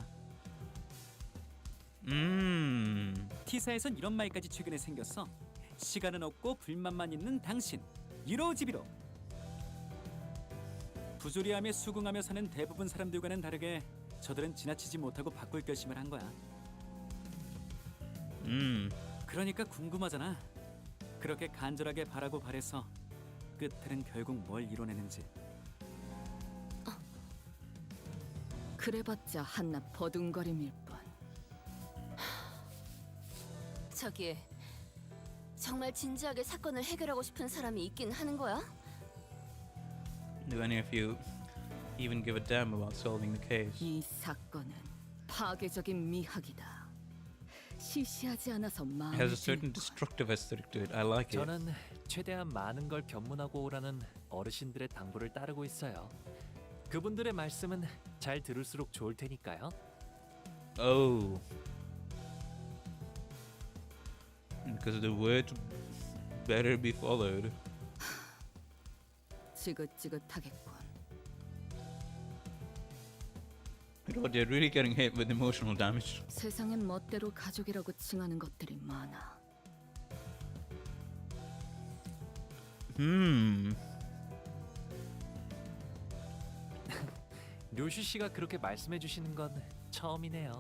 T사에선 이런 말까지 최근에 생겼어. 시간은 없고 불만만 있는 당신, 유로지비로. 부조리함에 수긍하며 사는 대부분 사람들과는 다르게 저들은 지나치지 못하고 바꿀 결심을 한 거야. 그러니까 궁금하잖아. 그렇게 간절하게 바라고 바래서 끝에는 결국 뭘 이뤄내는지. 그래봤자 한낱 버둥거림일 뿐. 저기 정말 진지하게 사건을 해결하고 싶은 사람이 있긴 하는 거야? Do any of you even give a damn about solving the case? 이 사건은 파괴적인 미학이다. 시시하지 않아서 It 마음에 has a certain destructive aesthetic to it. I like it. 저는 최대한 많은 걸 견문하고 오라는 어르신들의 당부를 따르고 있어요. 그분들의 말씀은 잘 들을수록 좋을 테니까요. Oh. Because the words better be followed. 지긋지긋하겠군. But they're really getting hit with emotional damage. 세상엔 멋대로 가족이라고 칭하는 것들이 많아. 료슈 씨가 그렇게 말씀해 주시는 건 처음이네요.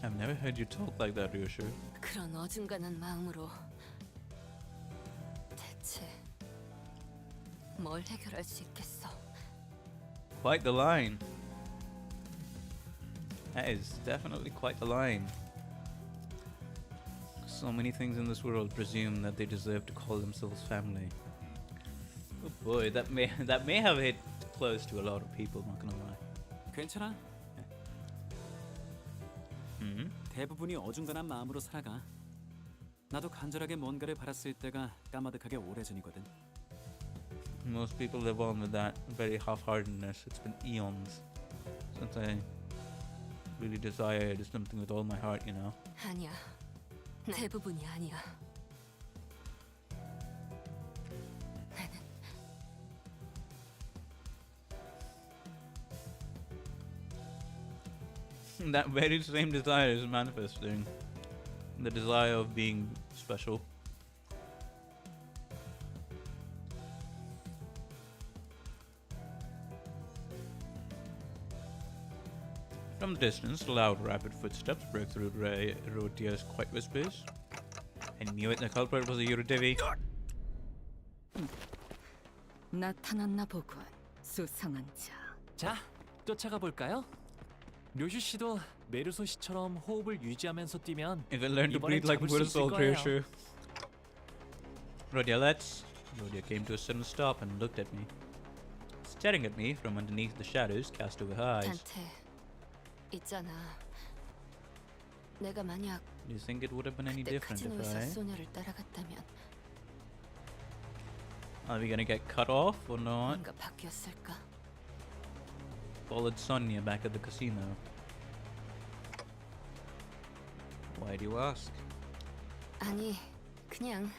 I've never heard you talk like that, Ryoshu. 그런 어중간한 마음으로 대체 뭘 해결할 수 있겠어? Quite the line. That is definitely quite the line. So many things in this world presume that they deserve to call themselves family. Oh boy, that may have hit close to a lot of people, not gonna lie. 괜찮아. 대부분이 어중간한 마음으로 살아가. 나도 간절하게 뭔가를 바랐을 때가 까마득하게 오래전이거든. Most people live on with that very half-heartedness. It's been eons since I really desired something with all my heart, you know. 아니야. 대부분이 아니야. That very same desire is manifesting. The desire of being special. From the distance, loud, rapid footsteps broke through Rodia's quiet whispers. I knew it, the culprit was a Eurodivi. 나타났나 보군. 수상한 자. 자, 쫓아가 볼까요? 료슈 씨도 메르소 씨처럼 호흡을 유지하면서 뛰면 If I learn to 이번엔 breathe like 잡을 수 있을 Buddha 거예요. Ryoshu. Rodia, let's. Rodia came to a sudden stop and looked at me. Staring at me from underneath the shadows cast over her eyes. 단테 있잖아. 내가 만약 Do you think it would have been any 그때 different if 카지노에서 I... 소녀를 따라갔다면 Are we gonna get cut off or not? 뭔가 바뀌었을까? Followed Sonia back at the casino. Why do you ask? 아니, 그냥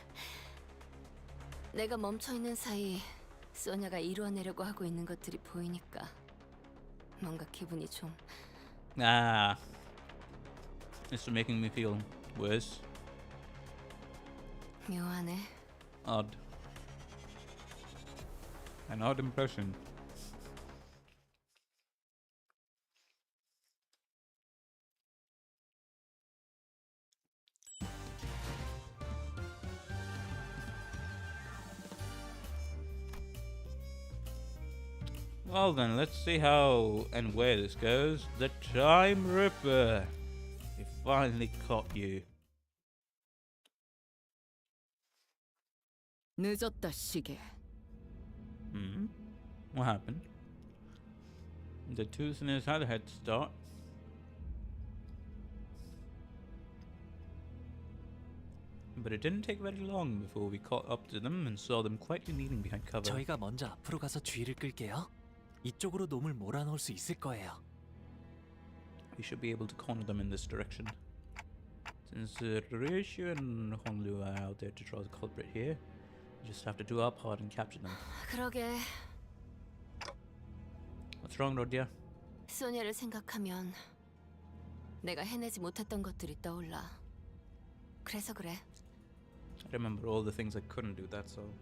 내가 멈춰 있는 사이 소냐가 이루어내려고 하고 있는 것들이 보이니까 뭔가 기분이 좀 Ah. It's making me feel worse. 묘하네. Odd. An odd impression. Well then, let's see how and where this goes. The Time Ripper. He finally caught you. 늦었다 시계. What happened? The Toothness had a head start. But it didn't take very long before we caught up to them and saw them quietly kneeling behind cover. 저희가 먼저 앞으로 가서 주의를 끌게요. 이쪽으로 놈을 몰아넣을 수 있을 거예요. We should be able to corner them in this direction. Since Ryoshu and Honlu are out there to draw the culprit here, we just have to do our part and capture them. 그러게 What's wrong, Rodia? 소냐를 생각하면 내가 해내지 못했던 것들이 떠올라. 그래서 그래. I remember all the things I couldn't do, that's all.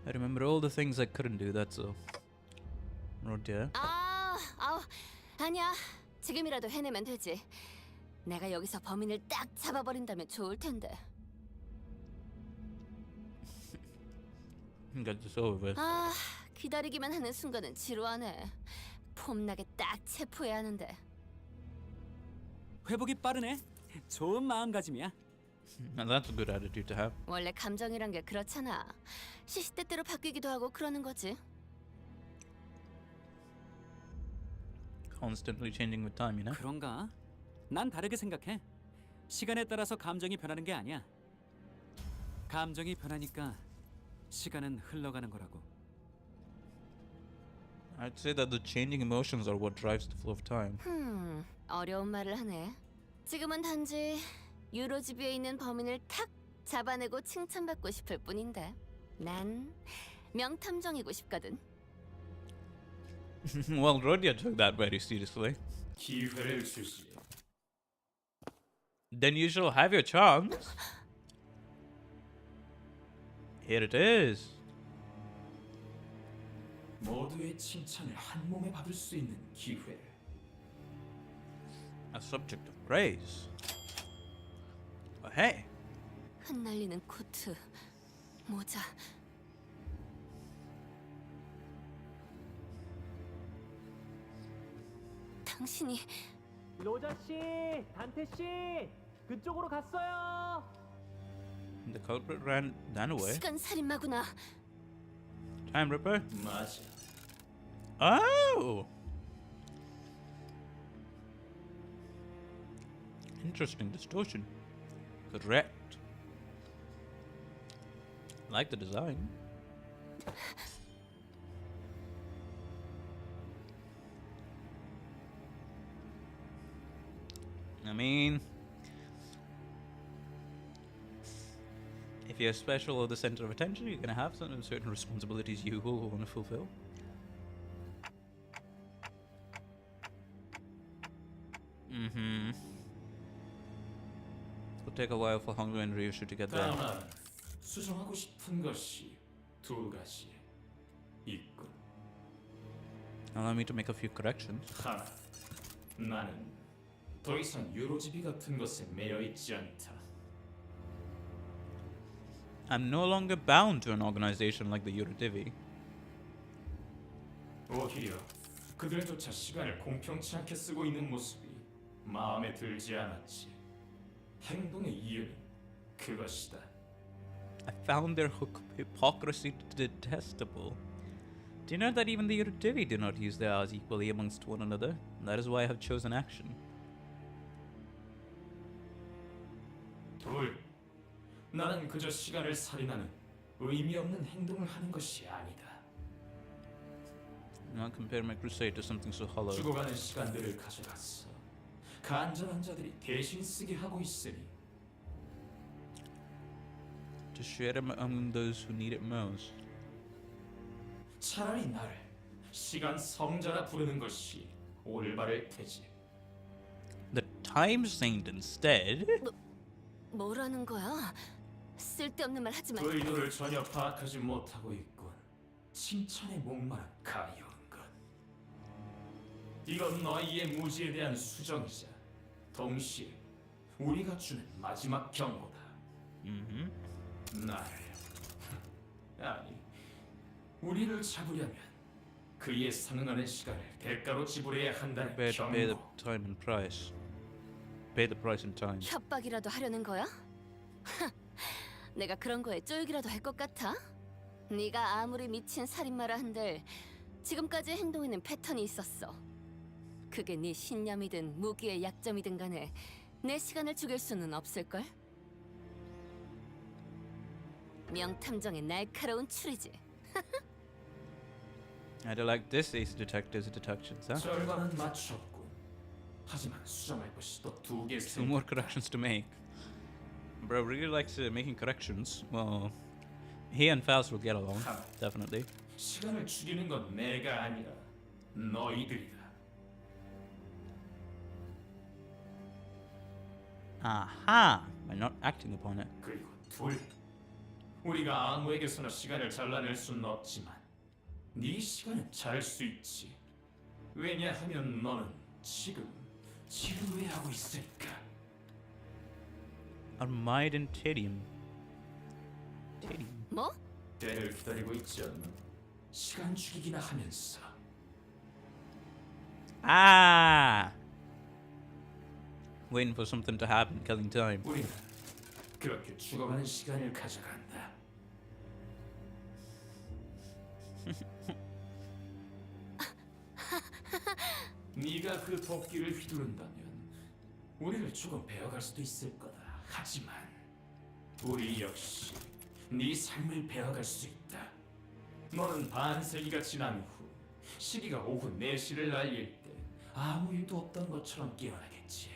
I remember all the things I couldn't do, that's all. 로디야? 아니야. 지금이라도 해내면 되지. 내가 여기서 범인을 딱 잡아버린다면 좋을 텐데. Get this over with. 기다리기만 하는 순간은 지루하네. 폼나게 딱 체포해야 하는데. 회복이 빠르네. 좋은 마음가짐이야. And that's a good attitude to have. 원래 감정이란 게 그렇잖아. 시시때때로 바뀌기도 하고 그러는 거지. Constantly changing with time, you know? 그런가? 난 다르게 생각해. 시간에 따라서 감정이 변하는 게 아니야. 감정이 변하니까 시간은 흘러가는 거라고. I'd say that the changing emotions are what drives the flow of time. 어려운 말을 하네. 지금은 단지 유로지비에 있는 범인을 탁 잡아내고 칭찬받고 싶을 뿐인데. 난 명탐정이고 싶거든. Well, Rodia took that very seriously. 기회를 주시오. Then you shall have your chance. Here it is. 모두의 칭찬을 한 몸에 받을 수 있는 기회. A subject of praise. Oh, hey. 흩날리는 코트, 모자. 당신이 로자 씨, 단테 씨, 그쪽으로 갔어요. The culprit ran away. 시간 살인마구나. Time Ripper? 맞아. Oh! Interesting distortion. Correct. Like the design. I mean, if you're special or the center of attention, you're gonna have certain responsibilities you will want to fulfill. It'll take a while for Hongru and Ryushu to get there. 다만 수정하고 싶은 것이 두 가지 있군. Allow me to make a few corrections. 하나, 나는 더 이상 유로지비 같은 것에 매여 있지 않다. I'm no longer bound to an organization like the Eurodivi. 오히려 그들조차 시간을 공평치 않게 쓰고 있는 모습이 마음에 들지 않았지. 행동의 이유는 그것이다. I found their hypocrisy detestable. Do you know that even the Eurodivi do not use their hours equally amongst one another? That is why I have chosen action. 둘, 나는 그저 시간을 살인하는 의미 없는 행동을 하는 것이 아니다. Do not compare my crusade to something so hollow. 죽어가는 시간들을 가져갔어. 간절한 자들이 대신 쓰게 하고 있으니. To share them among those who need it most. 차라리 나를 시간 성자라 부르는 것이 올바를 테지. The Time Saint instead? 뭐라는 거야? 쓸데없는 말 하지 마. 그 의도를 전혀 파악하지 못하고 있군. 칭찬에 목마른 가여운 것. 이건 너희의 무지에 대한 수정이자 동시에 우리가 주는 마지막 경고다. 나를 아니 우리를 잡으려면 그에 상응하는 시간을 대가로 지불해야 한다는 Pay the 경고. time and price. Pay the price and time. 협박이라도 하려는 거야? 내가 그런 거에 쫄기라도 할 것 같아? 네가 아무리 미친 살인마라 한들 지금까지의 행동에는 패턴이 있었어. 그게 네 신념이든 무기의 약점이든 간에 내 시간을 죽일 수는 없을걸? 명탐정의 날카로운 추리지. I do like this Ace Detective's deductions, huh? 절반은 맞췄군. 하지만 수정할 것이 또 두 개. Two more corrections to make. Bro really likes making corrections. Well, he and Faust will get along, definitely. 시간을 줄이는 건 내가 아니라 너희들이다. Aha! By not acting upon it. 그리고 둘, 우리가 아무에게서나 시간을 잘라낼 수는 없지만 네 시간은 잘 수 있지. 왜냐하면 너는 지금 지루해하고 있으니까. Mutonium. 뭐? 때를 기다리고 있지 않나? 시간 죽이기나 하면서. Ah! Waiting for something to happen, killing time. 우리는 그렇게 죽어가는 시간을 가져간다. 네가 그 도끼를 휘두른다면 우리를 조금 배워갈 수도 있을 거다. 하지만 우리 역시 네 삶을 배워갈 수 있다. 너는 반세기가 지난 후 시기가 오후 4시를 알릴 때 아무 일도 없던 것처럼 깨어나겠지.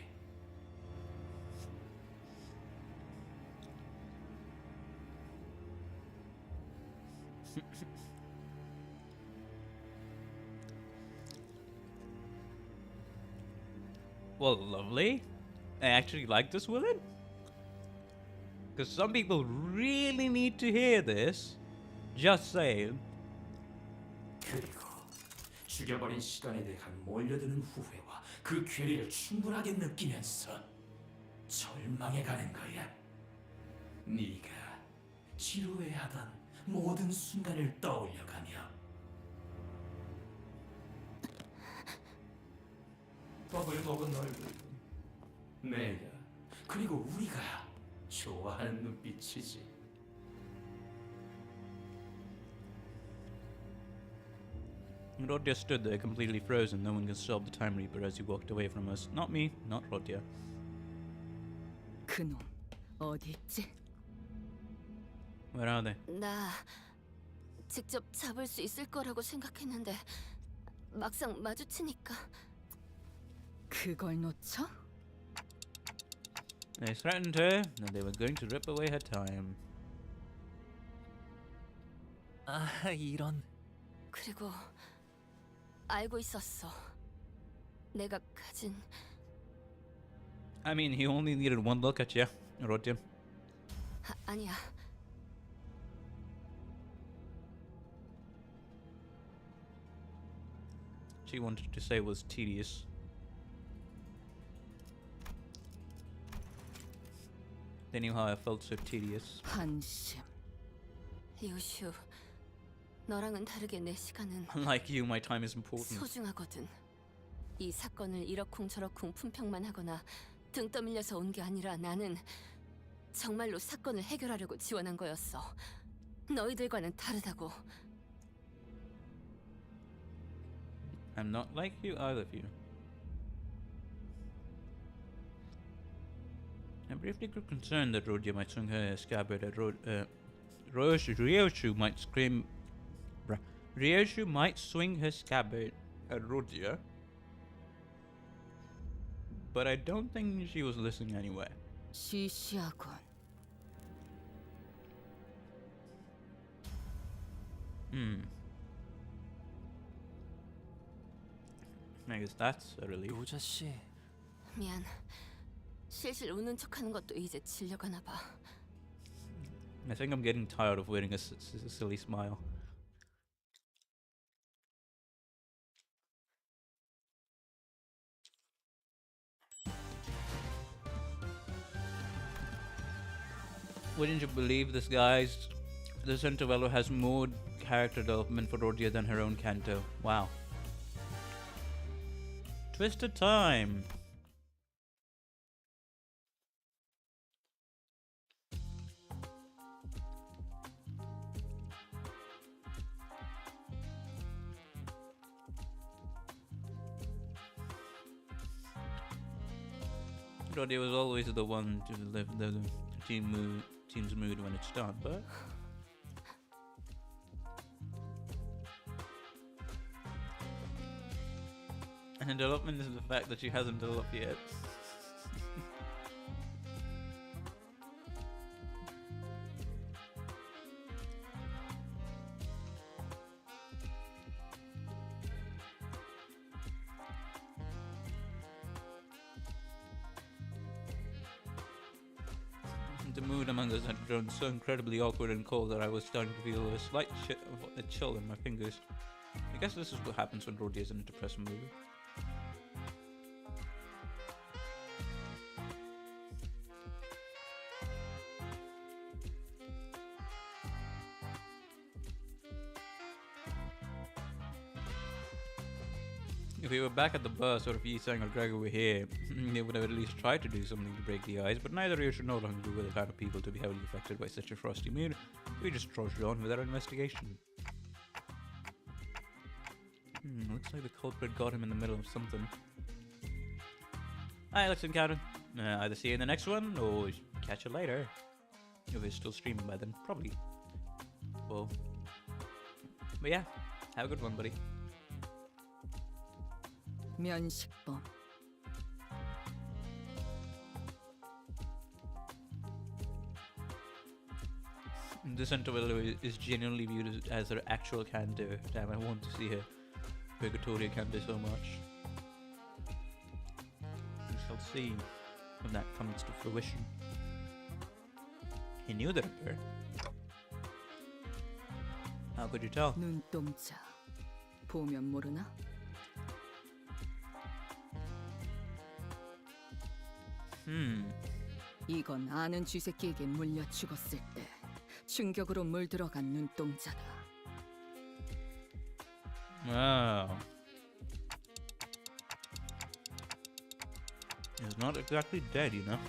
Well, lovely. I actually like this villain. Because some people really need to hear this. Just saying. 그리고 죽여버린 시간에 대한 몰려드는 후회와 그 괴리를 충분하게 느끼면서 절망해가는 거야. 네가 지루해하던 모든 순간을 떠올려가며 밥을 먹은 얼굴, 내가 그리고 우리가 좋아하는 눈빛이지. Rodya stood there completely frozen. No one could stop the Time Reaper as he walked away from us. Not me, not Rodya. 그놈 어디 있지? Where are they? 나 직접 잡을 수 있을 거라고 생각했는데 막상 마주치니까 그걸 놓쳐? They threatened her that they were going to rip away her time. 아, 이런. 그리고 알고 있었어. 내가 가진 I mean, he only needed one look at you, Rodya. 아니야. She wanted to say was tedious. They knew how I felt so tedious. 한심. 유슈, 너랑은 다르게 내 시간은 Like you, my time is important. 소중하거든. 이 사건을 이러쿵저러쿵 품평만 하거나 등 떠밀려서 온 게 아니라 나는 정말로 사건을 해결하려고 지원한 거였어. 너희들과는 다르다고. I'm not like you, either of you. I'm briefly concerned that Rodya might swing her scabbard at Ryoshu might scream. Ryoshu might swing her scabbard at Rodya. But I don't think she was listening anyway. 시시하군. I guess that's a relief. 로자 씨. 미안. 실실 웃는 척하는 것도 이제 질려가나 봐. I think I'm getting tired of wearing a silly smile. Wouldn't you believe this, guys? This Intervello has more character development for Rodya than her own Kanto. Wow. Twisted Time. Rodya was always the one to lift the team's mood when it's done, but and development is the fact that she hasn't developed yet. The mood among us had grown so incredibly awkward and cold that I was starting to feel a slight a chill in my fingers. I guess this is what happens when Rhodey is in a depressing mood. If we were back at the bus, or if Yisang or Gregor were here, they would have at least tried to do something to break the ice, but neither here should no longer be the kind of people to be heavily affected by such a frosty mood. We just trudged on with our investigation. Looks like the culprit got him in the middle of something. Alright, let's encounter. Either see you in the next one, or catch you later. If it's still streaming by then, probably. Well, but yeah, have a good one, buddy. 면식범. This Intervello is genuinely viewed as her actual candor. Damn, I want to see her Purgatoria candor so much. We shall see when that comes to fruition. He knew that of her. How could you tell? 눈동자. 보면 모르나? 이건 아는 쥐새끼에게 물려 죽었을 때 충격으로 물들어간 눈동자다. Wow. He's not exactly dead, you know.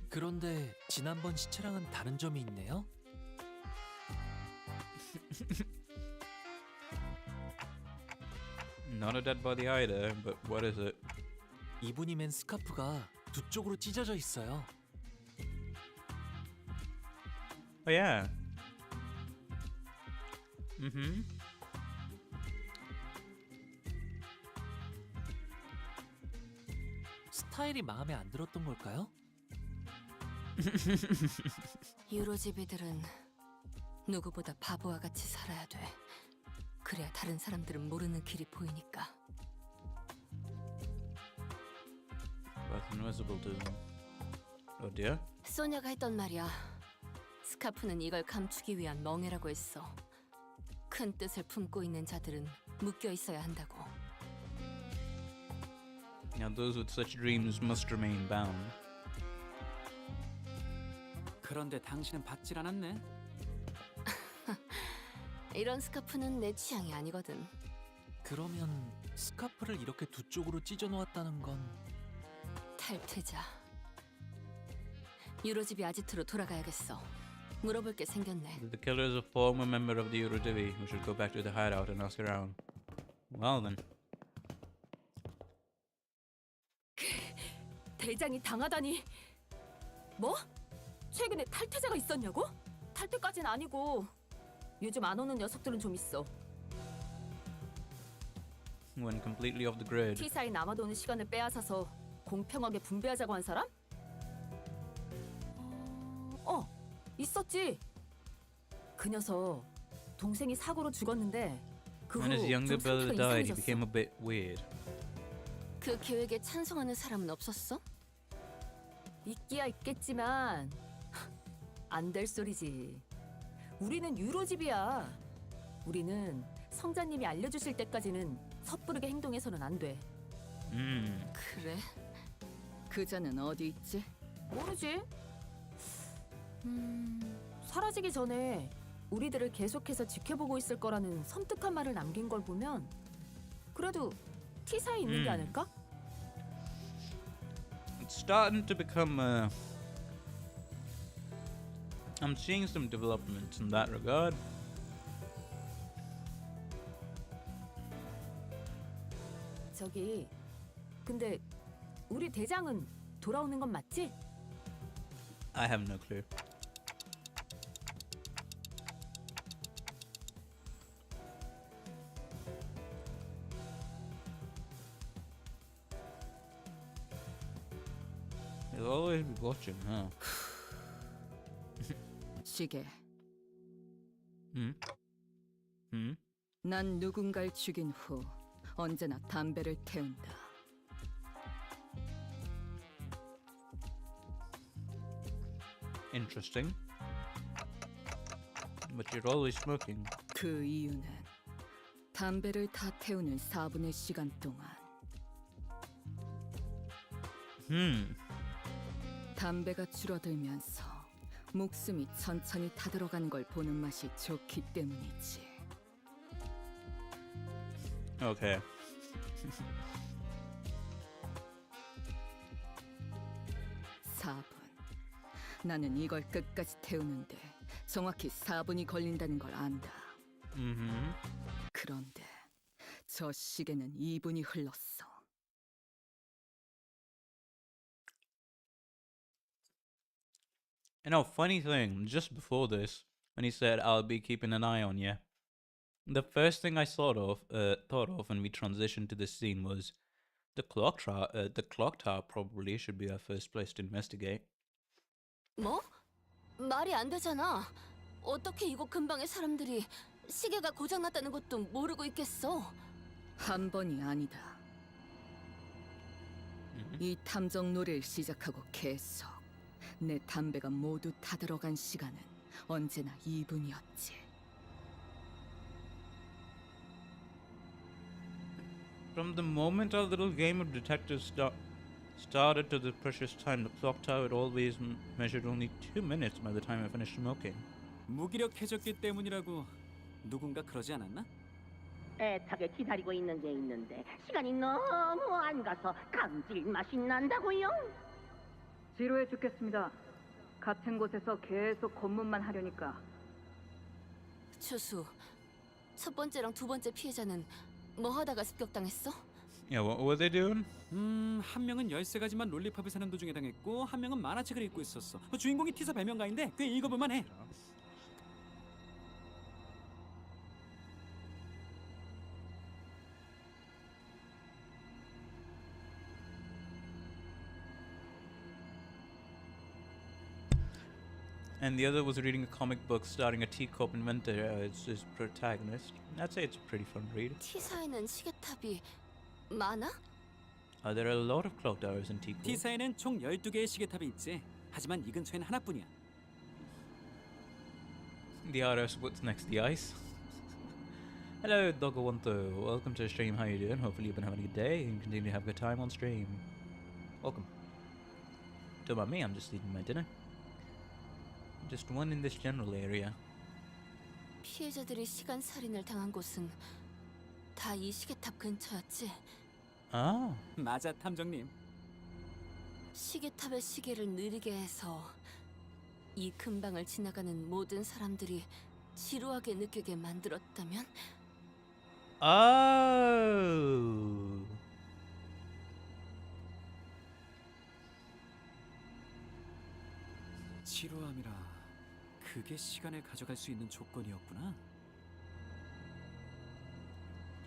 그런데 지난번 시체랑은 다른 점이 있네요. Not a dead body either, but what is it? 이분이 맨 스카프가 두 쪽으로 찢어져 있어요. Oh yeah. 스타일이 마음에 안 들었던 걸까요? 유로지비들은 누구보다 바보와 같이 살아야 돼. 그래야 다른 사람들은 모르는 길이 보이니까. Both invisible to them. Oh dear. 소녀가 했던 말이야. 스카프는 이걸 감추기 위한 멍해라고 했어. 큰 뜻을 품고 있는 자들은 묶여 있어야 한다고. Now those with such dreams must remain bound. 그런데 당신은 받질 않았네. 이런 스카프는 내 취향이 아니거든. 그러면 스카프를 이렇게 두 쪽으로 찢어 놓았다는 건 탈퇴자. 유로집이 아지트로 돌아가야겠어. 물어볼 게 생겼네. The killer is a former member of the Eurodivi. We should go back to the hideout and ask around. Well then. 대장이 당하다니. 뭐? 최근에 탈퇴자가 있었냐고? 탈퇴까진 아니고 요즘 안 오는 녀석들은 좀 있어. When completely off the grid. T사에 남아도는 시간을 빼앗아서 공평하게 분배하자고 한 사람? 있었지. 그 녀석 동생이 사고로 죽었는데 그 When his 후 younger 좀 brother 상태가 died, he 이상해졌어. became a bit weird. 그 계획에 찬성하는 사람은 없었어? 있기야 있겠지만 안 될 소리지. 우리는 유로집이야. 우리는 성자님이 알려주실 때까지는 섣부르게 행동해서는 안 돼. 그래? 그자는 어디 있지? 모르지. 사라지기 전에 우리들을 계속해서 지켜보고 있을 거라는 섬뜩한 말을 남긴 걸 보면 그래도 T사에 있는 게 아닐까? It's starting to become I'm seeing some developments in that regard. 저기 근데 우리 대장은 돌아오는 건 맞지? I have no clue. He'll always be watching, huh? 시계. Hmm? 난 누군가를 죽인 후 언제나 담배를 태운다. interesting. But you're always smoking. 그 이유는 담배를 다 태우는 4분의 시간 동안 담배가 줄어들면서 목숨이 천천히 타들어가는 걸 보는 맛이 좋기 때문이지. Okay. 4분. 나는 이걸 끝까지 태우는데 정확히 4분이 걸린다는 걸 안다. 그런데 저 시계는 2분이 흘렀어. You know, funny thing, just before this, when he said, I'll be keeping an eye on you, the first thing I thought of when we transitioned to this scene was the clock tower probably should be our first place to investigate. 뭐? 말이 안 되잖아. 어떻게 이곳 근방의 사람들이 시계가 고장났다는 것도 모르고 있겠어? 한 번이 아니다. 이 탐정 놀이를 시작하고 계속 내 담배가 모두 타들어간 시간은 언제나 2분이었지. From the moment our little game of detective started to the precious time, the clock tower had always measured only 2 minutes by the time I finished smoking. 무기력해졌기 때문이라고 누군가 그러지 않았나? 애타게 기다리고 있는 게 있는데 시간이 너무 안 가서 감질맛이 난다고요. 지루해 죽겠습니다. 같은 곳에서 계속 검문만 하려니까. 추수, 첫 번째랑 두 번째 피해자는 뭐 하다가 습격당했어? Yeah, what were they doing? 한 명은 13가지만 롤리팝을 사는 도중에 당했고 한 명은 만화책을 읽고 있었어. 주인공이 티사 배명가인데 꽤 읽어볼만 해. And the other was reading a comic book starring a teacup inventor as his protagonist. I'd say it's a pretty fun read. T사에는 시계탑이 많아? There are a lot of clock towers in T-Corp. T사에는 총 12개의 시계탑이 있지. 하지만 이 근처에는 하나뿐이야. The IRS, what's next? The ice? Hello, Dogawonto. Welcome to the stream. How you doing? Hopefully you've been having a good day and continue to have a good time on stream. Welcome. Don't mind me, I'm just eating my dinner. Just one in this general area. 피해자들이 시간 살인을 당한 곳은 다 이 시계탑 근처였지. 아, 맞아, 탐정님. 시계탑의 시계를 느리게 해서 이 근방을 지나가는 모든 사람들이 지루하게 느끼게 만들었다면? Oh. 지루함이라 그게 시간을 가져갈 수 있는 조건이었구나.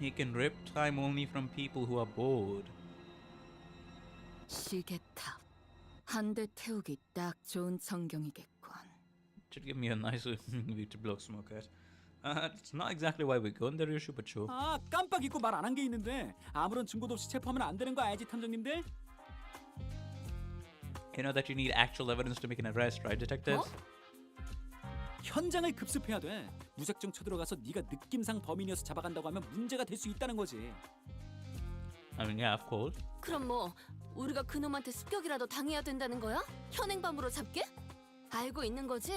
He can rip time only from people who are bored. 시계탑. 한 대 태우기 딱 좋은 전경이겠군. Should give me a nice view to blow smoke at. It's not exactly why we're going there, but sure. 아, 깜빡 잊고 말 안 한 게 있는데 아무런 증거도 없이 체포하면 안 되는 거 알지, 탐정님들? You know that you need actual evidence to make an arrest, right, detectives? 현장을 급습해야 돼. 무작정 쳐들어가서 네가 느낌상 범인이어서 잡아간다고 하면 문제가 될 수 있다는 거지. I mean, yeah, of course. 그럼 뭐 우리가 그놈한테 습격이라도 당해야 된다는 거야? 현행범으로 잡게? 알고 있는 거지?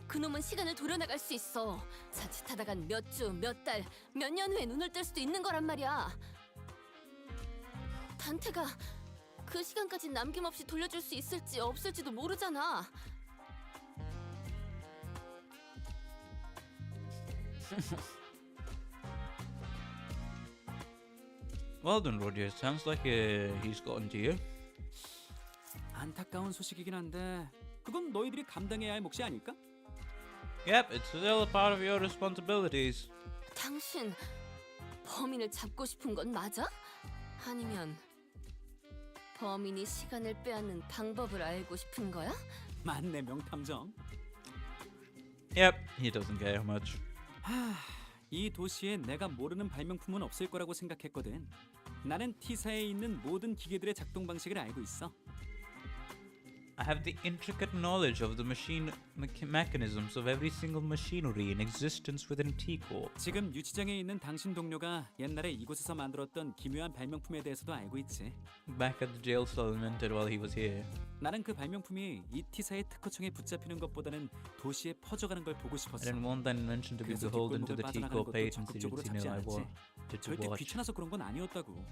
그놈은 시간을 도려나갈 수 있어. 자칫하다간 몇 주, 몇 달, 몇 년 후에 눈을 뜰 수도 있는 거란 말이야. 단테가 그 시간까지 남김없이 돌려줄 수 있을지 없을지도 모르잖아. Well done, Roger. Sounds like he's gotten to you. 안타까운 소식이긴 한데 그건 너희들이 감당해야 할 몫이 아닐까? Yep, it's still a part of your responsibilities. 당신 범인을 잡고 싶은 건 맞아? 아니면 범인이 시간을 빼앗는 방법을 알고 싶은 거야? 맞네, 명탐정. Yep, he doesn't care much. 이 도시에 내가 모르는 발명품은 없을 거라고 생각했거든. 나는 T사에 있는 모든 기계들의 작동 방식을 알고 있어. I have the intricate knowledge of the machine mechanisms of every single machinery in existence within T-Corp. 지금 유치장에 있는 당신 동료가 옛날에 이곳에서 만들었던 기묘한 발명품에 대해서도 알고 있지. Back at the jail cell invented while he was here. 나는 그 발명품이 이 T사의 특허청에 붙잡히는 것보다는 도시에 퍼져가는 걸 보고 I 싶었어. didn't want that invention to be 그래서 beholden to 뒷골목을 the 빠져나가는 T-Corp 것도 patents 적극적으로 agency. 잡지 No, I 않았지. wanted to 절대 watch 귀찮아서 그런 건 아니었다고.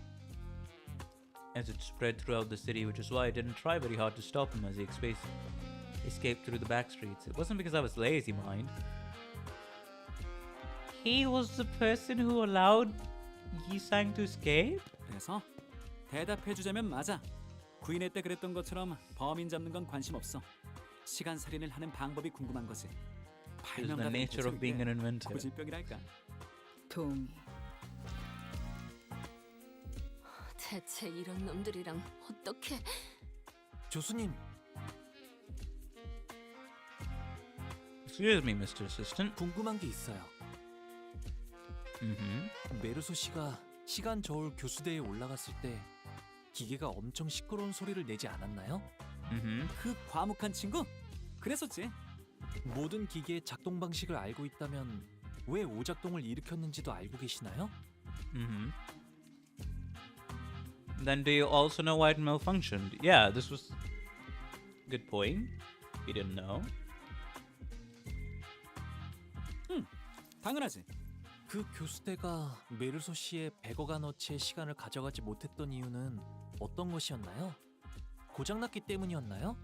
as it spread throughout the city, which is why I didn't try very hard to stop him as he escaped through the back streets. It wasn't because I was lazy, mind. He was the person who allowed Yi-sang to escape? 그래서 대답해주자면 맞아. 구인회 때 그랬던 것처럼 범인 잡는 건 관심 없어. 시간 살인을 하는 방법이 궁금한 거지. It is the nature of being an inventor. 고질병이랄까. 동의. 대체 이런 놈들이랑 어떻게... 교수님, Excuse me, Mr. Assistant. 궁금한 게 있어요. 메르소 씨가 시간 저울 교수대에 올라갔을 때 기계가 엄청 시끄러운 소리를 내지 않았나요? 그 과묵한 친구? 그랬었지. 모든 기계의 작동 방식을 알고 있다면 왜 오작동을 일으켰는지도 알고 계시나요? Then do you also know why it malfunctioned? Yeah, this was... Good point. You didn't know. 당연하지. 그 교수대가 메르소 씨의 100억 원어치의 시간을 가져가지 못했던 이유는 어떤 것이었나요? 고장났기 때문이었나요?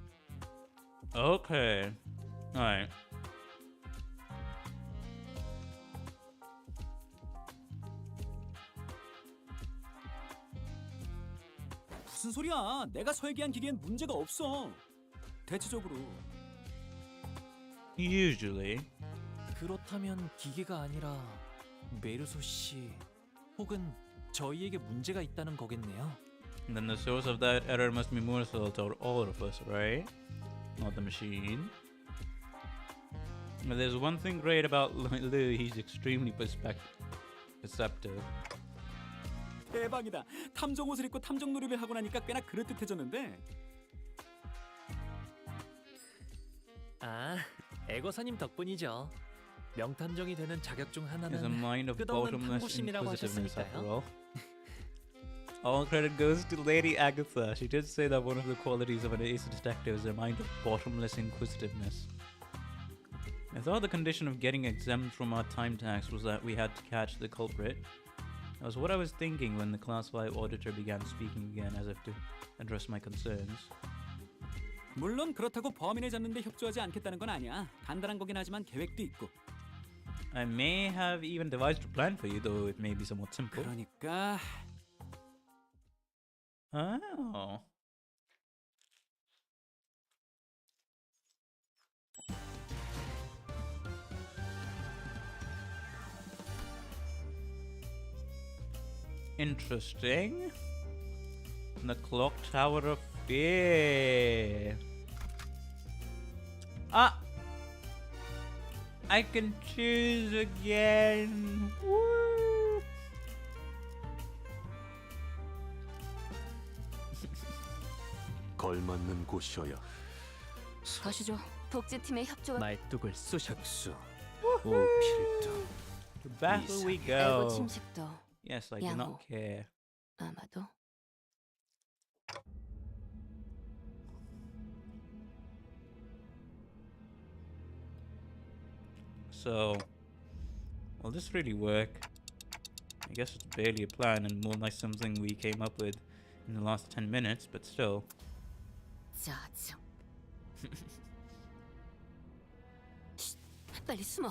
Okay. Alright. 무슨 소리야? 내가 설계한 기계엔 문제가 없어. 대체적으로. Usually. 그렇다면 기계가 아니라 메르소 씨 혹은 저희에게 문제가 있다는 거겠네요. Then the source of that error must be merciful to all of us, right? Not the machine. But there's one thing great about Lou, he's extremely perceptive. 대박이다. 탐정 옷을 입고 탐정 놀이를 하고 나니까 꽤나 그럴듯해졌는데. 아, 애거사님 덕분이죠. 명탐정이 되는 자격 중 Is a 하나는 mind of 끝없는 bottomless 탐구심이라고 inquisitiveness, after 하셨으니까요. all. All credit goes to Lady Agatha. She did say that one of the qualities of an ace detective is a mind of bottomless inquisitiveness. I thought the condition of getting exempt from our time tax was that we had to catch the culprit. That was what I was thinking when the Class 5 auditor began speaking again, as if to address my concerns. 물론 그렇다고 범인을 잡는 데 협조하지 않겠다는 건 아니야. 간단한 거긴 하지만 계획도 있고. I may have even devised a plan for you, though it may be somewhat simple. 그러니까... Oh. Interesting. The clock tower of fear. Ah! I can choose again. Woo! 걸맞는 곳이어야 가시죠. 독재팀의 협조가... 말뚝을 쑤셨수. 오필도. To battle we 엘보 go. 침식도 Yes, I do 양호. not care. 아마도. So, will this really work? I guess it's barely a plan and more like something we came up with in the last 10 minutes, but still. 짜증. 쉿, 빨리 숨어.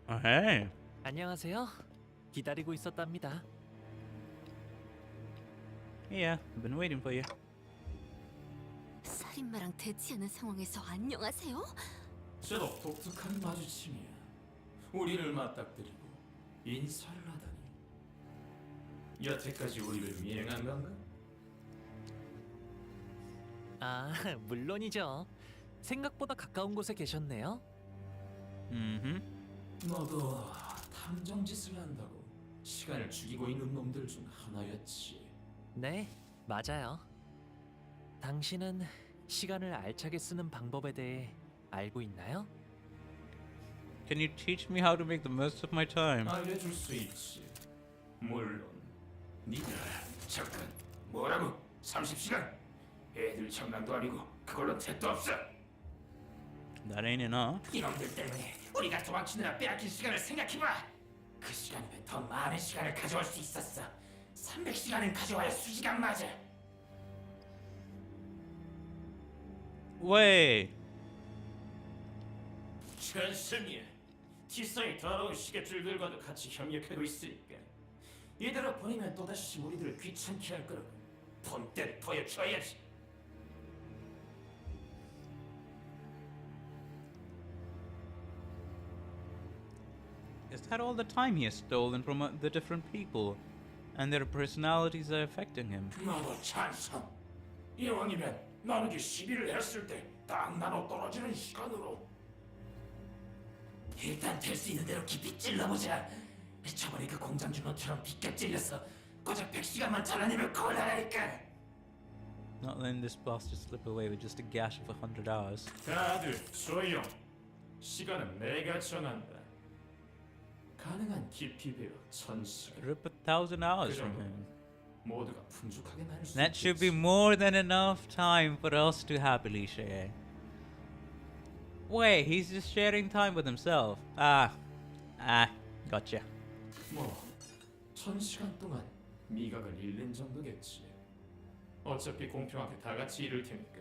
Oh, hey. 안녕하세요. 기다리고 있었답니다. Yeah, I've been waiting for you. 살인마랑 대치하는 상황에서 안녕하세요? 저도 독특한 마주침이야. 우리를 맞닥뜨리고 인사를 하다니. 여태까지 우리를 미행한 건가? 아, 물론이죠. 생각보다 가까운 곳에 계셨네요. 너도 탐정 짓을 한다고 시간을 죽이고 있는 놈들 중 하나였지. 네, 맞아요. 당신은 시간을 알차게 쓰는 방법에 대해 알고 있나요? Can you teach me how to make the most of my time? 알려줄 수 있지. 물론 네가 잠깐 뭐라고? 30시간? 애들 장난도 아니고 그걸로 택도 없어. That ain't enough. 이놈들 때문에 우리가 도망치느라 빼앗긴 시간을 생각해봐. 그 시간이면 더 많은 시간을 가져올 수 있었어. 300시간은 가져와야 수시간 맞아. Wait. 천승이야. 티사의 더러운 시계줄들과도 같이 협력하고 있으니까 이대로 보내면 또다시 우리들을 귀찮게 할 거라고. 본때를 보여줘야지. Is that all the time he has stolen from the different people? And their personalities are affecting him? 나도 찬성. 이왕이면 나누기 12를 했을 때 딱 나눠 떨어지는 시간으로. 일단 될 수 있는 대로 깊이 찔러보자. 저번에 그 공장 주노처럼 빗겨 찔려서 고작 100시간만 잘라내면 곤란하니까. Not letting this bastard slip away with just a gash of 100 hours. 다들 조용. 시간은 내가 정한다. 가능한 깊이 배워 1000시간. Rip 1,000 hours from him. 모두가 풍족하게 나눌 수 That should be more than enough time for us to happily share. Wait, he's just sharing time with himself. Gotcha. 뭐 1000시간 동안 미각을 잃는 정도겠지. 어차피 공평하게 다 같이 이룰 테니까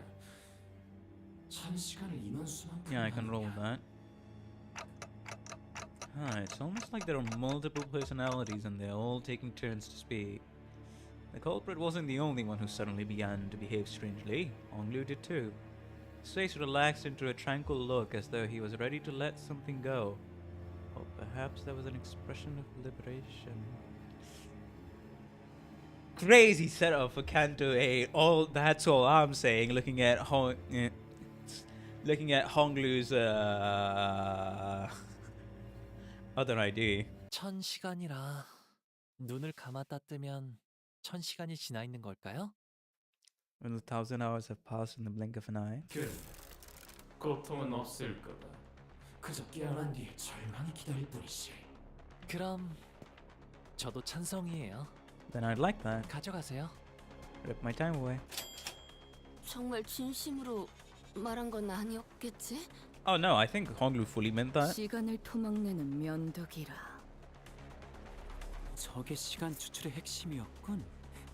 1000시간을 인원수만큼. Yeah, I can roll that. It's almost like there are multiple personalities and they're all taking turns to speak. The culprit wasn't the only one who suddenly began to behave strangely. Onglu did too. His face relaxed into a tranquil look as though he was ready to let something go. Or perhaps that was an expression of liberation. Crazy setup for Canto A. That's all I'm saying. Looking at Honglu's other ID. 1000시간이라 눈을 감았다 뜨면 1000시간이 지나 있는 걸까요? When 1,000 hours have passed in the blink of an eye. 그래. 고통은 없을 거다. 그저 깨어난 뒤에 절망이 기다릴 뿐이지. 그럼 저도 찬성이에요. Then I'd like that. 가져가세요. Rip my time away. 정말 진심으로 말한 건 아니었겠지? Oh no, I think Honglu fully meant that. 시간을 토막내는 면도기라. 저게 시간 추출의 핵심이었군.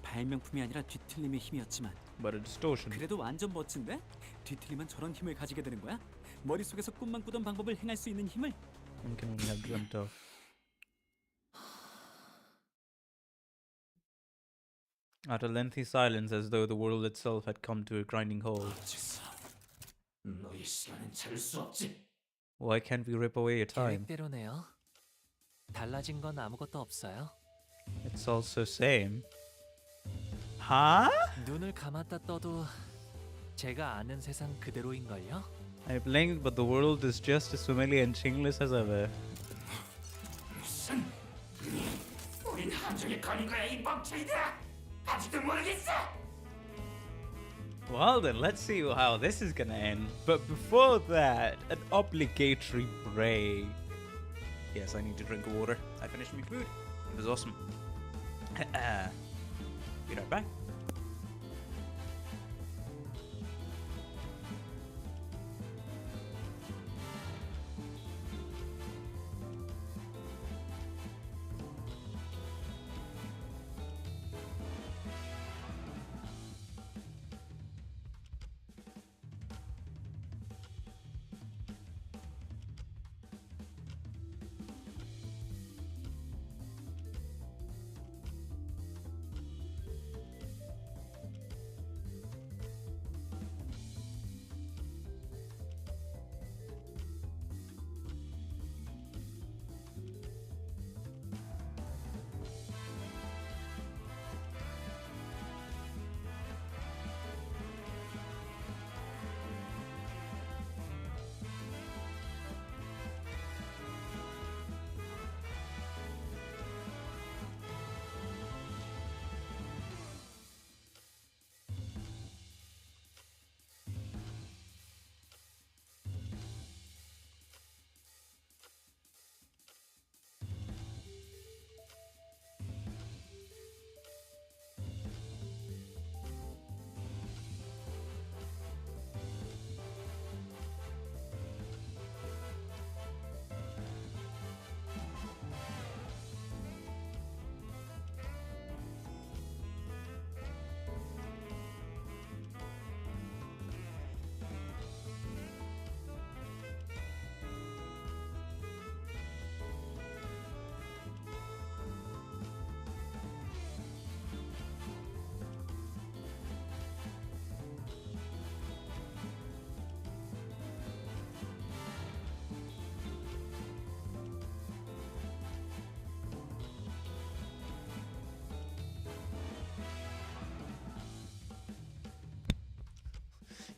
발명품이 아니라 뒤틀림의 힘이었지만. But a distortion. 그래도 완전 멋진데? 뒤틀리면 저런 힘을 가지게 되는 거야? 머릿속에서 꿈만 꾸던 방법을 행할 수 있는 힘을? One can only have dreamt of. After a lengthy silence, as though the world itself had come to a grinding halt. 너의 시간은 찾을 수 없지. Why can't we rip away your time? 계획대로네요. 달라진 건 아무것도 없어요. It's also same. Huh? 눈을 감았다 떠도 제가 아는 세상 그대로인걸요? I blinked, but the world is just as familiar and changeless as ever. 무슨? 우린 함정에 걸린 거야 이 멍청이들아. 아직도 모르겠어. Well then, let's see how this is gonna end. But before that, an obligatory break. Yes, I need to drink water. I finished my food. It was awesome. Be right back.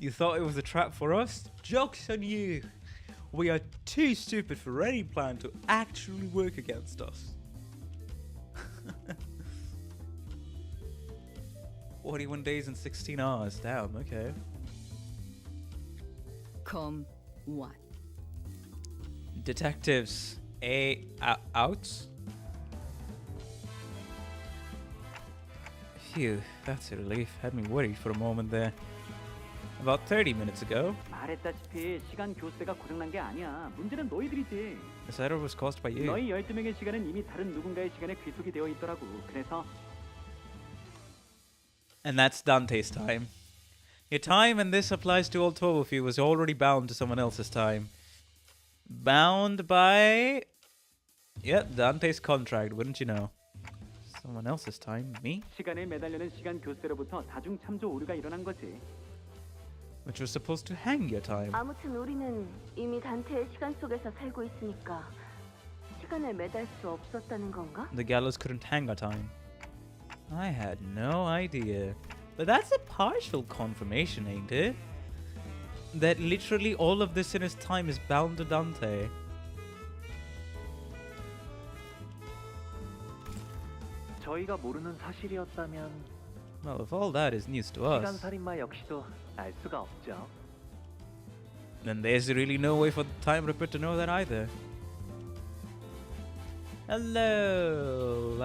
You thought it was a trap for us? Joke's on you. We are too stupid for any plan to actually work against us. 41 days and 16 hours. Damn, okay. Com what? Detectives out? Phew, that's a relief. Had me worried for a moment there. About 30 minutes ago, 말했다시피 시간 교세가 고장난 게 아니야. 문제는 너희들이지. this error was caused by you. 너희 12명의 시간은 이미 다른 누군가의 시간에 귀속이 되어 있더라고. 그래서 And that's Dante's time. Your time, and this applies to all 12 of you, was already bound to someone else's time. Bound by... Yep, Dante's contract, wouldn't you know? Someone else's time? Me? 시간에 매달려는 시간 교세로부터 다중 참조 오류가 일어난 거지. Which was supposed to hang your time. 아무튼 우리는 이미 단테의 시간 속에서 살고 있으니까 시간을 매달 수 없었다는 건가? The gallows couldn't hang our time. I had no idea. But that's a partial confirmation, ain't it? That literally all of this in his time is bound to Dante. 저희가 모르는 사실이었다면 Well, if all that is news to 시간 us, 살인마 역시도 알 수가 없죠. then there's really no way for the Time Ripper to know that either. Hello,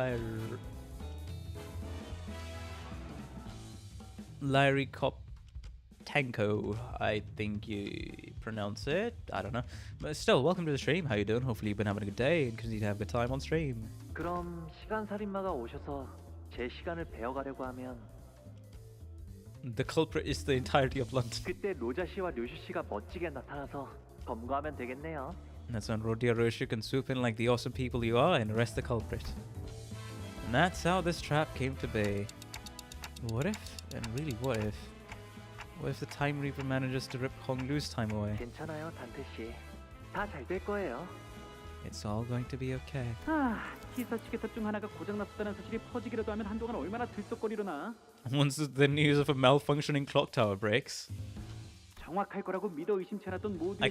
Larry Koptenko, I think you pronounce it. I don't know. But still, welcome to the stream. How you doing? Hopefully you've been having a good day and continue to have a good time on stream. 그럼 시간 살인마가 오셔서 제 시간을 베어가려고 하면 The culprit is the entirety of London. 그때 로자 씨와 류슈 씨가 멋지게 나타나서 검거하면 되겠네요. That's when Rodia Roshu can swoop in like the awesome people you are and arrest the culprit. And that's how this trap came to be. What if, and really what if the Time Reaper manages to rip Honglu's time away? 괜찮아요, 단테 씨. 다 잘 될 거예요. It's all going to be okay. T사 측에서 중 하나가 고장났었다는 사실이 퍼지기라도 하면 한동안 얼마나 들썩거리려나. Once the news of a malfunctioning clock tower breaks. 정확할 거라고 믿어 의심치 않았던 모든 I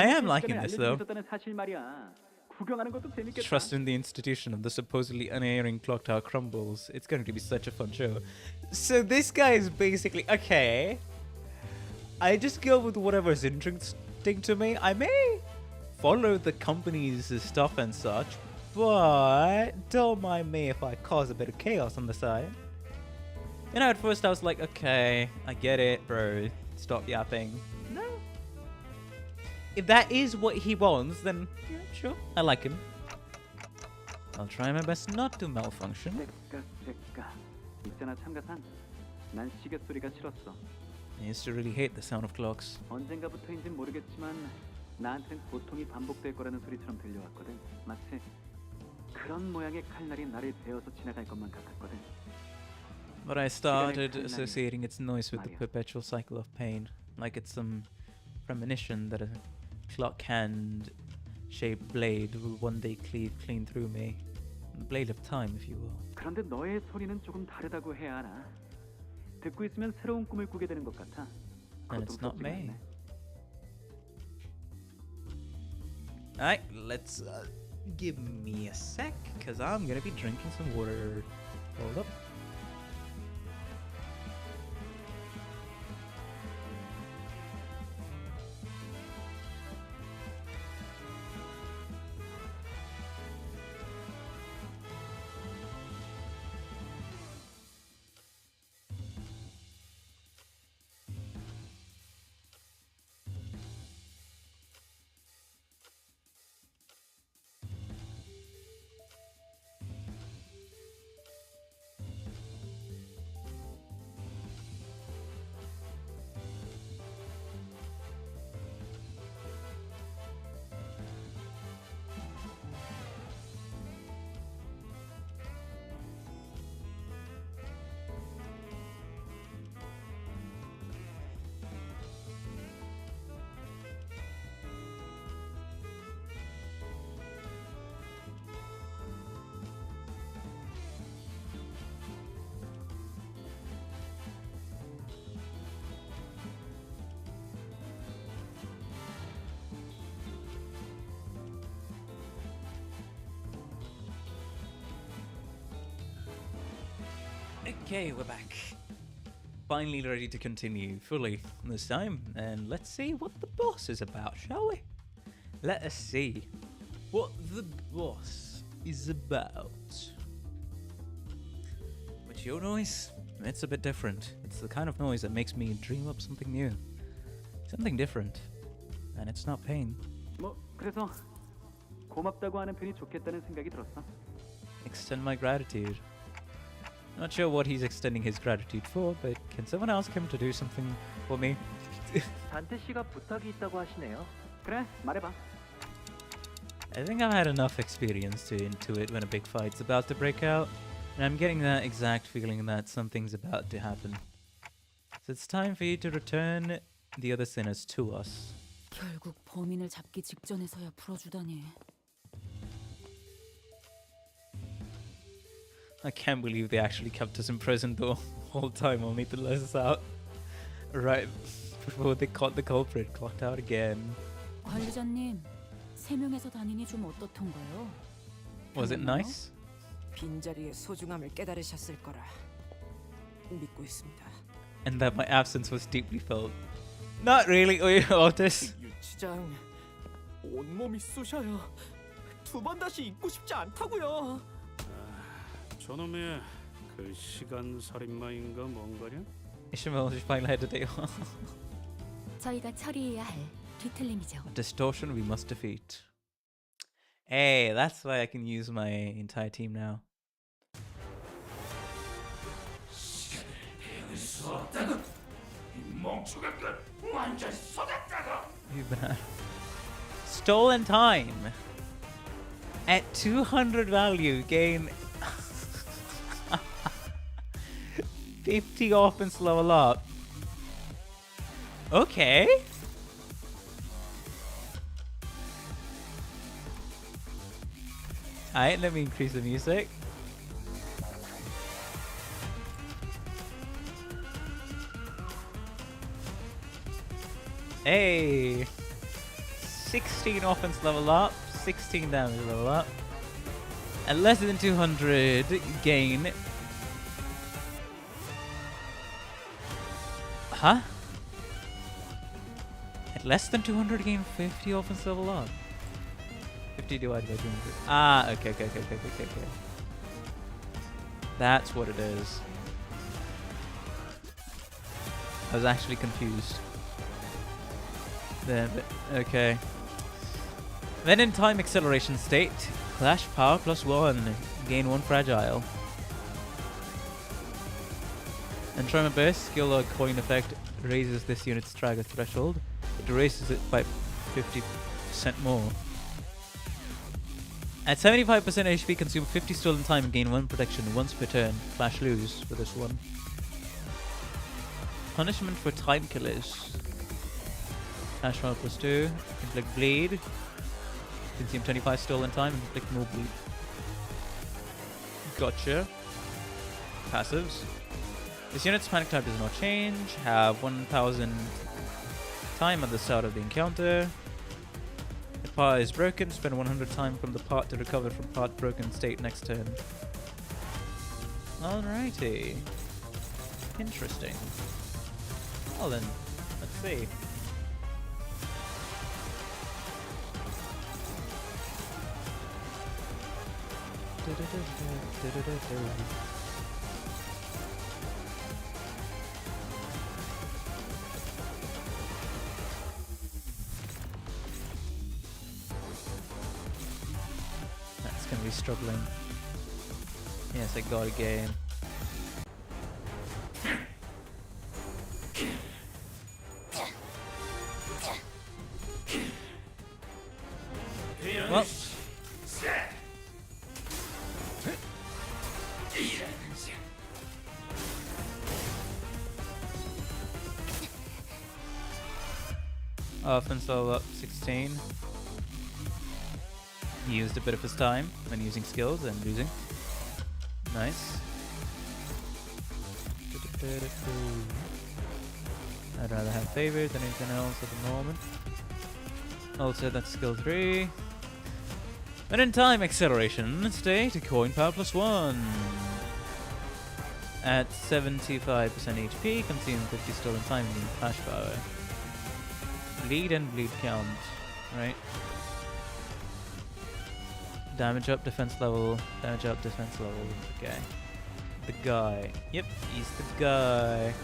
am liking this though. 사실 말이야. 구경하는 것도 재밌겠다. Trust in the institution of the supposedly unerring clock tower crumbles. It's going to be such a fun show. So this guy is basically okay. I just go with whatever's interesting to me. I may follow the company's stuff and such, but don't mind me if I cause a bit of chaos on the side. You know, at first I was like, okay, I get it, bro. Stop yapping. No. If that is what he wants, then yeah, sure, I like him. I'll try my best not to malfunction. 있잖아 참가상. 난 시계 소리가 싫었어. I used to really hate the sound of clocks. 언젠가부터인진 모르겠지만 나한텐 고통이 반복될 거라는 소리처럼 들려왔거든. 마치 그런 모양의 칼날이 나를 베어서 지나갈 것만 같았거든. But I started associating its noise with the perpetual cycle of pain, like it's some premonition that a clock-hand-shaped blade will one day cleave clean through me. The blade of time, if you will. 그런데 너의 소리는 조금 다르다고 해야 하나? 듣고 있으면 새로운 꿈을 꾸게 되는 것 같아. And it's not me. Alright, let's give me a sec, because I'm gonna be drinking some water. Hold up. Okay, we're back. Finally ready to continue fully this time, and let's see what the boss is about, shall we? Let us see what the boss is about. But your noise, it's a bit different. It's the kind of noise that makes me dream up something new. Something different. And it's not pain. 뭐 그래서 고맙다고 하는 편이 좋겠다는 생각이 들었어. Extend my gratitude. Not sure what he's extending his gratitude for, but can someone ask him to do something for me? 단테 씨가 부탁이 있다고 하시네요. 그래, 말해봐. I think I've had enough experience to intuit when a big fight's about to break out, and I'm getting that exact feeling that something's about to happen. So it's time for you to return the other sinners to us. 결국 범인을 잡기 직전에서야 풀어주다니. I can't believe they actually kept us in prison the whole time only to let us out. Right before they caught the culprit, clocked out again. 관리자님, 3명에서 다니니 좀 어떻던가요? Was it nice? 빈자리의 소중함을 깨달으셨을 거라 믿고 있습니다. And that my absence was deeply felt. Not really, Otis. 유치장, 온몸이 쑤셔요. 2번 다시 입고 싶지 않다고요. 저놈의 그 시간 살인마인가 뭔가냐? Ishmael just finally had to take off. 저희가 처리해야 할 뒤틀림이죠. A distortion we must defeat. Hey, that's why I can use my entire team now. Stolen time. At 200 value, gain 50 offense level up. Okay. Alright, let me increase the music. Hey! 16 offense level up, 16 damage level up. At less than 200 gain. Huh? At less than 200 gain 50 offense level up. 50 divided by 200. Ah, okay. That's what it is. I was actually confused. There, but okay. Then in time acceleration state, clash power +1, gain 1 fragile. And Tremor Burst, skill or coin effect raises this unit's trigger threshold. It raises it by 50% more. At 75% HP, consume 50 stolen time and gain 1 protection once per turn. Flash lose for this one. Punishment for time killers. Flash power +2. Inflict bleed. Consume 25 stolen time and inflict more bleed. Gotcha. Passives. This unit's panic type does not change. Have 1000 time at the start of the encounter. If part is broken, spend 100 time from the part to recover from part broken state next turn. Alrighty. Interesting. Well then, let's see. That's gonna be struggling. Yes, I got a game. Well. Offense level up 16. He used a bit of his time when using skills and losing. Nice. I'd rather have favors than anything else at the moment. Also, that's skill 3. Then in time acceleration, stay to coin power +1. at 75% HP, consume 50 stolen time and flash power. Bleed and bleed count, right? Damage up, defense level. Damage up, defense level. Okay. The guy. Yep, he's the guy.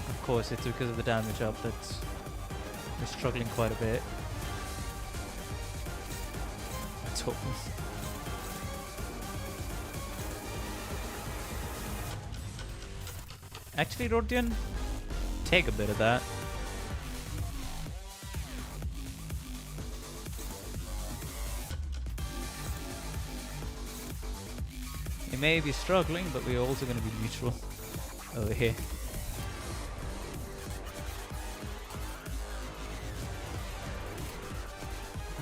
Of course, it's because of the damage up that's we're struggling quite a bit. That's hopeless. Actually, Rodian, take a bit of that. We may be struggling, but we're also going to be neutral over here.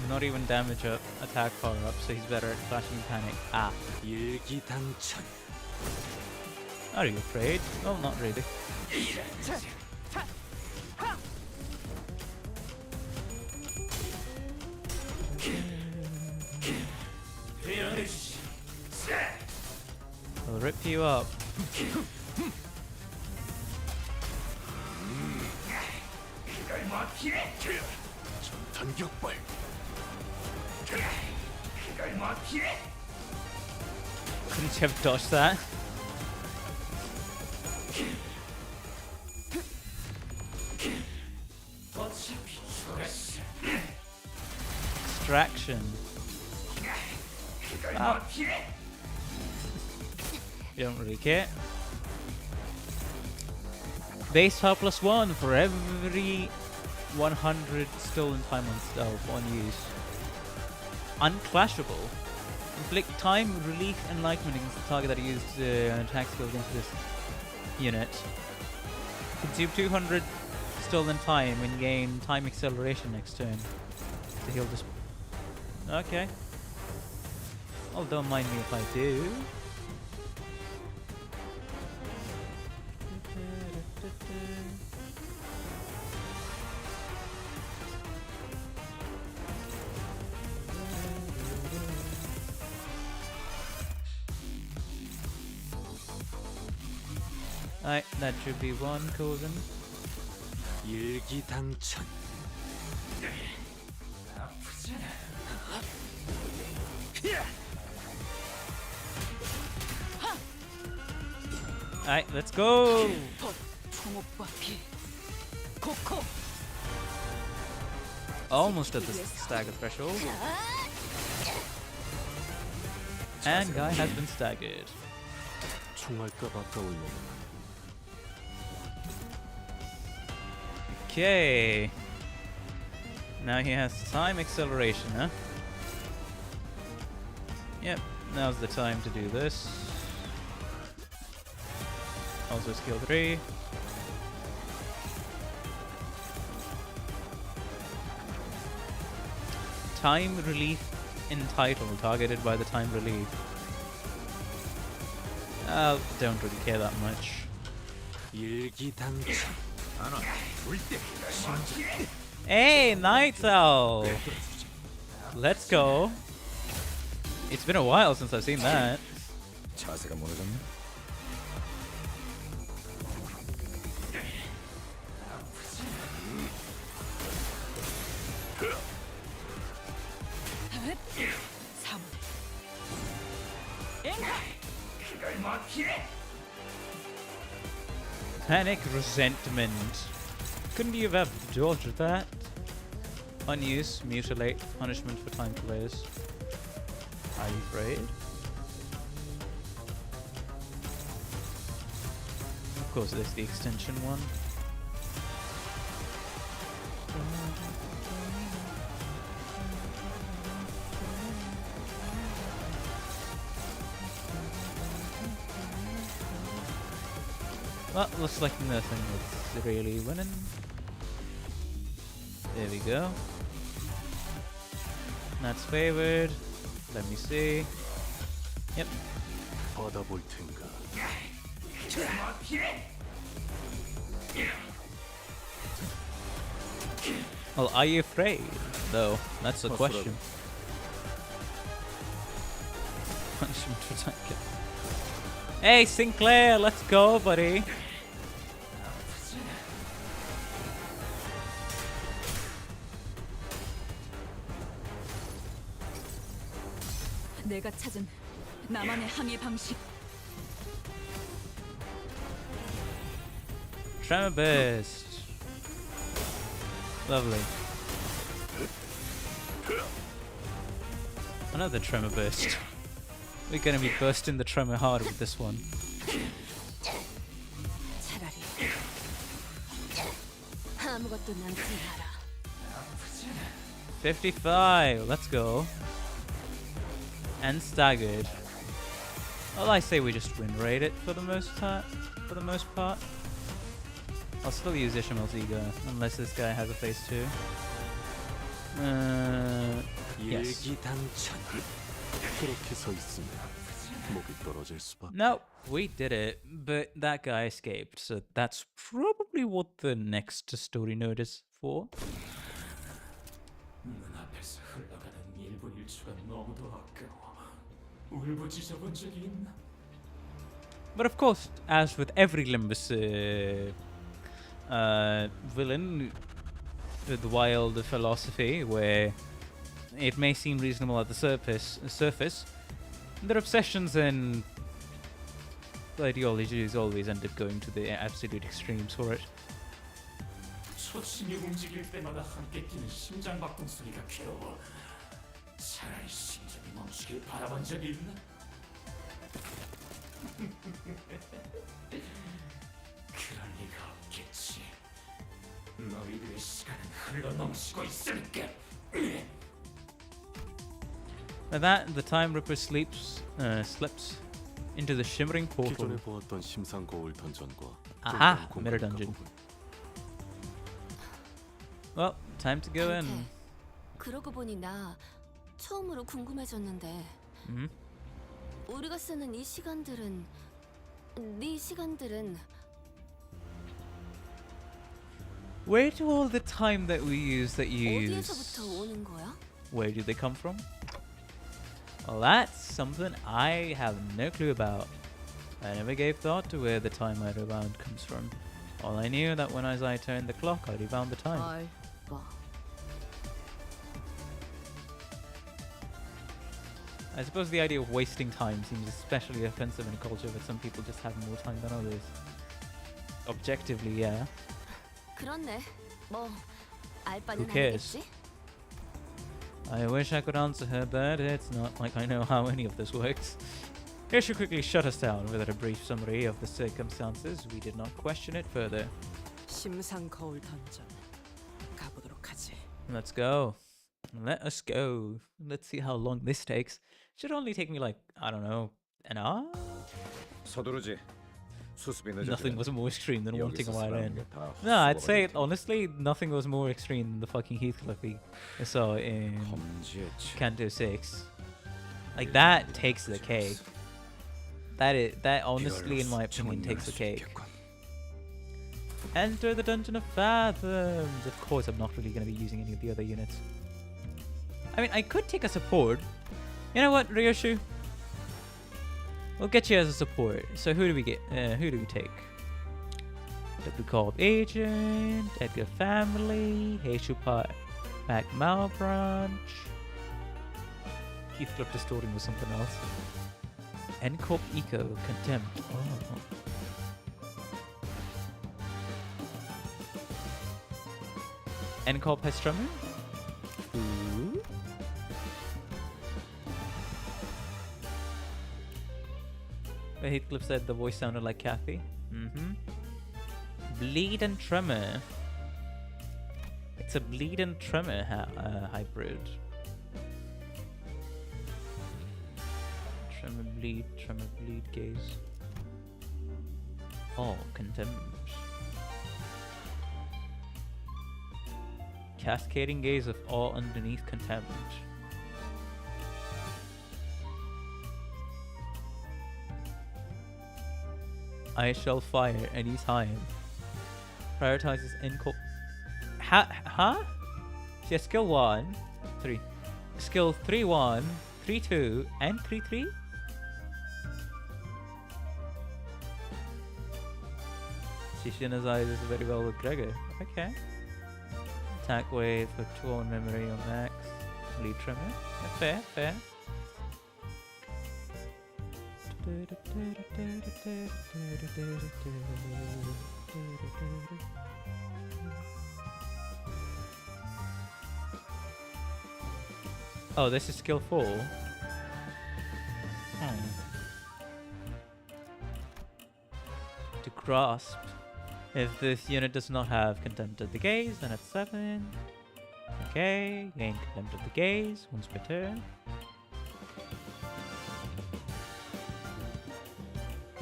Not even damage up, attack power up, so he's better at flashing panic. Ah. Are you afraid? Well, not really. I'll rip you up. Couldn't you have dodged that? Distraction. Ah. You don't really care. Base power +1 for every 100 stolen time on stealth on use. Unclashable. Inflict time, relief, enlightenment against the target that used attack skill against this unit. Consume 200 stolen time and gain time acceleration next turn. So he'll just... Okay. Oh, don't mind me if I do. Alright, that should be one Kogan. 일기당천. Alright, let's go! Almost at the stagger threshold. And guy has been staggered. Okay. Now he has time acceleration, huh? Yep, now's the time to do this. Also skill 3. Time relief entitled, targeted by the time relief. Don't really care that much. Hey, Night Owl! Let's go. It's been a while since I've seen that. 자세가 무너졌네. Panic resentment. Couldn't you have dodged that? Unuse, mutilate, punishment for time players. Are you afraid? Of course, there's the extension one. Well, looks like nothing was really winning. There we go. That's favored. Let me see. Yep. Well, are you afraid, though? That's the question. Punishment for tanking. Hey, Sinclair, let's go, buddy. 내가 찾은 나만의 항해 방식. Tremor burst. Lovely. Another tremor burst. We're gonna be bursting the tremor hard with this one. 차라리 아무것도 남지 마라. 55. Let's go. And staggered. Well, I say we just win rate it for the most part. I'll still use Ishamel's ego unless this guy has a phase 2. Yes. No, we did it, but that guy escaped, so that's probably what the next story node is for. 눈앞에서 흘러가는 1분 1초가 너무도 아까워. 울부짖어 본 적이 있나? But of course, as with every Limbus villain with wild philosophy, where it may seem reasonable at the surface, their obsessions and ideologies always end up going to the absolute extremes for it. 초침이 움직일 때마다 함께 뛰는 심장박동 소리가 괴로워. 차라리 심장이 멈추길 바라본 적이 있나? 그럴 리가 없겠지. 너희들의 시간은 흘러넘치고 있으니까. At that, the Time Ripper slips into the shimmering portal. 기존에 보았던 심상 거울 던전과 Aha! Mirror dungeon. Well, time to go in. 그러고 보니 나 처음으로 궁금해졌는데. 우리가 쓰는 이 시간들은 네 시간들은 Where do all the time that we use that you use? 어디에서부터 오는 거야? Where do they come from? Well, that's something I have no clue about. I never gave thought to where the time I rebound comes from. All I knew that when I turned the clock, I rebound the time. I suppose the idea of wasting time seems especially offensive in a culture where some people just have more time than others. Objectively, yeah. 그렇네. 뭐 알 바는 Who cares? 아니겠지? I wish I could answer her, but it's not like I know how any of this works. Here she quickly shut us down with a brief summary of the circumstances. We did not question it further. 심상 거울 던전 가보도록 하지. Let's go. Let us go. Let's see how long this takes. Should only take me like, I don't know, an hour? 서두르지. 수습이 늦어지면 Nothing was more extreme than wanting 여기서 a while 쓰라는 in. 게 다 No, I'd 헛수고가 say, 될 테니까. honestly, nothing was more extreme than the fucking Heathcliff we saw in Canto 6. Like, that takes the cake. That honestly, in my opinion, takes the cake. Enter the Dungeon of Fathoms! Of course, I'm not really going to be using any of the other units. I mean, I could take a support. You know what, Ryoshu? We'll get you as a support. So who do we get? Who do we take? W Corp Agent, Edgar Family, Heishu Pack Malbranch, Heathcliff Distorting was something else. N Corp Eco Contempt. Oh. N Corp has Tremor? Ooh. But Heathcliff said the voice sounded like Kathy. Bleed and Tremor. It's a Bleed and Tremor hybrid. Tremor bleed, gaze. Oh, Contempt. Cascading gaze of awe underneath Contempt. I shall fire any time. Prioritizes N Corp. Huh? Yeah, skill 1, 3. Skill 3, 1, 3, 2, and 3, 3? She synergizes very well with Gregor. Okay. Attack wave for 2 on memory on max. Lead trimmer. Yeah, fair, fair. Oh, this is skill 4. To grasp. If this unit does not have Contempt of the Gaze, then it's 7. Okay, gain Contempt of the Gaze once per turn.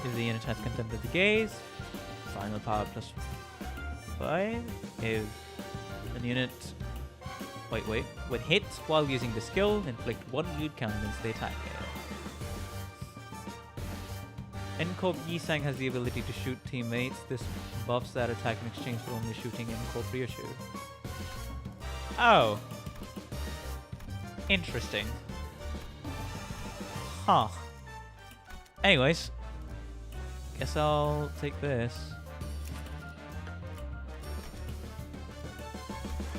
If the unit has Contempt of the Gaze, final power plus 5. If an unit... Wait. When hit while using the skill, inflict 1 bleed count against the attack. N-Corp Yisang has the ability to shoot teammates. This buffs that attack in exchange for only shooting N-Corp Ryoshu. Oh. Interesting. Huh. Anyways. Guess I'll take this.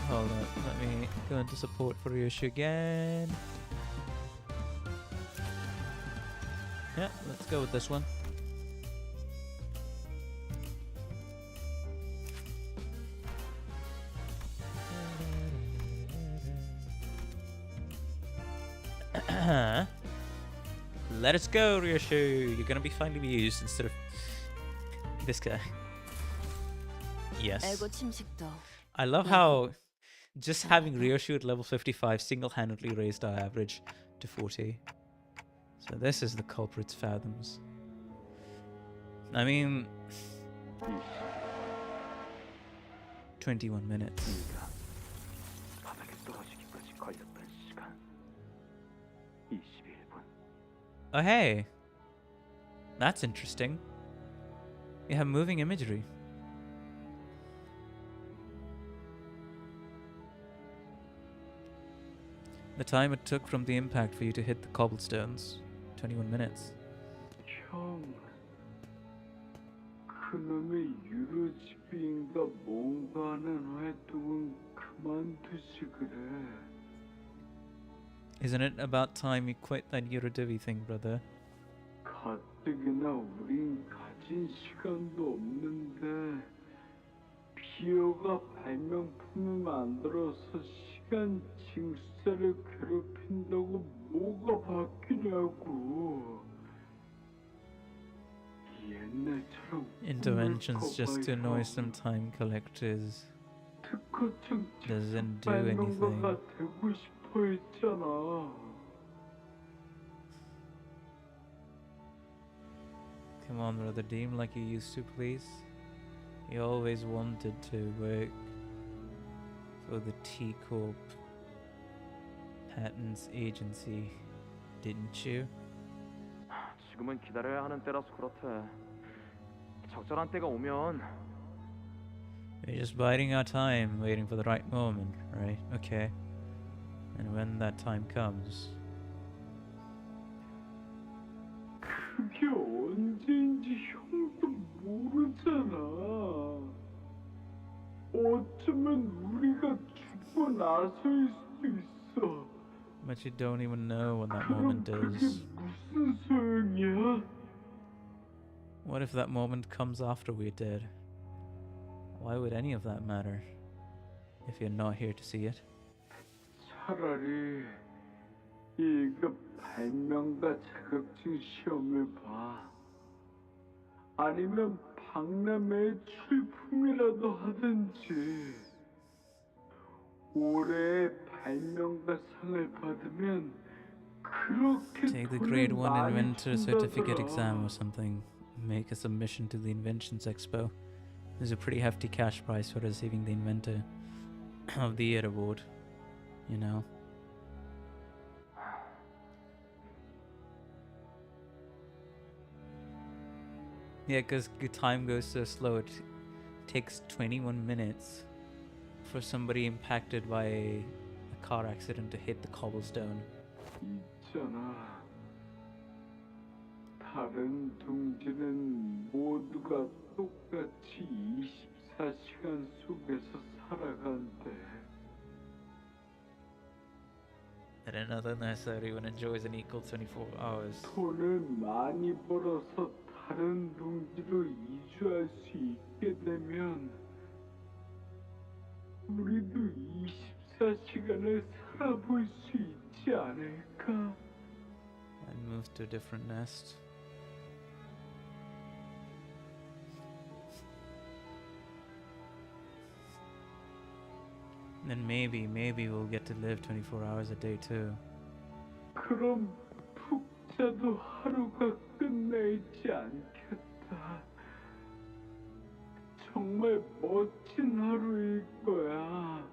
Hold on. Let me go into support for Ryoshu again. Yeah, let's go with this one. Let us go, Ryoshu. You're gonna be finally used instead of this guy. Yes. I love how just having Ryoshu at level 55 single-handedly raised our average to 40. So this is the culprit's fathoms. I mean... 21 minutes. Oh hey! That's interesting. You have moving imagery. The time it took from the impact for you to hit the cobblestones. 21 minutes. 형, 그놈의 유로집인가 뭔가 하는 활동은 그만두시 그래. Isn't it about time you quit that Eurodivi thing, brother? 가뜩이나 우린 가진 시간도 없는데 비어가 발명품을 만들어서 시간 징수를 괴롭힌다고 뭐가 바뀌냐고. 옛날처럼 Interventions just to annoy some time collectors. 특허청 Doesn't do 발명가가 anything. 되고 싶어 했잖아. Come on, brother, deem like you used to, please. You always wanted to work for the T-Corp Patents Agency, didn't you? 지금은 기다려야 하는 때라서 그렇대. 적절한 때가 오면 We're just biding our time, waiting for the right moment, right? Okay. And when that time comes... 그게 언제인지 형도 모르잖아. 어쩌면 우리가 죽고 나서일 수도 있어. But you don't even know when that 그럼 moment 그게 is. 무슨 소용이야? What if that moment comes after we're dead? Why would any of that matter if you're not here to see it? 차라리 이거 발명가 자격증 시험을 봐. 아니면 박람회 출품이라도 하든지. 올해 발명가상을 받으면 그렇게 Take the 돈을 grade 1 많이 inventor certificate exam 준다더라. or something. Make a submission to the Inventions Expo. There's a pretty hefty cash prize for receiving the Inventor of the Year award. You know? Yeah, because time goes so slow. It takes 21 minutes for somebody impacted by a car accident to hit the cobblestone. 있잖아. 다른 둥지는 모두가 똑같이 24시간 속에서 살아간대. And another nurse everyone enjoys an equal 24 hours. 돈을 많이 벌어서 다른 둥지로 이주할 수 있게 되면 우리도 24시간을 살아볼 수 있지 않을까? And moves to a different nest. And then maybe we'll get to live 24 hours a day too. 그럼 푹 자도 하루가 끝나있지 않겠다. 정말 멋진 하루일 거야.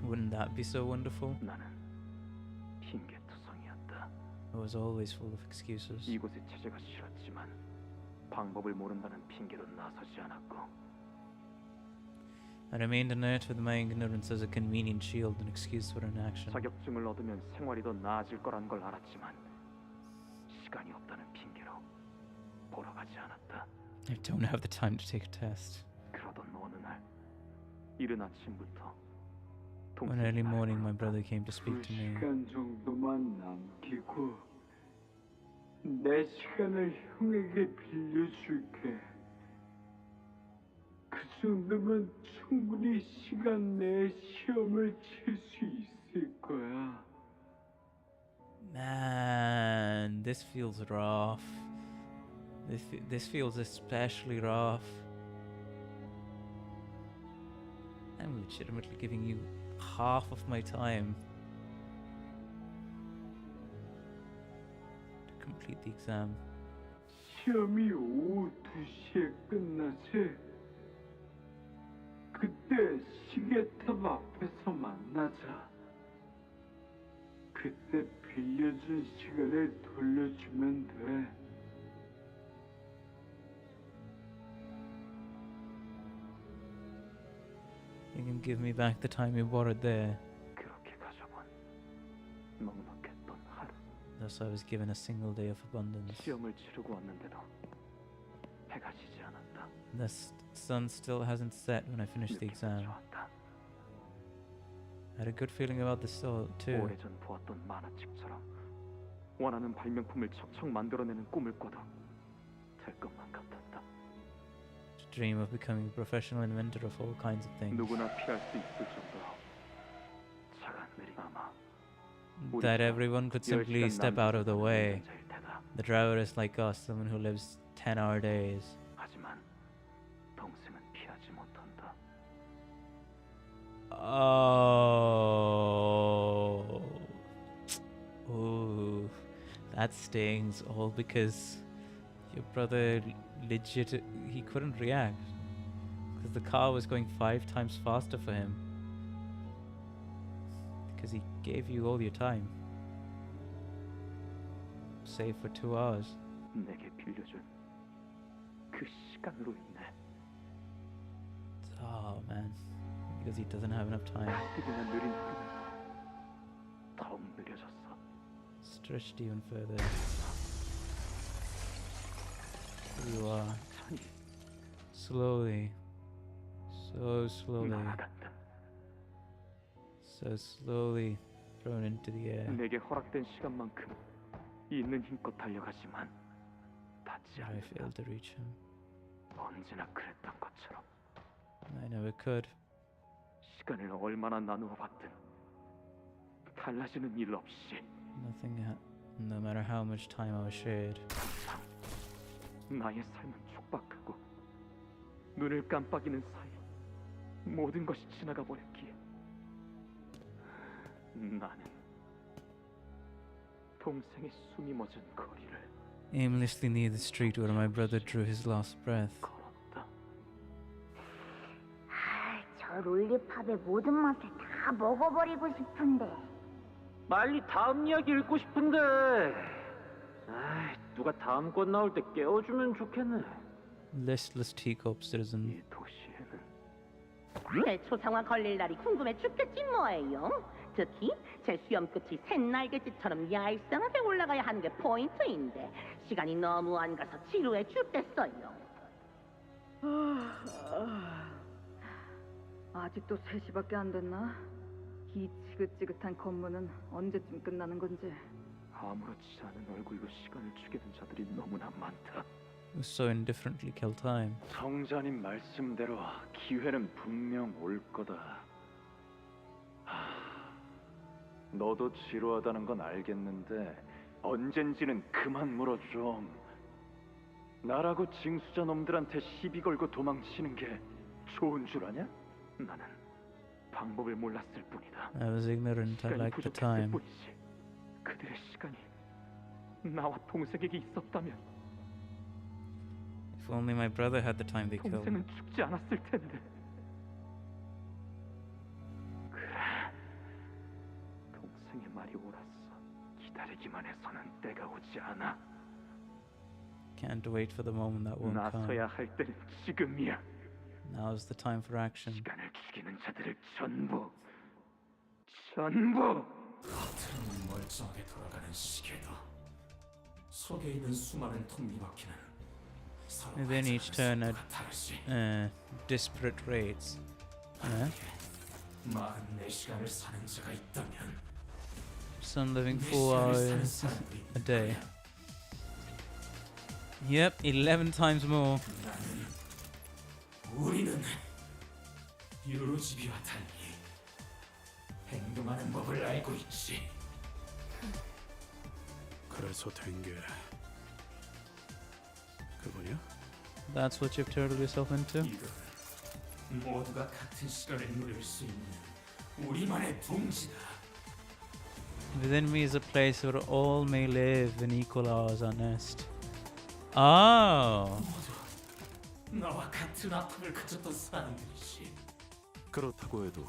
Wouldn't that be so wonderful? 나는 핑계투성이었다. I was always full of excuses. 이곳의 체제가 싫었지만 방법을 모른다는 핑계로 나서지 않았고 I remained inert with my ignorance as a convenient shield and excuse for inaction. 자격증을 얻으면 생활이 더 나아질 거란 걸 알았지만 시간이 없다는 핑계로 보러 가지 않았다. I don't have the time to take a test. 그러던 어느 날 이른 아침부터 One early morning, my brother came to speak to me. 2시간 정도만 남기고 내 시간을 형에게 빌려줄게. 그 정도면 충분히 시간 내에 시험을 칠 수 있을 거야. Man, this feels rough. This feels especially rough. I'm legitimately giving you half of my time to complete the exam. 시험이 오후 2시에 끝나지? 그때 시계탑 앞에서 만나자. 그때 빌려준 시간을 돌려주면 돼. You can give me back the time you borrowed there. 그렇게 가져본 넉넉했던 하루. Thus I was given a single day of abundance. 시험을 치르고 왔는데도 해가 지지 않았다. The sun still hasn't set when I finished the exam. I had a good feeling about this too. 오래전 보았던 만화책처럼 원하는 발명품을 척척 만들어내는 꿈을 꿔도 될 것만 같았다. To dream of becoming a professional inventor of all kinds of things. 누구나 피할 수 있을 정도로 차가 느리 아마 That everyone could simply step out of the way. The driver is like us, someone who lives 10-hour days. 하지만 동생은 피하지 못한다. Oh. Ooh. That stings, all because your brother he couldn't react. Because the car was going 5 times faster for him. Because he gave you all your time. Save for 2 hours. 내게 빌려준 그 시간으로 인해 Oh man. Because he doesn't have enough time. 가뜩이나 느린 흐름 더욱 느려졌어. Stretched even further. Here you are. Slowly. So slowly. So slowly thrown into the air. 내게 허락된 시간만큼 있는 힘껏 달려가지만 닿지 I 않는다. failed to reach him. 언제나 그랬던 것처럼 I never could. 시간을 얼마나 나누어 봤든 달라지는 일 없이 No matter how much time I was shared. 나의 삶은 촉박하고 눈을 깜빡이는 사이 모든 것이 지나가 버렸기에 나는 동생의 숨이 멎은 거리를 Aimlessly near the street where my brother drew his last breath. 저 롤리팝의 모든 맛을 다 먹어버리고 싶은데. 빨리 다음 이야기 읽고 싶은데. 누가 다음 권 나올 때 깨워주면 좋겠네. Listless teacup citizen. 이 도시에는 제 초상화 걸릴 날이 궁금해 죽겠지 뭐예요. 특히 제 수염 끝이 샌날개짓처럼 얄쌍하게 올라가야 하는 게 포인트인데 시간이 너무 안 가서 지루해 죽겠어요. 아직도 3시밖에 안 됐나? 이 지긋지긋한 검문은 언제쯤 끝나는 건지. 아무렇지 않은 얼굴로 시간을 죽이는 자들이 너무나 많다. Who so indifferently kill time. 성자님 말씀대로 기회는 분명 올 거다. 너도 지루하다는 건 알겠는데 언젠지는 그만 물어 좀. 나라고 징수자 놈들한테 시비 걸고 도망치는 게 좋은 줄 아냐? 나는 방법을 몰랐을 뿐이다. I was ignorant. I liked the time. 뿐이지. 그들의 시간이 나와 동생에게 있었다면 If only my brother had the time they killed. 동생은 죽지 않았을 텐데. 그래, 동생의 말이 옳았어. 기다리기만 해서는 때가 오지 않아. Can't wait for the moment that won't come. 나서야 할 때는 지금이야. Now's the time for action. 시간을 죽이는 자들을 전부. 틀은 멀쩡하게 돌아가는 시계도 속에 있는 수많은 톱니바퀴는 And then each turn at disparate rates. Yeah. 44시간을 사는 자가 있다면 Some living 4 hours a day. Yep, 11 times more. 우리는 유로집이와 달리 행동하는 법을 알고 있지. 그래서 된 게 그거냐? That's what you've turned yourself into? 모두가 같은 시간을 누릴 수 있는 우리만의 둥지다. Within me is a place where all may live in equal hours on nest. Oh! 나와 같은 아픔을 가졌던 사람들이지. 그렇다고 해도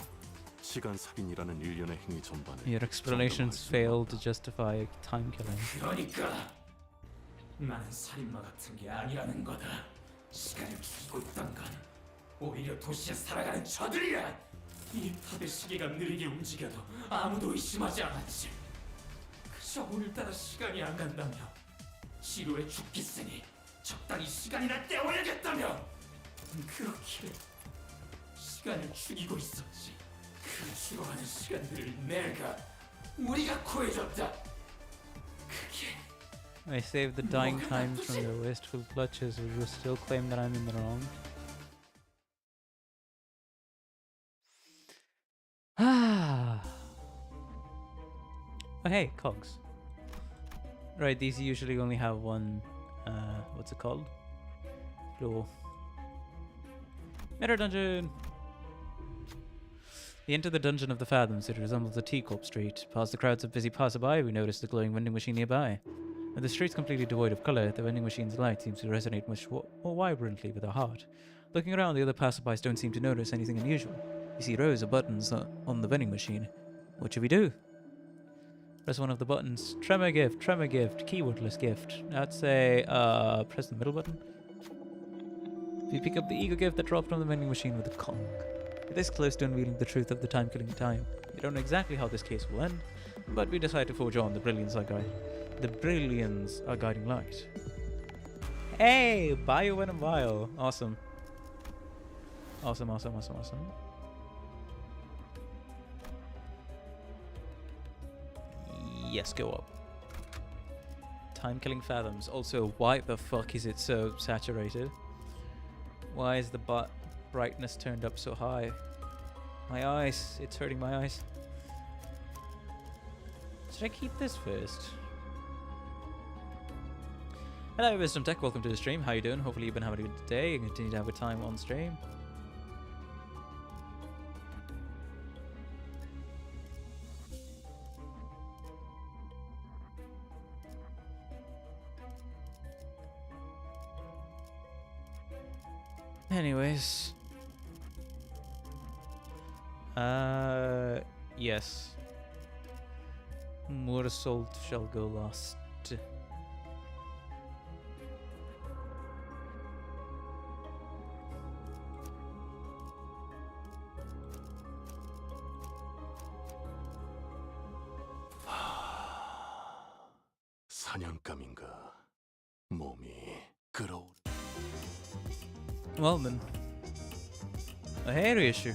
시간 삭인이라는 일련의 행위 전반에 Your explanations fail to justify time killing. 그러니까 나는 살인마 같은 게 아니라는 거다. 시간을 죽이고 있던 건 오히려 도시에 살아가는 저들이야. 이 탑의 시계가 느리게 움직여도 아무도 의심하지 않았지. 그저 오늘따라 시간이 안 간다며 지루해 죽겠으니 적당히 시간이나 때워야겠다며 그렇게 시간을 죽이고 있었지. 그 죽어가는 시간들을 우리가 구해줬다. 그게 I saved the dying times from their wasteful clutches, but you still claim that I'm in the wrong. Ah. Oh hey, cogs. Right, these usually only have one, what's it called? Floor. Mirror dungeon! We enter the dungeon of the Fathoms. It resembles a teacup street. Past the crowds of busy passerby, we notice the glowing vending machine nearby. With the streets completely devoid of colour, the vending machine's light seems to resonate much more vibrantly with our heart. Looking around, the other passerbys don't seem to notice anything unusual. You see rows of buttons on the vending machine. What should we do? Press one of the buttons. Tremor gift, keywordless gift. I'd say, press the middle button. You pick up the ego gift that dropped from the vending machine with a conch. We're this close to unveiling the truth of the time-killing time. We don't know exactly how this case will end, but we decide to forge on. The brilliance are guiding light. Hey! Biovenom Vial. Awesome. Awesome. Yes, go up. Time-killing fathoms. Also, why the fuck is it so saturated? Why is the brightness turned up so high? My eyes. It's hurting my eyes. Should I keep this first? Hello, Wisdom Tech. Welcome to the stream. How you doing? Hopefully you've been having a good day and continue to have a time on stream. Anyways. Yes. More assault shall go lost. 사냥감인가 몸이 끓어. Well then, a hair issue.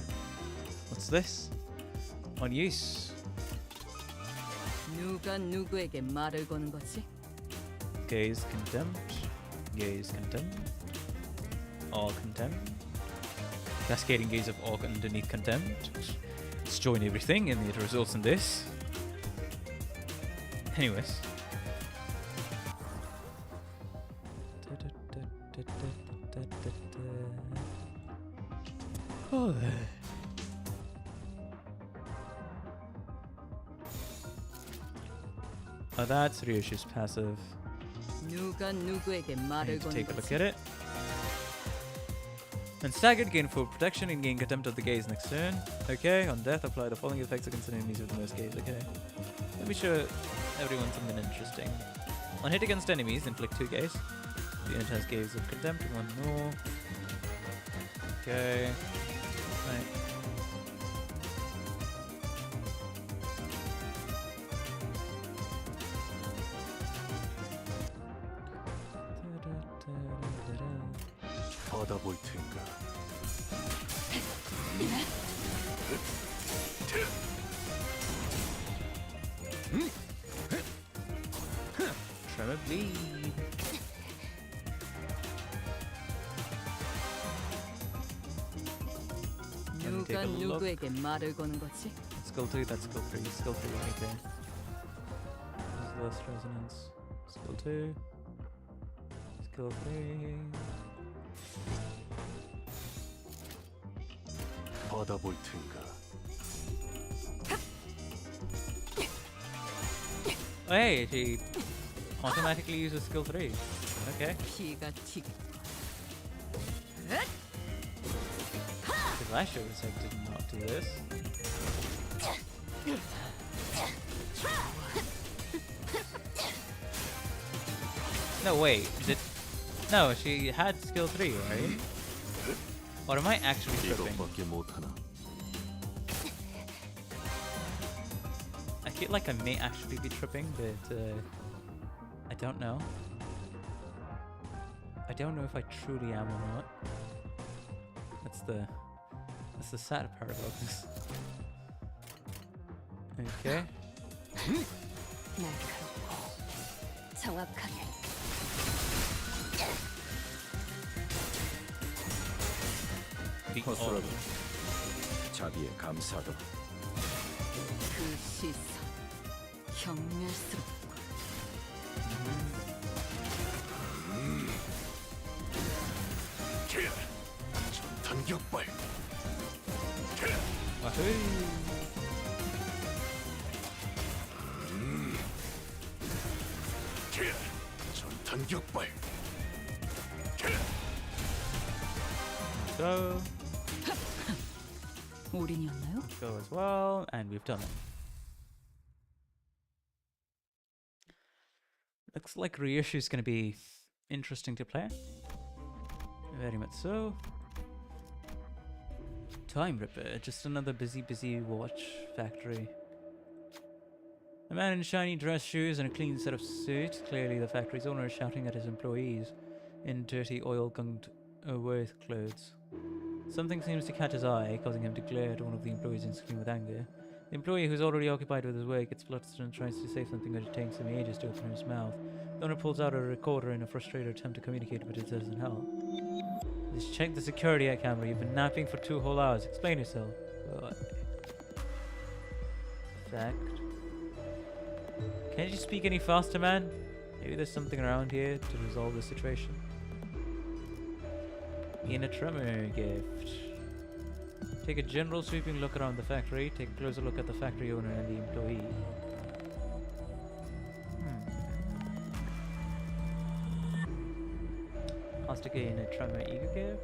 What's this? On use. 누가 누구에게 말을 거는 거지? Gaze contempt. Gaze contempt. All contempt. Cascading gaze of orc underneath contempt. Let's join everything and it results in this. Anyways. Oh. Oh, that's Ryoshi's passive. 누가 누구에게 I 말을 need to 거는 take a look 거지? at it. And staggered, gain full protection and gain contempt of the gaze next turn. Okay, on death, apply the following effects against enemies with the most gaze. Okay. Let me show everyone something interesting. On hit against enemies, inflict 2 gaze. The unit has gaze of contempt, 1 more. Okay. Right. 받아볼 텐가. Tremor bleed. 누가 누구에게 말을 거는 거지? Skill 2, that's skill 3. Skill 3 right there. Less resonance. Skill 2. Skill 3. 받아볼 텐가. Oh, hey, she automatically uses skill 3. Okay. 피가 튀기. Because last year was like did not do this. No, wait. No, she had skill 3, right? Or am I actually tripping? 이것밖에 못하나. I feel like I may actually be tripping, but I don't know. I don't know if I truly am or not. That's the sad part about this. Okay. 날카롭고 정확하게. 허술하고 자비에 감사도. 그 시선 경멸스럽고. 전탄격발. 전탄격발. Go. 올인이었나요? Go as well, and we've done it. Looks like reissue is going to be interesting to play. Very much so. Time Ripper, just another busy watch factory. A man in shiny dress shoes and a clean set of suits. Clearly the factory's owner is shouting at his employees in dirty oil-gunked worth clothes. Something seems to catch his eye, causing him to glare at one of the employees and scream with anger. The employee, who's already occupied with his work, gets flustered and tries to say something, but it takes him ages to open his mouth. The owner pulls out a recorder in a frustrated attempt to communicate, but it doesn't help. Just check the security camera. You've been napping for 2 whole hours. Explain yourself. Fact. Can't you speak any faster, man? Maybe there's something around here to resolve the situation. In a tremor gift. Take a general sweeping look around the factory. Take a closer look at the factory owner and the employee. Hostage in a tremor ego gift.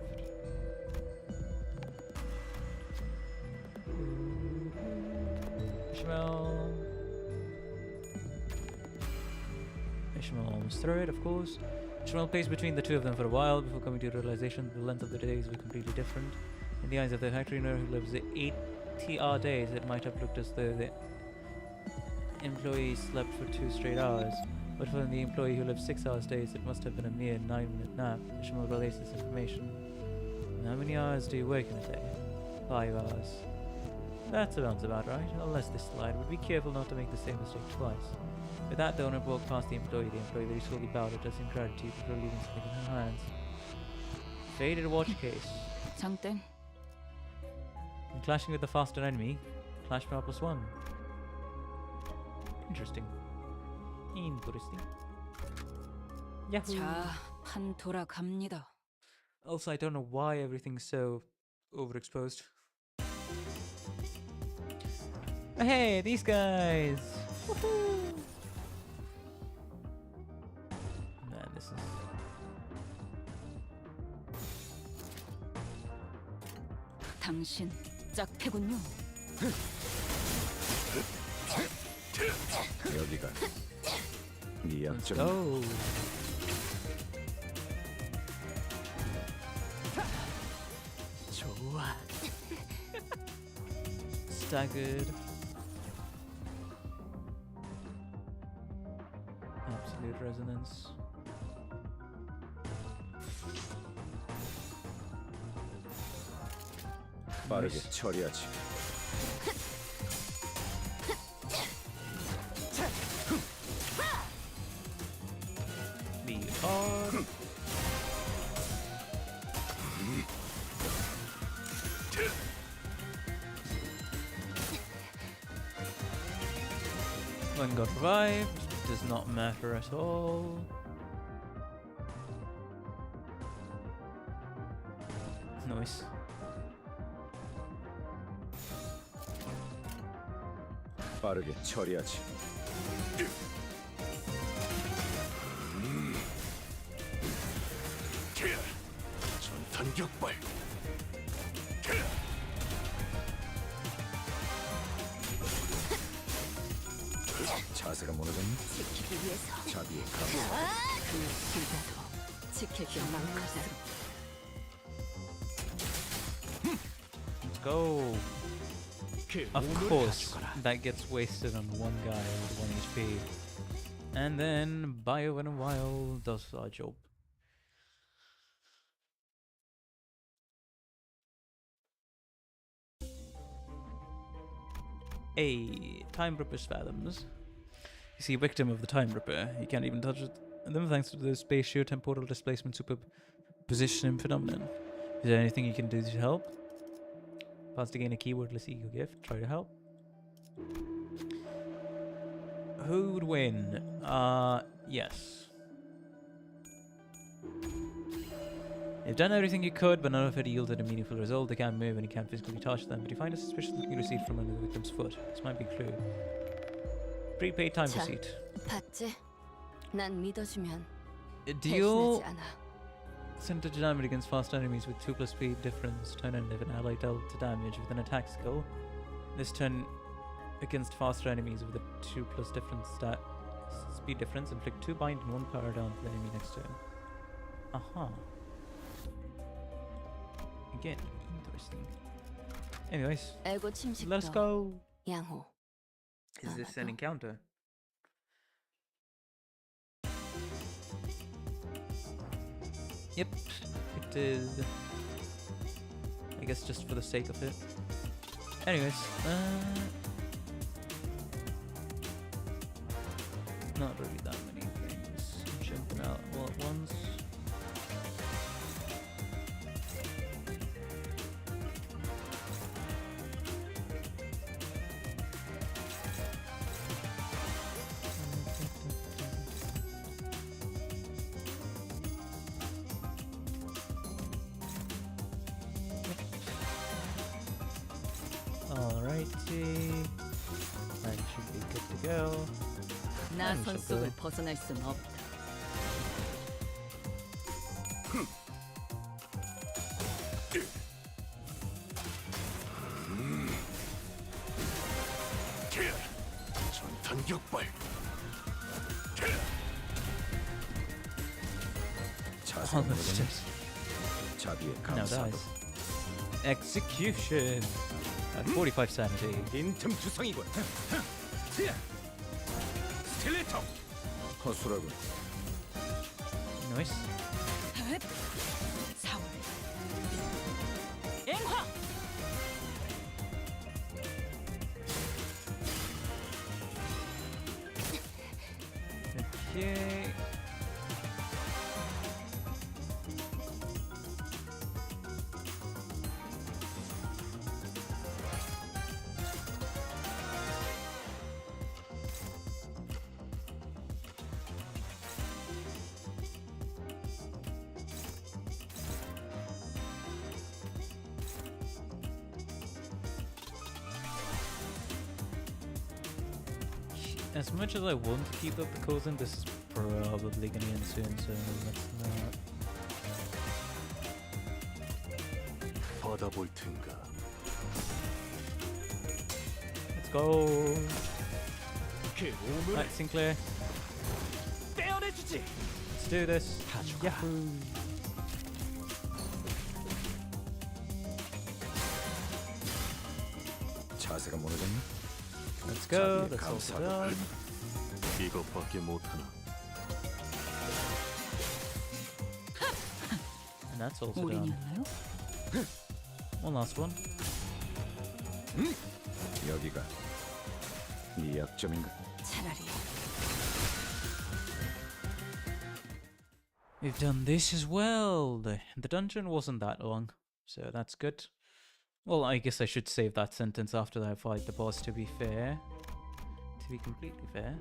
Ishmael. Ishmael almost through it, of course. Ishmael paced between the two of them for a while before coming to a realization that the length of the days were completely different. In the eyes of the factory owner who lives 80-odd days, it might have looked as though the employee slept for 2 straight hours. But for the employee who lives 6 hours days, it must have been a mere 9-minute nap. Ishmael relays this information. And how many hours do you work in a day? 5 hours. That sounds about right, unless this slide would be careful not to make the same mistake twice. With that, the owner walked past the employee very slowly bowed it as in gratitude for leaving something in her hands. Faded watch case. 장땡. And clashing with the faster enemy, clash power +1. Interesting. Interesting. Yahoo! 자, 판 돌아갑니다. Also, I don't know why everything's so overexposed. Oh, hey, these guys! Woohoo! Man, this is... 당신 짝패군요. 여기가 네 약점. Oh. 좋아. Staggered. Absolute resonance. 빠르게 처리하지. We are. One got revived. Does not matter at all. Nice. 빠르게 처리하지. 전탄 격발. 자세가 무너졌니? 지키기 위해서. 자비의 감. 그 수다도 지킬 만큼. Let's go. Of course, that gets wasted on one guy with 1 HP. And then Bio in a while does our job. A Time Ripper's Fathoms. You see, victim of the Time Ripper. You can't even touch them thanks to the spatio-temporal displacement superposition phenomenon. Is there anything you can do to help? Pass to gain a keywordless ego gift. Try to help. Who would win? Yes. You've done everything you could, but none of it yielded a meaningful result. They can't move and you can't physically touch them, but you find a suspicious looking receipt from under the victim's foot. This might be a clue. Prepaid time 자, receipt. 봤지? 난 믿어주면 Deal 배신하지 않아. percentage damage against fast enemies with 2+ speed difference. Turn end if an ally dealt damage with an attack skill. This turn against faster enemies with a 2+ difference speed difference. Inflict 2 bind and 1 power down to the enemy next turn. Aha. Again, interesting. Anyways, 애고 침식도 let's go. 양호. Is this an encounter? Yep, it is. I guess just for the sake of it. Anyways, not really that many things jumping out all at once. Alrighty, that should be good to go. 나선 속을 벗어날 순 없다. 전탄 격발. 자세가 무너졌니? 자비의 Now 감사도. dies. Execution at 45 sanity. 빈틈 투성이군. 스틸레터. 허술하군. Nice. 앵화. Okay. As much as I want to keep up the closing, this is probably gonna end soon, so let's not. 받아볼 텐가. Let's go. Right, Sinclair. 떼어내주지. Let's do this. Yahoo! 자세가 무너졌니? Let's go. That's also done. 이것밖에 못하나. And that's also done. One last one. 여기가 네 약점인가? 차라리 We've done this as well. The dungeon wasn't that long, so that's good. Well, I guess I should save that sentence after I fight the boss, to be fair. To be completely fair.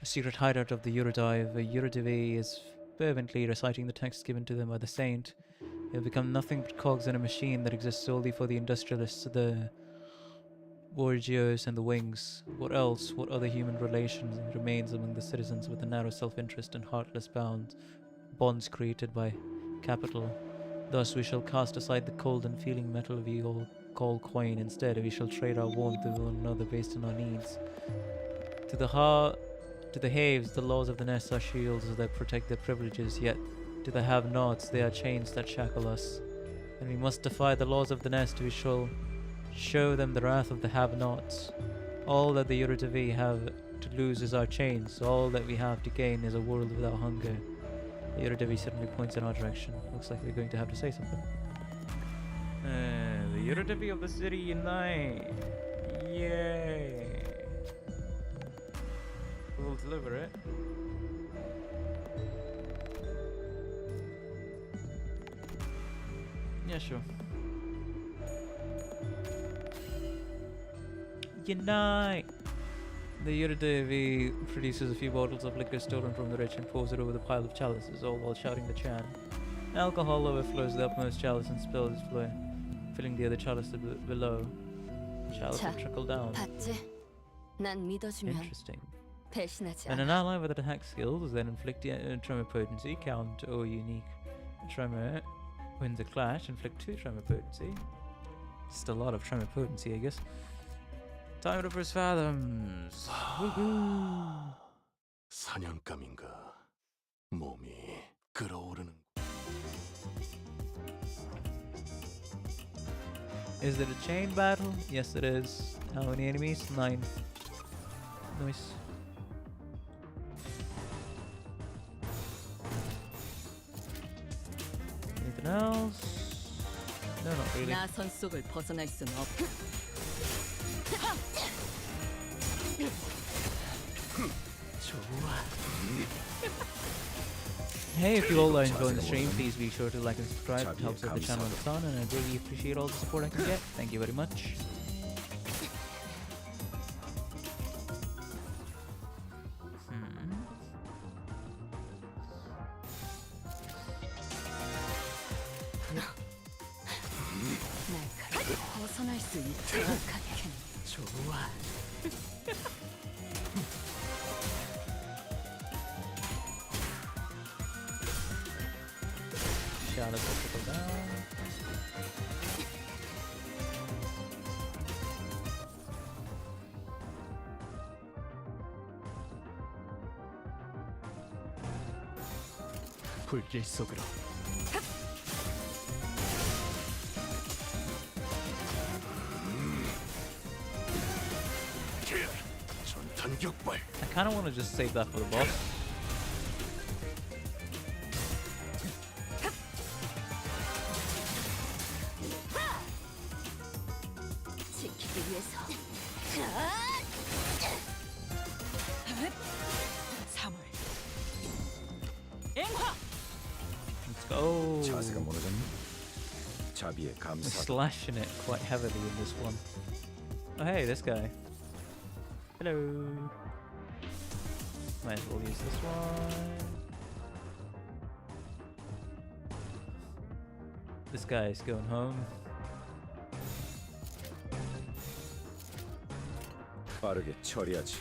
A secret hideout of the Eurodive. Eurodive is fervently reciting the text given to them by the saint. They have become nothing but cogs in a machine that exists solely for the industrialists, the Borgios and the Wings. What else? What other human relation remains among the citizens with the narrow self-interest and heartless bonds created by capital? Thus we shall cast aside the cold and feeling metal we all call coin. Instead we shall trade our warmth with one another based on our needs. To the haves, the laws of the nest are shields that protect their privileges, yet to the have-nots they are chains that shackle us. And we must defy the laws of the nest. We shall show them the wrath of the have-nots. All that the Eurodive have to lose is our chains. All that we have to gain is a world without hunger. The Eurodive certainly points in our direction. Looks like we're going to have to say something. The Eurodive of the city unite! Yay! We'll deliver it. Yeah, sure. Unite! The Eurodive produces a few bottles of liquor stolen from the rich and pours it over the pile of chalices, all while shouting the chant. Alcohol overflows the uppermost chalice and spills filling the other chalice below. Chalice will trickle down. 봤지? 난 믿어주면 Interesting. 배신하지 When 않아. an ally with attack skills then inflict tremor potency, count or unique tremor wins a clash, inflict 2 tremor potency. Just a lot of tremor potency, I guess. Time to first fathoms. 사냥감인가. 몸이 끓어오르는. Is it a chain battle? Yes, it is. How many enemies? 9. Nice. Anything else? No, not really. 나선 속을 벗어날 순 없. Hey, if you all are enjoying the stream, please be sure to like and subscribe. It helps out the channel a ton, and I really appreciate all the support I can get. Thank you very much. 날카롭게 벗어날 수 있도록 하겠네. 좋아. Chalice will trickle down. 불길 속으로. 전탄기. I kind of want to just save that for the boss. 지키기 위해서. 3월. 앵화. Let's go. 자세가 무너졌니? 자비에 We're 감사. slashing it quite heavily in this one. Oh hey, this guy. Hello. Might as well use this one. This guy's going home. 빠르게 처리하지.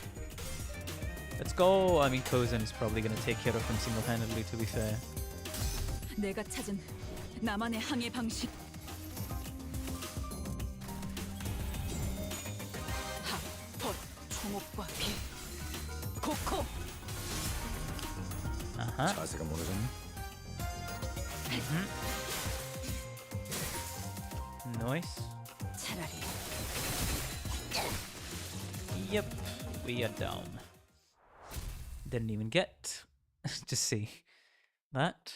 Let's go. I mean, Kozen is probably going to take care of him single-handedly, to be fair. 내가 찾은 나만의 항해 방식. 하, 덧, 총옥과 비, 코코. 자세가 무너졌니? Nice. 차라리. Yep, we are down. Didn't even get to see that.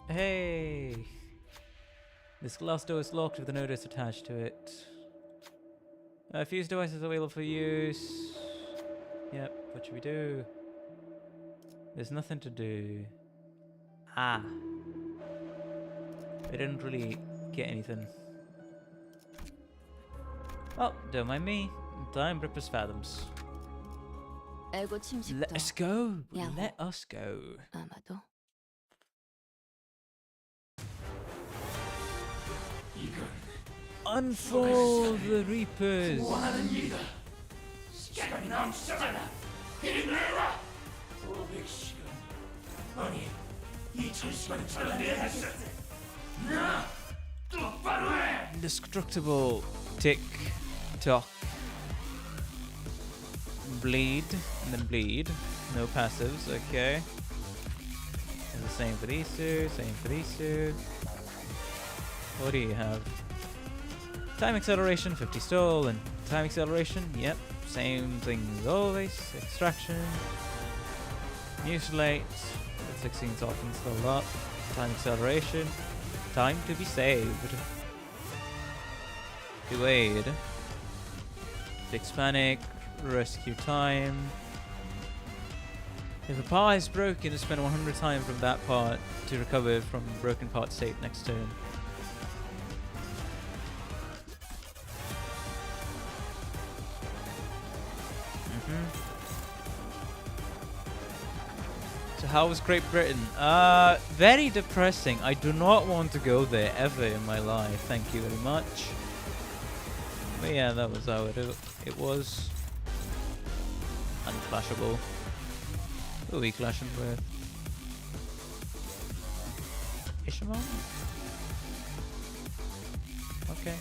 Hey! This glass door is locked with a notice attached to it. Fuse device is available for use. Yep, what should we do? There's nothing to do. Ah. We didn't really get anything. Oh, don't mind me. Time rippers fathoms. 에고 침식도. Let us go. 야호. Let us go. 아마도. Unfold the reapers. 원하는 일이다. 시간이 넘치잖아. 힘내라. 500시간. 아니, 2000시간을 잘라내야 했어. 나 똑바로 해. Indestructible. Tick. Tock. Bleed. And then bleed. No passives. Okay. And the same for these two. Same for these two. What do you have? Time acceleration, 50 stall, and time acceleration, yep, same thing as always. Extraction, mutilate, 16 tokens still up. Time acceleration, time to be saved. To aid. Fix panic, rescue time. If a part is broken, spend 100 time from that part to recover from broken part state next turn. So how was Great Britain? Very depressing. I do not want to go there ever in my life. Thank you very much. But yeah, that was how it was. Unclashable. Who are we clashing with? Ishimon? Okay.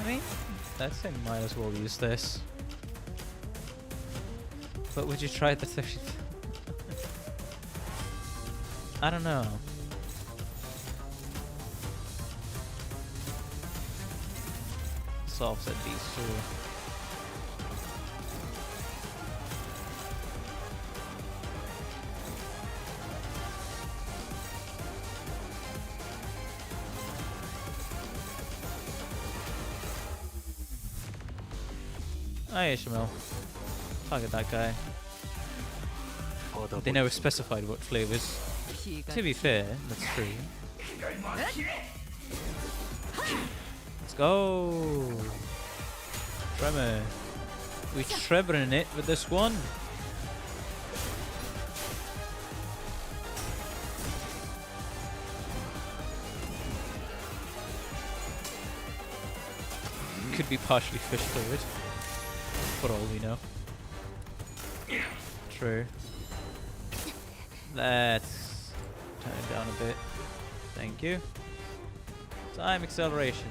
I mean, I'd say might as well use this. But would you try the 30? I don't know. Solves at these two. Hi, Ishmael. Target that guy. They never specified what flavors. To be fair, that's true. Let's go! Tremor. We tremoring it with this one. Could be partially fish fluid. For all we know. True. Let's turn it down a bit. Thank you. Time acceleration.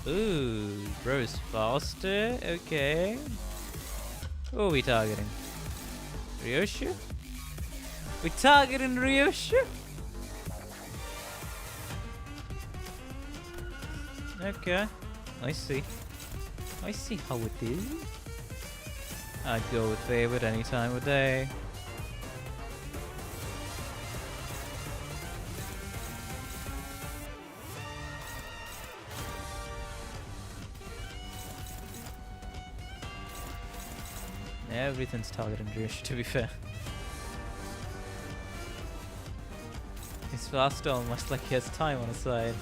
Ooh, bro is faster. Okay. Who are we targeting? Ryoshu? We targeting Ryoshu? Okay. I see. I see how it is. I'd go with favorite any time of day. Everything's targeting Ryoshu, to be fair. He's faster, almost like he has time on his side.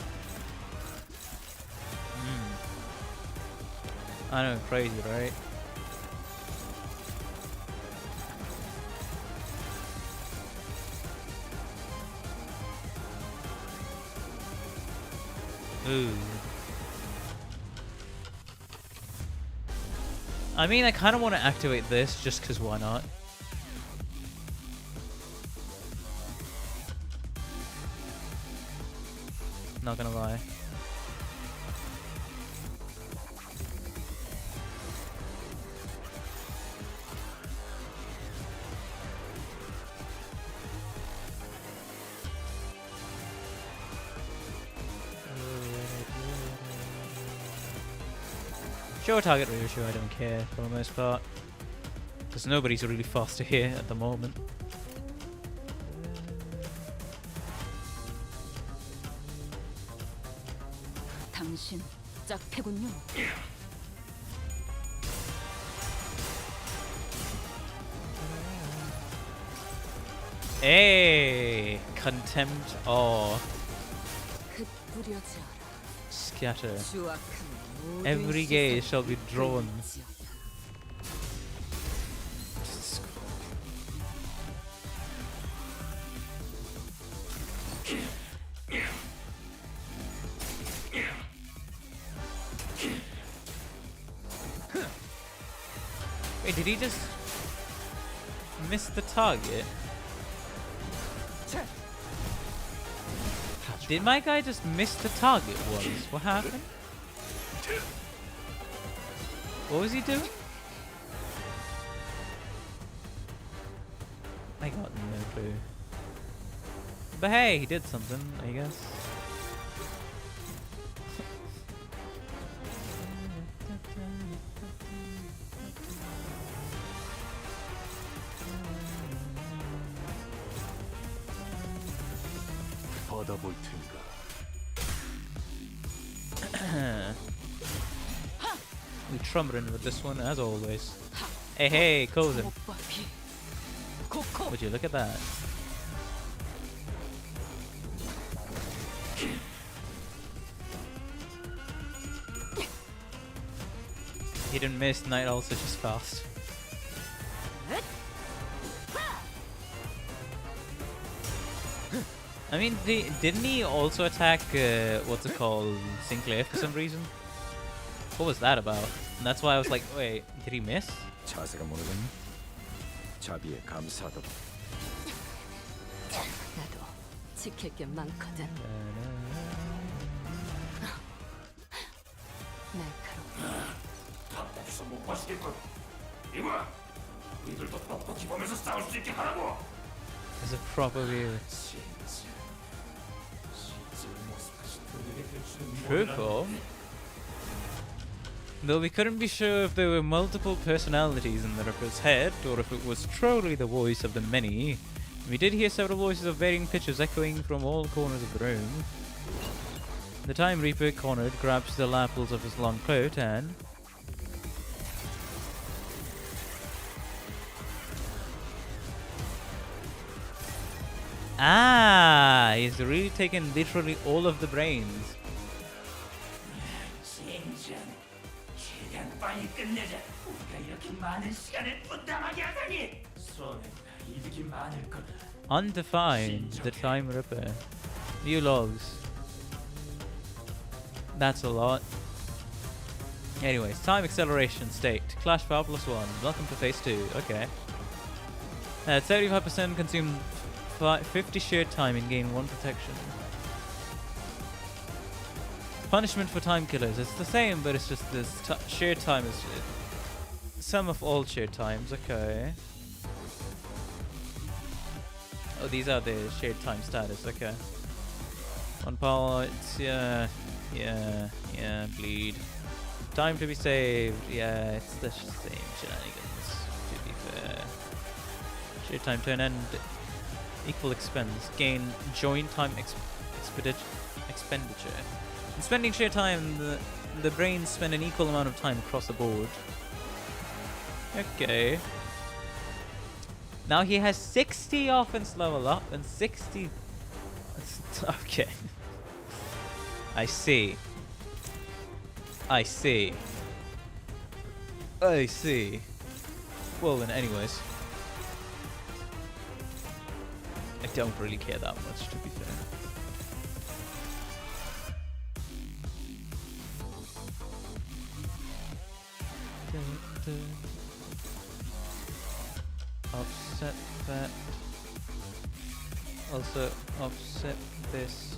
I know, crazy, right? Ooh. I mean, I kind of want to activate this just because why not? Not gonna lie. Sure, target Ryoshu, I don't care for the most part. Because nobody's really faster here at the moment. 당신 짝패군요. Hey, contempt or 흩뿌려져 scatter. 추악한 Every gaze shall be drawn. Wait, did he just miss the target? Did my guy just miss the target once? What happened? What was he doing? I got no clue. But hey, he did something, I guess. 받아볼 텐가. We trumpeting with this one as always. Hey, hey, Kozen. Would you look at that? He didn't miss. Night also just fast. I mean, didn't he also attack what's it called, Sinclair for some reason? What was that about? And that's why I was like, wait, did he miss? 자세가 모르겠니? 자비에 감사하다. 나도 지킬 게 많거든. 답답해서 못 마시겠군. 이봐, 이들도 똑똑히 보면서 싸울 수 있게 하라고. As a proper view. True. Though we couldn't be sure if there were multiple personalities in the Ripper's head, or if it was truly the voice of the many, we did hear several voices of varying pitches echoing from all corners of the room. The Time Reaper, cornered, grabs the lapels of his long coat and... Ah, he's really taken literally all of the brains. 빨리 끝내자. 우리가 이렇게 많은 시간을 부담하게 하다니. 손해보다 이득이 많을 거다. Undefined, the Time Ripper. View logs. That's a lot. Anyways, time acceleration state. Clash power +1. Welcome to phase 2. Okay. 35% consume 50 shared time and gain 1 protection. Punishment for time killers. It's the same, but it's just this shared time is sum of all shared times. Okay. Oh, these are the shared time status. Okay. 1 power. It's yeah. Bleed. Time to be saved. Yeah, it's the same shenanigans. To be fair. Shared time turn end. Equal expense. Gain joint time expenditure. In spending sheer time, the brains spend an equal amount of time across the board. Okay. Now he has 60 offense level up and 60... Okay. I see. I see. I see. Well then, anyways. I don't really care that much, to be fair. Offset that. Also offset this.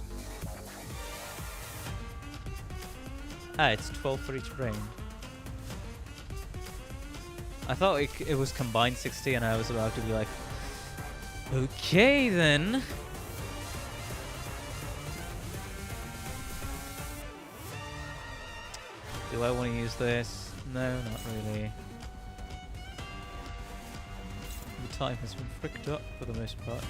Ah, it's 12 for each brain. I thought it was combined 60 and I was about to be like, okay then. Do I want to use this? No, not really. The time has been fricked up for the most part.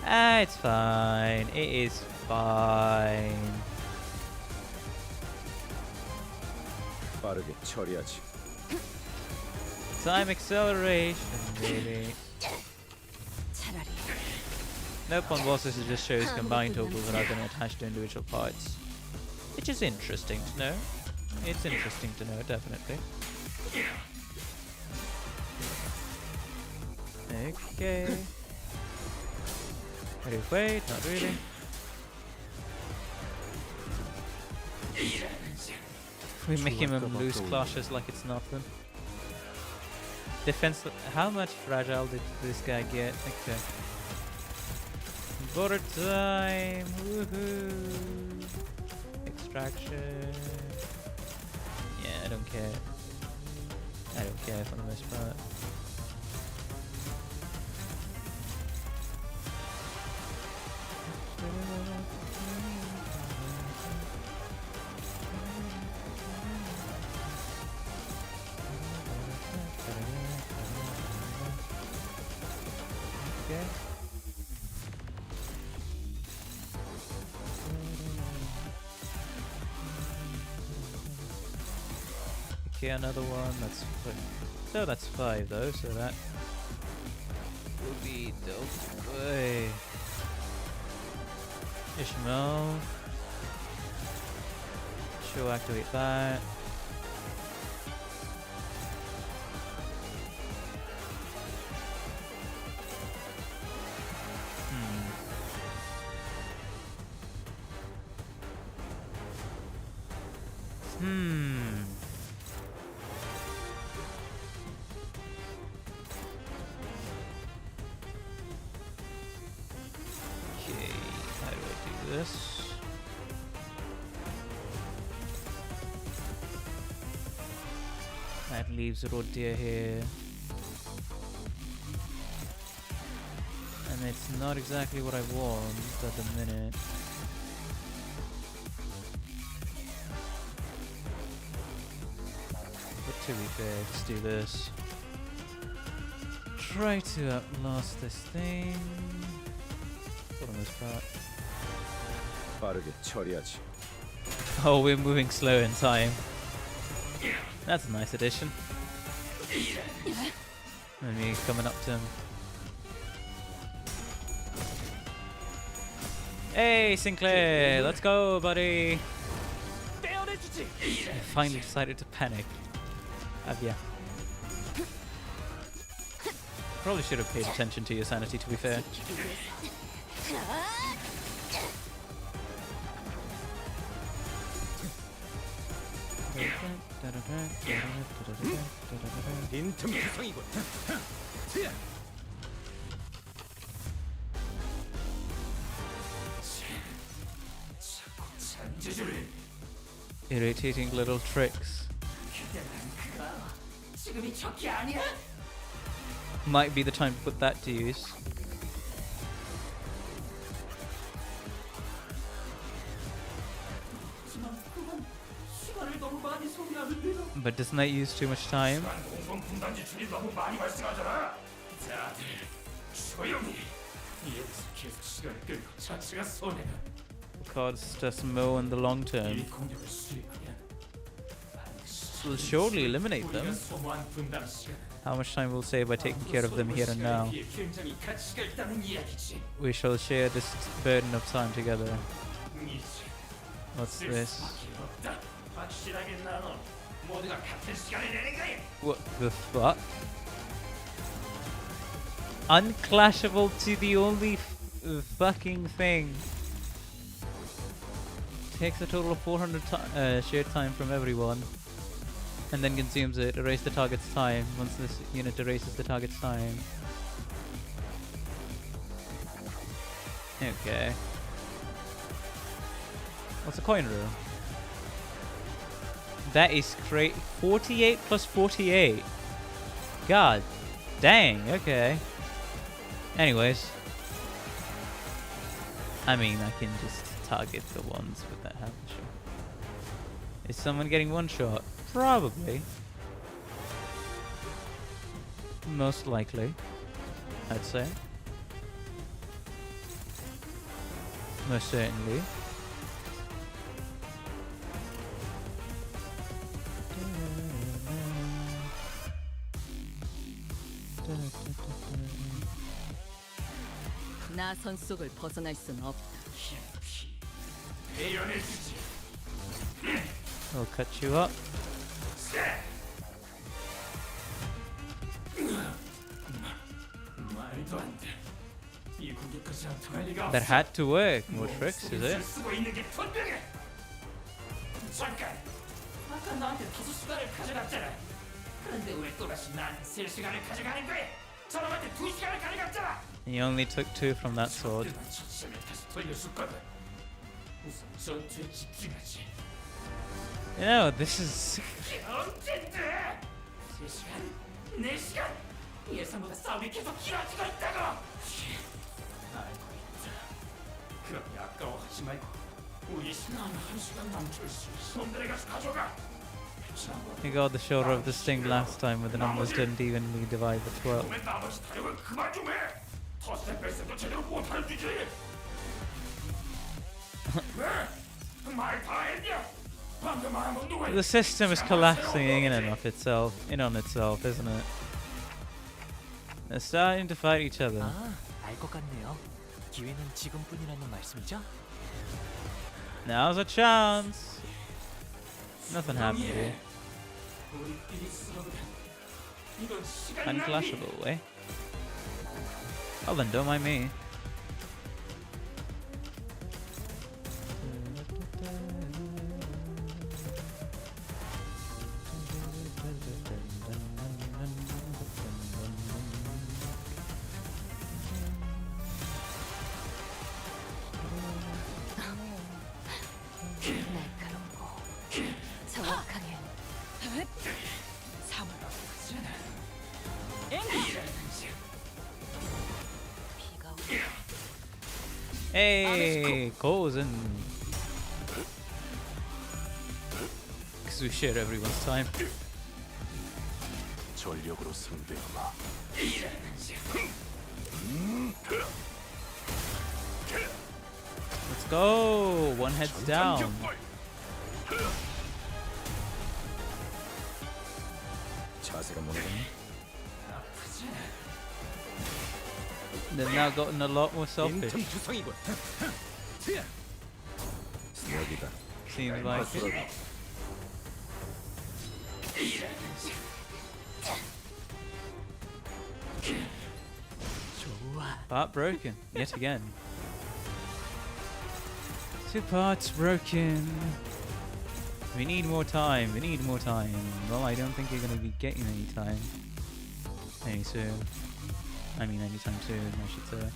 Ah, it's fine. It is fine. 빠르게 처리하지. Time acceleration, baby. Nope, on bosses it just shows combined totals rather than attached to individual parts. Which is interesting to know. It's interesting to know, definitely. Okay. Wait, not really. We make him lose clashes like it's nothing. Defense. How much fragile did this guy get? Okay. Border time. Woohoo! Extraction. Yeah, I don't care. I don't care for the most part. Okay, another one. That's so that's 5 though. So that will be dope. Hey. Ishmael. She'll activate that. That leaves Rodia here. And it's not exactly what I want at the minute. But to be fair, just do this. Try to outlast this thing. For the most part. 빠르게 처리하지. Oh, we're moving slow in time. That's a nice addition. And me coming up to him. Hey, Sinclair! Let's go, buddy! I finally decided to panic. Yeah. Probably should have paid attention to your sanity, to be fair. Irritating little tricks. Might be the time to put that to use. But doesn't that use too much time? Costs us more in the long term. Will surely eliminate them. How much time we'll save by taking care of them here and now. We shall share this burden of time together. What's this? What the fuck? Unclashable to the only fucking thing. Takes a total of 400 shared time from everyone. And then consumes it. Erase the target's time. Once this unit erases the target's time. Okay. What's a coin roll? That is great. 48 plus 48. God dang, okay. Anyways. I mean, I can just target the ones with that half shot. Is someone getting one shot? Probably. Most likely, I'd say. Most certainly. 나선 속을 벗어날 순 없다. I'll cut you up. That had to work. More tricks, is it? 잠깐! 아까 나한테 5시간을 가져갔잖아. 그런데 왜 또다시 나한테 3시간을 가져가는 거야? 저놈한테 2시간을 가져갔잖아. He only took 2 from that sword. You know, this is... 언젠데? 3시간? 4시간? 예상보다 싸움이 계속 길어지고 있다고! 알고 있다. 그러니 아까워하지 말고 우리 신랑 1시간 남줄 수 있어. 놈들에 가서 가져가! He got the shoulder of the sting last time, but the numbers didn't evenly divide the 12. 나머지 타령은 그만 좀 해! 터스의 뺄셈도 제대로 못할 주지! 왜? 말 다 했냐? 방금 말한 누가 The system is collapsing in and of itself, in on itself, isn't it? They're starting to fight each other. 알 것 같네요. 기회는 지금뿐이라는 말씀이죠? Now's a chance. Nothing happened here. Unclashable, eh? Well then, don't mind me. Hey, Cozen. Because we share everyone's time. 전력으로 상대하마. Let's go. One head's down. 자세가 뭔가니? They've now gotten a lot more selfish. 여기다. Seems like it. Part broken yet again. 2 parts broken. We need more time. We need more time. Well, I don't think you're gonna be getting any time any soon. I mean, anytime soon, I should say.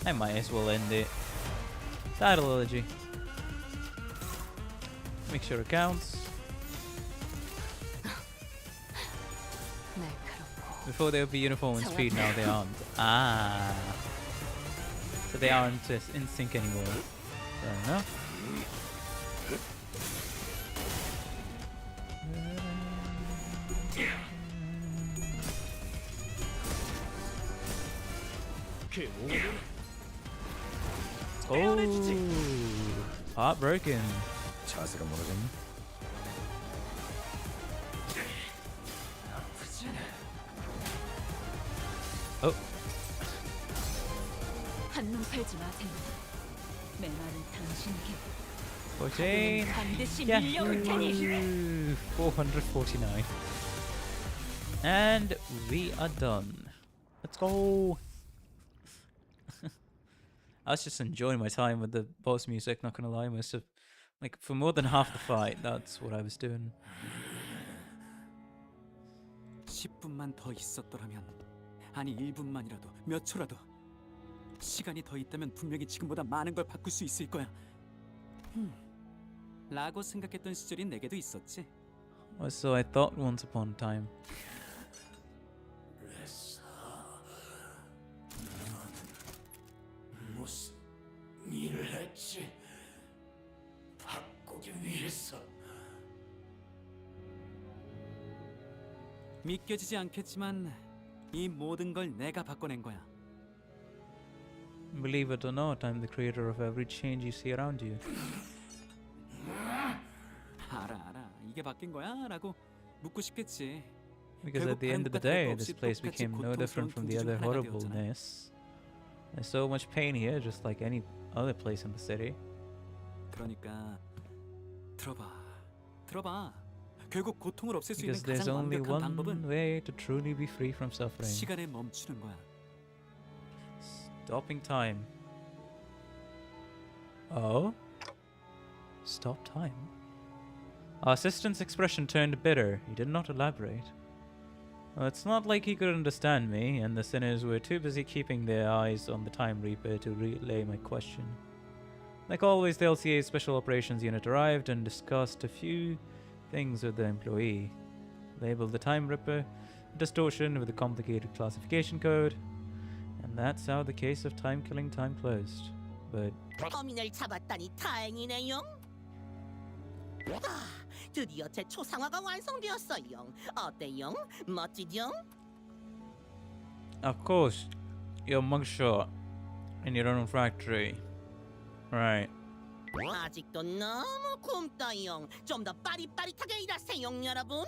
I might as well end it. Titleology. Make sure it counts. Before they would be uniform in speed, now they aren't. Ah. So they aren't in sync anymore. Fair enough. Oh, heartbroken. 자세가 무너졌네. Oh. 한눈 팔지 마세요. 내 말은 당신에게. 14. 반드시 Yeah. 밀려올 테니. 449. And we are done. Let's go. I was just enjoying my time with the boss music, not gonna lie. Most of, like, for more than half the fight, that's what I was doing. 10분만 더 있었더라면, 아니 1분만이라도, 몇 초라도 시간이 더 있다면 분명히 지금보다 많은 걸 바꿀 수 있을 거야. 라고 생각했던 시절이 내게도 있었지. So I thought once upon a time. 무슨 일을 했지? 바꾸기 위해서. 믿겨지지 않겠지만 이 모든 걸 내가 바꿔낸 거야. Believe it or not, I'm the creator of every change you see around you. 알아. 이게 바뀐 거야? 라고 묻고 싶겠지. Because at the end of the day, this place became no different from the other horribleness. There's so much pain here, just like any other place in the city. 그러니까 들어봐. 결국 고통을 없앨 수 있는 Because there's 가장 only 완벽한 one 방법은 way to truly be free from suffering. 시간에 멈추는 거야. Stopping time. Oh? Stop time? Our assistant's expression turned bitter. He did not elaborate. Well, it's not like he could understand me, and the sinners were too busy keeping their eyes on the Time Reaper to relay my question. Like always, the LCA's Special Operations Unit arrived and discussed a few things with the employee. Labeled the Time Ripper distortion with a complicated classification code, and that's how the case of Timekilling Time closed. But 범인을 잡았다니 다행이네요. 드디어 제 초상화가 완성되었어요. 어때요? 멋지죠? of course, your mugshot in your own factory. Right. 아직도 너무 굶떠요. 좀 더 빠릿빠릿하게 일하세요, 여러분.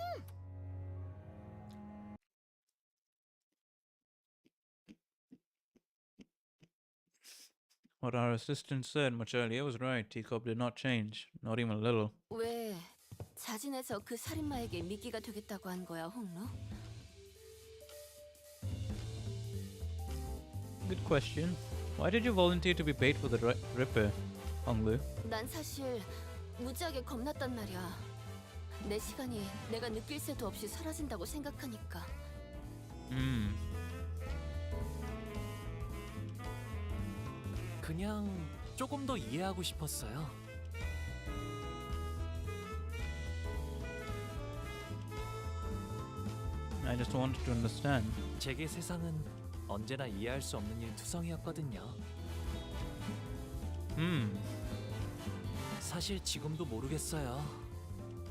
What our assistant said much earlier was right. Teacup did not change, not even a little. 왜 자진해서 그 살인마에게 미끼가 되겠다고 한 거야, 홍로? Good question. Why did you volunteer to be bait for the Ripper, Honglu? 난 사실 무지하게 겁났단 말이야. 내 시간이 내가 느낄 새도 없이 사라진다고 생각하니까. 그냥 조금 더 이해하고 싶었어요. I just wanted to understand. 제게 세상은 언제나 이해할 수 없는 일투성이었거든요. 사실 지금도 모르겠어요.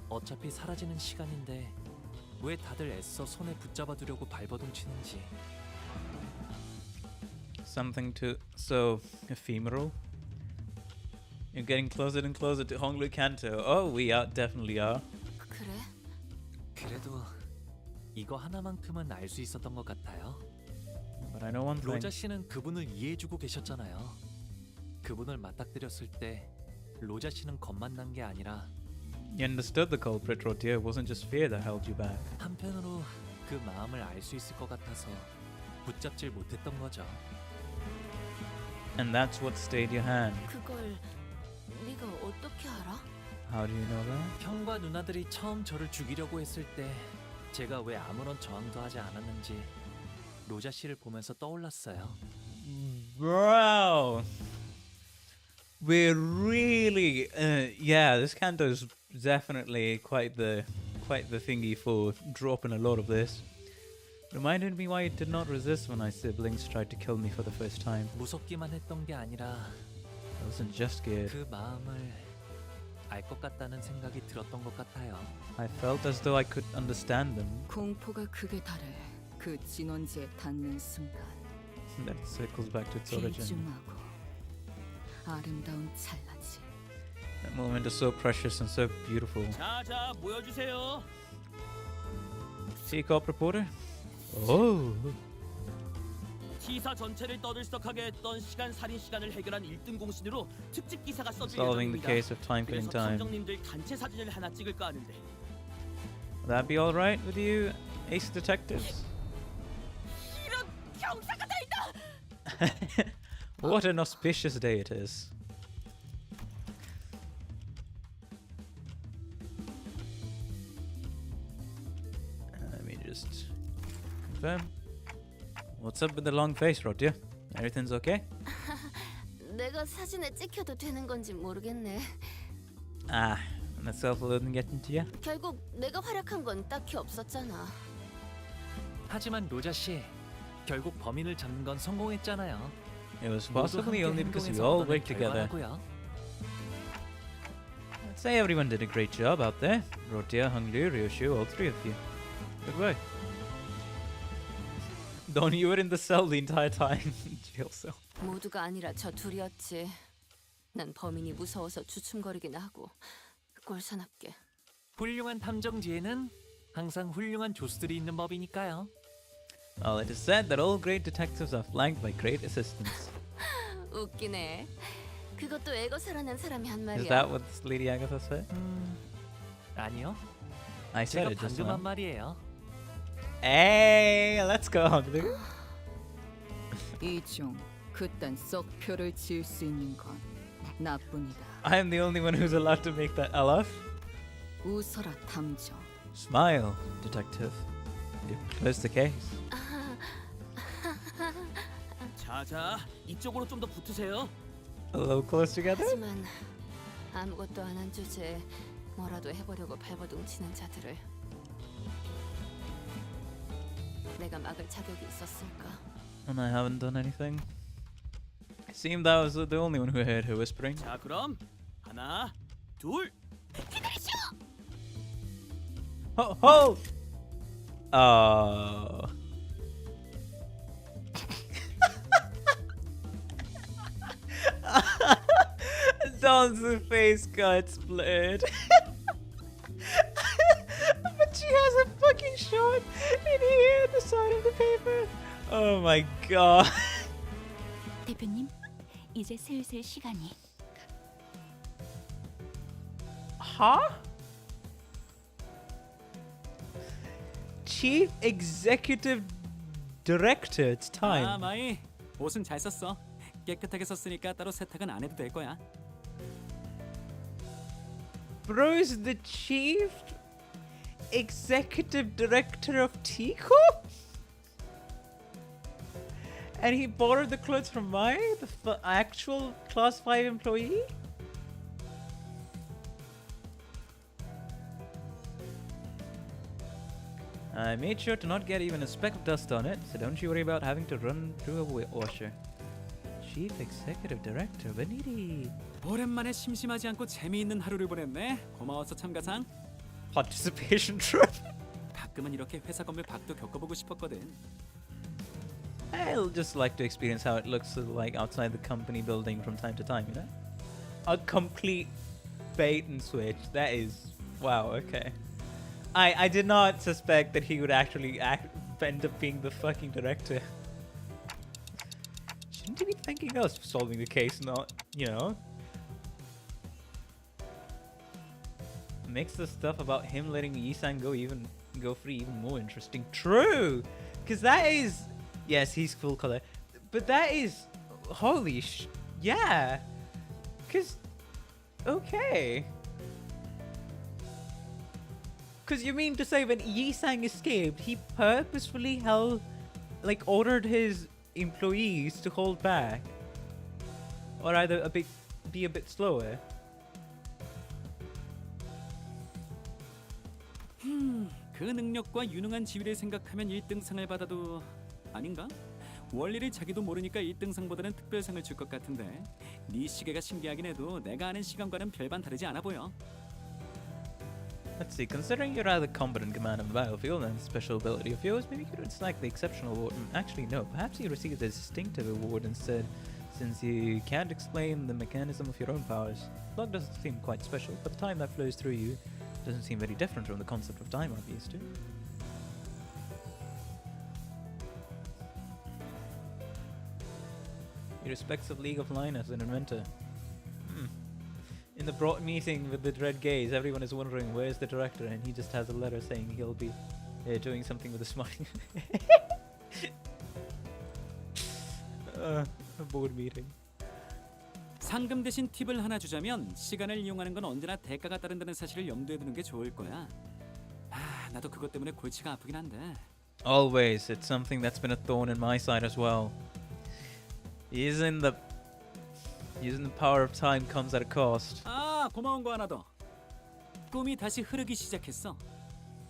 어차피 사라지는 시간인데 왜 다들 애써 손에 붙잡아두려고 발버둥치는지. Something so ephemeral. You're getting closer and closer to Honglu Kanto. Oh, we definitely are. 그래? 그래도 이거 하나만큼은 알 수 있었던 것 같아요. But I know one thing. 로자 씨는 그분을 이해해주고 계셨잖아요. 그분을 맞닥뜨렸을 때 로자 씨는 겁만 난 게 아니라 You understood the culprit, Rotier. It wasn't just fear that held you back. 한편으로 그 마음을 알 수 있을 것 같아서 붙잡질 못했던 거죠. And that's what stayed your hand. 그걸 네가 어떻게 알아? How do you know that? 형과 누나들이 처음 저를 죽이려고 했을 때 제가 왜 아무런 저항도 하지 않았는지 로자 씨를 보면서 떠올랐어요. Bro, we're really, yeah. This canto is definitely quite the thingy for dropping a lot of this. Reminded me why you did not resist when my siblings tried to kill me for the first time. 무섭기만 했던 게 아니라 I wasn't just scared. 그 마음을 알 것 같다는 생각이 들었던 것 같아요. I felt as though I could understand them. 공포가 극에 달해 그 진원지에 닿는 순간 That circles back to its origin. 귀중하고 아름다운 찰나지. That moment is so precious and so beautiful. 자자 모여주세요. See, corp reporter? Oh. T사 전체를 떠들썩하게 했던 시간 살인 시간을 해결한 1등 공신으로 특집 기사가 써질 Solving the 예정입니다. case of Timekilling 그래서 Time. 탐정님들 단체 사진을 하나 찍을까 하는데. Would that be all right with you, ace detectives? 이런 경사가 다 있다. What an auspicious day it is. Let me just confirm. What's up with the long face, Rotia? Everything's okay? 내가 사진에 찍혀도 되는 건지 모르겠네. Ah, and the self-loathing getting to you? 결국 내가 활약한 건 딱히 없었잖아. 하지만 로자 씨, 결국 범인을 잡는 건 성공했잖아요. It was 모두 possibly 함께 only because we 행동해서 all 얻어낸 worked together. 결과라고요. I'd say everyone did a great job out there. Rotia, Hunglu, Ryoshu, all three of you. Good work. Don, you were in the cell the entire time. Jail cell. 모두가 아니라 저 둘이었지. 난 범인이 무서워서 주춤거리긴 하고 꼴사납게. 훌륭한 탐정 뒤에는 항상 훌륭한 조수들이 있는 법이니까요. Well, it is said that all great detectives are flanked by great assistants. 웃기네. 그것도 애거 살아낸 사람이 한 말이야. Is that what Lady Agatha said? 아니요. I said 제가 it just 방금 한 now. 말이에요. Hey, let's go, Hunglu. 이종 그딴 썩표를 지을 수 있는 건 나뿐이다. I am the only one who's allowed to make that laugh. 웃어라 탐정. Smile, detective. You close the case. 자자 이쪽으로 좀 더 붙으세요. A little close together? 하지만 아무것도 안 한 주제에 뭐라도 해보려고 발버둥 치는 자들을 내가 막을 자격이 있었을까? And I haven't done anything. It seemed that I was the only one who heard her whispering. 자 그럼 하나 둘. 기다리시오. Ho! Oh. Don's face got split. But she has a fucking shot in here at the side of the paper. Oh my god. 대표님, 이제 슬슬 시간이. Huh? Chief Executive Director, it's time. 아 마이 옷은 잘 썼어. 깨끗하게 썼으니까 따로 세탁은 안 해도 될 거야. Bro's the Chief Executive Director of T-Corp? And he borrowed the clothes from Mai, the actual Class 5 employee? I made sure to not get even a speck of dust on it, so don't you worry about having to run through a washer. Chief Executive Director, Beniti. 오랜만에 심심하지 않고 재미있는 하루를 보냈네. 고마워서 참가상. Participation trip. 가끔은 이렇게 회사 건물 밖도 겪어보고 싶었거든. I'll just like to experience how it looks like outside the company building from time to time, you know? A complete bait and switch. That is... Wow, okay. I did not suspect that he would actually end up being the fucking director. Shouldn't he be thanking us for solving the case, not, you know? makes the stuff about him letting Yi-san go free even more interesting. True, because that is, yes, he's full color, but that is yeah, because okay. Because you mean to say when Yi-sang escaped, he purposefully ordered his employees to hold back, or either be a bit slower. 그 능력과 유능한 지위를 생각하면 1등상을 받아도 아닌가? 원리를 자기도 모르니까 1등상보다는 특별상을 줄 것 같은데 네 시계가 신기하긴 해도 내가 아는 시간과는 별반 다르지 않아 보여. Let's see, considering you're rather competent command of the battlefield and special ability of yours, maybe you could select the exceptional award. Actually, no, perhaps you received the distinctive award instead, since you can't explain the mechanism of your own powers. Luck doesn't seem quite special, but the time that flows through you doesn't seem very different from the concept of time I'm used to. He respects the League of Line as an inventor. In the broad meeting with the Dread Gaze, everyone is wondering where's the director, and he just has a letter saying he'll be doing something with a smile. A board meeting. 상금 대신 팁을 하나 주자면 시간을 이용하는 건 언제나 대가가 따른다는 사실을 염두에 두는 게 좋을 거야. 나도 그것 때문에 골치가 아프긴 한데. Always, it's something that's been a thorn in my side as well. Using the power of time comes at a cost. 고마운 거 하나 더. 꿈이 다시 흐르기 시작했어.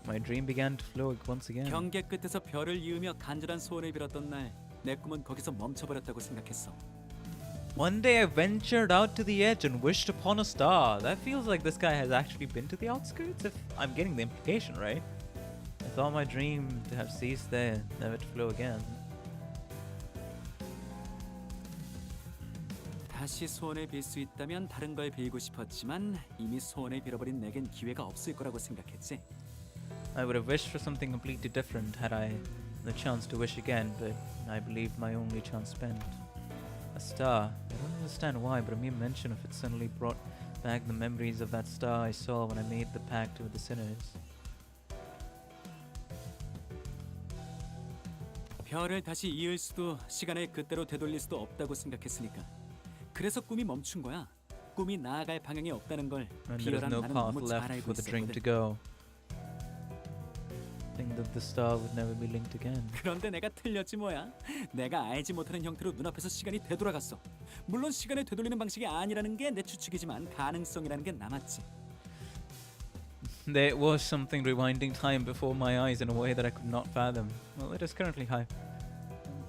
My dream began to flow once again. 경계 끝에서 별을 이으며 간절한 소원을 빌었던 날, 내 꿈은 거기서 멈춰버렸다고 생각했어. One day I ventured out to the edge and wished upon a star. That feels like this guy has actually been to the outskirts, if I'm getting the implication right. I thought my dream to have ceased there, never to flow again. 다시 소원을 빌 수 있다면 다른 걸 빌고 싶었지만 이미 소원을 빌어버린 내겐 기회가 없을 거라고 생각했지. I would have wished for something completely different had I the chance to wish again, but I believed my only chance spent. A star. I don't understand why, but a mere mention of it suddenly brought back the memories of that star I saw when I made the pact with the sinners. 별을 다시 이을 수도 시간을 그때로 되돌릴 수도 없다고 생각했으니까. 그래서 꿈이 멈춘 거야. 꿈이 나아갈 방향이 없다는 걸 And there is 비열한 no 나는 path 너무 잘 left 알고 for the dream to 있었거든. go. Think that the star would never be linked again. 그런데 내가 틀렸지 뭐야. 내가 알지 못하는 형태로 눈앞에서 시간이 되돌아갔어. 물론 시간을 되돌리는 방식이 아니라는 게 내 추측이지만 가능성이라는 게 남았지. There was something rewinding time before my eyes in a way that I could not fathom. Well, it is currently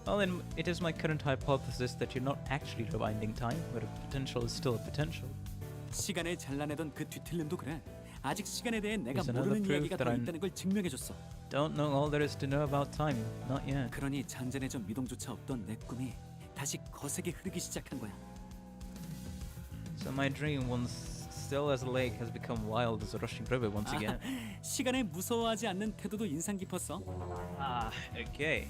Well, then it is my current hypothesis that you're not actually rewinding time, but a potential is still a potential. 시간을 잘라내던 그 뒤틀림도 그래. 아직 시간에 대해 내가 Is another 모르는 proof 이야기가 that 더 I'm- 있다는 걸 증명해줬어. Don't know all there is to know about time. Not yet. 그러니 잔잔해져 미동조차 없던 내 꿈이 다시 거세게 흐르기 시작한 거야. So my dream, once still as a lake, has become wild as a rushing river once again. 시간을 무서워하지 않는 태도도 인상 깊었어. Okay.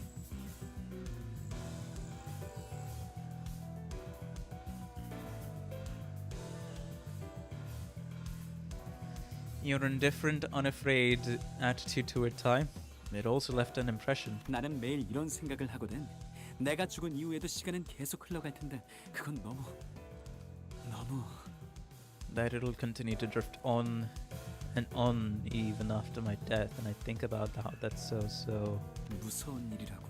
Your indifferent, unafraid attitude toward time, it also left an impression. 나는 매일 이런 생각을 하거든. 내가 죽은 이후에도 시간은 계속 흘러갈 텐데 그건 너무 That it'll continue to drift on and on even after my death, and I think about how that's so 무서운 일이라고.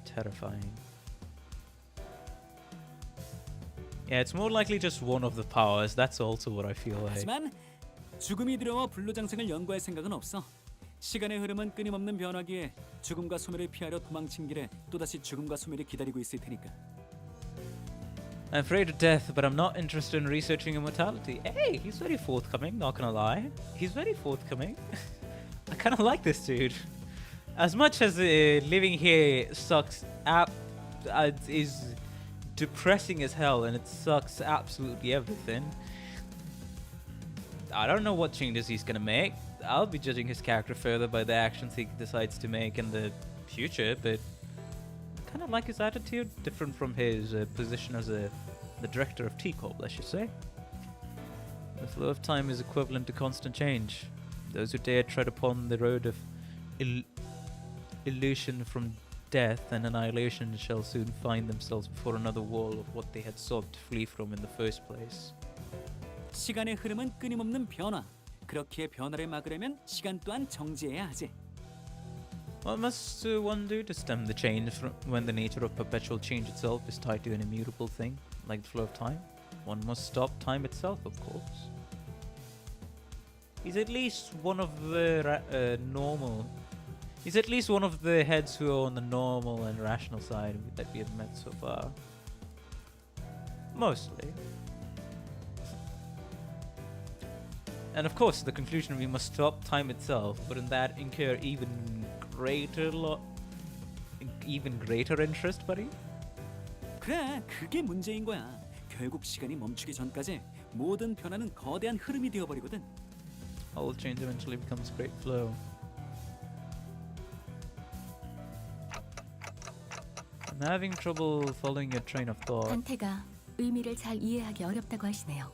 terrifying. Yeah, it's more likely just one of the powers. That's also what I feel like. 하지만 죽음이 두려워 불로장생을 연구할 생각은 없어. 시간의 흐름은 끊임없는 변화기에 죽음과 소멸을 피하려 도망친 길에 또다시 죽음과 소멸이 기다리고 있을 테니까. I'm afraid of death, but I'm not interested in researching immortality. Hey, he's very forthcoming, not gonna lie. He's very forthcoming. I kind of like this dude. As much as living here sucks, is depressing as hell, and it sucks absolutely everything. I don't know what changes he's gonna make. I'll be judging his character further by the actions he decides to make in the future, but I kind of like his attitude, different from his position as the director of T-Corp, let's just say. The flow of time is equivalent to constant change. Those who dare tread upon the road of illusion from death and annihilation shall soon find themselves before another wall of what they had sought to flee from in the first place. 시간의 흐름은 끊임없는 변화. 그렇기에 변화를 막으려면 시간 또한 정지해야 하지. What must one do to stem the change when the nature of perpetual change itself is tied to an immutable thing, like the flow of time? One must stop time itself, of course. He's at least one of the normal. He's at least one of the heads who are on the normal and rational side that we have met so far. Mostly. And of course, the conclusion we must stop time itself, but in that incur even greater interest, buddy? 그래, 그게 문제인 거야. 결국 시간이 멈추기 전까지 모든 변화는 거대한 흐름이 되어버리거든. All change eventually becomes great flow. I'm having trouble following your train of thought. 단테가 의미를 잘 이해하기 어렵다고 하시네요.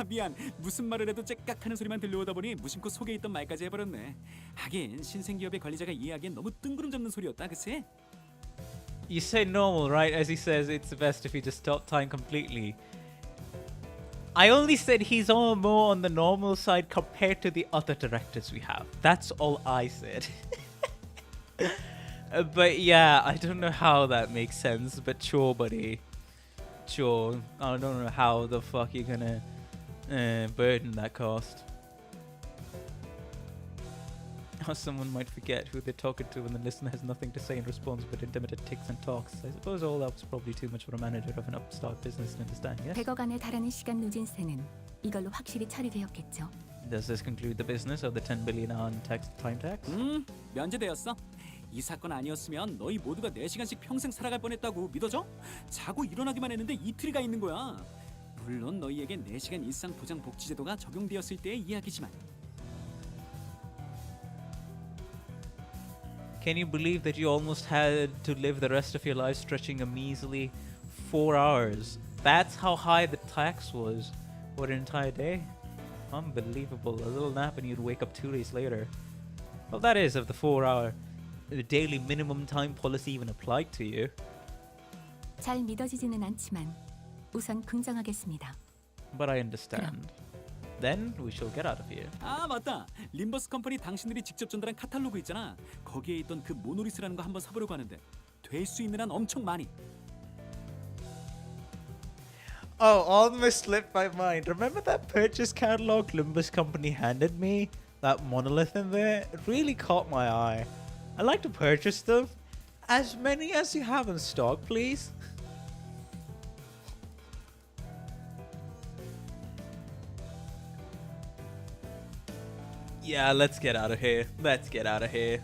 미안. 무슨 말을 해도 째깍하는 소리만 들려오다 보니 무심코 속에 있던 말까지 해버렸네. 하긴 신생기업의 관리자가 이해하기엔 너무 뜬구름 잡는 소리였다, 그치? You say normal, right? As he says, it's best if you just stop time completely. I only said he's all more on the normal side compared to the other directors we have. That's all I said. But yeah, I don't know how that makes sense, but sure, buddy. Sure. I don't know how the fuck you're gonna burden that cost. How someone might forget who they're talking to when the listener has nothing to say in response but intermittent ticks and talks. I suppose all that's probably too much for a manager of an upstart business to understand, yes? 100억 원에 달하는 시간 누진세는 이걸로 확실히 처리되었겠죠. Does this conclude the business of the 10 billion on time tax? 면제되었어. 이 사건 아니었으면 너희 모두가 4시간씩 평생 살아갈 뻔했다고 믿어져? 자고 일어나기만 했는데 이틀이 가 있는 거야. 물론 너희에게 4시간 일상 보장 복지제도가 적용되었을 때의 이야기지만. Can you believe that you almost had to live the rest of your life stretching a measly 4 hours? That's how high the tax was for an entire day? Unbelievable. A little nap and you'd wake up 2 days later. Well, that is if the 4-hour daily minimum time policy even applied to you. 잘 믿어지지는 않지만 우선 긍정하겠습니다. But I understand. Then we shall get out of here. 아 맞다. 림버스 컴퍼니 당신들이 직접 전달한 카탈로그 있잖아. 거기에 있던 그 모노리스라는 거 한번 사보려고 하는데 될 수 있는 한 엄청 많이. Oh, almost slipped my mind. Remember that purchase catalog Limbus company handed me? That monolith in there? It really caught my eye. I'd like to purchase them. As many as you have in stock, please. Yeah, let's get out of here. Let's get out of here.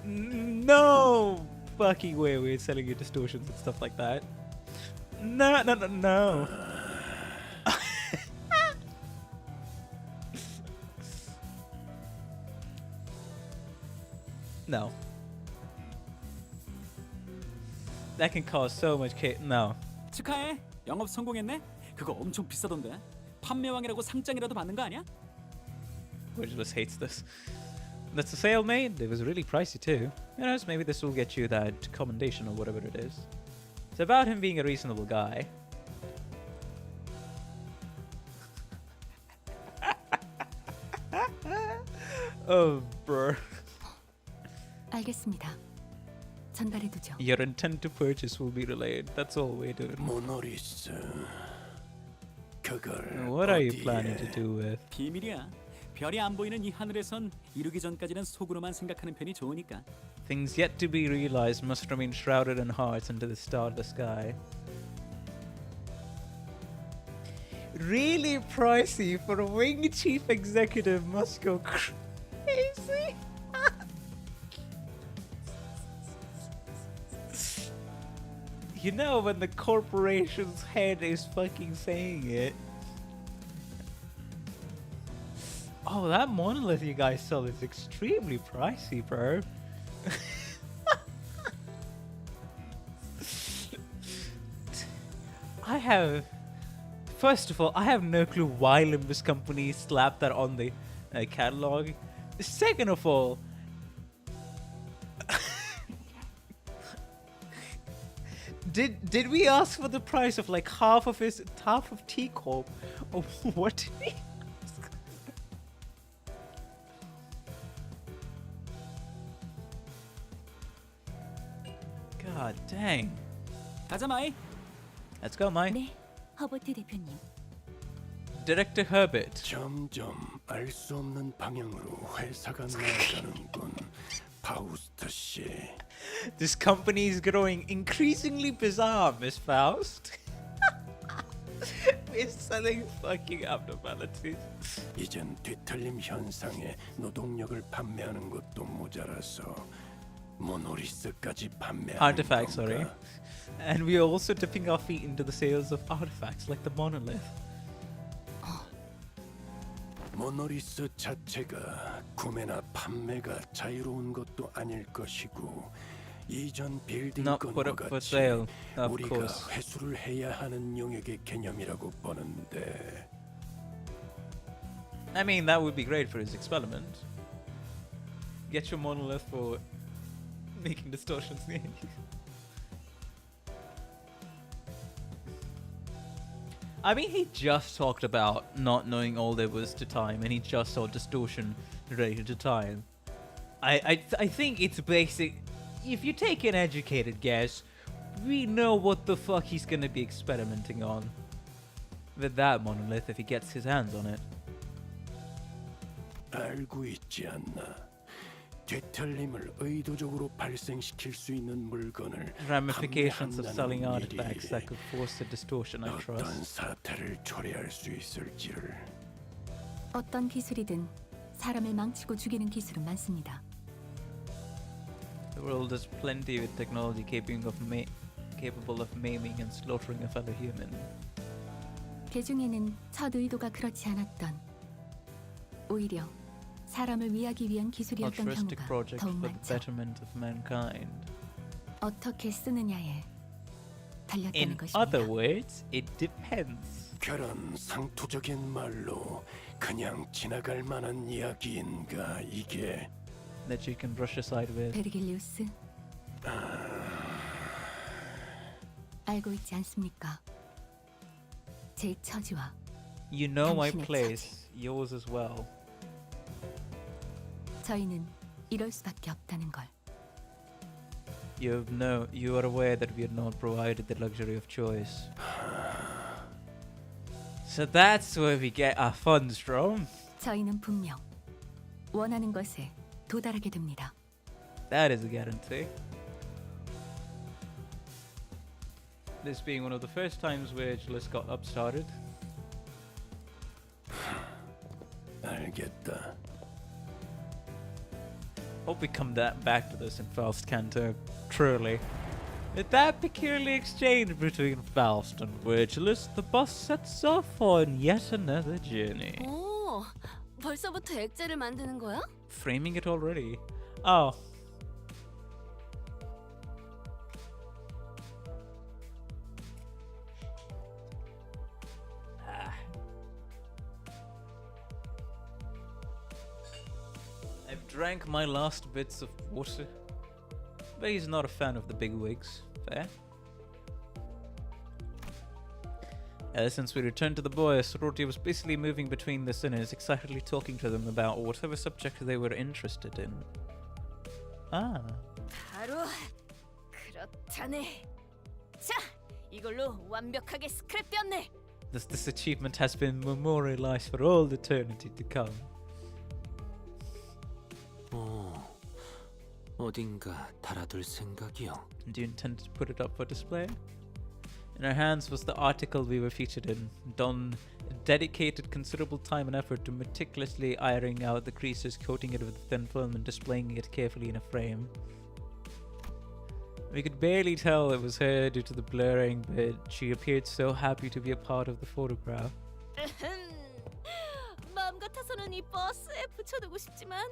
No fucking way we're selling you distortions and stuff like that. No, no, no, no. No. That can cause so much chaos. No. 축하해. 영업 성공했네. 그거 엄청 비싸던데. 판매왕이라고 상장이라도 받는 거 아니야? Which just hates this. That's a sale made. It was really pricey too. Who knows, maybe this will get you that commendation or whatever it is. It's about him being a reasonable guy. Oh, bro. 알겠습니다. 전달해두죠. Your intent to purchase will be relayed. That's all we're doing. 모노리스. 그걸 What are you planning to do with? 비밀이야. 별이 안 보이는 이 하늘에선 이루기 전까지는 속으로만 생각하는 편이 좋으니까. Things yet to be realized must remain shrouded in hearts under the starless sky. Really pricey for a wing chief executive must go crazy. You know when the corporation's head is fucking saying it. Oh, that monolith you guys sell is extremely pricey, bro. I have. First of all, I have no clue why Limbus Company slapped that on the catalog. Second of all, did we ask for the price of like half of T Corp, or what did we ask? God dang. 가자 마이. Let's go, Mike. 네, 허버트 대표님. Director Herbert. 점점 알 수 없는 방향으로 회사가 나아가는군, 파우스트 씨. This company is growing increasingly bizarre, Miss Faust. We're selling fucking abnormalities. 이젠 뒤틀림 현상에 노동력을 판매하는 것도 모자라서 모노리스까지 판매하는 Artifacts, 건가? sorry. And we are also dipping our feet into the sales of artifacts like the monolith. 모노리스 자체가 구매나 판매가 자유로운 것도 아닐 것이고, 이전 빌딩 Not put 건과 up for 같이 sale, of 우리가 course. 회수를 해야 하는 영역의 개념이라고 보는데. I mean, that would be great for his experiment. Get your monolith for making distortions. I mean, he just talked about not knowing all there was to time, and he just saw distortion related to time. I think it's basic. If you take an educated guess, we know what the fuck he's gonna be experimenting on with that monolith if he gets his hands on it. 알고 있지 않나? 뒤틀림을 의도적으로 발생시킬 수 있는 물건을 Ramifications of selling 판매한다는 artifacts 일이 that could force the distortion, I 어떤 trust. 사태를 초래할 수 있을지를. 어떤 기술이든 사람을 망치고 죽이는 기술은 많습니다. The world has plenty with technology capable of maiming and slaughtering a fellow human. 그 중에는 첫 의도가 그렇지 않았던, 오히려 사람을 위하기 위한 기술이었던 Altruistic 경우가 project 더욱 for the 많죠. betterment of mankind. 어떻게 쓰느냐에 달렸다는 In 것입니다. other words, it depends. 그런 상투적인 말로 그냥 지나갈 만한 이야기인가 이게? That you can brush aside with. 베르길리우스, 알고 있지 않습니까? 제 처지와 You know my 당신의 place, yours as well. 저희는 이럴 수밖에 없다는 걸. You are aware that we are not provided the luxury of choice. So that's where we get our funds from. 저희는 분명 원하는 것에 도달하게 됩니다. That is a guarantee. This being one of the first times where Gillis got upstarted. 알겠다. Hope we come back to this in Faust Canto, truly. With that peculiar exchange between Faust and Virgilus, the bus sets off on yet another journey. 오, 벌써부터 액자를 만드는 거야? Framing it already. Oh. I've drank my last bits of water, but he's not a fan of the big wigs. Fair. Since we returned to the boys, Rorty was busily moving between the sinners, excitedly talking to them about whatever subject they were interested in. Ah. 바로 그렇다네. 자, 이걸로 완벽하게 스크랩되었네. This achievement has been memorialized for all eternity to come. 어딘가 달아둘 생각이요. Do you intend to put it up for display? In our hands was the article we were featured in. Don dedicated considerable time and effort to meticulously ironing out the creases, coating it with thin film and displaying it carefully in a frame. We could barely tell it was her due to the blurring, but she appeared so happy to be a part of the photograph. 마음 같아서는 이 버스에 붙여두고 싶지만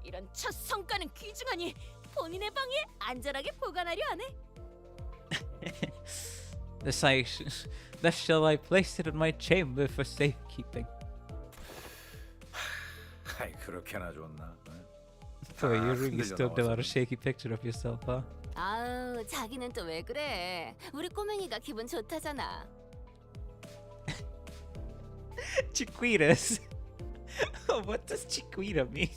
이런 첫 성과는 귀중하니 본인의 방에 안전하게 보관하려 하네. Thus shall I place it in my chamber for safekeeping. 아이 그렇게나 좋나? Boy, you're really stoked about a shaky picture of yourself, huh? 아우, 자기는 또 왜 그래? 우리 꼬맹이가 기분 좋다잖아. Chiquitas. What does chiquita mean?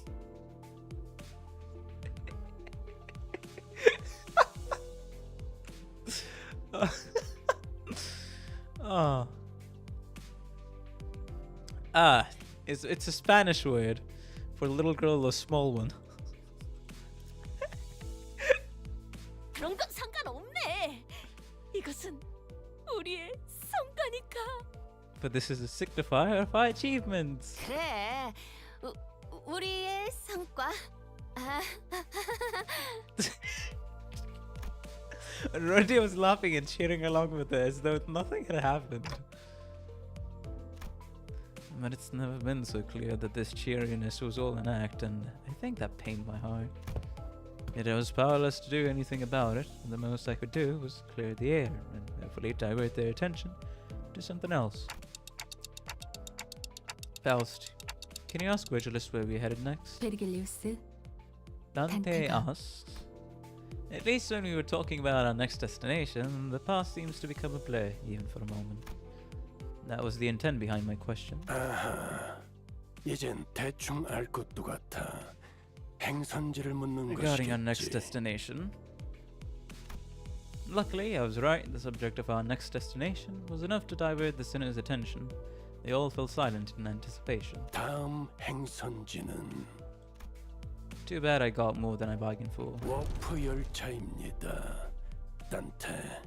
Oh. It's a Spanish word for little girl or small one. 그런 건 상관없네. 이것은 우리의 성과니까. But this is a signifier of our achievements. 그래, 우리의 성과. Roddy was laughing and cheering along with her as though nothing had happened. But it's never been so clear that this cheeriness was all an act, and I think that pained my heart. Yet I was powerless to do anything about it, and the most I could do was clear the air and hopefully divert their attention to something else. Faust, can you ask Virgilus where we're headed next? 베르겔리우스, Dante asks. At least when we were talking about our next destination, the past seems to become a blur, even for a moment. That was the intent behind my question. 아하, 이젠 대충 알 것도 같아. 행선지를 묻는 Regarding our next 것이겠지. destination. Luckily, I was right. The subject of our next destination was enough to divert the sinners' attention. They all fell silent in anticipation. 다음 행선지는 Too bad I got more than I bargained for. 워프 열차입니다. 단테.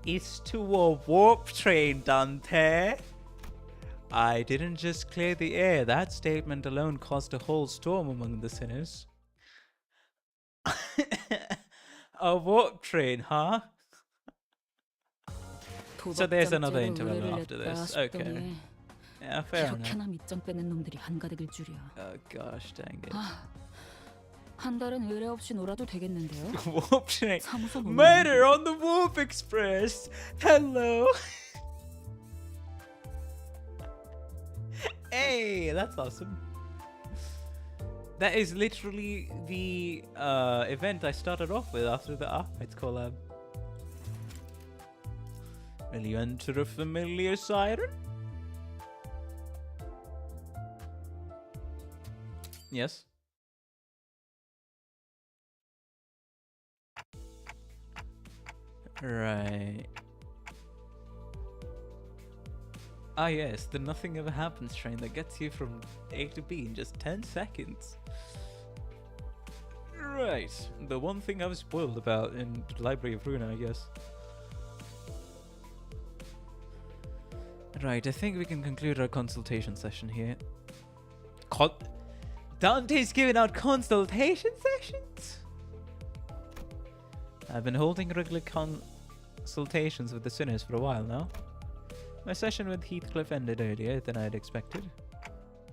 It's to a warp train, Dante. I didn't just clear the air. That statement alone caused a whole storm among the sinners. A warp train, huh? So there's another interval after this. Okay. Yeah, fair enough. 이렇게나 밑장 빼는 놈들이 한가득일 줄이야. Oh gosh, dang it. 한 달은 의뢰 없이 놀아도 되겠는데요? Warp train. 사무소 보면 Murder on the Warp Express. Hello. Hey, that's awesome. That is literally the event I started off with after the Archites collab. Will you enter a familiar siren? Yes. Right. Ah yes, the nothing ever happens train that gets you from A to B in just 10 seconds. Right, the one thing I was spoiled about in the Library of Runa, I guess. Right, I think we can conclude our consultation session here. Dante's giving out consultation sessions? I've been holding regular consultations with the sinners for a while now. My session with Heathcliff ended earlier than I'd expected.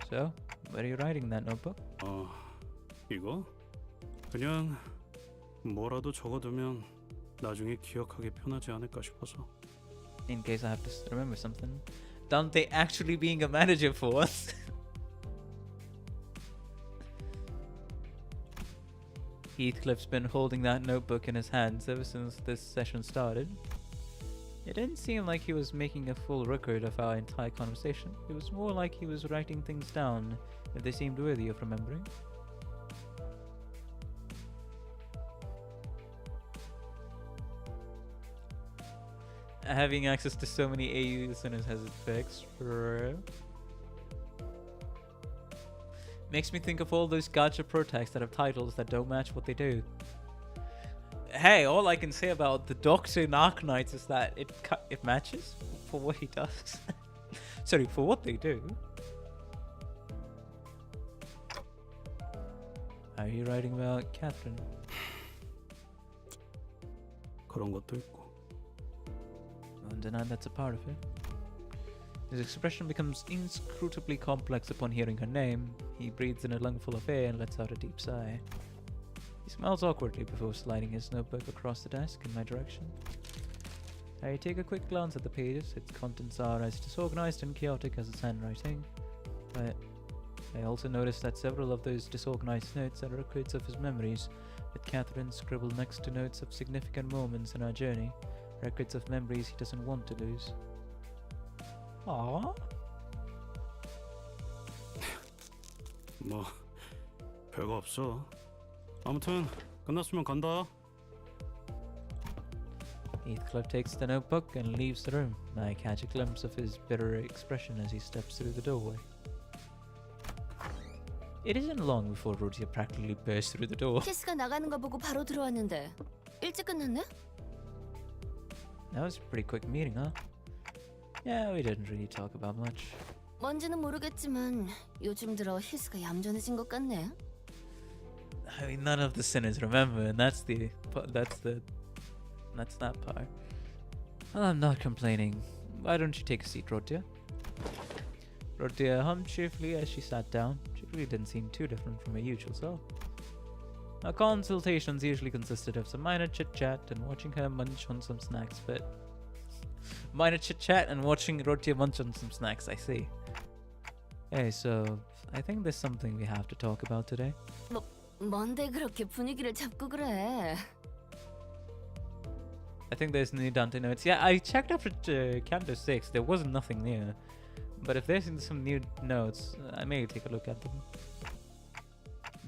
So, where are you writing that notebook? 이거? 그냥 뭐라도 적어두면 나중에 기억하기 편하지 않을까 싶어서. In case I have to remember something. Dante actually being a manager for once. Heathcliff's been holding that notebook in his hands ever since this session started. It didn't seem like he was making a full record of our entire conversation. It was more like he was writing things down if they seemed worthy of remembering. Having access to so many AU listeners has its perks, bro. Makes me think of all those gacha protects that have titles that don't match what they do. Hey, all I can say about the Doctor in Arknights is that it matches for what he does. Sorry, for what they do. Are you writing about Catherine? 그런 것도 있고. Don't deny that's a part of it. His expression becomes inscrutably complex upon hearing her name. He breathes in a lungful of air and lets out a deep sigh. He smiles awkwardly before sliding his notebook across the desk in my direction. I take a quick glance at the pages. Its contents are as disorganized and chaotic as its handwriting, but I also noticed that several of those disorganized notes are records of his memories, with Catherine scribbled next to notes of significant moments in our journey, records of memories he doesn't want to lose. Aww. 뭐 별거 없어. 아무튼 끝났으면 간다. Heathcliff takes the notebook and leaves the room. I catch a glimpse of his bitter expression as he steps through the doorway. It isn't long before Rodia practically bursts through the door. 키스가 나가는 거 보고 바로 들어왔는데 일찍 끝났네? That was a pretty quick meeting, huh? Yeah, we didn't really talk about much. 뭔지는 모르겠지만 요즘 들어 히스가 얌전해진 것 같네. I mean, none of the sinners remember, and that's that part. Well, I'm not complaining. Why don't you take a seat, Rodia? Rodia hummed cheerfully as she sat down. She really didn't seem too different from her usual self. Our consultations usually consisted of some minor chit-chat and watching her munch on some snacks, but... minor chit-chat and watching Rodia munch on some snacks, I see. Hey, so... I think there's something we have to talk about today. 뭔데 그렇게 분위기를 잡고 그래? I think there's new Dante notes. Yeah, I checked after Canto 6. There wasn't nothing new. But if there's some new notes, I may take a look at them.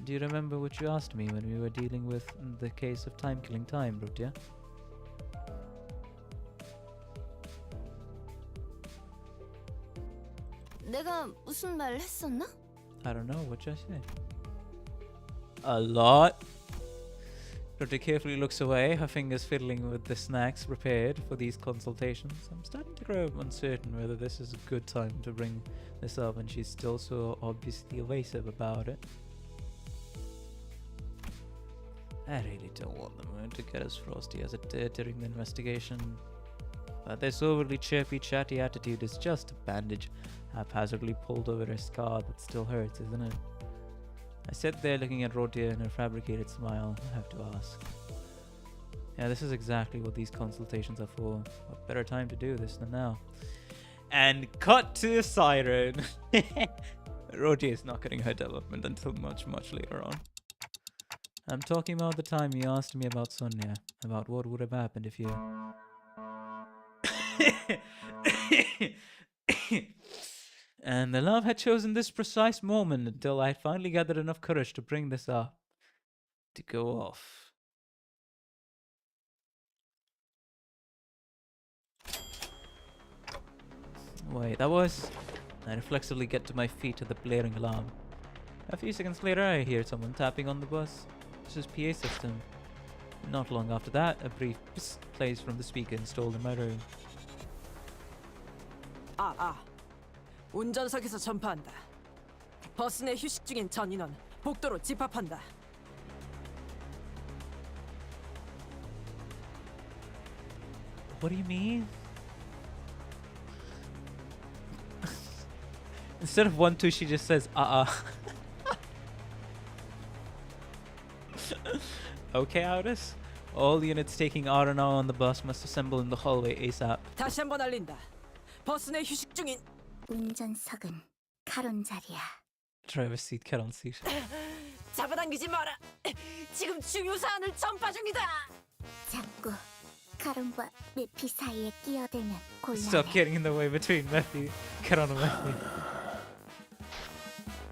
Do you remember what you asked me when we were dealing with the case of Timekilling Time, Rodia? 내가 무슨 말 했었나? I don't know, what should I say? A lot? Rodia carefully looks away, her fingers fiddling with the snacks prepared for these consultations. I'm starting to grow uncertain whether this is a good time to bring this up, and she's still so obviously evasive about it. I really don't want the moon to get as frosty as it did during the investigation. But this overly chirpy, chatty attitude is just a bandage haphazardly pulled over a scar that still hurts, isn't it? I sit there looking at Rodia and her fabricated smile. I have to ask. Yeah, this is exactly what these consultations are for. What better time to do this than now? And cut to Siren. Rodia is not getting her development until much, much later on. I'm talking about the time you asked me about Sonia, about what would have happened if you... And the love had chosen this precise moment until I finally gathered enough courage to bring this up. To go off. Wait, that was... I reflexively get to my feet at the blaring alarm. A few seconds later, I hear someone tapping on the bus. This is PA system. Not long after that, a brief psst plays from the speaker installed in my room. 운전석에서 전파한다. 버스 내 휴식 중인 전 인원 복도로 집합한다. What do you mean? Instead of 1, 2, she just says Okay, Aldous. All units taking R&R on the bus must assemble in the hallway ASAP. 다시 한번 알린다. 버스 내 휴식 중인 운전석은 카론 자리야. Driver's seat, Caron seat. 잡아당기지 마라. 지금 중요 사안을 전파 중이다. 자꾸 카론과 메피 사이에 끼어들면 곤란해. Stop getting in the way between Matthew, Caron and Matthew.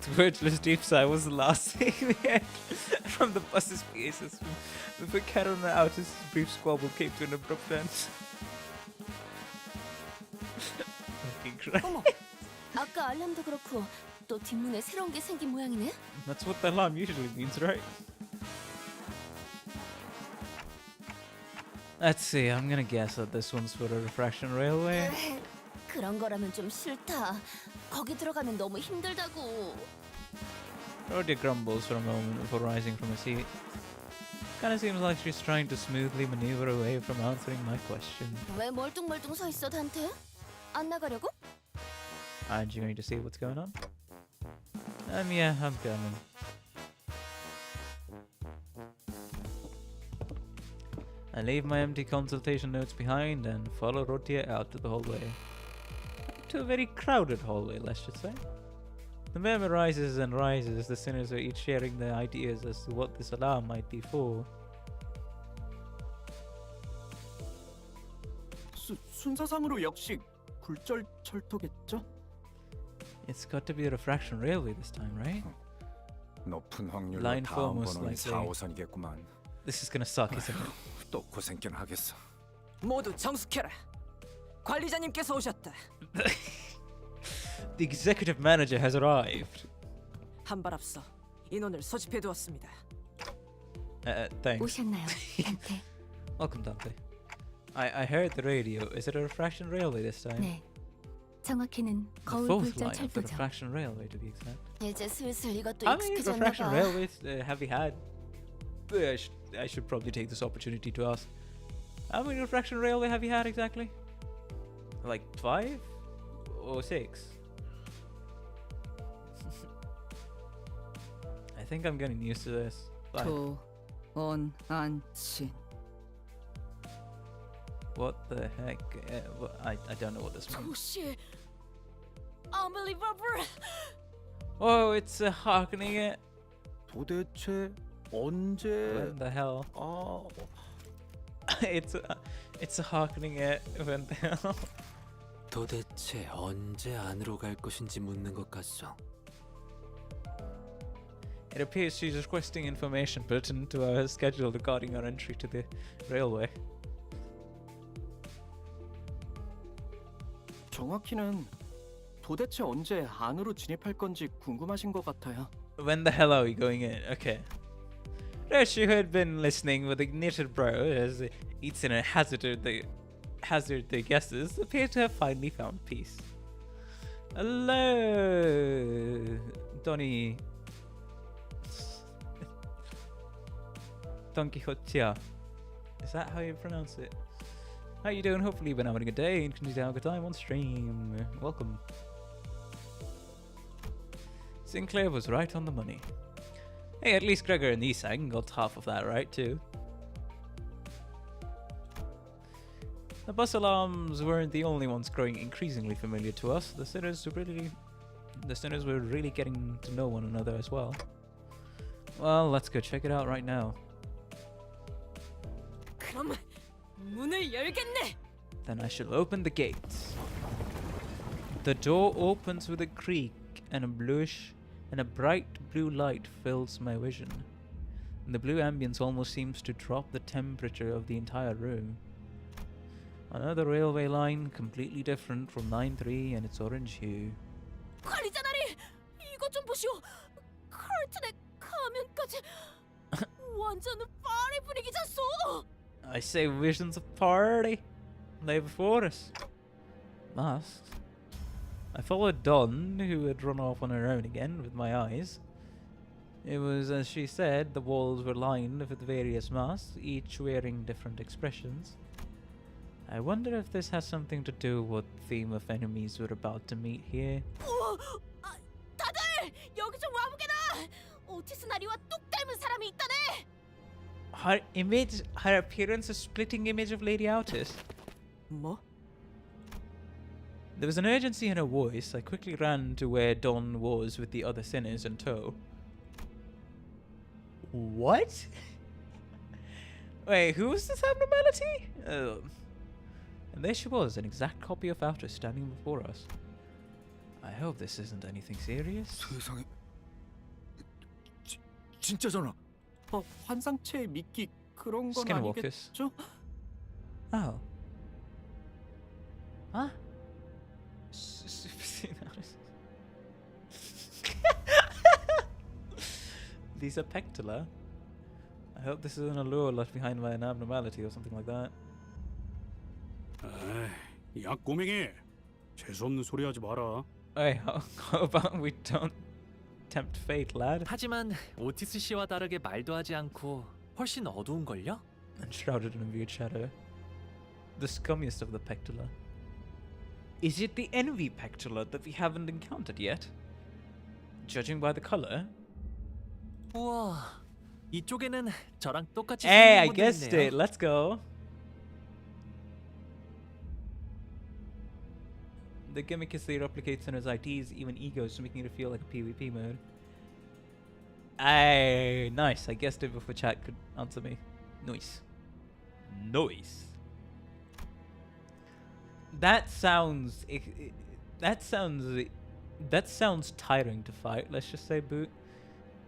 The wordless deep sigh was the last thing we heard from the bus's PA system. Before Caron and Altus' brief squabble came to an abrupt end. 어머, 아까 알람도 그렇고 또 뒷문에 새로운 게 생긴 모양이네? That's what the alarm usually means, right? Let's see, I'm gonna guess that this one's for a refraction railway. 그런 거라면 좀 싫다. 거기 들어가면 너무 힘들다고. Rodia grumbles for a moment before rising from her seat. Kinda seems like she's trying to smoothly maneuver away from answering my question. 왜 멀뚱멀뚱 서 있어, 단테? 안 나가려고? Aren't you going to see what's going on? Yeah, I'm coming. I leave my empty consultation notes behind and follow Rotia out to the hallway. To a very crowded hallway, let's just say. The murmur rises and rises. The sinners are each sharing their ideas as to what this alarm might be for. 순서상으로 역시 굴절 철도겠죠? It's got to be a refraction railway this time, right? 높은 확률로 Line 다음 four most 번호는 likely. 4호선이겠구만. This is gonna suck, isn't it? 또 고생긴 하겠어. 모두 정숙해라. 관리자님께서 오셨다. The executive manager has arrived. 한 발 앞서 인원을 소집해 두었습니다. Thanks. 오셨나요, 단테? Welcome, Dante. I heard the radio. Is it a refraction railway this time? 네. 정확히는 The 거울 fourth 굴절 line of the 철도죠. refraction railway, to be exact. 이제 슬슬 이것도 How many 익숙해졌나 refraction 봐. railways have we had? I should probably take this opportunity to ask. How many refraction railway have you had exactly? Like 5 or 6? I think I'm getting used to this. 도언안친. What the heck? I don't know what this means. 도시. Unbelievable. Oh, it's hearkening it. 도대체 언제? When the hell? It's hearkening it. When the hell? 도대체 언제 안으로 갈 것인지 묻는 것 같소. It appears she's requesting information pertinent to our schedule regarding our entry to the railway. 정확히는 도대체 언제 안으로 진입할 건지 궁금하신 것 같아요. When the hell are we going in? Okay. She who had been listening with a knitted brow as Ethan and hazard the guesses appeared to have finally found peace. Hello, Donny. Don Quixote. Is that how you pronounce it? How you doing? Hopefully you've been having a good day and continue to have a good time on stream. Welcome. Sinclair was right on the money. Hey, at least Gregor and Isang got half of that right too. The bus alarms weren't the only ones growing increasingly familiar to us. The sinners were really getting to know one another as well. Well, let's go check it out right now. 그럼 문을 열겠네. Then I shall open the gates. The door opens with a creak and a bright blue light fills my vision. And the blue ambience almost seems to drop the temperature of the entire room. Another railway line, completely different from 9-3 and its orange hue. 관리자 나리, 이것 좀 보시오. 커튼에 가면까지 완전 파리 분위기잖소. I say visions of party lay before us. Masks. I followed Dawn, who had run off on her own again, with my eyes. It was, as she said, the walls were lined with various masks, each wearing different expressions. I wonder if this has something to do with the theme of enemies we're about to meet here. 우와, 다들 여기 좀 와보게나. 오티스 나리와 똑 닮은 사람이 있다네. Her appearance a splitting image of Lady Autis. 뭐? There was an urgency in her voice. I quickly ran to where Dawn was with the other sinners in tow. What? Wait, who was this abnormality? And there she was, an exact copy of Autis standing before us. I hope this isn't anything serious. 세상에, 진짜잖아. 환상체 미끼 그런 건 Skinwalkers. 아니겠죠? Oh. Huh? These are pectula. I hope this isn't a lure left behind by an abnormality or something like that. 야 꼬맹이, 재수없는 소리 하지 마라. Hey, how about we don't tempt fate, lad? 하지만 오티스 씨와 다르게 말도 하지 않고 훨씬 어두운 걸요? Enshrouded in a weird shadow. The scummiest of the pectula. Is it the envy pectula that we haven't encountered yet? Judging by the color. 우와, 이쪽에는 저랑 똑같이 Hey, I 생긴 분도 guessed 있네요. it. Let's go. The gimmick is that he replicates in his IDs, even egos, making it feel like a PvP mode. Ay, nice. I guessed it before chat could answer me. Nice. Nice. That sounds... That sounds tiring to fight, let's just say, Boot.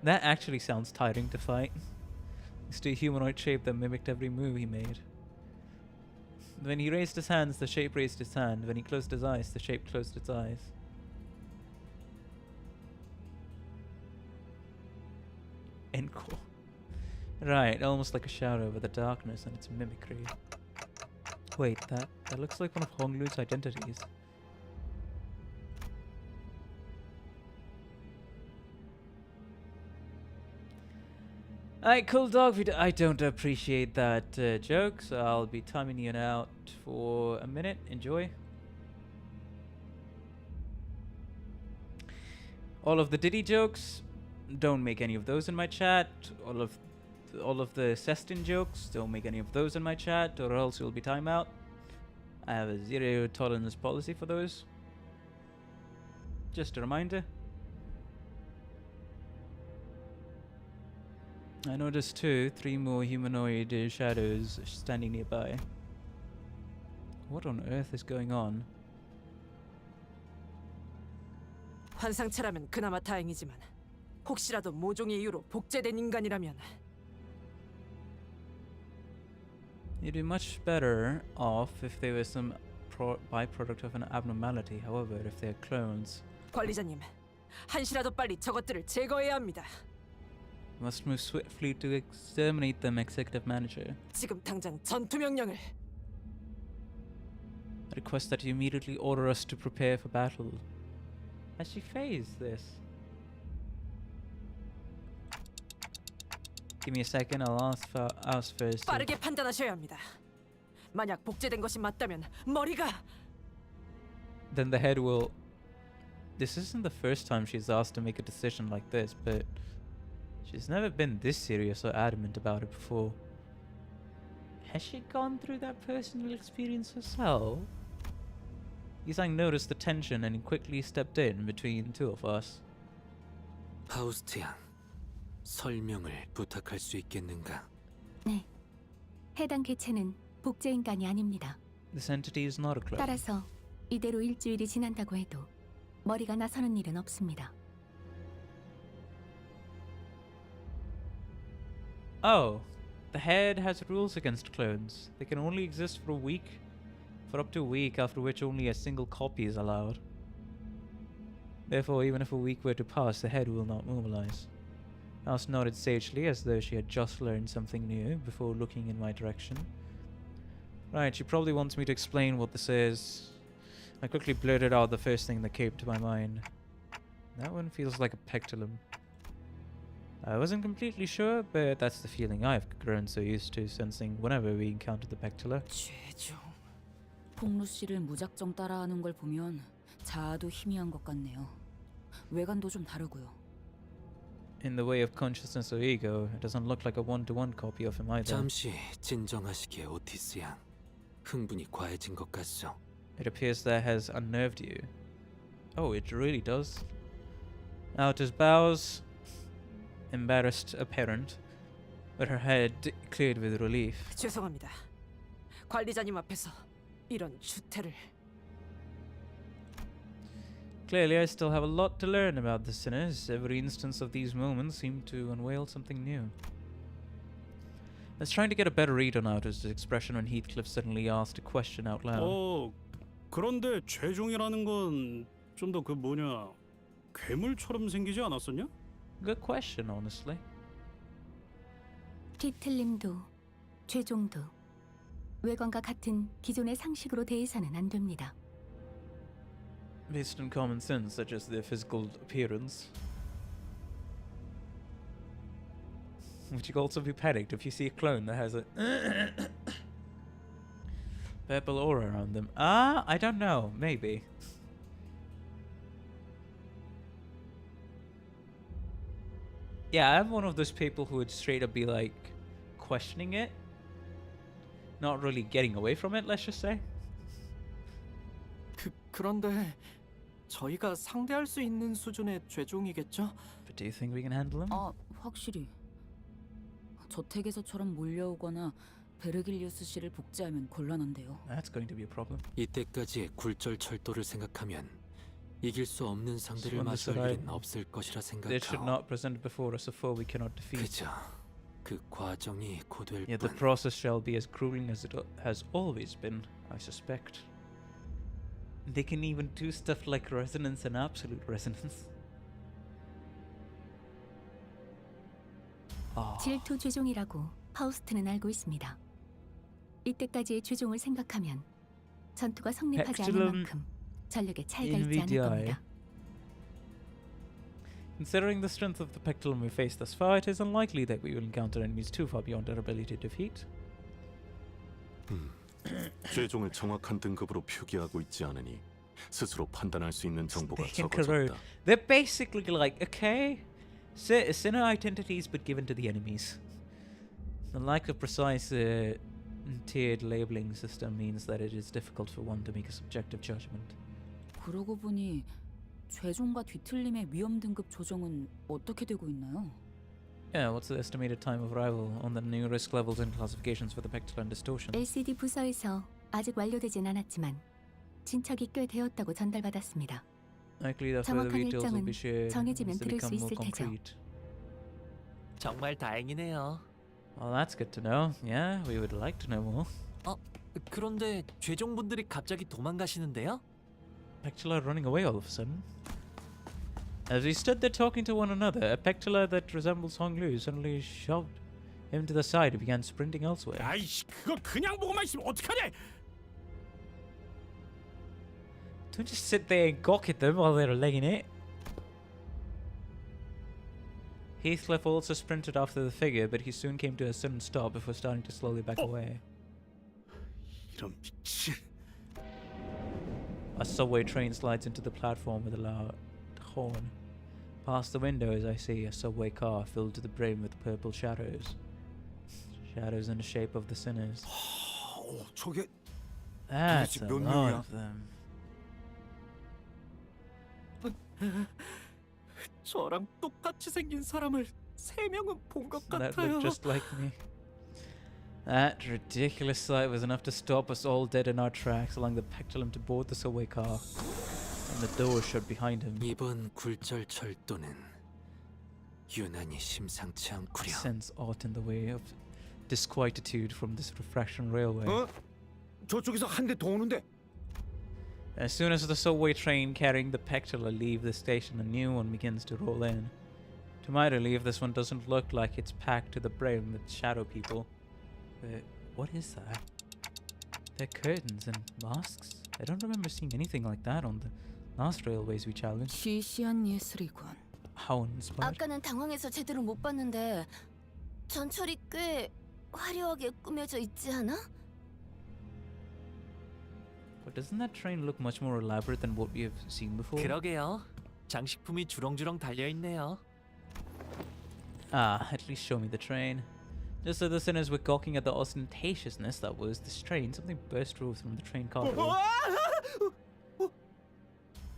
That actually sounds tiring to fight. It's a humanoid shape that mimicked every move he made. When he raised his hands, the shape raised his hand. When he closed his eyes, the shape closed its eyes. Encore. Right, almost like a shadow over the darkness and its mimicry. Wait, that looks like one of Honglu's identities. Alright, cool dog. I don't appreciate that joke, so I'll be timing you out for a minute. Enjoy. All of the Diddy jokes, don't make any of those in my chat. All of the Sestin jokes, don't make any of those in my chat, or else you'll be timeout. I have a zero tolerance policy for those. Just a reminder. I noticed 3 more humanoid shadows standing nearby. What on earth is going on? 환상체라면 그나마 다행이지만 혹시라도 모종의 이유로 복제된 인간이라면 You'd be much better off if they were some byproduct of an abnormality. However, if they're clones, 관리자님, 한시라도 빨리 저것들을 제거해야 합니다. you must move swiftly to exterminate them, Executive Manager. 지금 당장 전투 명령을. I request that you immediately order us to prepare for battle. Has she phased this? Give me a second, I'll ask first. 빠르게 판단하셔야 합니다. 만약 복제된 것이 맞다면 머리가. Then the head will... This isn't the first time she's asked to make a decision like this, but she's never been this serious or adamant about it before. Has she gone through that personal experience herself? Yisang noticed the tension and he quickly stepped in between the two of us. 파우스트 양, 설명을 부탁할 수 있겠는가? 네. 해당 개체는 복제 인간이 아닙니다. This entity is not a clone. 따라서 이대로 일주일이 지난다고 해도 머리가 나서는 일은 없습니다. Oh, the head has rules against clones. They can only exist for up to a week, after which only a single copy is allowed. Therefore, even if a week were to pass, the head will not mobilize. Mouse nodded sagely, as though she had just learned something new, before looking in my direction. Right, she probably wants me to explain what this is. I quickly blurted out the first thing that came to my mind. That one feels like a pectolum. I wasn't completely sure, but that's the feeling I've grown so used to sensing whenever we encountered the pectola. 폭루 씨를 무작정 따라하는 걸 보면 자아도 희미한 것 같네요. 외관도 좀 다르고요. In the way of consciousness or ego, it doesn't look like a one-to-one copy of him either. 잠시 진정하시게, 오티스 양. 흥분이 과해진 것 같소. It appears that has unnerved you. Oh, it really does. Out his bows, embarrassed apparent, but her head cleared with relief. 죄송합니다. 관리자님 앞에서 이런 주태를. Clearly, I still have a lot to learn about the sinners. Every instance of these moments seemed to unveil something new. I was trying to get a better read on Outer's expression when Heathcliff suddenly asked a question out loud. 그런데 죄종이라는 건 좀 더 그 뭐냐 괴물처럼 생기지 않았었냐? Good question, honestly. 뒤틀림도, 죄종도 외관과 같은 기존의 상식으로 대해서는 안 됩니다. Based on common sense, such as their physical appearance. Would you also be panicked if you see a clone that has a purple aura around them? I don't know. Maybe. Yeah, I'm one of those people who would straight up be like questioning it, not really getting away from it. Let's just say. 그런데 저희가 상대할 수 있는 수준의 죄종이겠죠? But do you think we can handle him? 확실히. 저택에서처럼 몰려오거나 베르길리우스 씨를 복제하면 곤란한데요. That's going to be a problem. 이때까지의 굴절 철도를 생각하면 이길 수 없는 상대를 마주할 일은 없을 것이라 They should 생각하오. not present before us a foe we cannot defeat. 그저 그 과정이 고될 Yet the 뿐. process shall be as grueling as it has always been, I suspect. They can even do stuff like resonance and absolute resonance. 질투 죄종이라고 파우스트는 알고 있습니다. 이때까지의 죄종을 생각하면 전투가 성립하지 않을 만큼 전력에 차이가 있지 않을 겁니다. Considering the strength of the Pectolum we faced thus far, it is unlikely that we will encounter enemies too far beyond our ability to defeat. 죄종을 정확한 등급으로 표기하고 있지 않으니 스스로 판단할 수 있는 정보가 They can corrode. 적어졌다. They're basically like, okay, sinner identities but given to the enemies. The lack of precise tiered labeling system means that it is difficult for one to make a subjective judgment. 그러고 보니 죄종과 뒤틀림의 위험 등급 조정은 어떻게 되고 있나요? Yeah, what's the estimated time of arrival on the new risk levels and classifications for the Pectolum distortion? LCD 부서에서 아직 완료되진 않았지만 진척이 꽤 되었다고 전달받았습니다. Likely that further 정확한 details will 일정은 be shared 정해지면 as they 들을 수 become more 있을 테죠. concrete. 정말 다행이네요. Well, that's good to know. Yeah, we would like to know more. 그런데 죄종분들이 갑자기 도망가시는데요? Pectola running away all of a sudden. As we stood there talking to one another, a Pectola that resembles Hong Lu suddenly shoved him to the side and began sprinting elsewhere. 아이씨, 그거 그냥 보고만 있으면 어떡하냐? Don't just sit there and gawk at them while they're legging it. Heathcliff also sprinted after the figure, but he soon came to a sudden stop before starting to slowly back away. 이런 미친. A subway train slides into the platform with a loud horn. Past the window as I see a subway car filled to the brim with purple shadows. Shadows in the shape of the sinners. 저게 That's 도대체 a 몇 lot 명이야? of them. 저랑 똑같이 생긴 사람을 3명은 본 것 That 같아요. looked just like me. That ridiculous sight was enough to stop us all dead in our tracks, allowing the Pectolum to board the subway car. And the door shut behind him. 이번 굴절 철도는 유난히 심상치 I 않구려. sense aught in the way of disquietude from this refraction railway. 저쪽에서 한 대 더 오는데. As soon as the subway train carrying the Pectola leave the station, a new one begins to roll in. To my relief, this one doesn't look like it's packed to the brim with shadow people. But what is that? They're curtains and masks? I don't remember seeing anything like that on the last railways we challenged. 시시한 예술이군. How uninspired. 아까는 당황해서 제대로 못 봤는데 전철이 꽤 화려하게 꾸며져 있지 않아? But doesn't that train look much more elaborate than what we have seen before? 그러게요. 장식품이 주렁주렁 달려 있네요. Ah, at least show me the train. Just as the sinners were gawking at the ostentatiousness that was this train, something burst forth from the train corridor.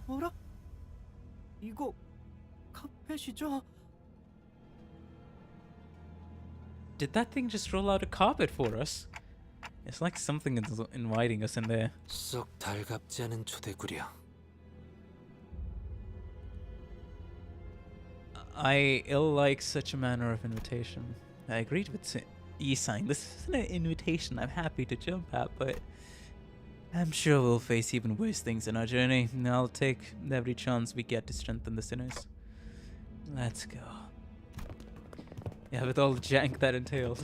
어라? 이거 카펫이죠? Did that thing just roll out a carpet for us? It's like something is inviting us in there. 썩 달갑지 않은 초대구려. I ill like such a manner of invitation. I agreed with E-Sign. This isn't an invitation I'm happy to jump at, but I'm sure we'll face even worse things in our journey. And I'll take every chance we get to strengthen the sinners. Let's go. Yeah, with all the jank that entailed.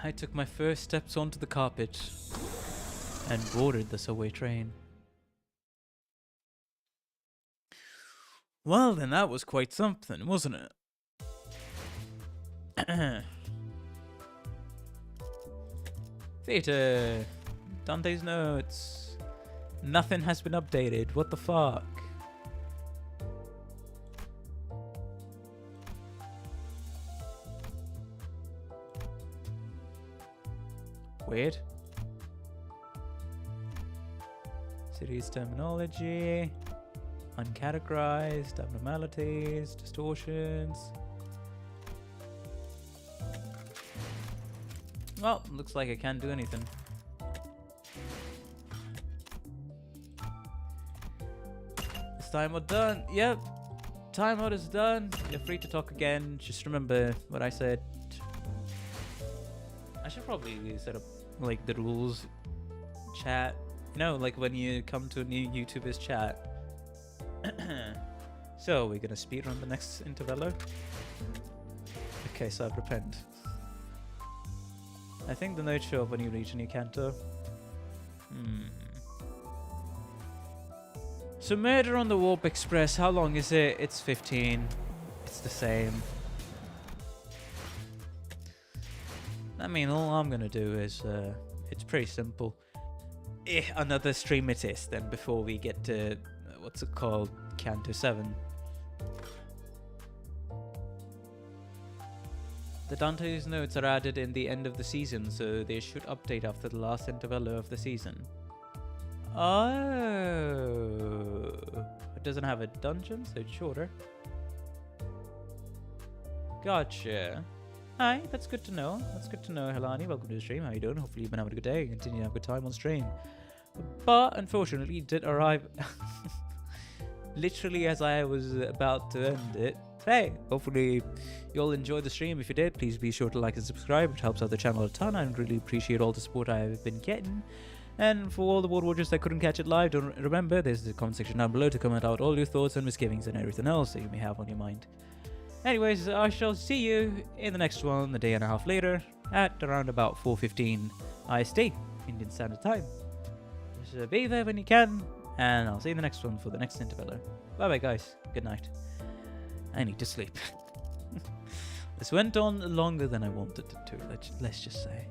I took my first steps onto the carpet and boarded the subway train. Well, then that was quite something, wasn't it? Theta, Dante's notes. Nothing has been updated. What the fuck? weird. Series terminology, uncategorized, abnormalities, distortions. Well, looks like I can't do anything. Is timeout done? Yep. Timeout is done. You're free to talk again. Just remember what I said. I should probably set up like the rules chat. You know, like when you come to a new YouTuber's chat. So we're gonna speedrun the next Intervello. Okay, so I repent. I think the notes show up when you reach a new canto. So Murder on the Warp Express, how long is it? It's 15. It's the same. I mean, all I'm gonna do is, it's pretty simple. Another stream it is then before we get to, what's it called? Canto 7. The Dante's notes are added in the end of the season, so they should update after the last Intervello of the season. Oh, it doesn't have a dungeon, so it's shorter. Gotcha. Hi, that's good to know. That's good to know, Helani. Welcome to the stream. How you doing? Hopefully you've been having a good day and continue to have a good time on stream. But unfortunately, it did arrive literally as I was about to end it. Hey, hopefully you all enjoyed the stream. If you did, please be sure to like and subscribe. It helps out the channel a ton. I really appreciate all the support I've been getting. And for all the World Watchers that couldn't catch it live, don't remember, there's the comment section down below to comment out all your thoughts and misgivings and everything else that you may have on your mind. Anyways, I shall see you in the next one a day and a half later at around about 4:15 IST, Indian Standard Time. Just be there when you can, and I'll see you in the next one for the next Intervello. Bye bye guys, good night. I need to sleep. This went on longer than I wanted it to, let's just say.